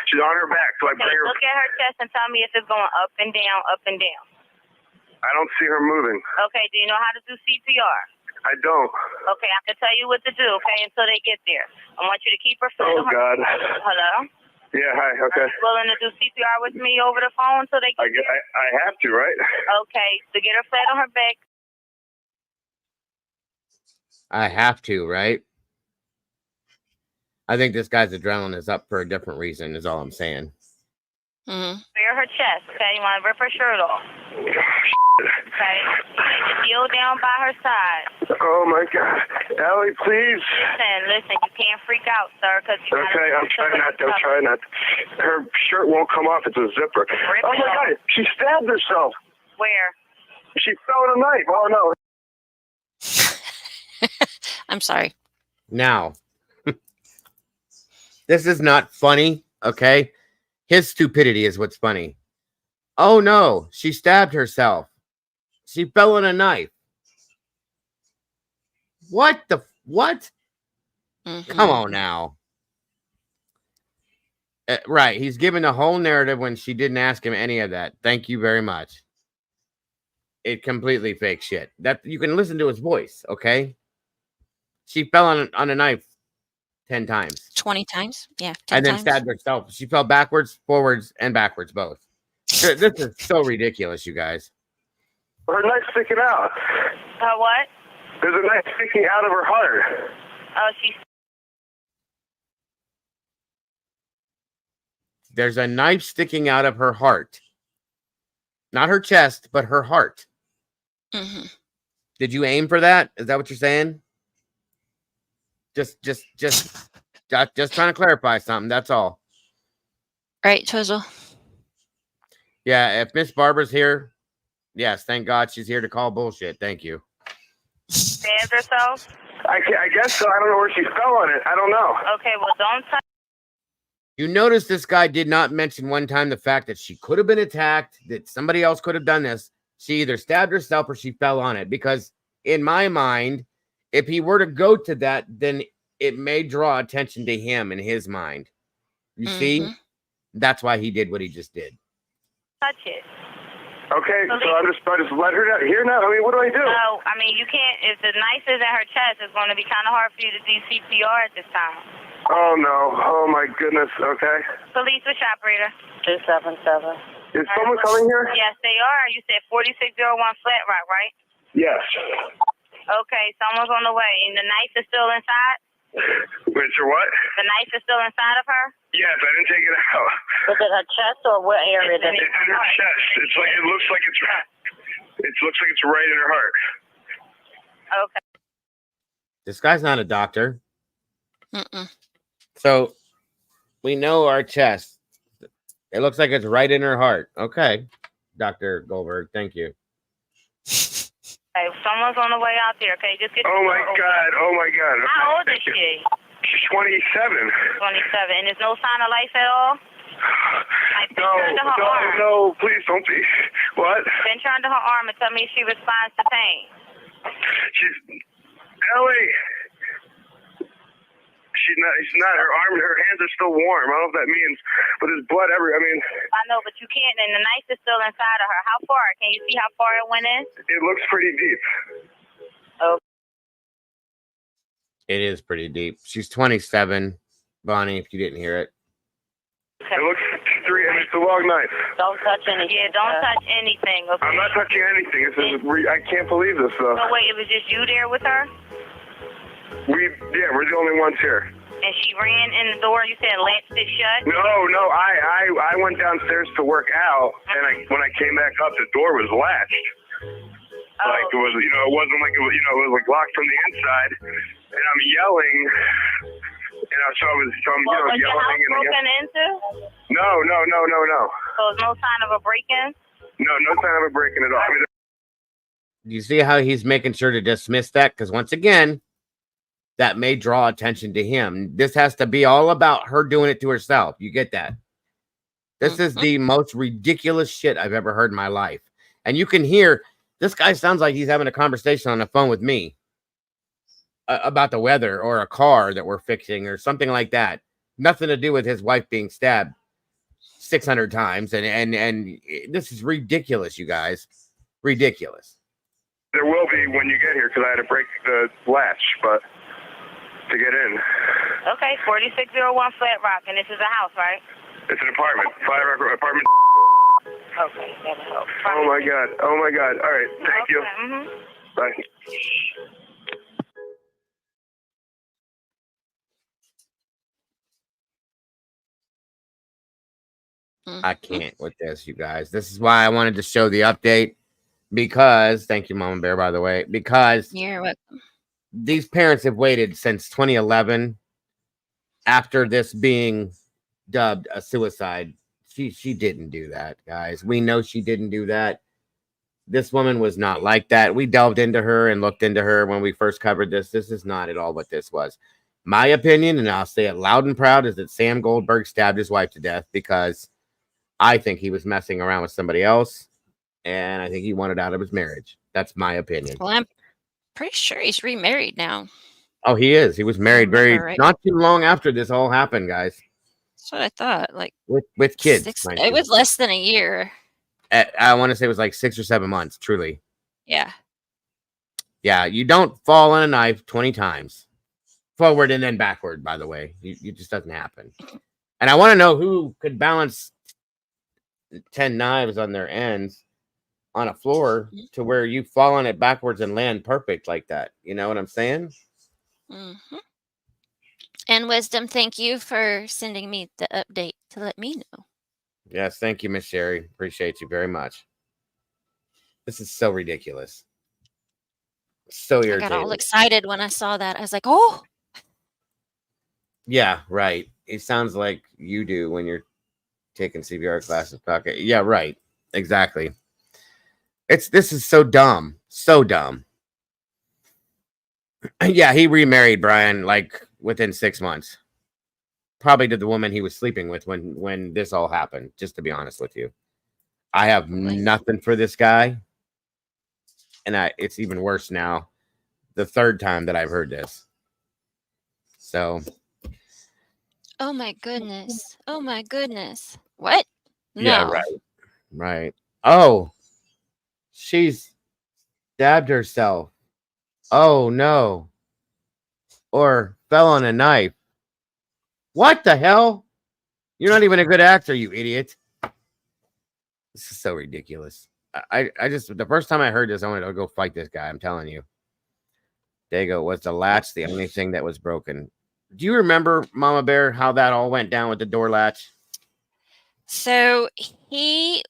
She's on her back. So I bring her. Look at her chest and tell me if it's going up and down, up and down. I don't see her moving. Okay. Do you know how to do CPR? I don't. Okay. I can tell you what to do. Okay, until they get there. I want you to keep her flat on her. God. Hello. Yeah, hi, okay. Are you willing to do CPR with me over the phone until they get there? I have to, right? Okay, so get her flat on her back. I have to, right? I think this guy's adrenaline is up for a different reason, is all I'm saying. Bare her chest, okay? You want to rip her shirt off. Okay? Kneel down by her side. Oh, my God. Ellie, please. Listen, you can't freak out, sir, because you Okay, I'm trying not to. Her shirt won't come off. It's a zipper. Oh, my God. She stabbed herself. Where? She fell with a knife. Oh, no. I'm sorry. Now, this is not funny, okay? His stupidity is what's funny. Oh, no. She stabbed herself. She fell on a knife. What? Come on now. Right. He's given the whole narrative when she didn't ask him any of that. Thank you very much. It completely fake shit. That you can listen to his voice, okay? She fell on a knife 10 times. 20 times? Yeah. 10 and then times. stabbed herself. She fell backwards, forwards, and backwards both. This is so ridiculous, you guys. Her knife's sticking out. What? There's a knife sticking out of her heart. Oh, she's. There's a knife sticking out of her heart. Not her chest, but her heart. Mm-hmm. Did you aim for that? Is that what you're saying? Just trying to clarify something. That's all. Right, Twizzle. Yeah, if Miss Barbara's here, yes, thank God she's here to call bullshit. Thank you. Stabbed herself? I guess so. I don't know where she fell on it. I don't know. Okay, well, don't touch. You notice this guy did not mention one time the fact that she could have been attacked, that somebody else could have done this. She either stabbed herself or she fell on it. Because in my mind, if he were to go to that, then it may draw attention to him in his mind. You see? That's why he did what he just did. Touch it. Okay, so I just let her down here now. I mean, what do I do? No, I mean, you can't. If the knife is in her chest, it's going to be kind of hard for you to do CPR at this time. Oh, no. Oh, my goodness. Okay. Police, which operator? 277. Is someone coming here? Yes, they are. You said 4601 Flat Rock, right? Yes. Okay, someone's on the way. And the knife is still inside? Wait, so what? The knife is still inside of her? Yes, I didn't take it out. Was it her chest or what area? It's in her chest. It's like it looks like it's right in her heart. Okay. This guy's not a doctor. Mm-mm. So we know our chest. It looks like it's right in her heart. Okay, Dr. Goldberg, thank you. Okay, someone's on the way out there. Okay, just get. Oh my God! Oh my God! How old is she? She's 27. 27, and there's no sign of life at all. Like, No, please don't be. What? Pinch her under her arm and tell me if she responds to pain. She's Ellie. She's not. Her arm and her hands are still warm. I don't know what that means, but there's blood everywhere. I know, but you can't, and the knife is still inside of her. How far? Can you see how far it went in? It looks pretty deep. Oh. It is pretty deep. She's 27, Bonnie, if you didn't hear it. It looks 3, and it's a long knife. Don't touch anything. Yeah, don't touch anything. Okay. I'm not touching anything. I can't believe this, though. So wait, it was just you there with her? We're the only ones here. And she ran in the door. You said latched it shut. No. I went downstairs to work out, and when I came back up, the door was latched. Like it was, it wasn't like it was, it was like locked from the inside. And I'm yelling, so I'm Was your yelling. house broken into? No. So there's no sign of a break-in? No sign of a break-in at all. Do you see how he's making sure to dismiss that? Because once again, that may draw attention to him. This has to be all about her doing it to herself. You get that? This is the most ridiculous shit I've ever heard in my life. And you can hear this guy sounds like he's having a conversation on the phone with me about the weather or a car that we're fixing or something like that. Nothing to do with his wife being stabbed 600 times. And this is ridiculous, you guys. Ridiculous. There will be when you get here because I had to break the latch, but to get in. Okay, 4601 Flat Rock, and this is a house, right? It's an apartment. Apartment. Okay, that'll help. Oh my God. All right. Thank you. Bye. I can't with this, you guys. This is why I wanted to show the update because, thank you, Mama Bear, by the way, because You're welcome. These parents have waited since 2011 after this being dubbed a suicide. She didn't do that, guys. We know she didn't do that. This woman was not like that. We delved into her and looked into her when we first covered this. This is not at all what this was. My opinion, and I'll say it loud and proud, is that Sam Goldberg stabbed his wife to death because I think he was messing around with somebody else, and I think he wanted out of his marriage. That's my opinion. Well, I'm pretty sure he's remarried now. Oh, he is. He was married not too long after this all happened, guys. That's what I thought. Like with kids. It was less than a year. I want to say it was like 6 or 7 months, truly. Yeah. Yeah, you don't fall on a knife 20 times. Forward and then backward, by the way. It just doesn't happen. And I want to know who could balance 10 knives on their ends on a floor to where you fall on it backwards and land perfect like that. You know what I'm saying? Mm-hmm. And Wisdom, thank you for sending me the update to let me know. Yes, thank you, Miss Sherry. Appreciate you very much. This is so ridiculous. So irritating. I got all excited when I saw that. I was like, oh. Yeah, right. It sounds like you do when you're taking CPR classes. Yeah, right. Exactly. This is so dumb. So dumb. Yeah, he remarried Brian like within 6 months. Probably to the woman he was sleeping with when this all happened, just to be honest with you. I have nothing for this guy. And it's even worse now. The third time that I've heard this. So. Oh my goodness. Oh my goodness. What? No. Yeah, right. Right. Oh. She's stabbed herself. Oh no. Or fell on a knife. What the hell? You're not even a good actor, you idiot. This is so ridiculous. I just, the first time I heard this, I wanted to go fight this guy. I'm telling you. Dago, was the latch the only thing that was broken? Do you remember, Mama Bear, how that all went down with the door latch? So he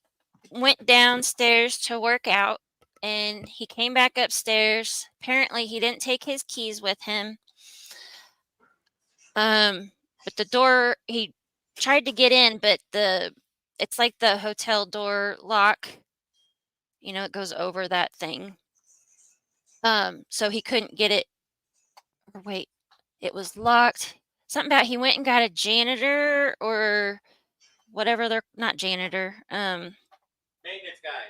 went downstairs to work out and he came back upstairs. Apparently he didn't take his keys with him. But the door, he tried to get in, but it's like the hotel door lock, it goes over that thing. So he couldn't get it, or wait, it was locked. Something about he went and got a janitor or whatever, they're not janitor. Maintenance guy.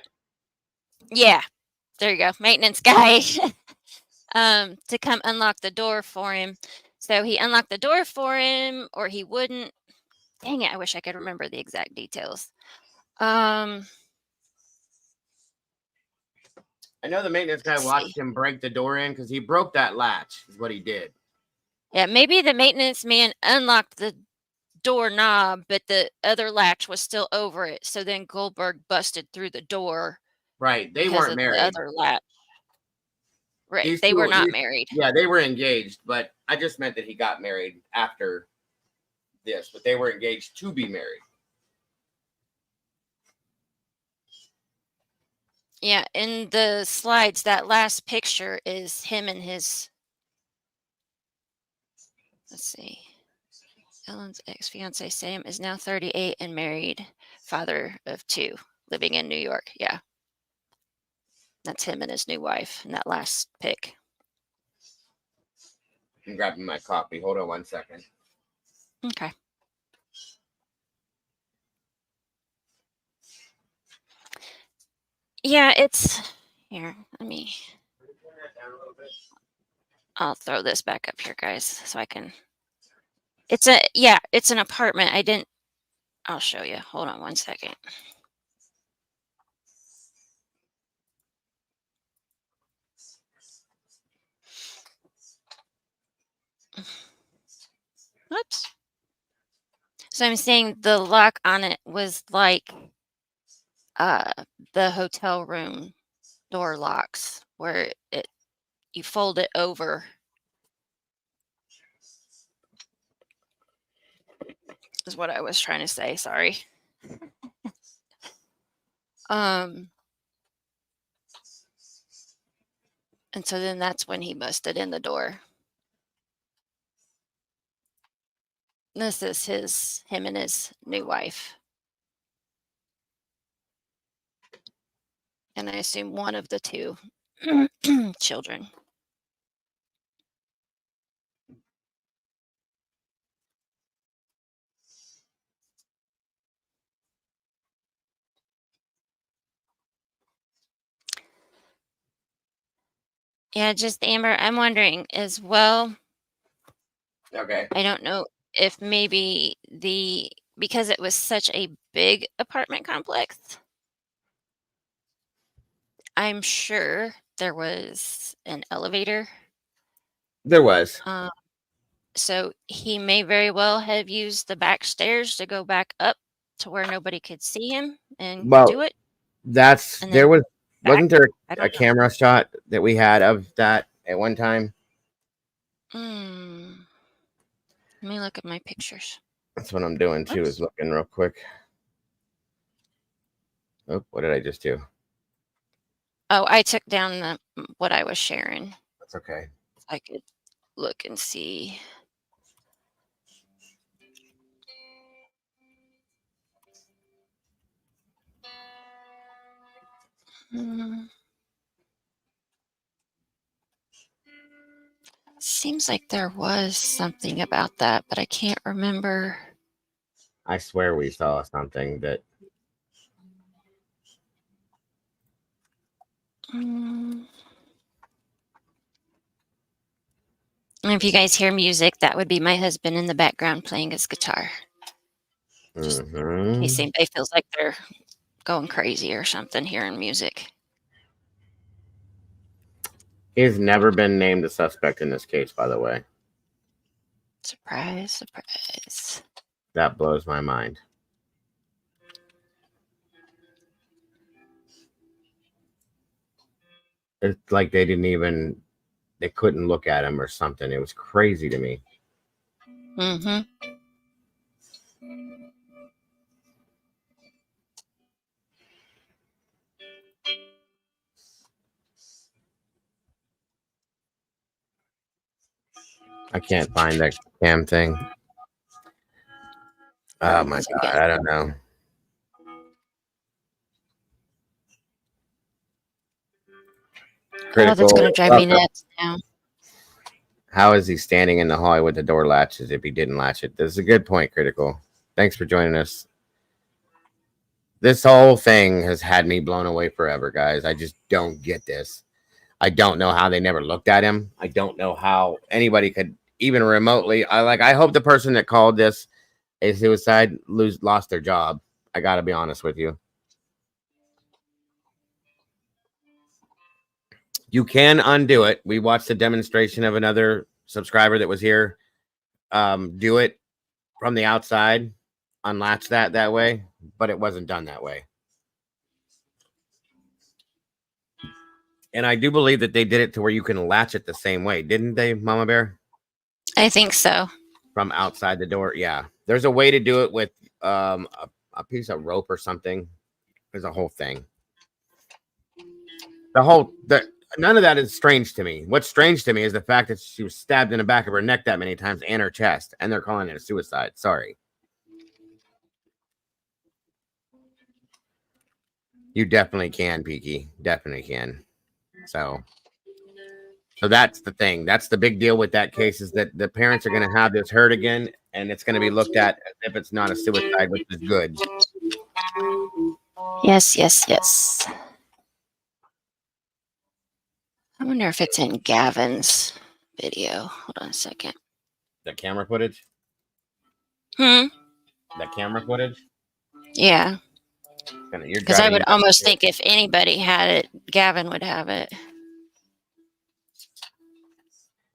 Yeah, there you go, maintenance guy. To come unlock the door for him. So he unlocked the door for him, or he wouldn't. Dang it, I wish I could remember the exact details. I know the maintenance guy watched him break the door in because he broke that latch, is what he did. Yeah, maybe the maintenance man unlocked the doorknob, but the other latch was still over it. So then Goldberg busted through the door. Right. They because weren't of married. The other latch. Right. These They two- were not these- married. Yeah, they were engaged, but I just meant that he got married after this, but they were engaged to be married. Yeah, in the slides, that last picture is him and his, let's see, Ellen's ex-fiance Sam is now 38 and married, father of 2, living in New York. Yeah. That's him and his new wife in that last pic. I'm grabbing my copy. Hold on 1 second. Okay. Yeah, it's here. I'll throw this back up here, guys, so I can. It's an apartment. I'll show you. Hold on 1 second. Oops. So I'm saying the lock on it was like the hotel room door locks where you fold it over. Is what I was trying to say, sorry. And so then that's when he busted in the door. This is him and his new wife. And I assume one of the 2 children. Yeah, just Amber, I'm wondering as well. Okay. I don't know if maybe because it was such a big apartment complex, I'm sure there was an elevator. There was. So he may very well have used the back stairs to go back up to where nobody could see him and do it. And then Wasn't there a camera shot that we had of that at one time? Let me look at my pictures. That's what I'm doing too, is looking real quick. Oh, what did I just do? Oh, I took down what I was sharing. That's okay. I could look and see. Seems like there was something about that, but I can't remember. I swear we saw something that. And if you guys hear music, that would be my husband in the background playing his guitar. Just in case anybody feels like they're going crazy or something hearing music. He's never been named a suspect in this case, by the way. Surprise, surprise. That blows my mind. It's like they couldn't look at him or something. It was crazy to me. Mm-hmm. I can't find that damn thing. Oh my God, I don't know. Oh, that's gonna drive me nuts now. How is he standing in the hallway with the door latches if he didn't latch it? This is a good point, Critical. Thanks for joining us. This whole thing has had me blown away forever, guys. I just don't get this. I don't know how they never looked at him. I don't know how anybody could even remotely. I hope the person that called this a suicide lost their job. I got to be honest with you. You can undo it. We watched a demonstration of another subscriber that was here do it from the outside, unlatch that way, but it wasn't done that way. And I do believe that they did it to where you can latch it the same way, didn't they, Mama Bear? I think so. From outside the door, yeah. There's a way to do it with a piece of rope or something. There's a whole thing. None of that is strange to me. What's strange to me is the fact that she was stabbed in the back of her neck that many times and her chest, and they're calling it a suicide. Sorry. You definitely can, Peaky. Definitely can. So that's the thing. That's the big deal with that case, is that the parents are going to have this heard again, and it's going to be looked at as if it's not a suicide, which is good. Yes, yes, yes. I wonder if it's in Gavin's video. Hold on a second. The camera footage? The camera footage? Yeah. Because I would almost think if anybody had it, Gavin would have it.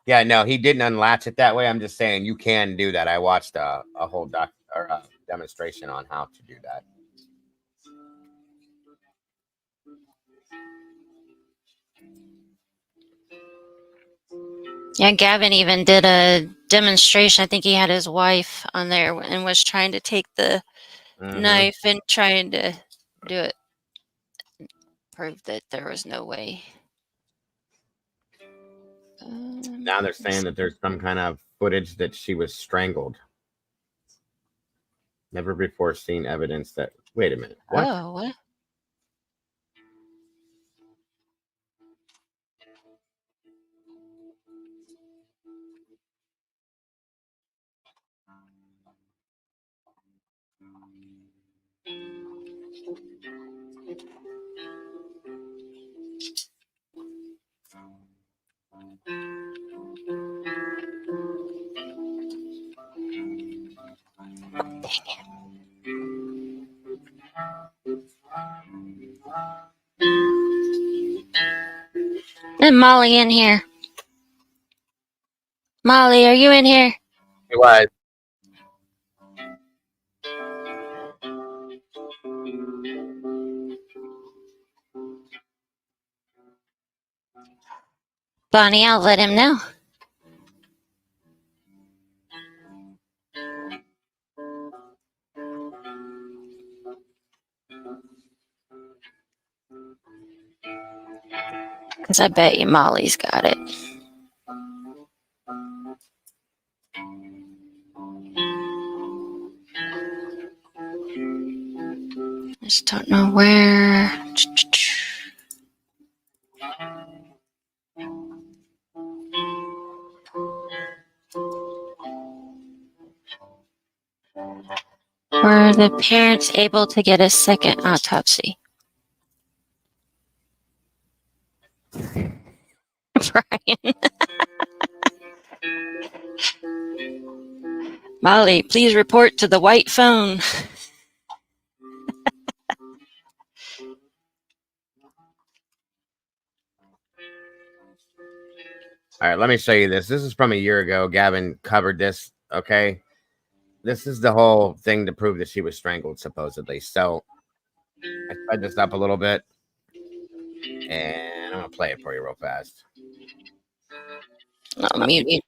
Yeah, no, he didn't unlatch it that way. I'm just saying you can do that. I watched a whole demonstration on how to do that. Yeah, Gavin even did a demonstration. I think he had his wife on there and was trying to take the knife and trying to do it. Prove that there was no way. Now they're saying that there's some kind of footage that she was strangled. Never before seen evidence that. Wait a minute. What? Oh, what? And Molly in here. Molly, are you in here? It was. Bonnie, I'll let him know. Because I bet you Molly's got it. I just don't know where. Were the parents able to get a second autopsy? Brian. Molly, please report to the white phone. All right, let me show you this. This is from a year ago. Gavin covered this. Okay. This is the whole thing to prove that she was strangled, supposedly. So I sped this up a little bit, and I'm going to play it for you real fast. I'll mute you.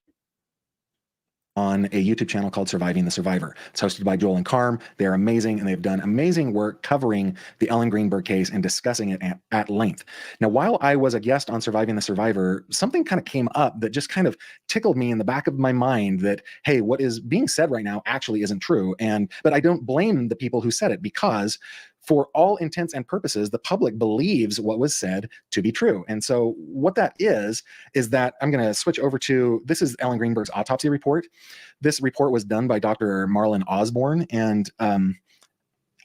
on a YouTube channel called Surviving the Survivor. It's hosted by Joel and Carm. They're amazing, and they've done amazing work covering the Ellen Greenberg case and discussing it at length. Now, while I was a guest on Surviving the Survivor, something kind of came up that just kind of tickled me in the back of my mind that, hey, what is being said right now actually isn't true. But I don't blame the people who said it, because for all intents and purposes, the public believes what was said to be true. And so what that is that I'm going to switch over to, this is Ellen Greenberg's autopsy report. This report was done by Dr. Marlon Osborne. And on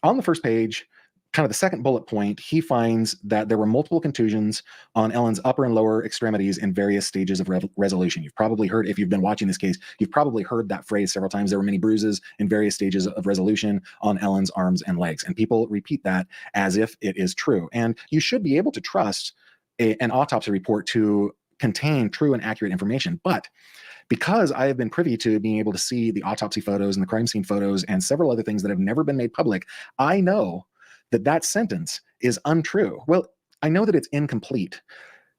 the first page, kind of the second bullet point, he finds that there were multiple contusions on Ellen's upper and lower extremities in various stages of resolution. You've probably heard, if you've been watching this case, you've probably heard that phrase several times. There were many bruises in various stages of resolution on Ellen's arms and legs. And people repeat that as if it is true. And you should be able to trust an autopsy report to contain true and accurate information. But because I have been privy to being able to see the autopsy photos and the crime scene photos and several other things that have never been made public, I know that sentence is untrue. Well, I know that it's incomplete.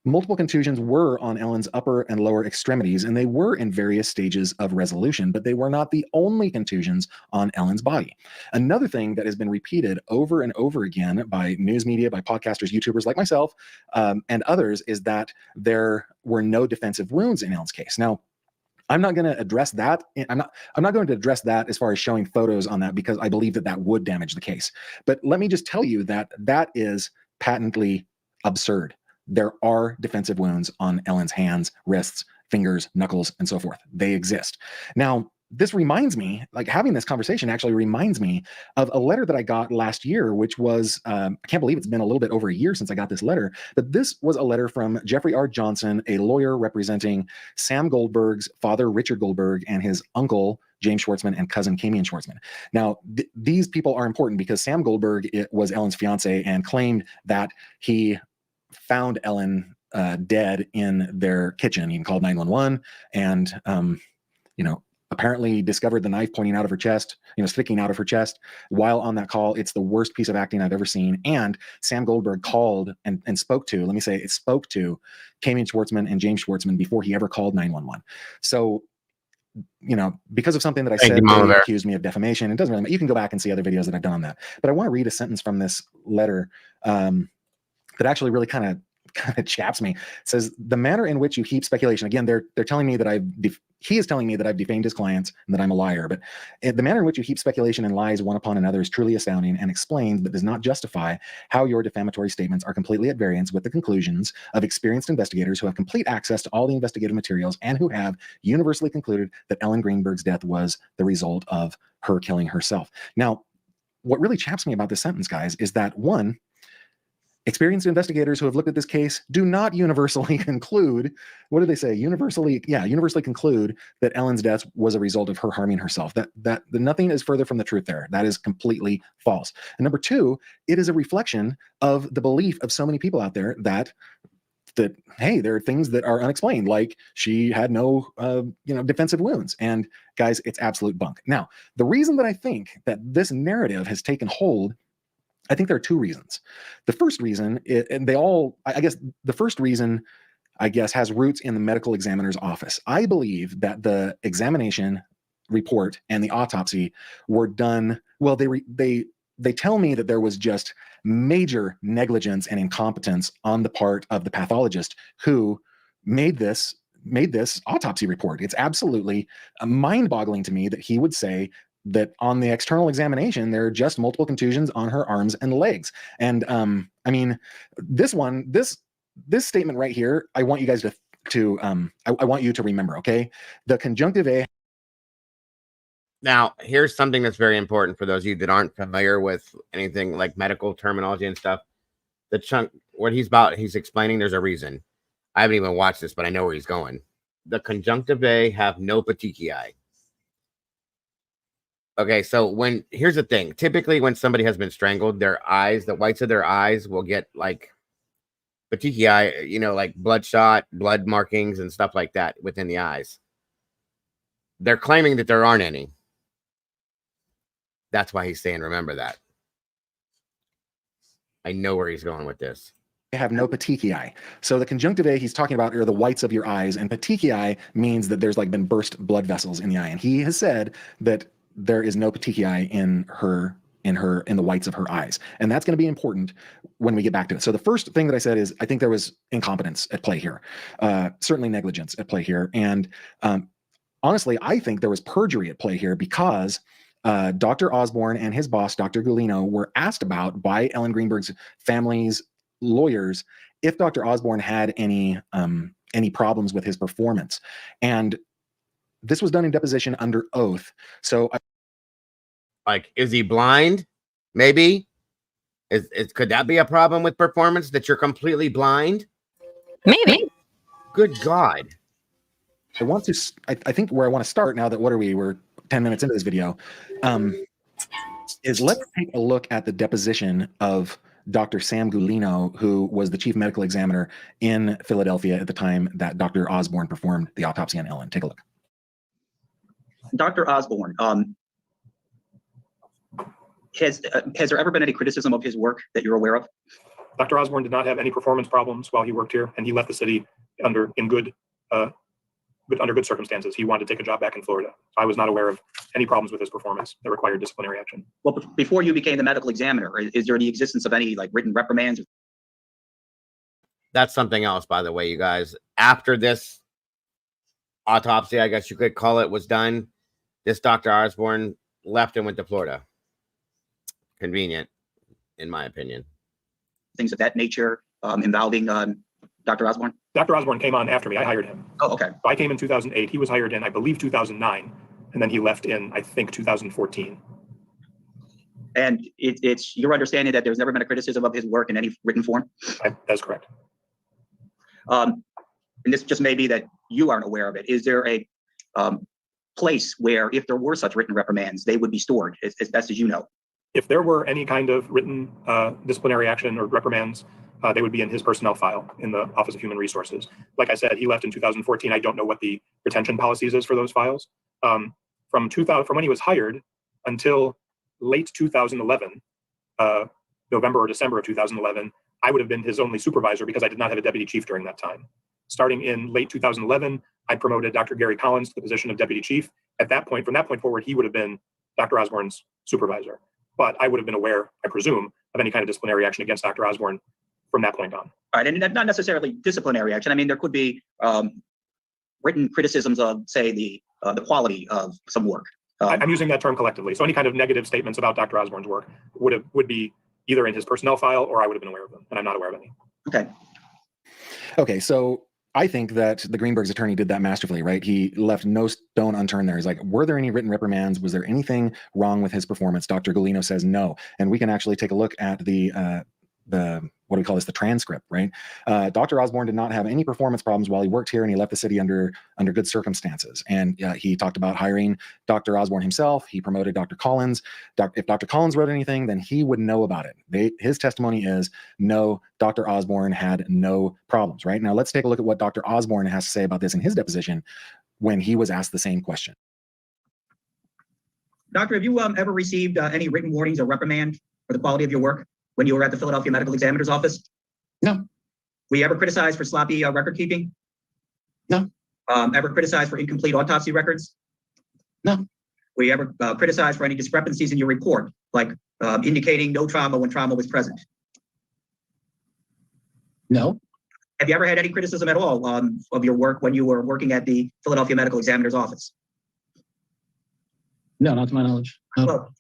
Multiple contusions were on Ellen's upper and lower extremities, and they were in various stages of resolution, but they were not the only contusions on Ellen's body. Another thing that has been repeated over and over again by news media, by podcasters, YouTubers like myself, and others, is that there were no defensive wounds in Ellen's case. Now, I'm not going to address that. I'm not going to address that as far as showing photos on that, because I believe that would damage the case. But let me just tell you that is patently absurd. There are defensive wounds on Ellen's hands, wrists, fingers, knuckles, and so forth. They exist. Now, this reminds me, like having this conversation actually reminds me of a letter that I got last year, which was, I can't believe it's been a little bit over a year since I got this letter, but this was a letter from Jeffrey R. Johnson, a lawyer representing Sam Goldberg's father, Richard Goldberg, and his uncle, James Schwartzman, and cousin Kamian Schwartzman. Now, these people are important because Sam Goldberg was Ellen's fiance and claimed that he found Ellen dead in their kitchen. He called 911 and, apparently discovered the knife pointing out of her chest, sticking out of her chest while on that call. It's the worst piece of acting I've ever seen. And Sam Goldberg called and spoke to, spoke to Kamian Schwartzman and James Schwartzman before he ever called 911. So, because of something that I said, they accused me of defamation. It doesn't really matter. You can go back and see other videos that I've done on that. But I want to read a sentence from this letter that actually really kind of chaps me. It says, the manner in which you heap speculation, again, they're telling me that he is telling me that I've defamed his clients and that I'm a liar, but the manner in which you heap speculation and lies one upon another is truly astounding and explains but does not justify how your defamatory statements are completely at variance with the conclusions of experienced investigators who have complete access to all the investigative materials and who have universally concluded that Ellen Greenberg's death was the result of her killing herself. Now, what really chaps me about this sentence, guys, is that one, experienced investigators who have looked at this case do not universally conclude, what do they say? Universally conclude that Ellen's death was a result of her harming herself. That nothing is further from the truth there. That is completely false. And number two, it is a reflection of the belief of so many people out there that hey, there are things that are unexplained, like she had no defensive wounds. And guys, it's absolute bunk. Now, the reason that I think that this narrative has taken hold, I think there are two reasons. The first reason, the first reason, has roots in the medical examiner's office. I believe that the examination report and the autopsy were done, well, they tell me that there was just major negligence and incompetence on the part of the pathologist who made this autopsy report. It's absolutely mind-boggling to me that he would say that on the external examination, there are just multiple contusions on her arms and legs. And this statement right here, I want you guys I want you to remember, okay? The conjunctive A. Now, here's something that's very important for those of you that aren't familiar with anything like medical terminology and stuff. He's explaining, there's a reason. I haven't even watched this, but I know where he's going. The conjunctivae have no petechiae. Okay, so here's the thing. Typically, when somebody has been strangled, their eyes, the whites of their eyes will get like petechiae, like bloodshot, blood markings and stuff like that within the eyes. They're claiming that there aren't any. That's why he's saying, remember that. I know where he's going with this. have no petechiae. So the conjunctivae he's talking about are the whites of your eyes, and petechiae means that there's like been burst blood vessels in the eye. And he has said that there is no petechiae in the whites of her eyes. And that's going to be important when we get back to it. So the first thing that I said is I think there was incompetence at play here, certainly negligence at play here. And honestly, I think there was perjury at play here because Dr. Osborne and his boss, Dr. Gulino, were asked about by Ellen Greenberg's family's lawyers if Dr. Osborne had any problems with his performance. And this was done in deposition under oath. So like, is he blind? Maybe. Could that be a problem with performance, that you're completely blind? Maybe. Good God. I think where I want to start now that we're 10 minutes into this video, is let's take a look at the deposition of Dr. Sam Gulino, who was the chief medical examiner in Philadelphia at the time that Dr. Osborne performed the autopsy on Ellen. Take a look. Dr. Osborne, has there ever been any criticism of his work that you're aware of? Dr. Osborne did not have any performance problems while he worked here, and he left the city under good circumstances. He wanted to take a job back in Florida. I was not aware of any problems with his performance that required disciplinary action. Well, before you became the medical examiner, is there any existence of any like written reprimands? That's something else, by the way, you guys. After this autopsy, I guess you could call it, was done, this Dr. Osborne left and went to Florida. Convenient, in my opinion. Things of that nature involving Dr. Osborne? Dr. Osborne came on after me. I hired him. Oh, okay. So I came in 2008. He was hired in, I believe, 2009. And then he left in, I think, 2014. And it's your understanding that there's never been a criticism of his work in any written form? That's correct. And this just may be that you aren't aware of it. Is there a place where, if there were such written reprimands, they would be stored, as best as you know? If there were any kind of written disciplinary action or reprimands, they would be in his personnel file in the Office of Human Resources. Like I said, he left in 2014. I don't know what the retention policies is for those files. From when he was hired until late 2011, November or December of 2011, I would have been his only supervisor because I did not have a deputy chief during that time. Starting in late 2011, I promoted Dr. Gary Collins to the position of deputy chief. At that point, from that point forward, he would have been Dr. Osborne's supervisor. But I would have been aware, I presume, of any kind of disciplinary action against Dr. Osborne from that point on. All right, and not necessarily disciplinary action. I mean, there could be written criticisms of, say, the quality of some work. I'm using that term collectively. So any kind of negative statements about Dr. Osborne's work would be either in his personnel file or I would have been aware of them, and I'm not aware of any. Okay, so I think that the Greenberg's attorney did that masterfully, right? He left no stone unturned there. He's like, were there any written reprimands? Was there anything wrong with his performance? Dr. Gulino says no. And we can actually take a look at the what do we call this? The transcript, right? Dr. Osborne did not have any performance problems while he worked here, and he left the city under good circumstances. And he talked about hiring Dr. Osborne himself. He promoted Dr. Collins. If Dr. Collins wrote anything, then he would know about it. His testimony is no, Dr. Osborne had no problems, right? Now let's take a look at what Dr. Osborne has to say about this in his deposition when he was asked the same question. Doctor, have you ever received any written warnings or reprimand for the quality of your work when you were at the Philadelphia Medical Examiner's office? No. Were you ever criticized for sloppy record keeping? No. Ever criticized for incomplete autopsy records? No. Were you ever criticized for any discrepancies in your report, like indicating no trauma when trauma was present? No. Have you ever had any criticism at all of your work when you were working at the Philadelphia Medical Examiner's office? No, not to my knowledge. No. Well,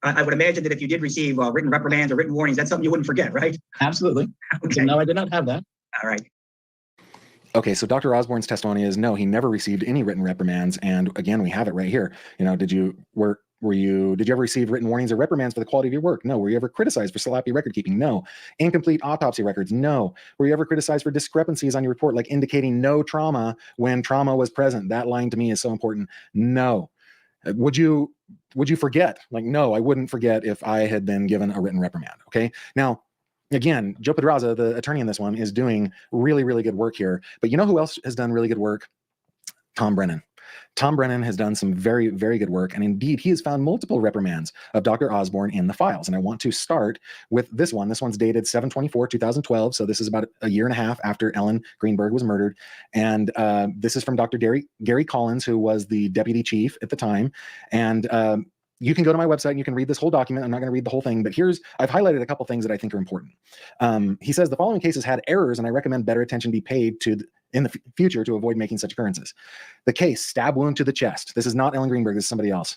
I would imagine that if you did receive written reprimands or written warnings, that's something you wouldn't forget, right? Absolutely. Okay. So no, I did not have that. All right. Okay, so Dr. Osborne's testimony is no, he never received any written reprimands. And again, we have it right here. You know, did you ever receive written warnings or reprimands for the quality of your work? No. Were you ever criticized for sloppy record keeping? No. Incomplete autopsy records? No. Were you ever criticized for discrepancies on your report, like indicating no trauma when trauma was present? That line to me is so important. No. Would you forget? Like, no, I wouldn't forget if I had been given a written reprimand. Okay. Now, again, Joe Pedraza, the attorney in this one, is doing really, really good work here. But you know who else has done really good work? Tom Brennan. Tom Brennan has done some very, very good work, and indeed, he has found multiple reprimands of Dr. Osborne in the files. And I want to start with this one. This one's dated 7/24/2012, so this is about a year and a half after Ellen Greenberg was murdered. And this is from Dr. Gary Collins, who was the deputy chief at the time. And you can go to my website and you can read this whole document. I'm not going to read the whole thing, but I've highlighted a couple things that I think are important. He says the following cases had errors, and I recommend better attention be paid to in the future to avoid making such occurrences. The case, stab wound to the chest. This is not Ellen Greenberg, this is somebody else.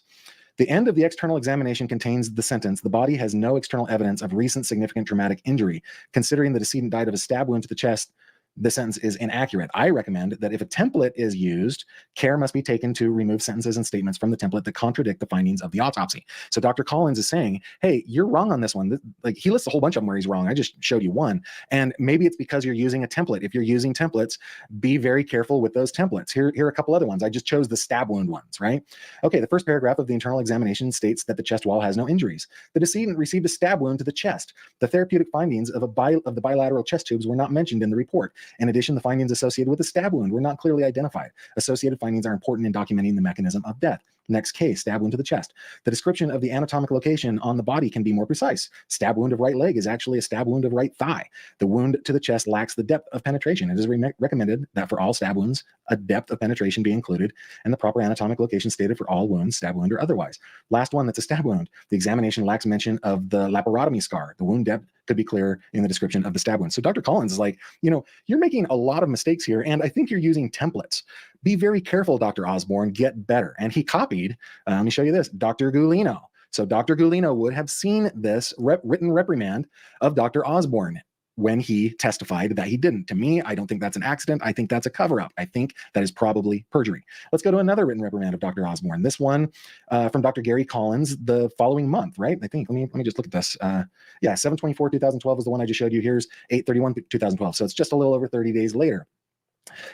The end of the external examination contains the sentence, the body has no external evidence of recent significant traumatic injury. Considering the decedent died of a stab wound to the chest, the sentence is inaccurate. I recommend that if a template is used, care must be taken to remove sentences and statements from the template that contradict the findings of the autopsy. So Dr. Collins is saying, hey, you're wrong on this one. Like, he lists a whole bunch of them where he's wrong. I just showed you one. And maybe it's because you're using a template. If you're using templates, be very careful with those templates. Here are a couple other ones. I just chose the stab wound ones, right? Okay, the first paragraph of the internal examination states that the chest wall has no injuries. The decedent received a stab wound to the chest. The therapeutic findings of the bilateral chest tubes were not mentioned in the report. In addition, the findings associated with the stab wound were not clearly identified. Associated findings are important in documenting the mechanism of death. Next case, stab wound to the chest. The description of the anatomic location on the body can be more precise. Stab wound of right leg is actually a stab wound of right thigh. The wound to the chest lacks the depth of penetration. It is recommended that for all stab wounds, a depth of penetration be included and the proper anatomic location stated for all wounds, stab wound or otherwise. Last one, that's a stab wound. The examination lacks mention of the laparotomy scar. The wound depth could be clearer in the description of the stab wound. So Dr. Collins is like, you're making a lot of mistakes here, and I think you're using templates. Be very careful, Dr. Osborne, get better. And he copied, let me show you this, Dr. Gulino. So Dr. Gulino would have seen this written reprimand of Dr. Osborne when he testified that he didn't. To me, I don't think that's an accident. I think that's a cover-up. I think that is probably perjury. Let's go to another written reprimand of Dr. Osborne. This one from Dr. Gary Collins the following month, right? I think, let me just look at this. Yeah, 7/24/2012 is the one I just showed you. Here's 8/31/2012. So it's just a little over 30 days later.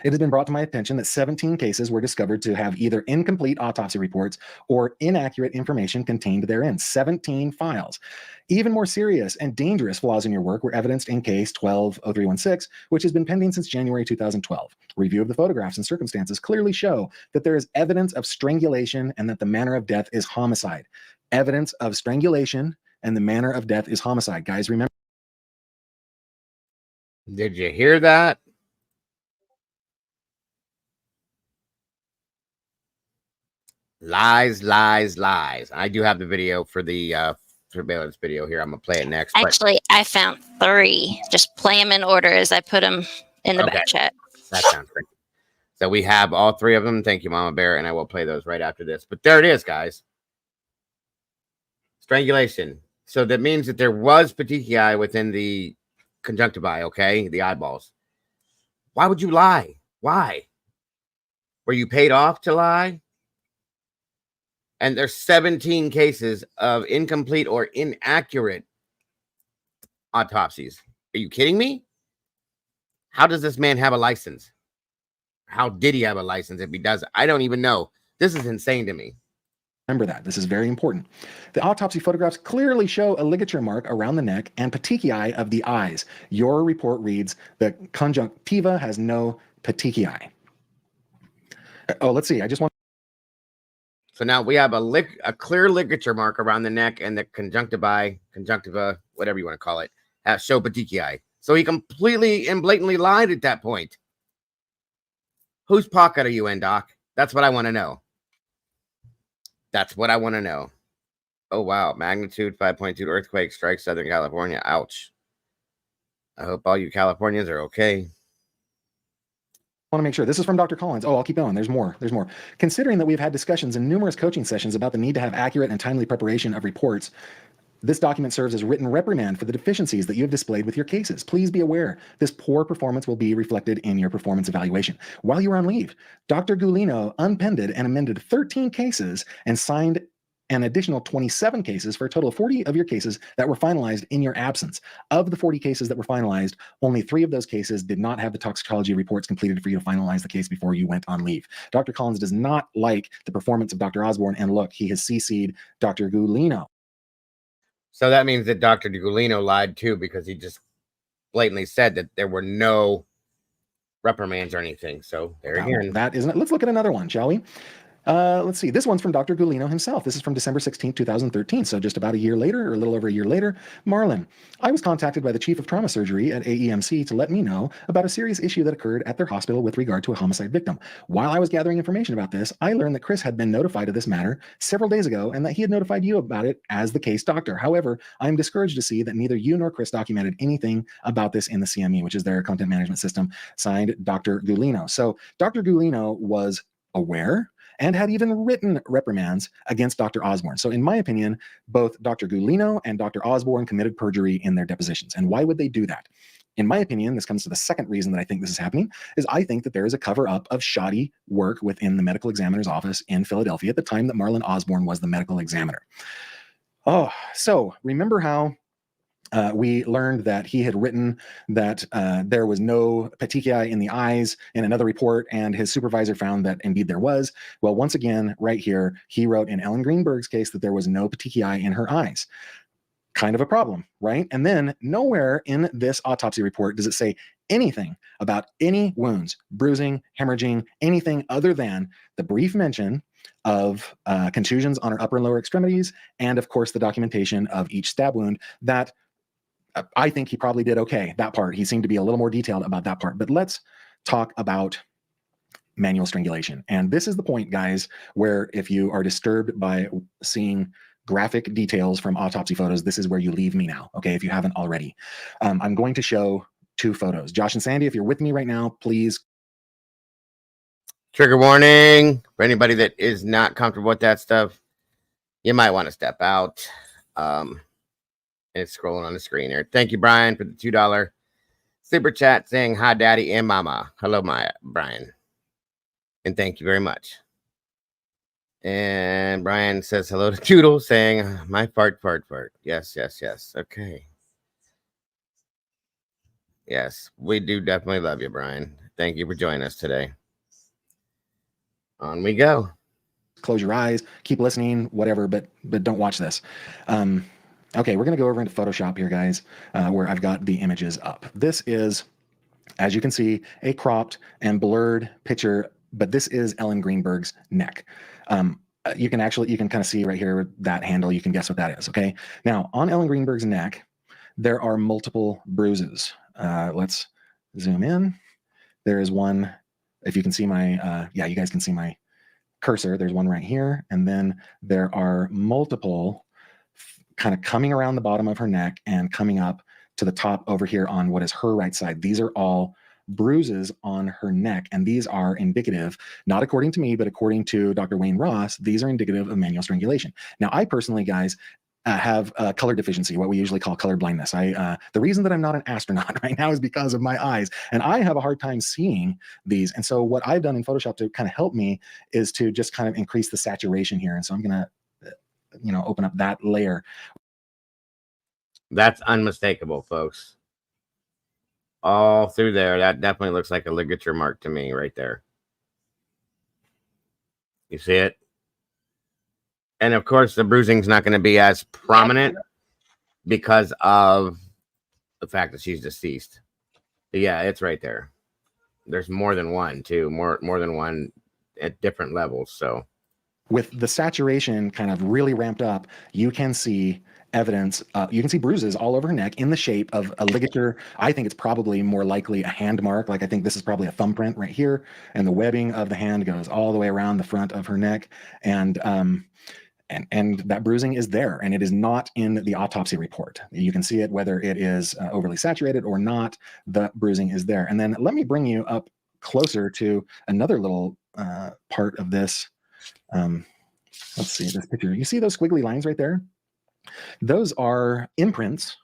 It has been brought to my attention that 17 cases were discovered to have either incomplete autopsy reports or inaccurate information contained therein. 17 files. Even more serious and dangerous flaws in your work were evidenced in case 12-0316, which has been pending since January 2012. Review of the photographs and circumstances clearly show that there is evidence of strangulation and that the manner of death is homicide. Evidence of strangulation and the manner of death is homicide. Guys, remember. Did you hear that? Lies, lies, lies. I do have the video for the surveillance video here. I'm gonna play it next. Actually, I found 3. Just play them in order as I put them in the back chat. That sounds great. So we have all 3 of them. Thank you, Mama Bear, and I will play those right after this. But there it is, guys. Strangulation. So that means that there was petechiae within the conjunctivi, okay? The eyeballs. Why would you lie? Why? Were you paid off to lie? And there's 17 cases of incomplete or inaccurate autopsies. Are you kidding me? How does this man have a license? How did he have a license if he doesn't? I don't even know. This is insane to me. Remember that. This is very important. The autopsy photographs clearly show a ligature mark around the neck and petechiae of the eyes. Your report reads the conjunctiva has no petechiae. Oh, let's see. I just want. So now we have a clear ligature mark around the neck and the conjunctiva, whatever you want to call it, show petechiae. So he completely and blatantly lied at that point. Whose pocket are you in, Doc? That's what I want to know. That's what I want to know. Oh, wow. Magnitude 5.2 earthquake strikes Southern California. Ouch. I hope all you Californians are okay. Want to make sure this is from Dr. Collins. Oh, I'll keep going. There's more. Considering that we've had discussions and numerous coaching sessions about the need to have accurate and timely preparation of reports, this document serves as written reprimand for the deficiencies that you have displayed with your cases. Please be aware this poor performance will be reflected in your performance evaluation. While you were on leave, Dr. Gulino unpended and amended 13 cases and signed an additional 27 cases for a total of 40 of your cases that were finalized in your absence. Of the 40 cases that were finalized, only 3 of those cases did not have the toxicology reports completed for you to finalize the case before you went on leave. Dr. Collins does not like the performance of Dr. Osborne, and look, he has CC'd Dr. Gulino. So that means that Dr. Gulino lied too, because he just blatantly said that there were no reprimands or anything. So there That, again, that isn't it. Let's look at another one, shall we? Let's see. This one's from Dr. Gulino himself. This is from December 16, 2013. So just about a year later, or a little over a year later. Marlon, I was contacted by the chief of trauma surgery at AEMC to let me know about a serious issue that occurred at their hospital with regard to a homicide victim. While I was gathering information about this, I learned that Chris had been notified of this matter several days ago and that he had notified you about it as the case doctor. However, I am discouraged to see that neither you nor Chris documented anything about this in the CME, which is their content management system, signed Dr. Gulino. So Dr. Gulino was aware and had even written reprimands against Dr. Osborne. So in my opinion, both Dr. Gulino and Dr. Osborne committed perjury in their depositions. And why would they do that? In my opinion, this comes to the second reason that I think this is happening, is I think that there is a cover-up of shoddy work within the medical examiner's office in Philadelphia at the time that Marlon Osborne was the medical examiner. Oh, so remember how we learned that he had written that there was no petechiae in the eyes in another report, and his supervisor found that indeed there was. Well, once again, right here, he wrote in Ellen Greenberg's case that there was no petechiae in her eyes. Kind of a problem, right? And then nowhere in this autopsy report does it say anything about any wounds, bruising, hemorrhaging, anything other than the brief mention of contusions on her upper and lower extremities, and of course the documentation of each stab wound that I think he probably did okay, that part. He seemed to be a little more detailed about that part. But let's talk about manual strangulation. And this is the point, guys, where if you are disturbed by seeing graphic details from autopsy photos, this is where you leave me now, okay, if you haven't already. I'm going to show two photos. Josh and Sandy, if you're with me right now, please. trigger warning for anybody that is not comfortable with that stuff. You might want to step out. It's scrolling on the screen here. Thank you, Brian, for the $2 super chat saying hi, Daddy and Mama. Hello, Brian. And thank you very much. And Brian says hello to Toodle saying my fart. Yes. Okay. Yes, we do definitely love you, Brian. Thank you for joining us today. On we go. Close your eyes, keep listening, whatever, but don't watch this. Okay, we're going to go over into Photoshop here, guys, where I've got the images up. This is, as you can see, a cropped and blurred picture, but this is Ellen Greenberg's neck. You can kind of see right here that handle. You can guess what that is, okay? Now, on Ellen Greenberg's neck, there are multiple bruises. Let's zoom in. There is one, if you can see my, yeah, you guys can see my cursor. There's one right here, and then there are multiple kind of coming around the bottom of her neck and coming up to the top over here on what is her right side. These are all bruises on her neck, and these are indicative, not according to me, but according to Dr. Wayne Ross, these are indicative of manual strangulation. Now, I personally, guys, have a color deficiency, what we usually call color blindness. The reason that I'm not an astronaut right now is because of my eyes, and I have a hard time seeing these. And so what I've done in Photoshop to kind of help me is to just kind of increase the saturation here. And so I'm going to open up that layer. That's unmistakable, folks. All through there, that definitely looks like a ligature mark to me right there. You see it? And of course, the bruising's not going to be as prominent because of the fact that she's deceased. But yeah, it's right there. There's more than one, too. More than one at different levels, so. With the saturation kind of really ramped up, you can see evidence. You can see bruises all over her neck in the shape of a ligature. I think it's probably more likely a hand mark. Like I think this is probably a thumbprint right here, and the webbing of the hand goes all the way around the front of her neck, and that bruising is there, and it is not in the autopsy report. You can see it whether it is overly saturated or not. The bruising is there. And then let me bring you up closer to another little part of this. Let's see this picture. You see those squiggly lines right there? Those are imprints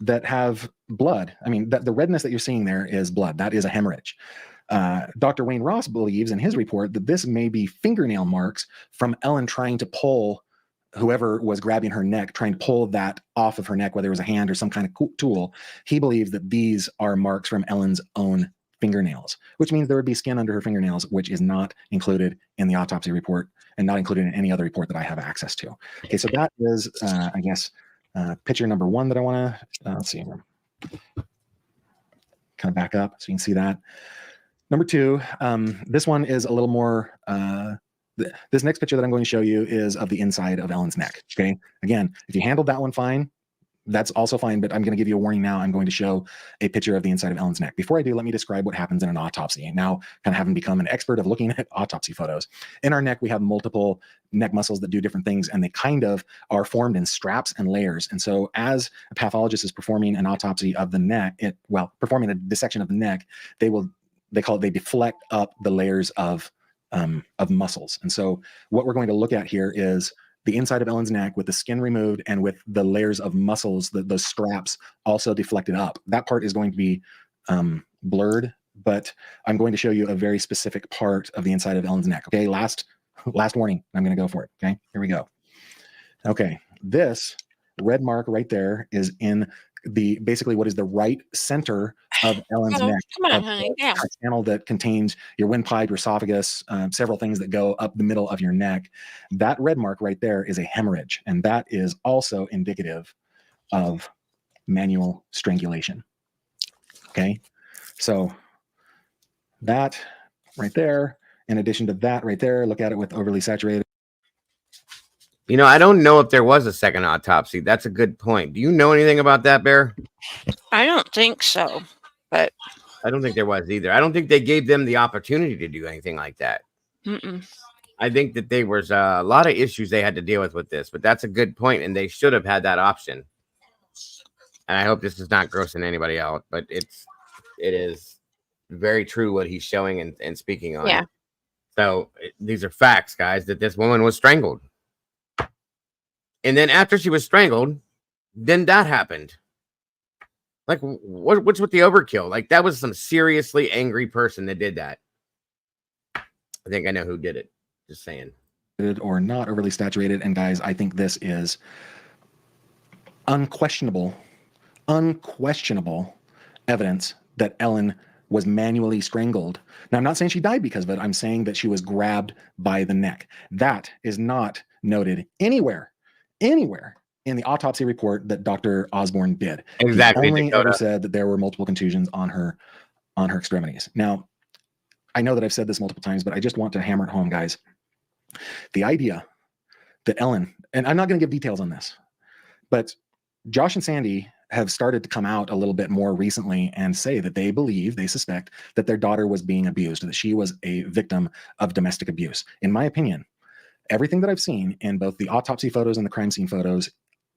that have blood. I mean, the redness that you're seeing there is blood. That is a hemorrhage. Dr. Wayne Ross believes in his report that this may be fingernail marks from Ellen trying to pull whoever was grabbing her neck, trying to pull that off of her neck, whether it was a hand or some kind of tool. He believes that these are marks from Ellen's own fingernails, which means there would be skin under her fingernails, which is not included in the autopsy report and not included in any other report that I have access to. Okay, so that is, I guess, picture number one that I want to, let's see, kind of back up so you can see that. Number two, this one is a little more, this next picture that I'm going to show you is of the inside of Ellen's neck. Okay. Again, if you handled that one fine, that's also fine, but I'm going to give you a warning now. I'm going to show a picture of the inside of Ellen's neck. Before I do, let me describe what happens in an autopsy. Now, kind of having become an expert of looking at autopsy photos. In our neck, we have multiple neck muscles that do different things, and they kind of are formed in straps and layers. And so as a pathologist is performing an autopsy of the neck, performing a dissection of the neck, they deflect up the layers of muscles. And so what we're going to look at here is the inside of Ellen's neck with the skin removed and with the layers of muscles, those straps also deflected up. That part is going to be blurred, but I'm going to show you a very specific part of the inside of Ellen's neck. Okay, last warning. I'm going to go for it. Okay, here we go. Okay, this red mark right there is in basically what is the right center of Ellen's neck. Come on, honey. Yeah. A channel that contains your windpipe, your esophagus, several things that go up the middle of your neck. That red mark right there is a hemorrhage, and that is also indicative of manual strangulation. Okay, so that right there, in addition to that right there, look at it with overly saturated. You know, I don't know if there was a second autopsy. That's a good point. Do you know anything about that, Bear? I don't think so, but I don't think there was either. I don't think they gave them the opportunity to do anything like that. I think that there was a lot of issues they had to deal with this, but that's a good point, and they should have had that option. And I hope this is not grossing anybody out, but it is very true what he's showing and speaking on. Yeah. So these are facts, guys, that this woman was strangled. And then after she was strangled, then that happened. Like, what's with the overkill? Like, that was some seriously angry person that did that. I think I know who did it. Just saying. Or not overly saturated. And guys, I think this is unquestionable evidence that Ellen was manually strangled. Now, I'm not saying she died because of it. I'm saying that she was grabbed by the neck. That is not noted anywhere in the autopsy report that Dr. Osborne did. Exactly. He only ever said that there were multiple contusions on her extremities. Now, I know that I've said this multiple times, but I just want to hammer it home, guys. The idea that Ellen, and I'm not going to give details on this, but Josh and Sandy have started to come out a little bit more recently and say that they suspect that their daughter was being abused, that she was a victim of domestic abuse. In my opinion, everything that I've seen in both the autopsy photos and the crime scene photos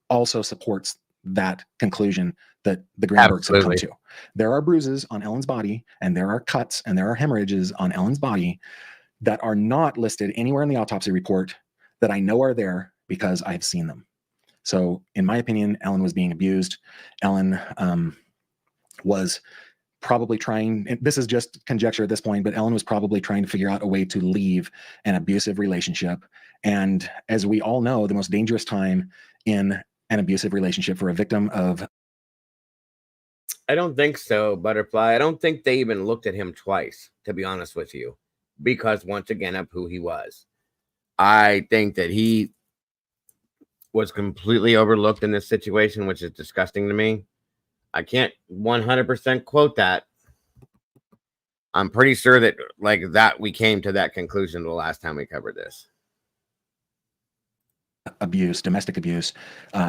also supports that conclusion that the Greenburgs have come to. There are bruises on Ellen's body, and there are cuts, and there are hemorrhages on Ellen's body that are not listed anywhere in the autopsy report that I know are there because I've seen them. So in my opinion, Ellen was being abused. Ellen was probably trying, and this is just conjecture at this point, but Ellen was probably trying to figure out a way to leave an abusive relationship. And as we all know, the most dangerous time in an abusive relationship for a victim of. I don't think so, Butterfly. I don't think they even looked at him twice, to be honest with you, because once again, of who he was. I think that he was completely overlooked in this situation, which is disgusting to me. I can't 100% quote that. I'm pretty sure that we came to that conclusion the last time we covered this. Abuse, domestic abuse,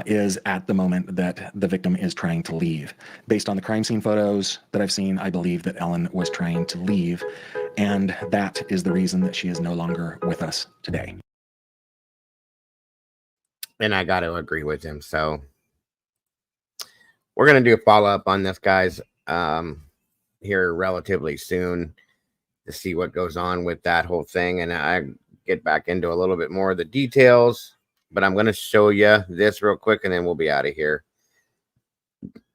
is at the moment that the victim is trying to leave. Based on the crime scene photos that I've seen, I believe that Ellen was trying to leave, and that is the reason that she is no longer with us today. And I got to agree with him. So we're going to do a follow-up on this, guys, here relatively soon to see what goes on with that whole thing. And I get back into a little bit more of the details, but I'm going to show you this real quick and then we'll be out of here.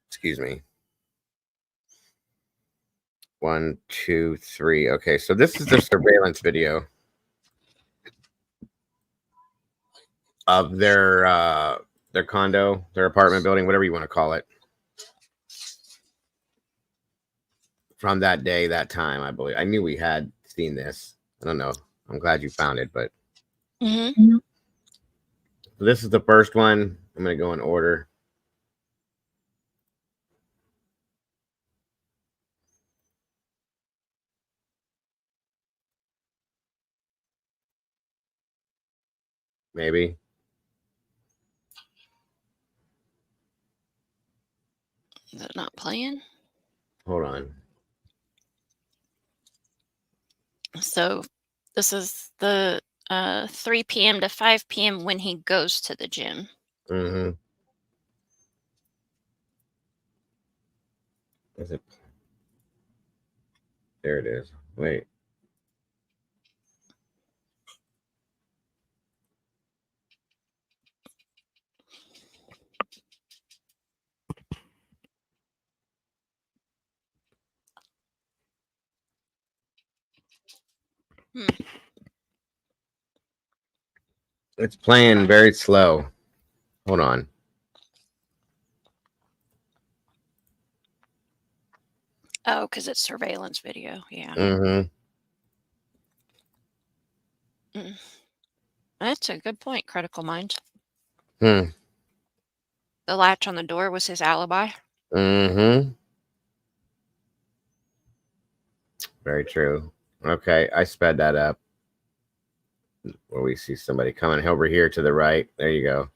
Excuse me. 1, 2, 3. Okay, so this is the surveillance video of their condo, their apartment building, whatever you want to call it. From that day, that time, I believe. I knew we had seen this. I don't know. I'm glad you found it, but so this is the first one. I'm going to go in order. Maybe. Is it not playing? Hold on. So this is the 3 p.m. to 5 p.m. when he goes to the gym. Mm-hmm. Is it? There it is. Wait. It's playing very slow. Hold on. Oh, because it's surveillance video. Yeah. Mm-hmm. That's a good point, Critical Minds. Hmm. The latch on the door was his alibi. Mm-hmm. Very true. Okay, I sped that up. Where we see somebody coming over here to the right. There you go.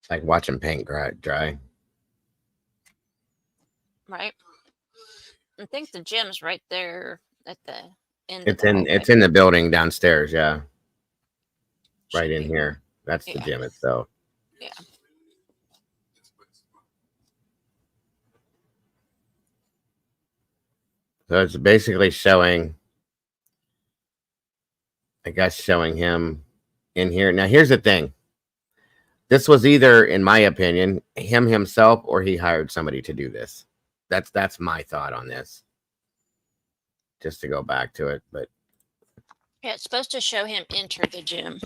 It's like watching paint dry. Right. I think the gym's right there at the end of It's the in hallway. it's in the building downstairs, yeah. Right in here. That's the Yeah. gym itself. Yeah. So it's basically showing, I guess, showing him in here. Now, here's the thing. This was either, in my opinion, him himself or he hired somebody to do this. That's my thought on this. Just to go back to it, but Yeah, it's supposed to show him enter the gym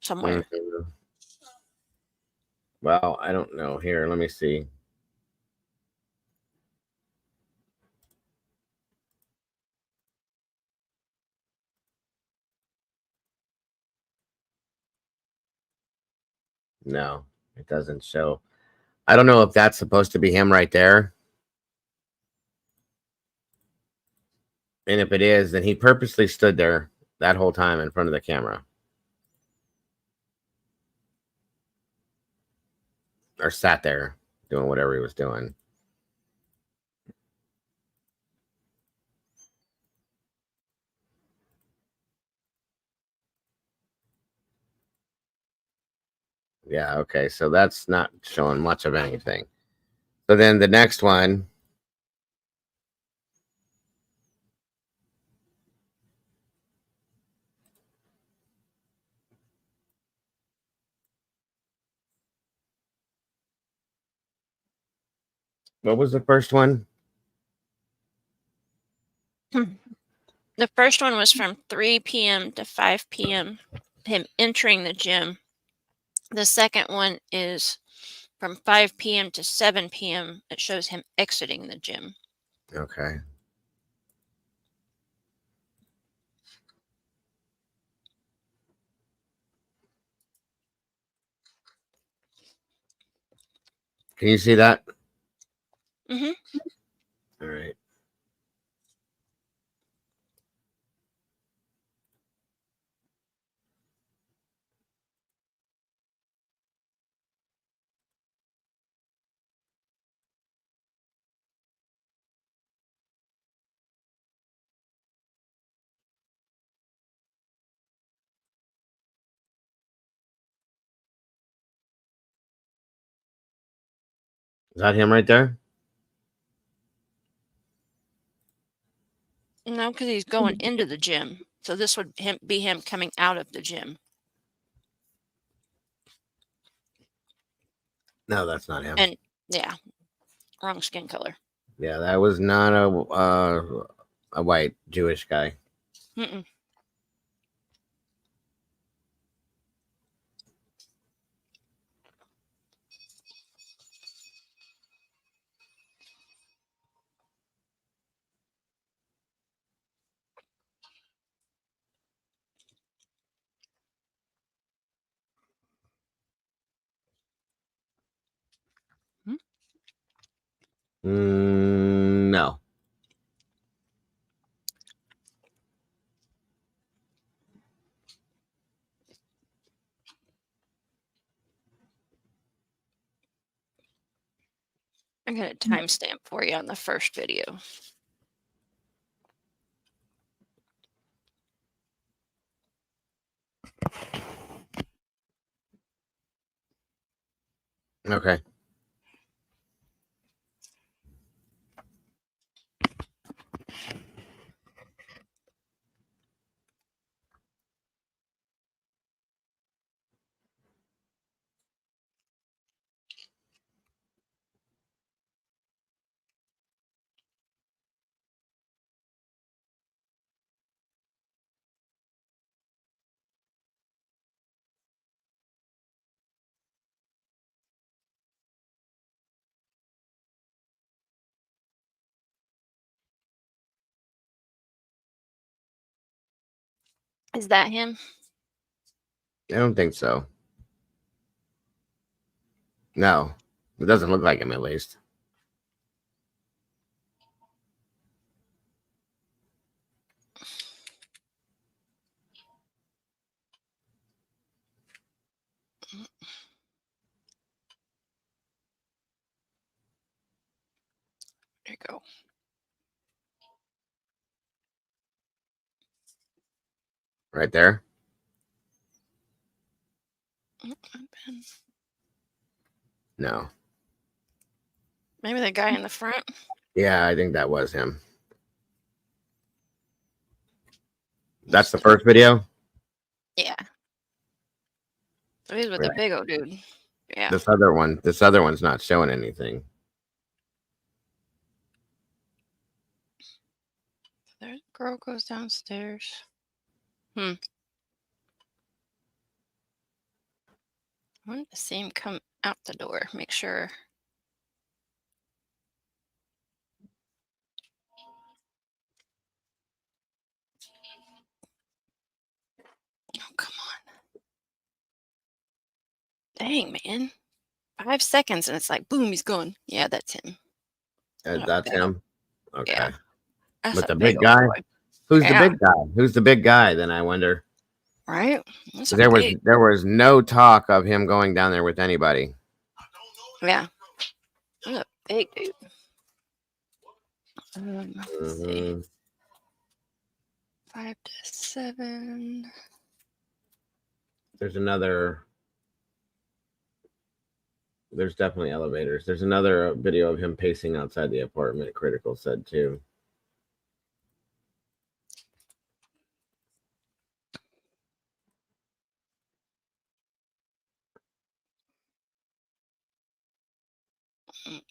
somewhere. Mhm. Well, I don't know. Here, let me see. No, it doesn't show. I don't know if that's supposed to be him right there. And if it is, then he purposely stood there that whole time in front of the camera. Or sat there doing whatever he was doing. Yeah, okay. So that's not showing much of anything. So then the next one. What was the first one? The first one was from 3 p.m. to 5 p.m., him entering the gym. The second one is from 5 p.m. to 7 p.m. It shows him exiting the gym. Okay. Can you see that? Mm-hmm. All right. Is that him right there? No, because he's going into the gym. So this would be him coming out of the gym. No, that's not him. And yeah, wrong skin color. Yeah, that was not a white Jewish guy. Mm-mm. No. I got a timestamp for you on the first video. Okay. Is that him? I don't think so. No, it doesn't look like him at least. There you go. Right there. No. Maybe the guy in the front. Yeah, I think that was him. That's the first video? Yeah. So he's with the Right. big old dude. Yeah. This other one's not showing anything. There, girl goes downstairs. I wanted to see him come out the door. Make sure. Oh, come on. Dang, man. 5 seconds and it's like, boom, he's gone. Yeah, that's him. That's him? Okay. Yeah. That's But a the big big old guy? boy. Who's the Yeah. big guy? Who's the big guy, then I wonder? Right? That's a There big. was no talk of him going down there with anybody. Yeah. That's a big dude. Let's see. 5 to 7. There's definitely elevators. There's another video of him pacing outside the apartment, Critical said too.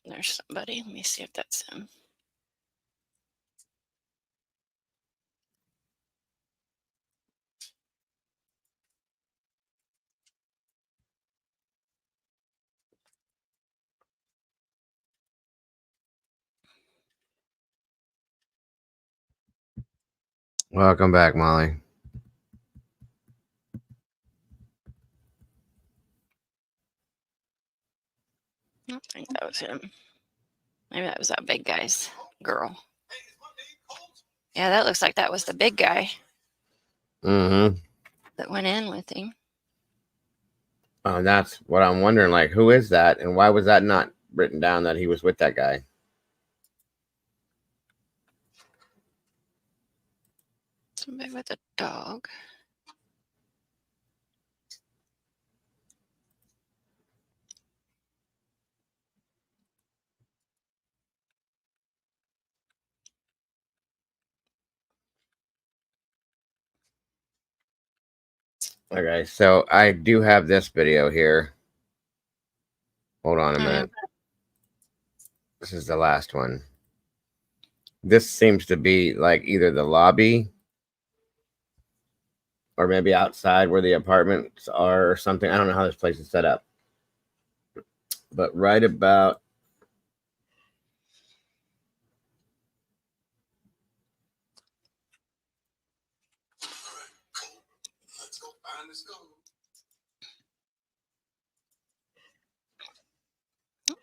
There's somebody. Let me see if that's him. Welcome back, Molly. I don't think that was him. Maybe that was that big guy's girl. Yeah, that looks like that was the big guy that went in with him. That's what I'm wondering. Like, who is that, and why was that not written down that he was with that guy? Somebody with a dog. Okay, so I do have this video here. Hold on a minute. This is the last one. This seems to be like either the lobby or maybe outside where the apartments are or something. I don't know how this place is set up. But right about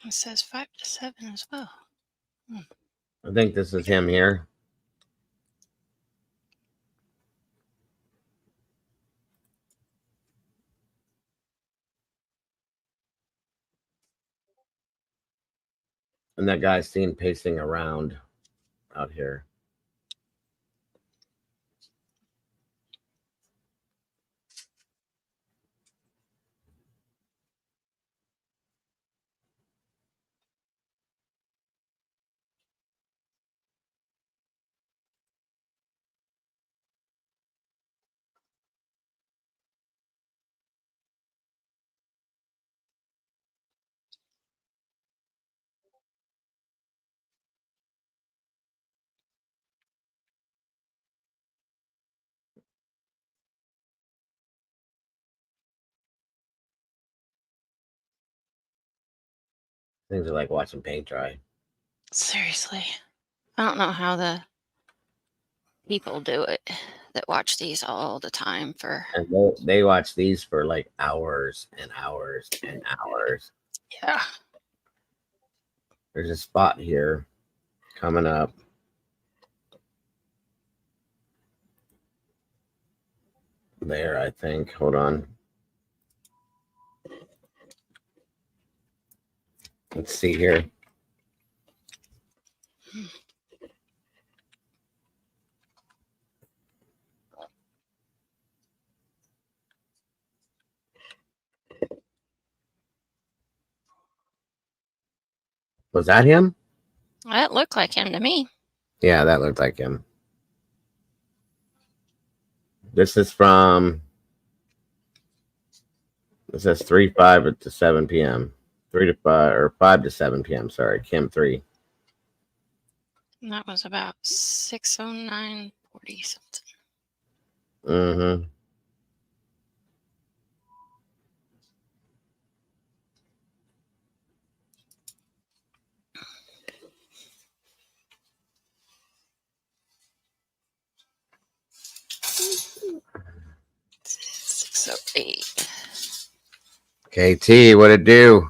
It says 5 to 7 as well. I think this is him here. And that guy's seen pacing around out here. Things are like watching paint dry. Seriously. I don't know how the people do it that watch these all the time for. And they watch these for like hours and hours and hours. Yeah. There's a spot here coming up. There, I think. Hold on. Let's see here. Was that him? That looked like him to me. Yeah, that looked like him. This is from. It says 3-5 to 7 p.m. 3 to 5 or 5 to 7 p.m. Sorry, Kim 3. And that was about 6:09:40 something. Mm-hmm. $6:08. KT, what it do?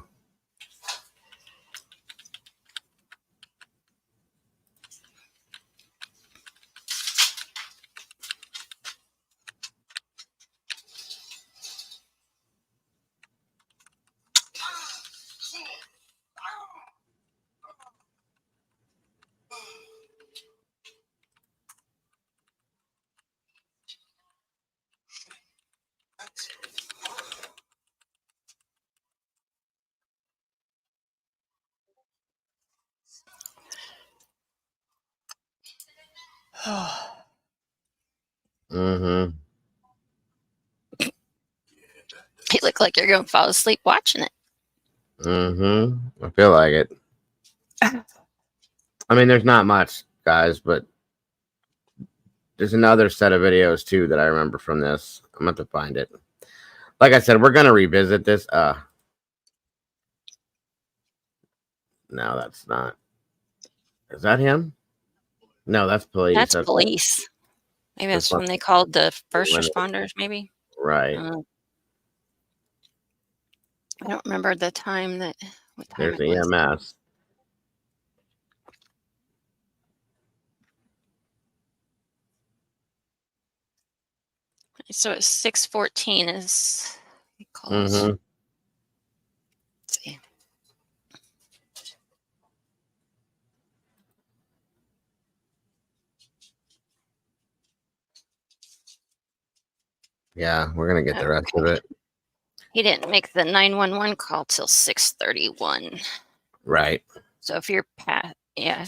Mm-hmm. You look like you're going to fall asleep watching it. Mm-hmm. I feel like it. I mean, there's not much, guys, but there's another set of videos too that I remember from this. I'm going to have to find it. Like I said, we're going to revisit this. No, that's not. Is that him? No, that's police. That's police. Maybe that's when they called the first responders, maybe. Right. I don't remember the time that. What time There's it was. EMS. So it's 6:14 is he calls. Mm-hmm. Let's see. Yeah, we're going to get the rest of it. He didn't make the 911 call till 6:31. Right. So if you're past, yeah.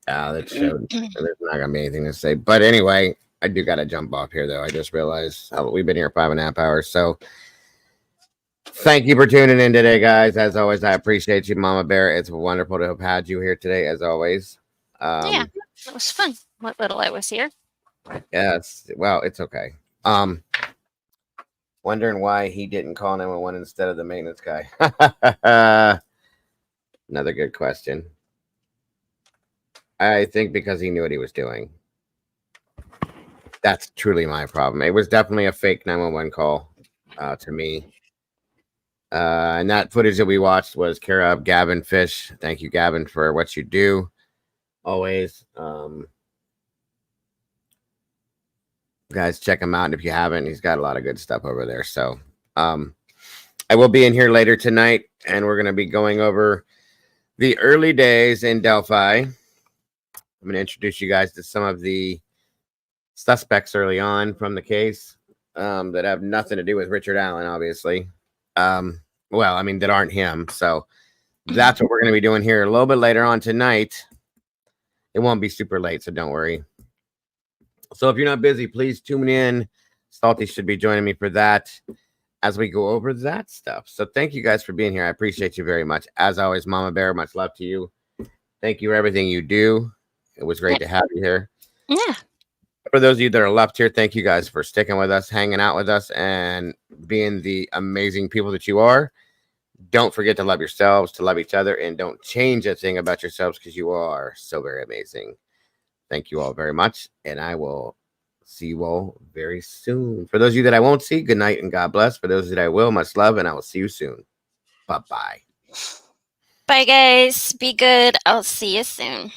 That showed. There's not going to be anything to say. But anyway, I do got to jump off here, though. I just realized we've been here 5.5 hours. So thank you for tuning in today, guys. As always, I appreciate you, Mama Bear. It's wonderful to have had you here today, as always. Yeah, it was fun. What little I was here. Yes. Well, it's okay. Wondering why he didn't call 911 instead of the maintenance guy. Another good question. I think because he knew what he was doing. That's truly my problem. It was definitely a fake 911 call to me. And that footage that we watched was care of Gavin Fish. Thank you, Gavin, for what you do. Always. Guys, check him out. And if you haven't, he's got a lot of good stuff over there. So I will be in here later tonight, and we're going to be going over the early days in Delphi. I'm going to introduce you guys to some of the suspects early on from the case that have nothing to do with Richard Allen, obviously. Well, I mean, that aren't him. So that's what we're going to be doing here a little bit later on tonight. It won't be super late, so don't worry. So if you're not busy, please tune in. Salty should be joining me for that as we go over that stuff. So thank you guys for being here. I appreciate you very much. As always, Mama Bear, much love to you. Thank you for everything you do. It was great to have you here. Yeah. For those of you that are left here, thank you guys for sticking with us, hanging out with us, and being the amazing people that you are. Don't forget to love yourselves, to love each other, and don't change a thing about yourselves because you are so very amazing. Thank you all very much, and I will see you all very soon. For those of you that I won't see, good night and God bless. For those that I will, much love, and I will see you soon. Bye-bye. Bye, guys. Be good. I'll see you soon.